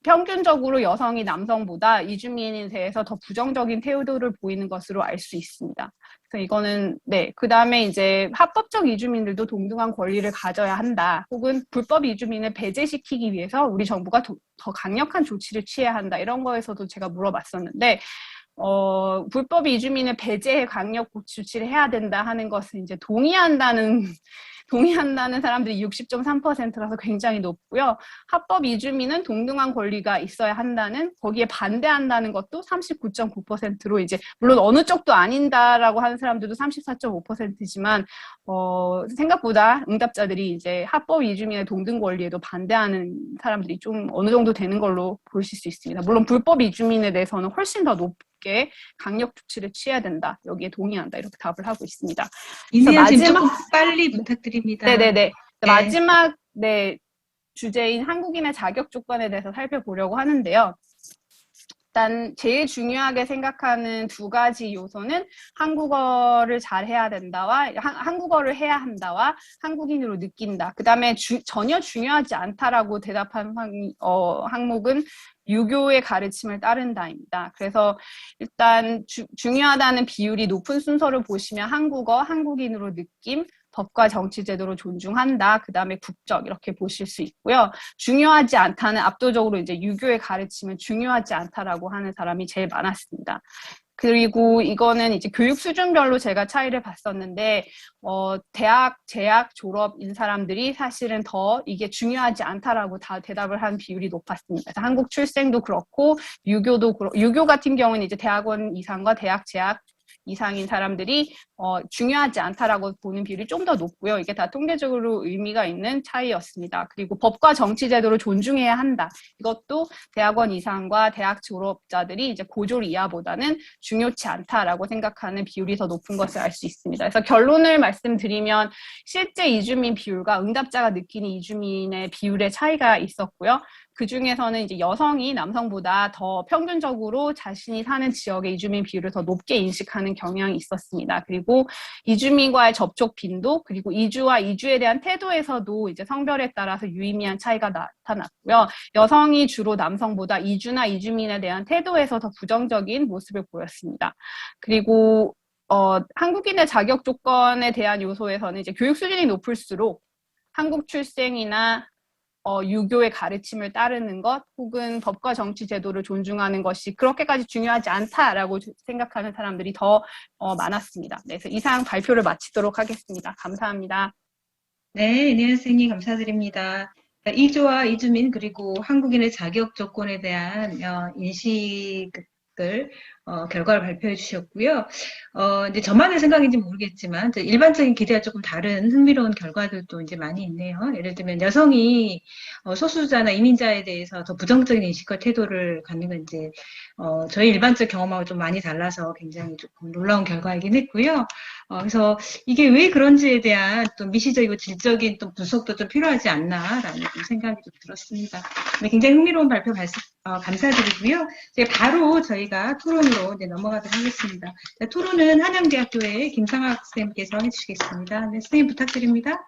평균적으로 여성이 남성보다 이주민에 대해서 더 부정적인 태도를 보이는 것으로 알 수 있습니다. 그래서 이거는 네, 그 다음에 이제 합법적 이주민들도 동등한 권리를 가져야 한다. 혹은 불법 이주민을 배제시키기 위해서 우리 정부가 더 강력한 조치를 취해야 한다. 이런 거에서도 제가 물어봤었는데 불법 이주민을 배제해 강력 조치를 해야 된다 하는 것은 이제 동의한다는 사람들이 60.3%라서 굉장히 높고요. 합법 이주민은 동등한 권리가 있어야 한다는, 거기에 반대한다는 것도 39.9%로 이제 물론 어느 쪽도 아닌다라고 하는 사람들도 34.5%지만 생각보다 응답자들이 이제 합법 이주민의 동등 권리에도 반대하는 사람들이 좀 어느 정도 되는 걸로 보실 수 있습니다. 물론 불법 이주민에 대해서는 훨씬 더 높게 강력 조치를 취해야 된다. 여기에 동의한다. 이렇게 답을 하고 있습니다. 이내연님 조금 빨리 부탁드립니다. 네네네. 네. 마지막 주제인 한국인의 자격 조건에 대해서 살펴보려고 하는데요. 일단 제일 중요하게 생각하는 두 가지 요소는 한국어를 잘 해야 된다와 한국어를 해야 한다와 한국인으로 느낀다. 그 다음에 전혀 중요하지 않다라고 대답한 항목은 유교의 가르침을 따른다입니다. 그래서 일단 중요하다는 비율이 높은 순서를 보시면 한국어, 한국인으로 느낌, 법과 정치 제도로 존중한다. 그 다음에 국적 이렇게 보실 수 있고요. 중요하지 않다는 압도적으로 이제 유교의 가르침은 중요하지 않다라고 하는 사람이 제일 많았습니다. 그리고 이거는 이제 교육 수준별로 제가 차이를 봤었는데 대학 재학 졸업인 사람들이 사실은 더 이게 중요하지 않다라고 다 대답을 한 비율이 높았습니다. 그래서 한국 출생도 그렇고 유교 같은 경우는 이제 대학원 이상과 대학 재학 이상인 사람들이 중요하지 않다라고 보는 비율이 좀 더 높고요. 이게 다 통계적으로 의미가 있는 차이였습니다. 그리고 법과 정치 제도를 존중해야 한다. 이것도 대학원 이상과 대학 졸업자들이 이제 고졸 이하보다는 중요치 않다라고 생각하는 비율이 더 높은 것을 알 수 있습니다. 그래서 결론을 말씀드리면 실제 이주민 비율과 응답자가 느끼는 이주민의 비율의 차이가 있었고요. 그 중에서는 이제 여성이 남성보다 더 평균적으로 자신이 사는 지역의 이주민 비율을 더 높게 인식하는 경향이 있었습니다. 그리고 이주민과의 접촉 빈도, 그리고 이주와 이주에 대한 태도에서도 이제 성별에 따라서 유의미한 차이가 나타났고요. 여성이 주로 남성보다 이주나 이주민에 대한 태도에서 더 부정적인 모습을 보였습니다. 그리고 한국인의 자격 조건에 대한 요소에서는 이제 교육 수준이 높을수록 한국 출생이나 유교의 가르침을 따르는 것 혹은 법과 정치 제도를 존중하는 것이 그렇게까지 중요하지 않다라고 생각하는 사람들이 더 많았습니다. 네, 그래서 이상 발표를 마치도록 하겠습니다. 감사합니다. 네, 이내연 선생님 감사드립니다. 이주와 이주민 그리고 한국인의 자격 조건에 대한 인식을 결과를 발표해 주셨고요. 이제 저만의 생각인지 모르겠지만 일반적인 기대와 조금 다른 흥미로운 결과들도 이제 많이 있네요. 예를 들면 여성이 소수자나 이민자에 대해서 더 부정적인 인식과 태도를 갖는 건 이제 저희 일반적 경험하고 좀 많이 달라서 굉장히 조금 놀라운 결과이긴 했고요. 그래서 이게 왜 그런지에 대한 또 미시적이고 질적인 또 분석도 좀 필요하지 않나라는 좀 생각이 좀 들었습니다. 굉장히 흥미로운 발표 감사드리고요. 이제 바로 저희가 토론으로 이제 넘어가도록 하겠습니다. 자, 토론은 한양대학교의 김상학 선생님께서 해주시겠습니다. 네, 선생님 부탁드립니다.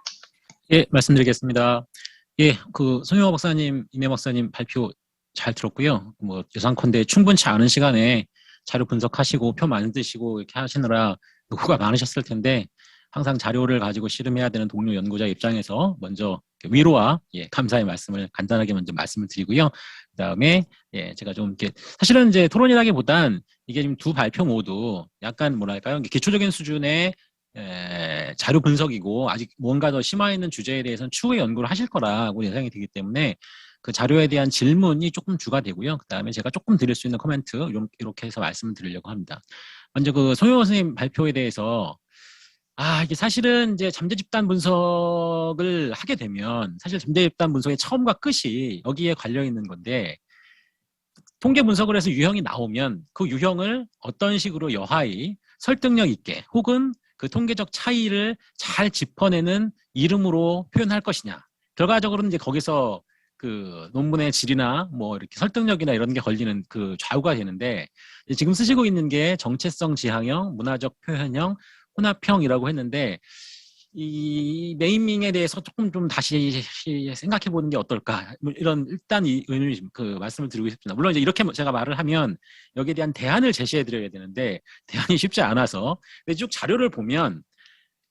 예, 말씀드리겠습니다. 예, 손영호 박사님, 임혜 박사님 발표 잘 들었고요. 예상컨대 충분치 않은 시간에 자료 분석하시고 표 만드시고 이렇게 하시느라 노고가 많으셨을 텐데 항상 자료를 가지고 씨름해야 되는 동료 연구자 입장에서 먼저 위로와 감사의 말씀을 간단하게 먼저 말씀을 드리고요. 그 다음에 제가 좀 이렇게 사실은 이제 토론이라기보단 이게 지금 두 발표 모두 약간 뭐랄까요, 기초적인 수준의 자료 분석이고 아직 뭔가 더 심화 있는 주제에 대해서는 추후에 연구를 하실 거라고 예상이 되기 때문에 그 자료에 대한 질문이 조금 주가 되고요. 그 다음에 제가 조금 드릴 수 있는 코멘트 이렇게 해서 말씀을 드리려고 합니다. 먼저 손영호 선생님 발표에 대해서 이게 사실은 이제 잠재 집단 분석을 하게 되면 사실 잠재 집단 분석의 처음과 끝이 여기에 관련 있는 건데 통계 분석을 해서 유형이 나오면 그 유형을 어떤 식으로 여하이 설득력 있게 혹은 그 통계적 차이를 잘 짚어내는 이름으로 표현할 것이냐. 결과적으로는 이제 거기서 그 논문의 질이나 이렇게 설득력이나 이런 게 걸리는 그 좌우가 되는데 지금 쓰시고 있는 게 정체성 지향형, 문화적 표현형, 혼합형이라고 했는데 이 네이밍에 대해서 조금 좀 다시 생각해 보는 게 어떨까 이런 일단 이 의미 말씀을 드리고 싶습니다. 물론 이제 이렇게 제가 말을 하면 여기에 대한 대안을 제시해 드려야 되는데 대안이 쉽지 않아서 근데 쭉 자료를 보면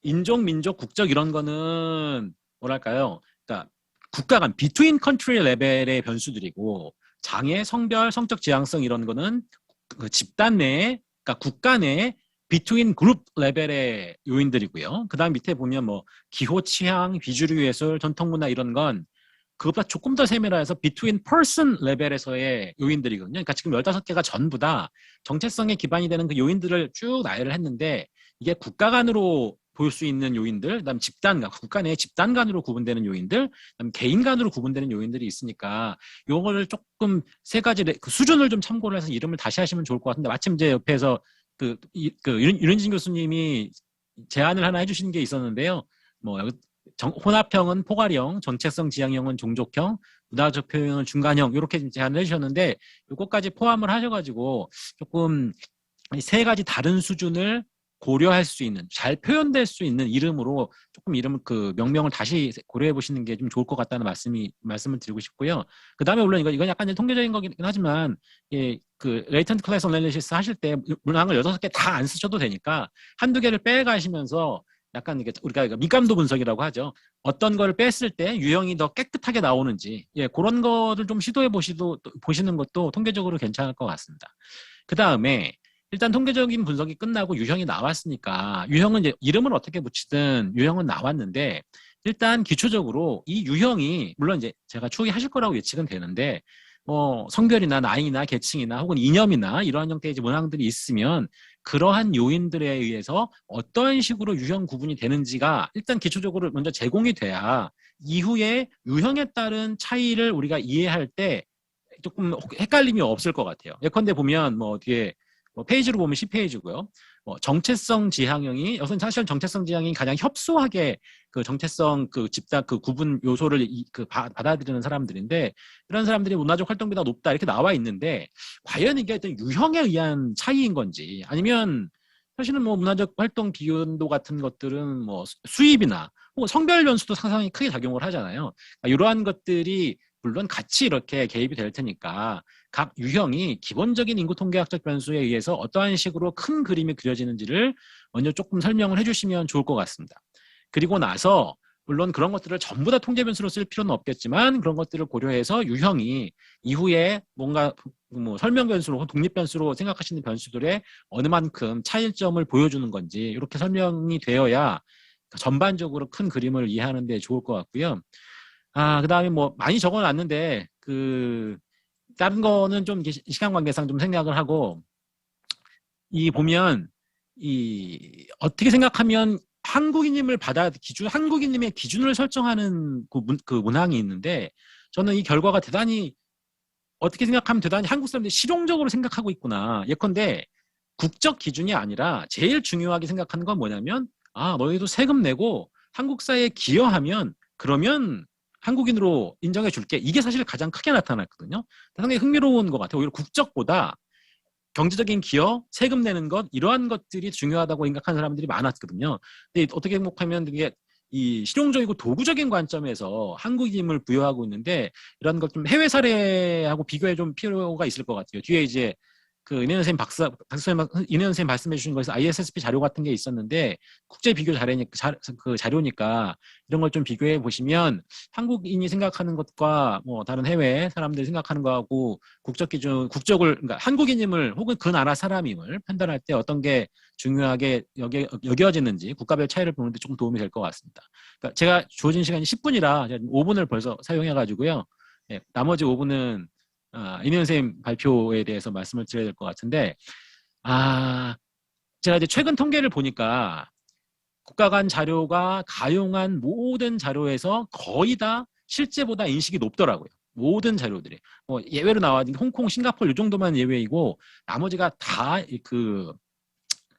인종, 민족, 국적 이런 거는 뭐랄까요? 그러니까 국가 간 between country 레벨의 변수들이고 장애, 성별, 성적 지향성 이런 거는 그 집단 내에 그러니까 국가 내에 between 그룹 레벨의 요인들이고요. 그 다음 밑에 보면 기호, 취향, 비주류 예술, 전통문화 이런 건 그것보다 조금 더 세밀화해서 between person 레벨에서의 요인들이거든요. 그러니까 지금 15개가 전부 다 정체성에 기반이 되는 그 요인들을 쭉 나열을 했는데 이게 국가 간으로 볼 수 있는 요인들, 그다음 집단 간, 국가 내 집단 간으로 구분되는 요인들, 그다음 개인 간으로 구분되는 요인들이 있으니까 요거를 조금 세 가지 그 수준을 좀 참고를 해서 이름을 다시 하시면 좋을 것 같은데 마침 제 옆에서 윤진진 교수님이 제안을 하나 해주신 게 있었는데요. 혼합형은 포괄형, 정체성 지향형은 종족형, 문화적 표현은 중간형 이렇게 제안을 해주셨는데 이것까지 포함을 하셔가지고 조금 세 가지 다른 수준을 고려할 수 있는, 잘 표현될 수 있는 이름으로 조금 명명을 다시 고려해 보시는 게 좀 좋을 것 같다는 말씀을 드리고 싶고요. 그 다음에 물론 이건 약간 이제 통계적인 거긴 하지만, 그 latent class analysis 하실 때 문항을 6개 다 안 쓰셔도 되니까 한두 개를 빼가시면서 약간 이게 우리가 민감도 분석이라고 하죠. 어떤 거를 뺐을 때 유형이 더 깨끗하게 나오는지, 그런 거를 좀 시도해 보시는 것도 통계적으로 괜찮을 것 같습니다. 그 다음에 일단 통계적인 분석이 끝나고 유형이 나왔으니까 유형은 이제 이름을 어떻게 붙이든 유형은 나왔는데 일단 기초적으로 이 유형이 물론 이제 제가 추구하실 거라고 예측은 되는데 성별이나 나이나 계층이나 혹은 이념이나 이러한 형태의 문항들이 있으면 그러한 요인들에 의해서 어떤 식으로 유형 구분이 되는지가 일단 기초적으로 먼저 제공이 돼야 이후에 유형에 따른 차이를 우리가 이해할 때 조금 헷갈림이 없을 것 같아요. 예컨대 보면 뒤에 페이지로 보면 10페이지고요. 정체성 지향형이 사실 정체성 지향이 가장 협소하게 그 정체성 집단 구분 요소를 받아들이는 사람들인데 이런 사람들이 문화적 활동비가 높다 이렇게 나와 있는데 과연 이게 어떤 유형에 의한 차이인 건지 아니면 사실은 문화적 활동 비운도 같은 것들은 수입이나 혹은 성별 변수도 상당히 크게 작용을 하잖아요. 이러한 것들이 물론 같이 이렇게 개입이 될 테니까 각 유형이 기본적인 인구 통계학적 변수에 의해서 어떠한 식으로 큰 그림이 그려지는지를 먼저 조금 설명을 해주시면 좋을 것 같습니다. 그리고 나서 물론 그런 것들을 전부 다 통계 변수로 쓸 필요는 없겠지만 그런 것들을 고려해서 유형이 이후에 뭔가 설명 변수로 혹은 독립 변수로 생각하시는 변수들의 어느 만큼 차이점을 보여주는 건지 이렇게 설명이 되어야 전반적으로 큰 그림을 이해하는 데 좋을 것 같고요. 그 다음에 많이 적어놨는데 다른 거는 좀 시간 관계상 좀 생각을 하고 보면 어떻게 생각하면 한국인님의 기준을 설정하는 그 문항이 있는데 저는 이 결과가 대단히 어떻게 생각하면 대단히 한국 사람들이 실용적으로 생각하고 있구나. 예컨대 국적 기준이 아니라 제일 중요하게 생각하는 건 뭐냐면 너희도 세금 내고 한국 사회에 기여하면 그러면 한국인으로 인정해 줄게. 이게 사실 가장 크게 나타났거든요. 상당히 흥미로운 것 같아요. 오히려 국적보다 경제적인 기여, 세금 내는 것 이러한 것들이 중요하다고 생각하는 사람들이 많았거든요. 근데 어떻게 생각하면 이게 이 실용적이고 도구적인 관점에서 한국인임을 부여하고 있는데 이런 것 좀 해외 사례하고 비교해 좀 필요가 있을 것 같아요. 뒤에 이제 이내연 선생님 말씀해 주신 거에서 ISSP 자료 같은 게 있었는데 국제 비교 자료니까 이런 걸 좀 비교해 보시면 한국인이 생각하는 것과 다른 해외 사람들이 생각하는 거하고 그러니까 한국인임을 혹은 그 나라 사람임을 판단할 때 어떤 게 중요하게 여겨지는지 국가별 차이를 보는 데 조금 도움이 될 것 같습니다. 그러니까 제가 주어진 시간이 10분이라 5분을 벌써 사용해 가지고요. 나머지 5분은 이내연 선생님 발표에 대해서 말씀을 드려야 될 것 같은데 제가 이제 최근 통계를 보니까 국가 간 자료가 가용한 모든 자료에서 거의 다 실제보다 인식이 높더라고요. 모든 자료들이 예외로 나왔는 홍콩, 싱가포르 이 정도만 예외이고 나머지가 다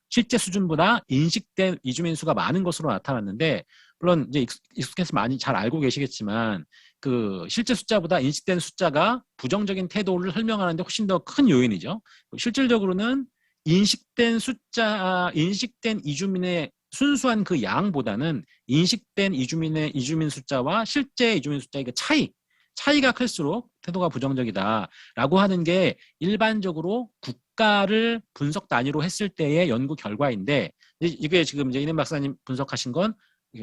실제 수준보다 인식된 이주민 수가 많은 것으로 나타났는데 물론 이제 익숙해서 많이 잘 알고 계시겠지만 실제 숫자보다 인식된 숫자가 부정적인 태도를 설명하는데 훨씬 더 큰 요인이죠. 실질적으로는 인식된 이주민의 순수한 그 양보다는 인식된 이주민 숫자와 실제 이주민 숫자의 그 차이가 클수록 태도가 부정적이다라고 하는 게 일반적으로 국가를 분석 단위로 했을 때의 연구 결과인데 이게 지금 이제 이내 박사님 분석하신 건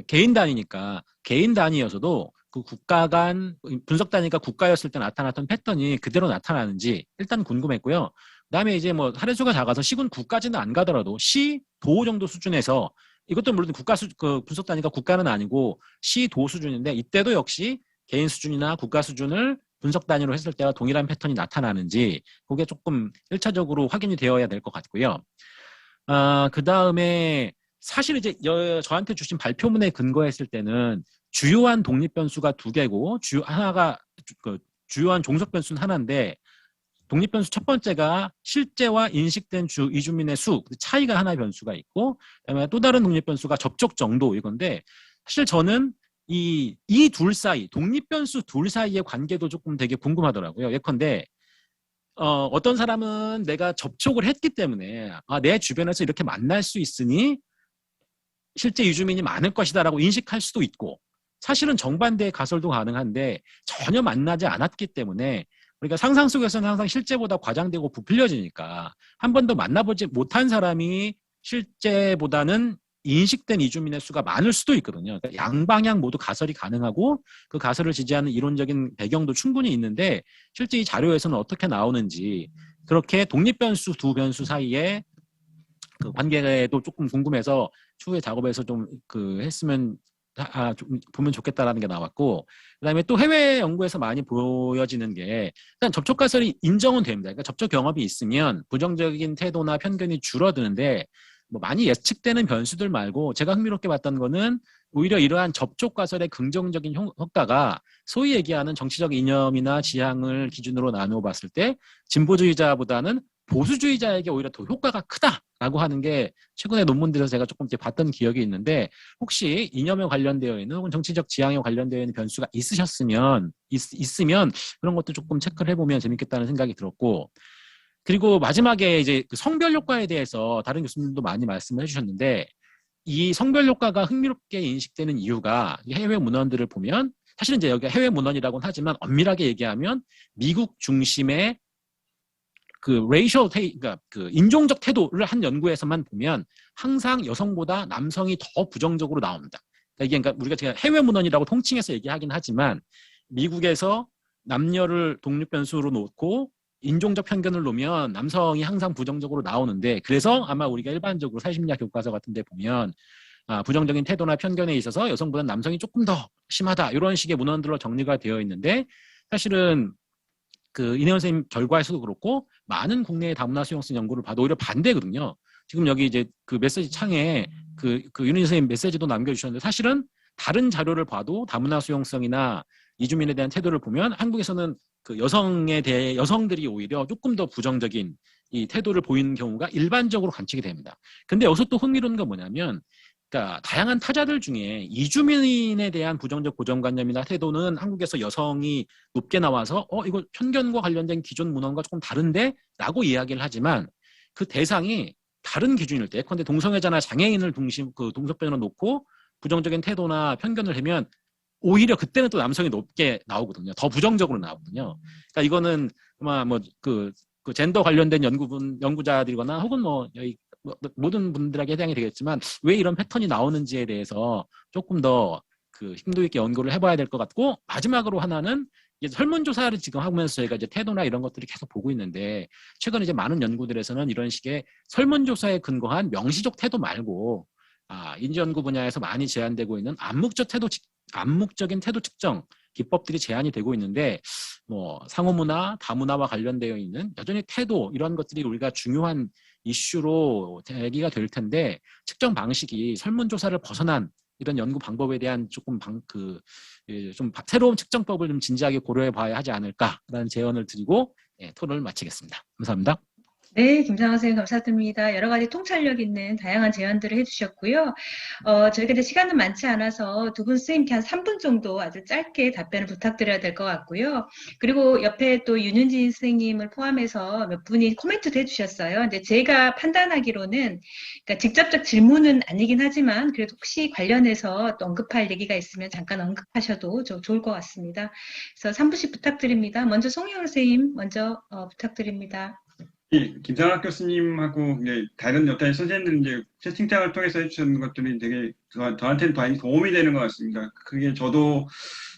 개인 단위니까 개인 단위여서도 그 국가 간 분석 단위가 국가였을 때 나타났던 패턴이 그대로 나타나는지 일단 궁금했고요. 그다음에 이제 사례수가 작아서 시군 구까지는 안 가더라도 시, 도 정도 수준에서 이것도 물론 분석 단위가 국가는 아니고 시, 도 수준인데 이때도 역시 개인 수준이나 국가 수준을 분석 단위로 했을 때와 동일한 패턴이 나타나는지 그게 조금 1차적으로 확인이 되어야 될 것 같고요. 그 다음에 사실 이제 저한테 주신 발표문에 근거했을 때는 주요한 독립 변수가 2개고 주요한 종속 변수는 하나인데 독립 변수 첫 번째가 실제와 인식된 이주민의 수 차이가 하나의 변수가 있고 그다음에 또 다른 독립 변수가 접촉 정도 이건데 사실 저는 이 둘 사이, 독립변수 둘 사이의 관계도 조금 되게 궁금하더라고요. 예컨대 어떤 사람은 내가 접촉을 했기 때문에 내 주변에서 이렇게 만날 수 있으니 실제 이주민이 많을 것이다라고 인식할 수도 있고, 사실은 정반대의 가설도 가능한데 전혀 만나지 않았기 때문에 우리가 상상 속에서는 항상 실제보다 과장되고 부풀려지니까 한 번도 만나보지 못한 사람이 실제보다는 인식된 이주민의 수가 많을 수도 있거든요. 그러니까 양방향 모두 가설이 가능하고 그 가설을 지지하는 이론적인 배경도 충분히 있는데 실제 이 자료에서는 어떻게 나오는지, 그렇게 독립변수 두 변수 사이에 그 관계도 조금 궁금해서 추후에 작업에서 좀 했으면 좀 보면 좋겠다라는 게 나왔고, 그다음에 또 해외 연구에서 많이 보여지는 게 일단 접촉 가설이 인정은 됩니다. 그러니까 접촉 경험이 있으면 부정적인 태도나 편견이 줄어드는데 뭐 많이 예측되는 변수들 말고 제가 흥미롭게 봤던 거는 오히려 이러한 접촉 가설의 긍정적인 효과가 소위 얘기하는 정치적 이념이나 지향을 기준으로 나누어 봤을 때 진보주의자보다는 보수주의자에게 오히려 더 효과가 크다라고 하는 게 최근에 논문들에서 제가 조금 이제 봤던 기억이 있는데, 혹시 이념에 관련되어 있는 혹은 정치적 지향에 관련되어 있는 변수가 있으면 그런 것도 조금 체크를 해보면 재밌겠다는 생각이 들었고, 그리고 마지막에 이제 그 성별 효과에 대해서 다른 교수님도 많이 말씀을 해주셨는데, 이 성별 효과가 흥미롭게 인식되는 이유가 해외 문헌들을 보면, 사실은 이제 여기 해외 문헌이라고는 하지만 엄밀하게 얘기하면 미국 중심의 그러니까 그 인종적 태도를 한 연구에서만 보면 항상 여성보다 남성이 더 부정적으로 나옵니다. 그러니까 우리가 제가 해외 문헌이라고 통칭해서 얘기하긴 하지만 미국에서 남녀를 독립변수로 놓고 인종적 편견을 놓으면 남성이 항상 부정적으로 나오는데, 그래서 아마 우리가 일반적으로 사회심리학 교과서 같은 데 보면 부정적인 태도나 편견에 있어서 여성보다는 남성이 조금 더 심하다 이런 식의 문헌들로 정리가 되어 있는데, 사실은 그 이내원 선생님 결과에서도 그렇고 많은 국내의 다문화 수용성 연구를 봐도 오히려 반대거든요. 지금 여기 이제 그 메시지 창에 그 윤희 선생님 메시지도 남겨주셨는데, 사실은 다른 자료를 봐도 다문화 수용성이나 이주민에 대한 태도를 보면 한국에서는 그 여성들이 오히려 조금 더 부정적인 이 태도를 보이는 경우가 일반적으로 관측이 됩니다. 근데 여기서 또 흥미로운 건 뭐냐면, 그러니까 다양한 타자들 중에 이주민에 대한 부정적 고정관념이나 태도는 한국에서 여성이 높게 나와서 이거 편견과 관련된 기존 문헌과 조금 다른데? 라고 이야기를 하지만 그 대상이 다른 기준일 때, 예컨대 동성애자나 장애인을 동석변으로 놓고 부정적인 태도나 편견을 하면 오히려 그때는 또 남성이 높게 나오거든요. 더 부정적으로 나오거든요. 그러니까 이거는 아마 그 젠더 관련된 연구자들이거나 혹은 모든 분들에게 해당이 되겠지만 왜 이런 패턴이 나오는지에 대해서 조금 더 그 심도 있게 연구를 해봐야 될 것 같고, 마지막으로 하나는 이제 설문조사를 지금 하면서 저희가 이제 태도나 이런 것들을 계속 보고 있는데, 최근 이제 많은 연구들에서는 이런 식의 설문조사에 근거한 명시적 태도 말고 인지연구 분야에서 많이 제한되고 있는 암묵적인 태도 측정 기법들이 제한이 되고 있는데, 뭐 상호문화, 다문화와 관련되어 있는 여전히 태도 이런 것들이 우리가 중요한 이슈로 대기가 될 텐데, 측정 방식이 설문조사를 벗어난 이런 연구 방법에 대한 조금 좀 새로운 측정법을 좀 진지하게 고려해 봐야 하지 않을까라는 제언을 드리고 토론을 마치겠습니다. 감사합니다. 네, 김상원 선생님 감사드립니다. 여러 가지 통찰력 있는 다양한 제안들을 해주셨고요. 저희가 이제 시간은 많지 않아서 두 분 선생님께 한 3분 정도 아주 짧게 답변을 부탁드려야 될 것 같고요. 그리고 옆에 또 윤윤진 선생님을 포함해서 몇 분이 코멘트도 해주셨어요. 근데 제가 판단하기로는, 그러니까 직접적 질문은 아니긴 하지만 그래도 혹시 관련해서 또 언급할 얘기가 있으면 잠깐 언급하셔도 좋을 것 같습니다. 그래서 3분씩 부탁드립니다. 먼저 송혜원 선생님 먼저 부탁드립니다. 예, 김상학 교수님하고 다른 여타의 선생님들 이제 채팅창을 통해서 해주셨는 것들이 되게 저한테는 많이 도움이 되는 것 같습니다. 그게 저도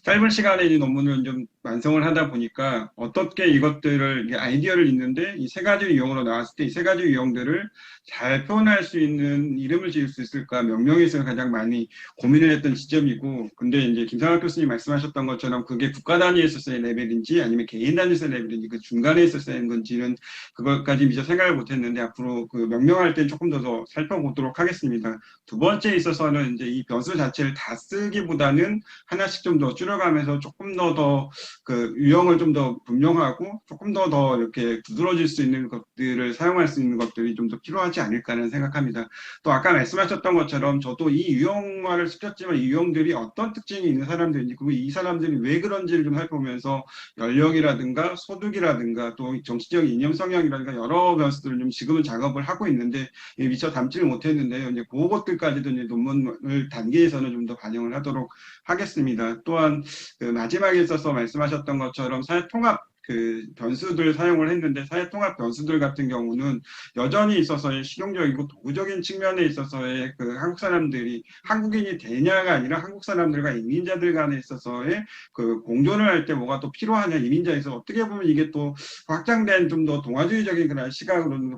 짧은 시간에 이 논문을 좀 완성을 하다 보니까 어떻게 이것들을 아이디어를 있는데 이 세 가지 유형으로 나왔을 때 이 세 가지 유형들을 잘 표현할 수 있는 이름을 지을 수 있을까, 명령에서 가장 많이 고민을 했던 지점이고, 근데 이제 김상학 교수님 말씀하셨던 것처럼 그게 국가 단위에서의 레벨인지 아니면 개인 단위에서의 레벨인지 그 중간에 있었어야 하는 건지는 그것까지 미처 생각을 못했는데 앞으로 그 명령할 때 조금 더 살펴보도록 하겠습니다. 두 번째에 있어서는 이제 이 변수 자체를 다 쓰기보다는 하나씩 좀 더 줄여 줄여가면서 조금 더 그 유형을 좀 더 분명하고 조금 더 이렇게 두드러질 수 있는 것들을 사용할 수 있는 것들이 좀 더 필요하지 않을까는 생각합니다. 또 아까 말씀하셨던 것처럼 저도 이 유형화를 시켰지만 이 유형들이 어떤 특징이 있는 사람들인지 그리고 이 사람들이 왜 그런지를 좀 살펴보면서 연령이라든가 소득이라든가 또 정치적 이념 성향이라든가 여러 변수들을 좀 지금은 작업을 하고 있는데 미처 담지를 못했는데요. 이제 그것들까지도 이제 논문을 단계에서는 좀 더 반영을 하도록 하겠습니다. 또한 그 마지막에 있어서 말씀하셨던 것처럼 사회통합 그 변수들 사용을 했는데 사회통합 변수들 같은 경우는 여전히 있어서의 실용적이고 도구적인 측면에 있어서의 그 한국 사람들이 한국인이 되냐가 아니라 한국 사람들과 이민자들 간에 있어서의 그 공존을 할 때 뭐가 또 필요하냐 이민자에서 어떻게 보면 이게 또 확장된 좀 더 동아주의적인 그런 시각으로는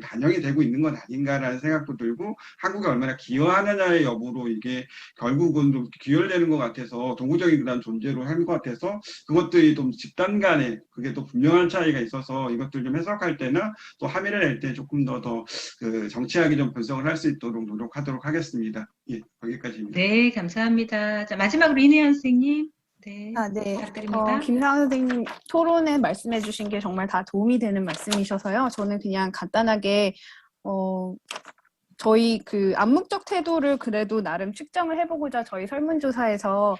반영이 되고 있는 건 아닌가라는 생각도 들고 한국에 얼마나 기여하느냐의 여부로 이게 결국은 좀 귀결되는 것 같아서 도구적인 그런 존재로 하는 것 같아서 그것들이 좀 집단 간에 그게 또 분명한 차이가 있어서 이것들 좀 해석할 때나 또 함의를 낼 때 조금 더 그 정치하게 좀 분석을 할 수 있도록 노력하도록 하겠습니다. 예, 거기까지입니다. 네, 감사합니다. 자, 마지막으로 이내연 선생님. 네, 네. 부탁드립니다. 김상환 선생님 토론에 말씀해 주신 게 정말 다 도움이 되는 말씀이셔서요. 저는 그냥 간단하게 저희 그 암묵적 태도를 그래도 나름 측정을 해보고자 저희 설문조사에서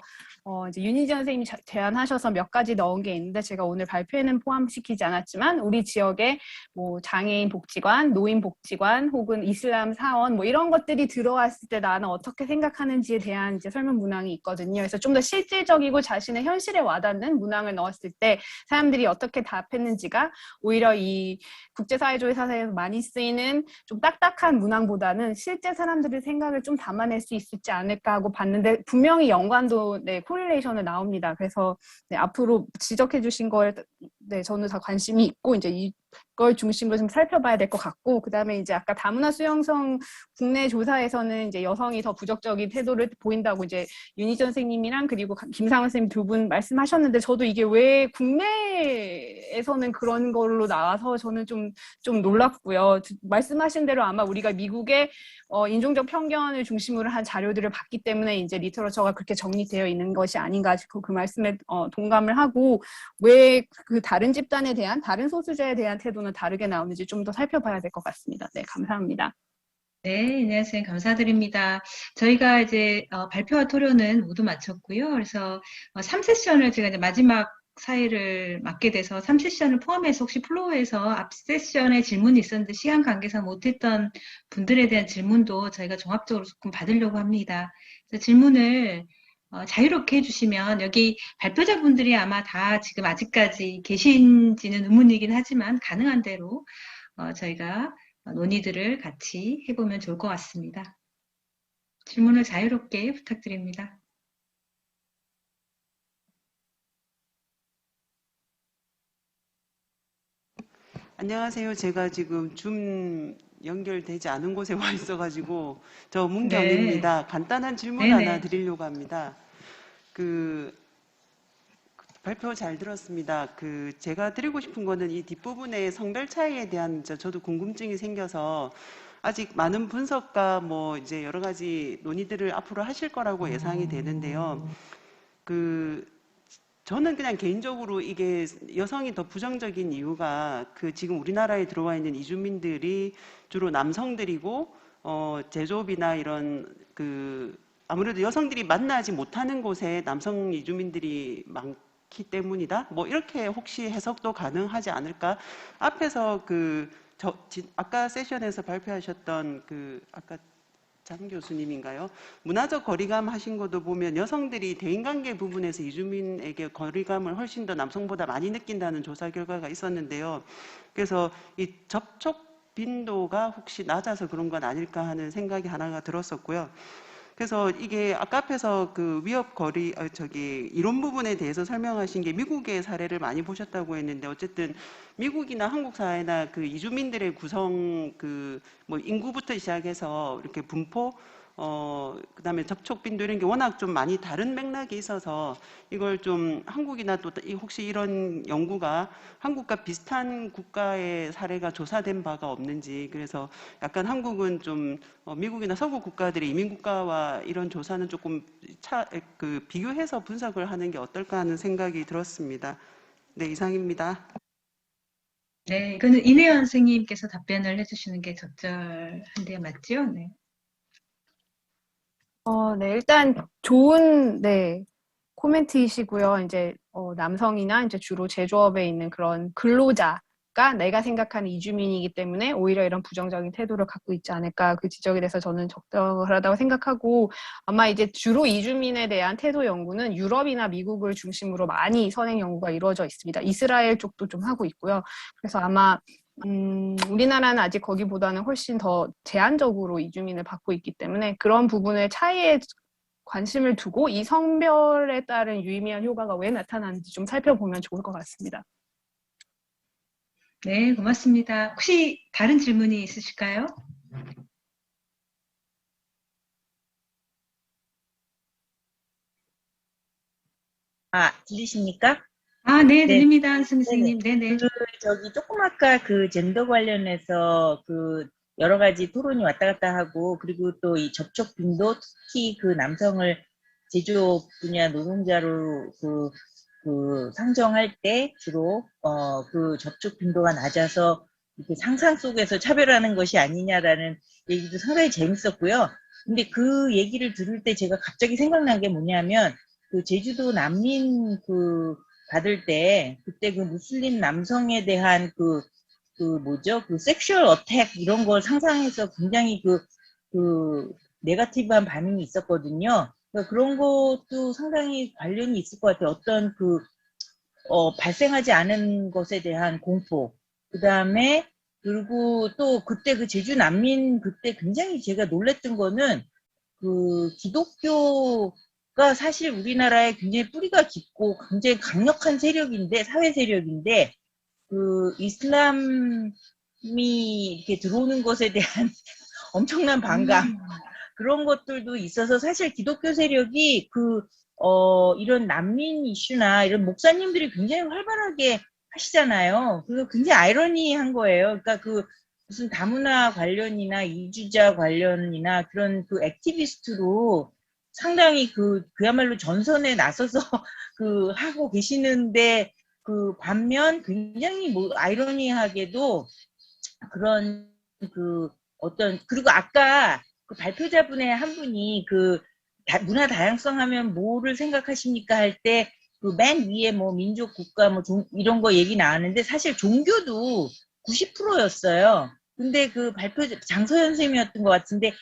이제 윤희정 선생님이 제안하셔서 몇 가지 넣은 게 있는데 제가 오늘 발표에는 포함시키지 않았지만 우리 지역에 뭐 장애인 복지관, 노인 복지관 혹은 이슬람 사원 뭐 이런 것들이 들어왔을 때 나는 어떻게 생각하는지에 대한 이제 설문 문항이 있거든요. 그래서 좀 더 실질적이고 자신의 현실에 와닿는 문항을 넣었을 때 사람들이 어떻게 답했는지가 오히려 이 국제사회조사에서 많이 쓰이는 좀 딱딱한 문항보다는 실제 사람들의 생각을 좀 담아낼 수 있을지 않을까 하고 봤는데 분명히 연관도 코릴레이션을 나옵니다. 그래서 앞으로 지적해 주신 걸 저는 다 관심이 있고 이제 이걸 중심으로 좀 살펴봐야 될 것 같고 그다음에 이제 아까 다문화 수용성 국내 조사에서는 이제 여성이 더 부정적인 태도를 보인다고 이제 윤희정 선생님이랑 그리고 김상원 선생님 두 분 말씀하셨는데 저도 이게 왜 국내에서는 그런 걸로 나와서 저는 좀 놀랐고요. 말씀하신 대로 아마 우리가 미국의 인종적 편견을 중심으로 한 자료들을 봤기 때문에 이제 리터러처가 그렇게 정리되어 있는 것이 아닌가 그 말씀에 동감을 하고 왜 그 다른 집단에 대한 다른 소수자에 대한 태도는 다르게 나오는지 좀 더 살펴봐야 될 것 같습니다. 네, 감사합니다. 네, 이내연 선생님 감사드립니다. 저희가 이제 발표와 토론은 모두 마쳤고요. 그래서 3세션을 제가 이제 마지막 사회를 맡게 돼서 3세션을 포함해서 혹시 플로어에서 앞 세션에 질문이 있었는데 시간 관계상 못했던 분들에 대한 질문도 저희가 종합적으로 조금 받으려고 합니다. 그래서 질문을 자유롭게 해주시면 여기 발표자분들이 아마 다 지금 아직까지 계신지는 의문이긴 하지만 가능한 대로 저희가 논의들을 같이 해보면 좋을 것 같습니다. 질문을 자유롭게 부탁드립니다. 안녕하세요. 제가 지금 줌 연결되지 않은 곳에 와 있어가지고 저 문경입니다. 네. 간단한 질문 네네. 하나 드리려고 합니다. 발표 잘 들었습니다. 제가 드리고 싶은 거는 이 뒷부분에 성별 차이에 대한 저도 궁금증이 생겨서 아직 많은 분석과 뭐 이제 여러 가지 논의들을 앞으로 하실 거라고 예상이 되는데요. 저는 그냥 개인적으로 이게 여성이 더 부정적인 이유가 지금 우리나라에 들어와 있는 이주민들이 주로 남성들이고 제조업이나 이런 아무래도 여성들이 만나지 못하는 곳에 남성 이주민들이 많기 때문이다. 뭐 이렇게 혹시 해석도 가능하지 않을까? 앞에서 아까 세션에서 발표하셨던 아까 장 교수님인가요? 문화적 거리감 하신 것도 보면 여성들이 대인관계 부분에서 이주민에게 거리감을 훨씬 더 남성보다 많이 느낀다는 조사 결과가 있었는데요. 그래서 이 접촉 빈도가 혹시 낮아서 그런 건 아닐까 하는 생각이 하나가 들었었고요. 그래서 이게 아까 앞에서 위협 거리 이론 부분에 대해서 설명하신 게 미국의 사례를 많이 보셨다고 했는데 어쨌든 미국이나 한국 사회나 이주민들의 구성 뭐 인구부터 시작해서 이렇게 분포 그다음에 접촉 빈도 이런 게 워낙 좀 많이 다른 맥락이 있어서 이걸 좀 한국이나 또 혹시 이런 연구가 한국과 비슷한 국가의 사례가 조사된 바가 없는지, 그래서 약간 한국은 좀 미국이나 서구 국가들의 이민 국가와 이런 조사는 조금 비교해서 분석을 하는 게 어떨까 하는 생각이 들었습니다. 네, 이상입니다. 네, 이거는 이내연 선생님께서 답변을 해주시는 게 적절한데 맞죠? 네. 네, 일단 좋은, 네, 코멘트이시고요. 이제, 남성이나 이제 주로 제조업에 있는 그런 근로자가 내가 생각하는 이주민이기 때문에 오히려 이런 부정적인 태도를 갖고 있지 않을까. 그 지적에 대해서 저는 적절하다고 생각하고, 아마 이제 주로 이주민에 대한 태도 연구는 유럽이나 미국을 중심으로 많이 선행 연구가 이루어져 있습니다. 이스라엘 쪽도 좀 하고 있고요. 그래서 아마 우리나라는 아직 거기보다는 훨씬 더 제한적으로 이주민을 받고 있기 때문에 그런 부분의 차이에 관심을 두고 이 성별에 따른 유의미한 효과가 왜 나타나는지 좀 살펴보면 좋을 것 같습니다. 네, 고맙습니다. 혹시 다른 질문이 있으실까요? 들리십니까? 네, 네. 들립니다, 한승 선생님. 네네. 조금 아까 그 젠더 관련해서 여러 가지 토론이 왔다 갔다 하고, 그리고 또 이 접촉 빈도, 특히 그 남성을 제조업 분야 노동자로 상정할 때 주로 그 접촉 빈도가 낮아서 이렇게 상상 속에서 차별하는 것이 아니냐라는 얘기도 상당히 재밌었고요. 근데 그 얘기를 들을 때 제가 갑자기 생각난 게 뭐냐면, 그 제주도 난민 받을 때 그때 그 무슬림 남성에 대한 섹슈얼 어택 이런 걸 상상해서 굉장히 네거티브한 반응이 있었거든요. 그러니까 그런 것도 상당히 관련이 있을 것 같아요. 어떤 발생하지 않은 것에 대한 공포. 그다음에 그리고 또 그때 그 제주 난민 그때 굉장히 제가 놀랬던 거는 기독교가 사실 우리나라에 굉장히 뿌리가 깊고 굉장히 강력한 세력인데, 사회 세력인데, 이슬람이 이렇게 들어오는 것에 대한 엄청난 반감, 그런 것들도 있어서 사실 기독교 세력이 이런 난민 이슈나 이런 목사님들이 굉장히 활발하게 하시잖아요. 그래서 굉장히 아이러니한 거예요. 그러니까 무슨 다문화 관련이나 이주자 관련이나 그런 액티비스트로 상당히 그야말로 전선에 나서서 하고 계시는데, 반면 굉장히 아이러니하게도 그런 그리고 아까 발표자분의 한 분이 문화 다양성 하면 뭐를 생각하십니까 할 때 맨 위에 민족 국가 이런 거 얘기 나왔는데, 사실 종교도 90%였어요. 근데 장서연 선생님이었던 것 같은데,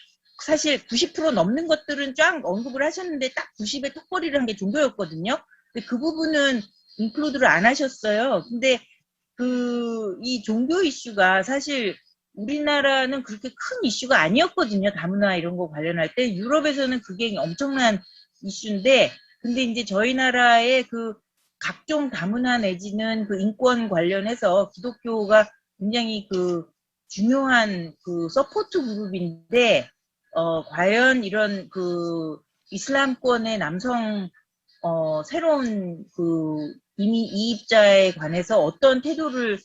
사실 90% 넘는 것들은 쫙 언급을 하셨는데 딱 90에 턱걸이를 한 게 종교였거든요. 근데 그 부분은 인클루드를 안 하셨어요. 근데 이 종교 이슈가 사실 우리나라는 그렇게 큰 이슈가 아니었거든요. 다문화 이런 거 관련할 때. 유럽에서는 그게 엄청난 이슈인데, 근데 이제 저희 나라의 각종 다문화 내지는 인권 관련해서 기독교가 굉장히 중요한 서포트 그룹인데, 과연 이런 이슬람권의 남성 새로운 이입자에 관해서 어떤 태도를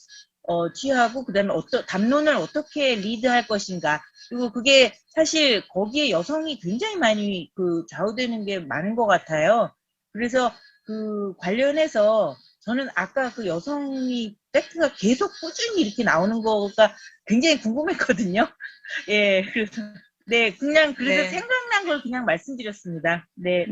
취하고, 그다음에 담론을 어떻게 리드할 것인가. 그리고 그게 사실 거기에 여성이 굉장히 많이 좌우되는 게 많은 것 같아요. 그래서 관련해서 저는 아까 여성이 팩트가 계속 꾸준히 이렇게 나오는 거가 굉장히 궁금했거든요. 예, 그래서 그래서 생각난 걸 그냥 말씀드렸습니다. 네.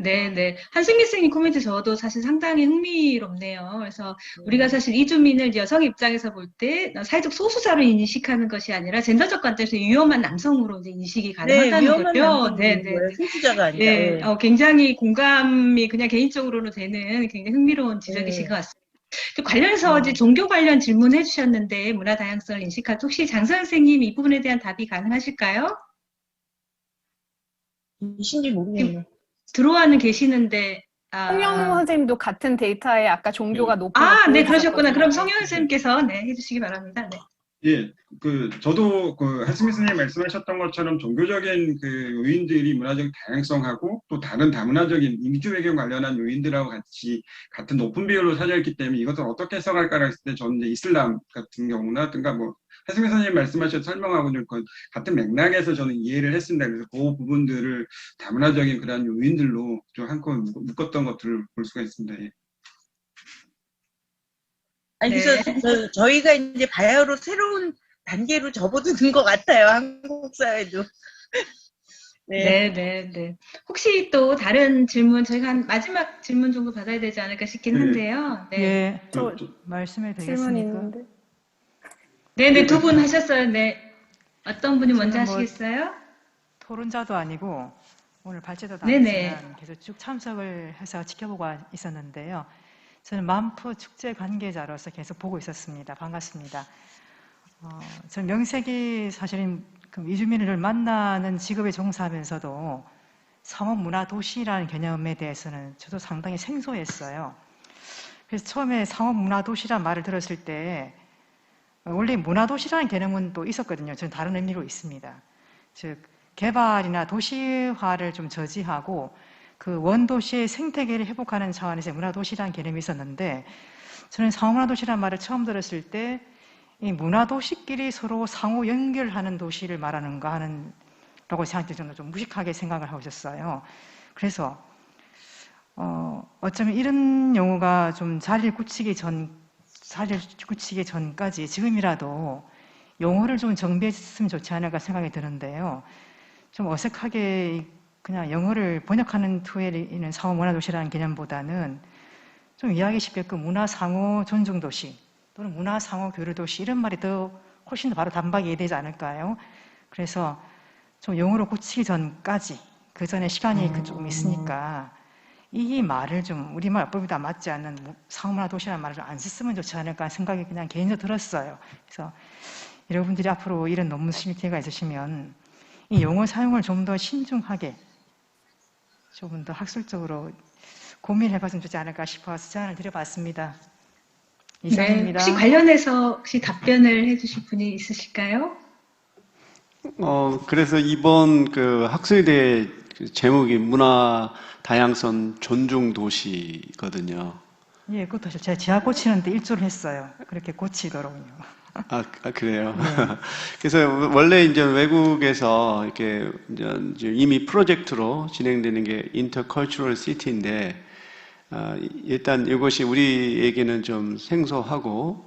한승미 선생님 코멘트 저도 사실 상당히 흥미롭네요. 그래서 우리가 사실 이주민을 여성 입장에서 볼 때 사회적 소수자로 인식하는 것이 아니라 젠더적 관점에서 위험한 남성으로 이제 인식이 가능하다는 위험한 거죠. 남성인 소수자가 아니라. 굉장히 공감이 그냥 개인적으로는 되는 굉장히 흥미로운 지적이신 것 같습니다. 관련해서 이제 종교 관련 질문해 주셨는데, 문화 다양성을 인식할 때 혹시 장서연 선생님 이 부분에 대한 답이 가능하실까요? 신지 모르겠네요. 들어와는 계시는데. 성영 선생님도 같은 데이터에 아까 종교가 높은 거 네, 그러셨구나. 그럼 성영 선생님께서 해주시기 바랍니다. 네. 예, 저도 한승민 선생님 말씀하셨던 것처럼 종교적인 요인들이 문화적 다양성하고 또 다른 다문화적인 이주 배경 관련한 요인들하고 같은 높은 비율로 사져있기 때문에 이것을 어떻게 해석할까를 했을 때 저는 이제 이슬람 같은 경우나든가 한승민 선생님 말씀하신 설명하고 좀 같은 맥락에서 저는 이해를 했습니다. 그래서 그 부분들을 다문화적인 그런 요인들로 좀 한껏 묶었던 것들을 볼 수가 있습니다. 예. 아니, 그래서 저희가 이제 바야흐로 새로운 단계로 접어드는 것 같아요. 한국 사회도. 네. 혹시 또 다른 질문, 저희가 한 마지막 질문 정도 받아야 되지 않을까 싶긴 한데요. 네. 예, 저 말씀해 되겠습니까? 네네, 두 분 하셨어요. 네. 어떤 분이 먼저 뭐 하시겠어요? 토론자도 아니고 오늘 발제도 네네. 아니지만 계속 쭉 참석을 해서 지켜보고 있었는데요. 저는 만프 축제 관계자로서 계속 보고 있었습니다. 반갑습니다. 저는 명색이 사실은 이주민을 만나는 직업에 종사하면서도 상업문화도시라는 개념에 대해서는 저도 상당히 생소했어요. 그래서 처음에 상업문화도시란 말을 들었을 때 원래 문화도시라는 개념은 또 있었거든요. 저는 다른 의미로 있습니다. 즉 개발이나 도시화를 좀 저지하고 그 원도시의 생태계를 회복하는 차원에서 문화도시라는 개념이 있었는데 저는 상업문화도시라는 말을 처음 들었을 때 이 문화도시끼리 서로 상호 연결하는 도시를 말하는가 하는 라고 생각할 정도로 좀 무식하게 생각을 하고 있었어요. 그래서 어쩌면 이런 용어가 좀 자리를 굳히기 전까지 지금이라도 용어를 좀 정비했으면 좋지 않을까 생각이 드는데요. 좀 어색하게 그냥 영어를 번역하는 투에 있는 상호문화도시라는 개념보다는 좀 이해하기 쉽게끔 문화상호 존중도시 또는 문화상호 교류도시 이런 말이 훨씬 더 바로 단박에 이해되지 않을까요? 그래서 좀 용어로 고치기 전까지 그 전에 시간이 조금 있으니까 이 말을 좀 우리말 어법에다 맞지 않는 상호문화도시라는 말을 안 썼으면 좋지 않을까 생각이 그냥 개인적으로 들었어요. 그래서 여러분들이 앞으로 이런 논문 쓰실 기회가 있으시면 이 용어 사용을 좀 더 신중하게 조금 더 학술적으로 고민해봤으면 좋지 않을까 싶어서 제안을 드려봤습니다. 이상입니다. 혹시 관련해서 혹시 답변을 해주실 분이 있으실까요? 그래서 이번 학술대 제목이 문화 다양성 존중 도시거든요. 예, 그것도 제가 지하 고치는데 일조를 했어요. 그렇게 고치도록요. 그래요. 네. 그래서 원래 이제 외국에서 이렇게 이제 이미 프로젝트로 진행되는 게 인터컬처럴 시티인데 일단 이것이 우리에게는 좀 생소하고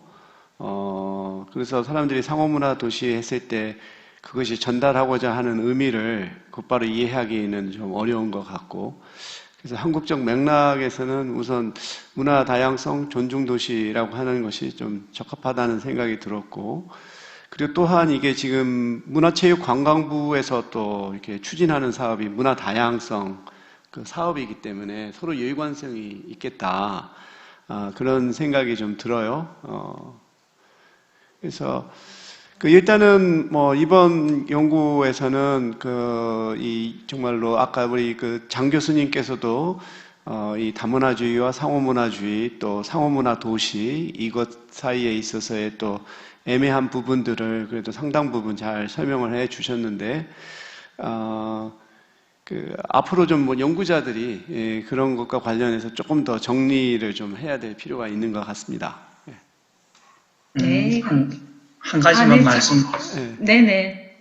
그래서 사람들이 상호문화 도시 했을 때 그것이 전달하고자 하는 의미를 곧바로 이해하기는 좀 어려운 것 같고 그래서 한국적 맥락에서는 우선 문화 다양성 존중 도시라고 하는 것이 좀 적합하다는 생각이 들었고 그리고 또한 이게 지금 문화체육관광부에서 또 이렇게 추진하는 사업이 문화 다양성 그 사업이기 때문에 서로 연관성이 있겠다 그런 생각이 좀 들어요. 그래서 일단은 이번 연구에서는 정말로 아까 우리 장 교수님께서도 이 다문화주의와 상호문화주의 또 상호문화 도시 이것 사이에 있어서의 또 애매한 부분들을 그래도 상당 부분 잘 설명을 해 주셨는데 앞으로 좀 연구자들이 그런 것과 관련해서 조금 더 정리를 좀 해야 될 필요가 있는 것 같습니다. 네. 한 가지만 네. 말씀. 네네.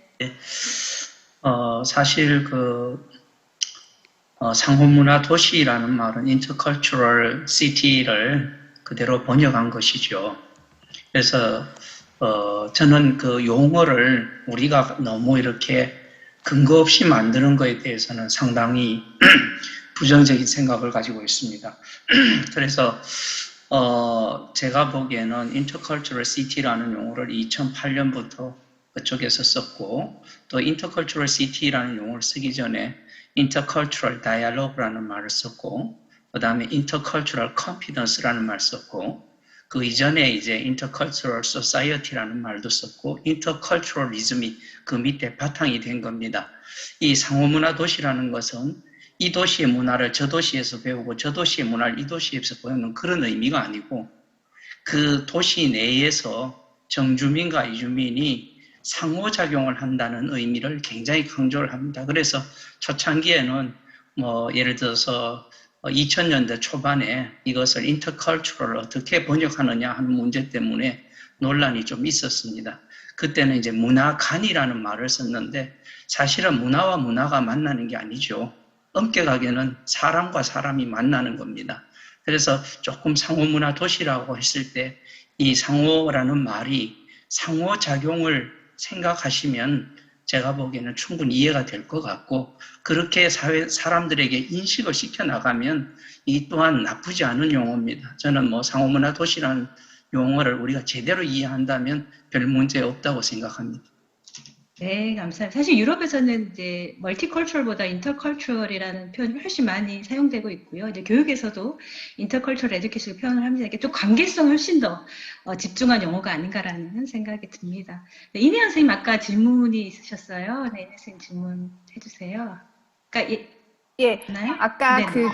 사실 상호문화 도시라는 말은 intercultural city를 그대로 번역한 것이죠. 그래서 저는 그 용어를 우리가 너무 이렇게 근거 없이 만드는 것에 대해서는 상당히 부정적인 생각을 가지고 있습니다. 그래서 제가 보기에는 intercultural city라는 용어를 2008년부터 그쪽에서 썼고 또 intercultural city라는 용어를 쓰기 전에 intercultural dialogue라는 말을 썼고 그 다음에 intercultural confidence라는 말을 썼고 그 이전에 이제 intercultural society라는 말도 썼고 interculturalism이 그 밑에 바탕이 된 겁니다. 이 상호문화 도시라는 것은 이 도시의 문화를 저 도시에서 배우고 저 도시의 문화를 이 도시에서 배우는 그런 의미가 아니고 그 도시 내에서 정주민과 이주민이 상호작용을 한다는 의미를 굉장히 강조를 합니다. 그래서 초창기에는 뭐 예를 들어서 2000년대 초반에 이것을 인터컬처럴 어떻게 번역하느냐 하는 문제 때문에 논란이 좀 있었습니다. 그때는 이제 문화간이라는 말을 썼는데 사실은 문화와 문화가 만나는 게 아니죠. 엄격하게는 사람과 사람이 만나는 겁니다. 그래서 조금 상호문화 도시라고 했을 때 이 상호라는 말이 상호작용을 생각하시면 제가 보기에는 충분히 이해가 될 것 같고 그렇게 사람들에게 인식을 시켜나가면 이 또한 나쁘지 않은 용어입니다. 저는 뭐 상호문화 도시라는 용어를 우리가 제대로 이해한다면 별 문제 없다고 생각합니다. 네, 감사합니다. 사실 유럽에서는 이제 멀티컬처럴보다 인터컬처럴이라는 표현이 훨씬 많이 사용되고 있고요. 이제 교육에서도 인터컬처럴 에듀케이션 표현을 합니다. 이게 또 관계성 훨씬 더 집중한 용어가 아닌가라는 생각이 듭니다. 네, 이내연 선생님 아까 질문이 있으셨어요. 네, 이내연 선생님 질문해 주세요. 그러니까 아까 네네. 그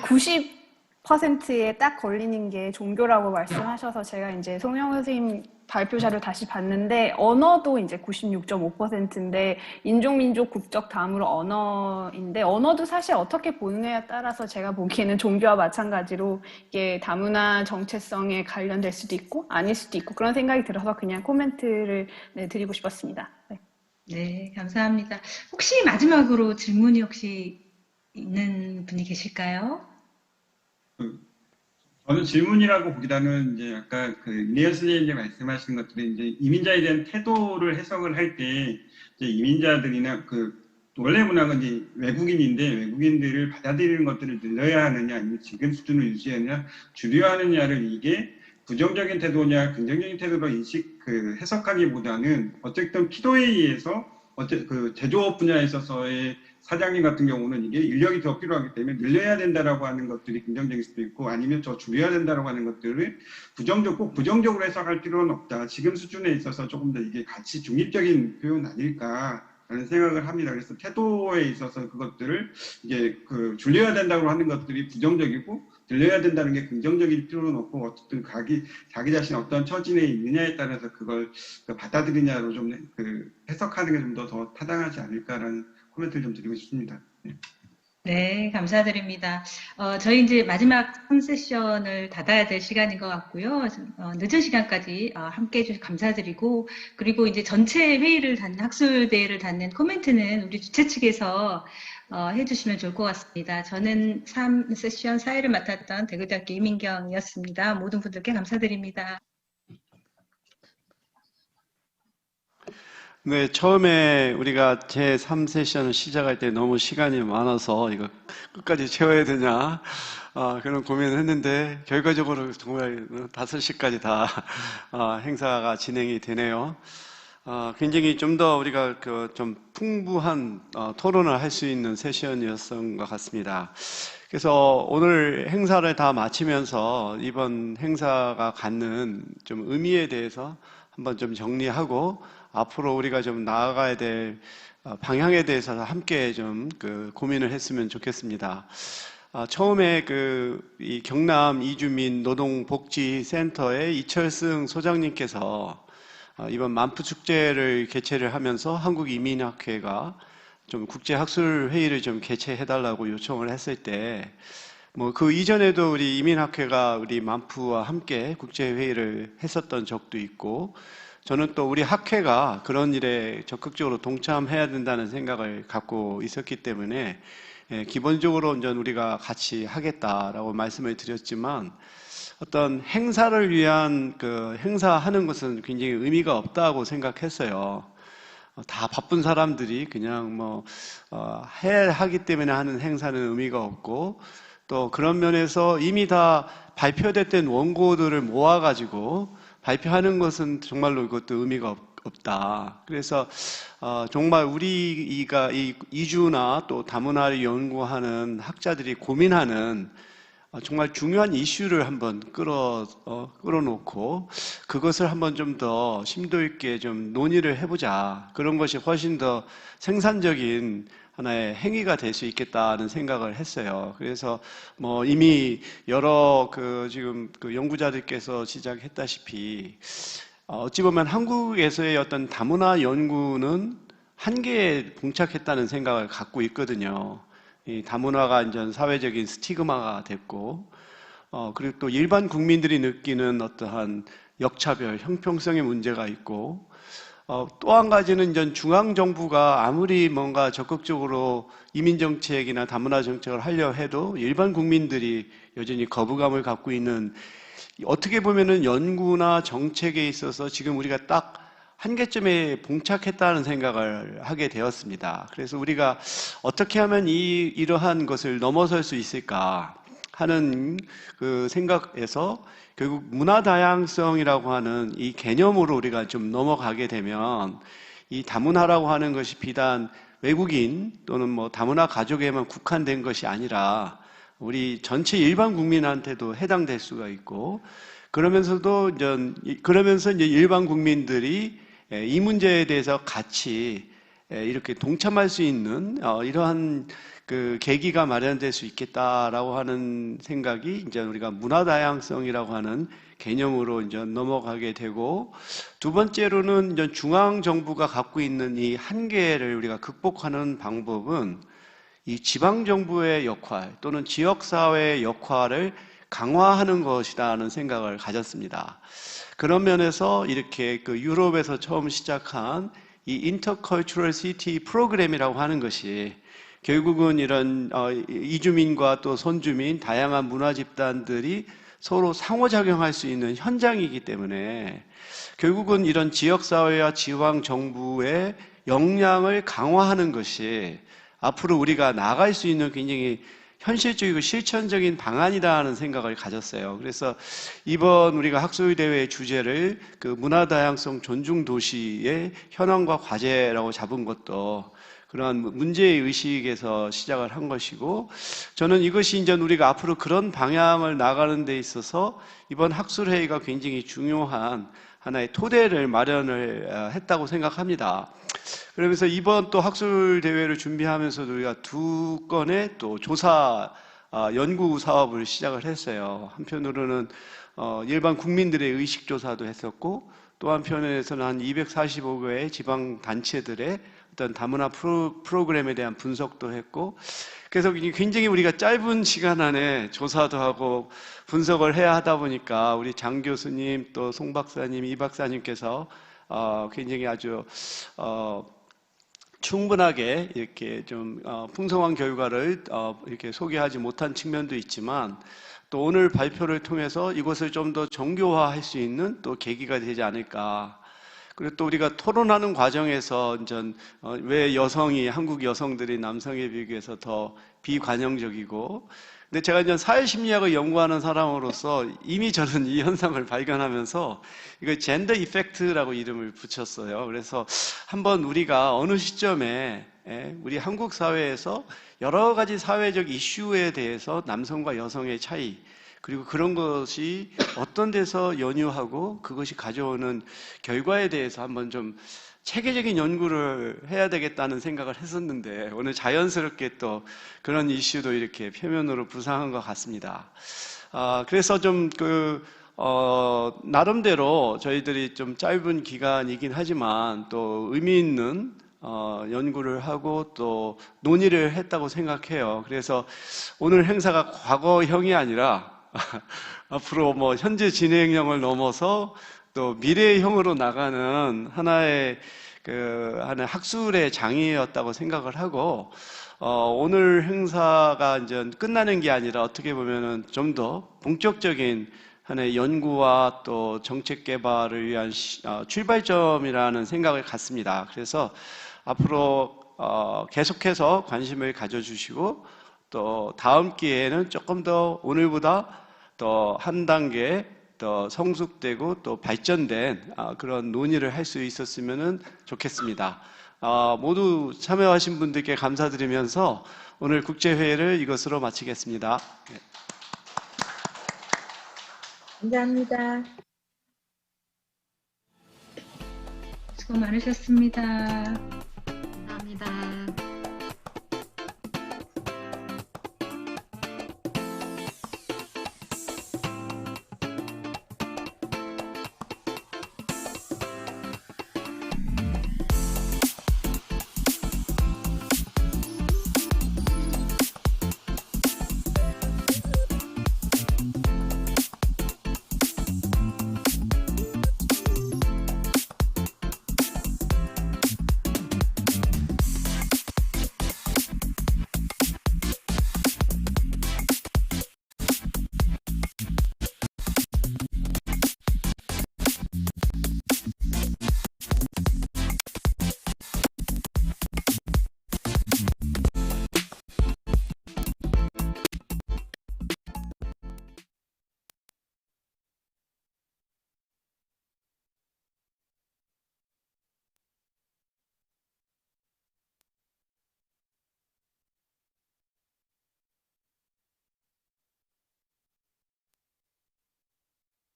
90%에 딱 걸리는 게 종교라고 말씀하셔서 제가 이제 송영호 선생님 발표 자료 다시 봤는데 언어도 이제 96.5%인데 인종민족 국적 다음으로 언어인데 언어도 사실 어떻게 보느냐에 따라서 제가 보기에는 종교와 마찬가지로 이게 다문화 정체성에 관련될 수도 있고 아닐 수도 있고 그런 생각이 들어서 그냥 코멘트를 드리고 싶었습니다. 네. 네, 감사합니다. 혹시 마지막으로 질문이 혹시 있는 분이 계실까요? 저는 질문이라고 보기보다는 이제 아까 그 이내연 선생님이 말씀하신 것들이 이제 이민자에 대한 태도를 해석을 할 때 이제 이민자들이나 그 원래 문화가 이제 외국인인데 외국인들을 받아들이는 것들을 늘려야 하느냐 아니면 지금 수준을 유지하느냐 줄여야 하느냐를 이게 부정적인 태도냐 긍정적인 태도로 해석하기보다는 어쨌든 필요에 의해서 그 제조업 분야에 있어서의 사장님 같은 경우는 이게 인력이 더 필요하기 때문에 늘려야 된다라고 하는 것들이 긍정적일 수도 있고 아니면 더 줄여야 된다라고 하는 것들을 꼭 부정적으로 해석할 필요는 없다. 지금 수준에 있어서 조금 더 이게 같이 중립적인 표현 아닐까라는 생각을 합니다. 그래서 태도에 있어서 그것들을 이제 그 줄여야 된다고 하는 것들이 부정적이고 늘려야 된다는 게 긍정적일 필요는 없고 어쨌든 자기 자신이 어떤 처지에 있느냐에 따라서 그걸 받아들이냐로 좀 해석하는 게 좀 더 타당하지 않을까라는 코멘트를 좀 드리고 싶습니다. 네, 감사드립니다. 저희 이제 마지막 3세션을 닫아야 될 시간인 것 같고요. 늦은 시간까지 함께 해주셔서 감사드리고, 그리고 이제 전체 회의를 닫는, 학술대회를 닫는 코멘트는 우리 주최 측에서 해주시면 좋을 것 같습니다. 저는 3세션 사회를 맡았던 대구대학교 이민경이었습니다. 모든 분들께 감사드립니다. 네, 처음에 우리가 제3세션을 시작할 때 너무 시간이 많아서 이거 끝까지 채워야 되냐 그런 고민을 했는데 결과적으로 정말 5시까지 다 행사가 진행이 되네요. 굉장히 좀 더 우리가 좀 풍부한 토론을 할 수 있는 세션이었던 것 같습니다. 그래서 오늘 행사를 다 마치면서 이번 행사가 갖는 좀 의미에 대해서 한번 좀 정리하고 앞으로 우리가 좀 나아가야 될 방향에 대해서 함께 좀 고민을 했으면 좋겠습니다. 처음에 이 경남 이주민 노동복지센터의 이철승 소장님께서 이번 만푸 축제를 개최를 하면서 한국이민학회가 좀 국제학술회의를 좀 개최해달라고 요청을 했을 때, 그 이전에도 우리 이민학회가 우리 만푸와 함께 국제회의를 했었던 적도 있고, 저는 또 우리 학회가 그런 일에 적극적으로 동참해야 된다는 생각을 갖고 있었기 때문에 기본적으로 우리가 같이 하겠다라고 말씀을 드렸지만 어떤 행사를 위한 행사하는 것은 굉장히 의미가 없다고 생각했어요. 다 바쁜 사람들이 그냥 해야 하기 때문에 하는 행사는 의미가 없고 또 그런 면에서 이미 다 발표됐던 원고들을 모아가지고 발표하는 것은 정말로 이것도 의미가 없다. 그래서 정말 우리가 이 이주나 또 다문화를 연구하는 학자들이 고민하는 정말 중요한 이슈를 한번 끌어놓고 그것을 한번 좀 더 심도 있게 좀 논의를 해보자. 그런 것이 훨씬 더 생산적인 하나의 행위가 될 수 있겠다는 생각을 했어요. 그래서 이미 여러 지금 연구자들께서 지적했다시피 어찌 보면 한국에서의 어떤 다문화 연구는 한계에 봉착했다는 생각을 갖고 있거든요. 이 다문화가 이제 사회적인 스티그마가 됐고, 그리고 또 일반 국민들이 느끼는 어떠한 역차별, 형평성의 문제가 있고, 또 한 가지는 이제 중앙정부가 아무리 뭔가 적극적으로 이민정책이나 다문화 정책을 하려 해도 일반 국민들이 여전히 거부감을 갖고 있는, 어떻게 보면은 연구나 정책에 있어서 지금 우리가 딱 한계점에 봉착했다는 생각을 하게 되었습니다. 그래서 우리가 어떻게 하면 이러한 것을 넘어설 수 있을까 하는 그 생각에서 결국 문화다양성이라고 하는 이 개념으로 우리가 좀 넘어가게 되면 이 다문화라고 하는 것이 비단 외국인 또는 뭐 다문화 가족에만 국한된 것이 아니라 우리 전체 일반 국민한테도 해당될 수가 있고, 그러면서 이제 일반 국민들이 이 문제에 대해서 같이 이렇게 동참할 수 있는 이러한 그 계기가 마련될 수 있겠다라고 하는 생각이 이제 우리가 문화다양성이라고 하는 개념으로 이제 넘어가게 되고, 두 번째로는 이제 중앙 정부가 갖고 있는 이 한계를 우리가 극복하는 방법은 이 지방 정부의 역할 또는 지역 사회의 역할을 강화하는 것이라는 생각을 가졌습니다. 그런 면에서 이렇게 그 유럽에서 처음 시작한 이 인터컬처럴 시티 프로그램이라고 하는 것이 결국은 이런 이주민과 또 선주민, 다양한 문화 집단들이 서로 상호작용할 수 있는 현장이기 때문에 결국은 이런 지역사회와 지방정부의 역량을 강화하는 것이 앞으로 우리가 나아갈 수 있는 굉장히 현실적이고 실천적인 방안이라는 생각을 가졌어요. 그래서 이번 우리가 학술대회의 주제를 그 문화다양성 존중도시의 현황과 과제라고 잡은 것도 그러한 문제의식에서 시작을 한 것이고, 저는 이것이 이제 우리가 앞으로 그런 방향을 나가는 데 있어서 이번 학술회의가 굉장히 중요한 하나의 토대를 마련을 했다고 생각합니다. 그러면서 이번 또 학술대회를 준비하면서도 우리가 두 건의 또 조사, 연구 사업을 시작을 했어요. 한편으로는 일반 국민들의 의식조사도 했었고, 또 한편에서는 한 245개의 지방단체들의 어떤 다문화 프로그램에 대한 분석도 했고, 그래서 굉장히 우리가 짧은 시간 안에 조사도 하고 분석을 해야 하다 보니까 우리 장 교수님 또 송 박사님, 이 박사님께서 굉장히 아주 충분하게 이렇게 좀 풍성한 결과를 이렇게 소개하지 못한 측면도 있지만, 또 오늘 발표를 통해서 이것을 좀 더 정교화할 수 있는 또 계기가 되지 않을까. 그리고 또 우리가 토론하는 과정에서 왜 한국 여성들이 남성에 비교해서 더 비관용적이고, 근데 제가 이제 사회심리학을 연구하는 사람으로서 이미 저는 이 현상을 발견하면서 이거 젠더 이펙트라고 이름을 붙였어요. 그래서 한번 우리가 어느 시점에 우리 한국 사회에서 여러 가지 사회적 이슈에 대해서 남성과 여성의 차이, 그리고 그런 것이 어떤 데서 연유하고 그것이 가져오는 결과에 대해서 한번 좀 체계적인 연구를 해야 되겠다는 생각을 했었는데, 오늘 자연스럽게 또 그런 이슈도 이렇게 표면으로 부상한 것 같습니다. 그래서 좀 나름대로 저희들이 좀 짧은 기간이긴 하지만 또 의미 있는 연구를 하고 또 논의를 했다고 생각해요. 그래서 오늘 행사가 과거형이 아니라 앞으로 뭐 현재 진행형을 넘어서 또 미래형으로 나가는 하나의 학술의 장이었다고 생각을 하고, 오늘 행사가 이제 끝나는 게 아니라 어떻게 보면은 좀 더 본격적인 하나의 연구와 또 정책 개발을 위한 출발점이라는 생각을 갖습니다. 그래서 앞으로 계속해서 관심을 가져주시고, 또 다음 기회에는 조금 더 오늘보다 더 한 단계 더 성숙되고 또 발전된 그런 논의를 할 수 있었으면 좋겠습니다. 모두 참여하신 분들께 감사드리면서 오늘 국제회의를 이것으로 마치겠습니다. 감사합니다. 수고 많으셨습니다. 감사합니다.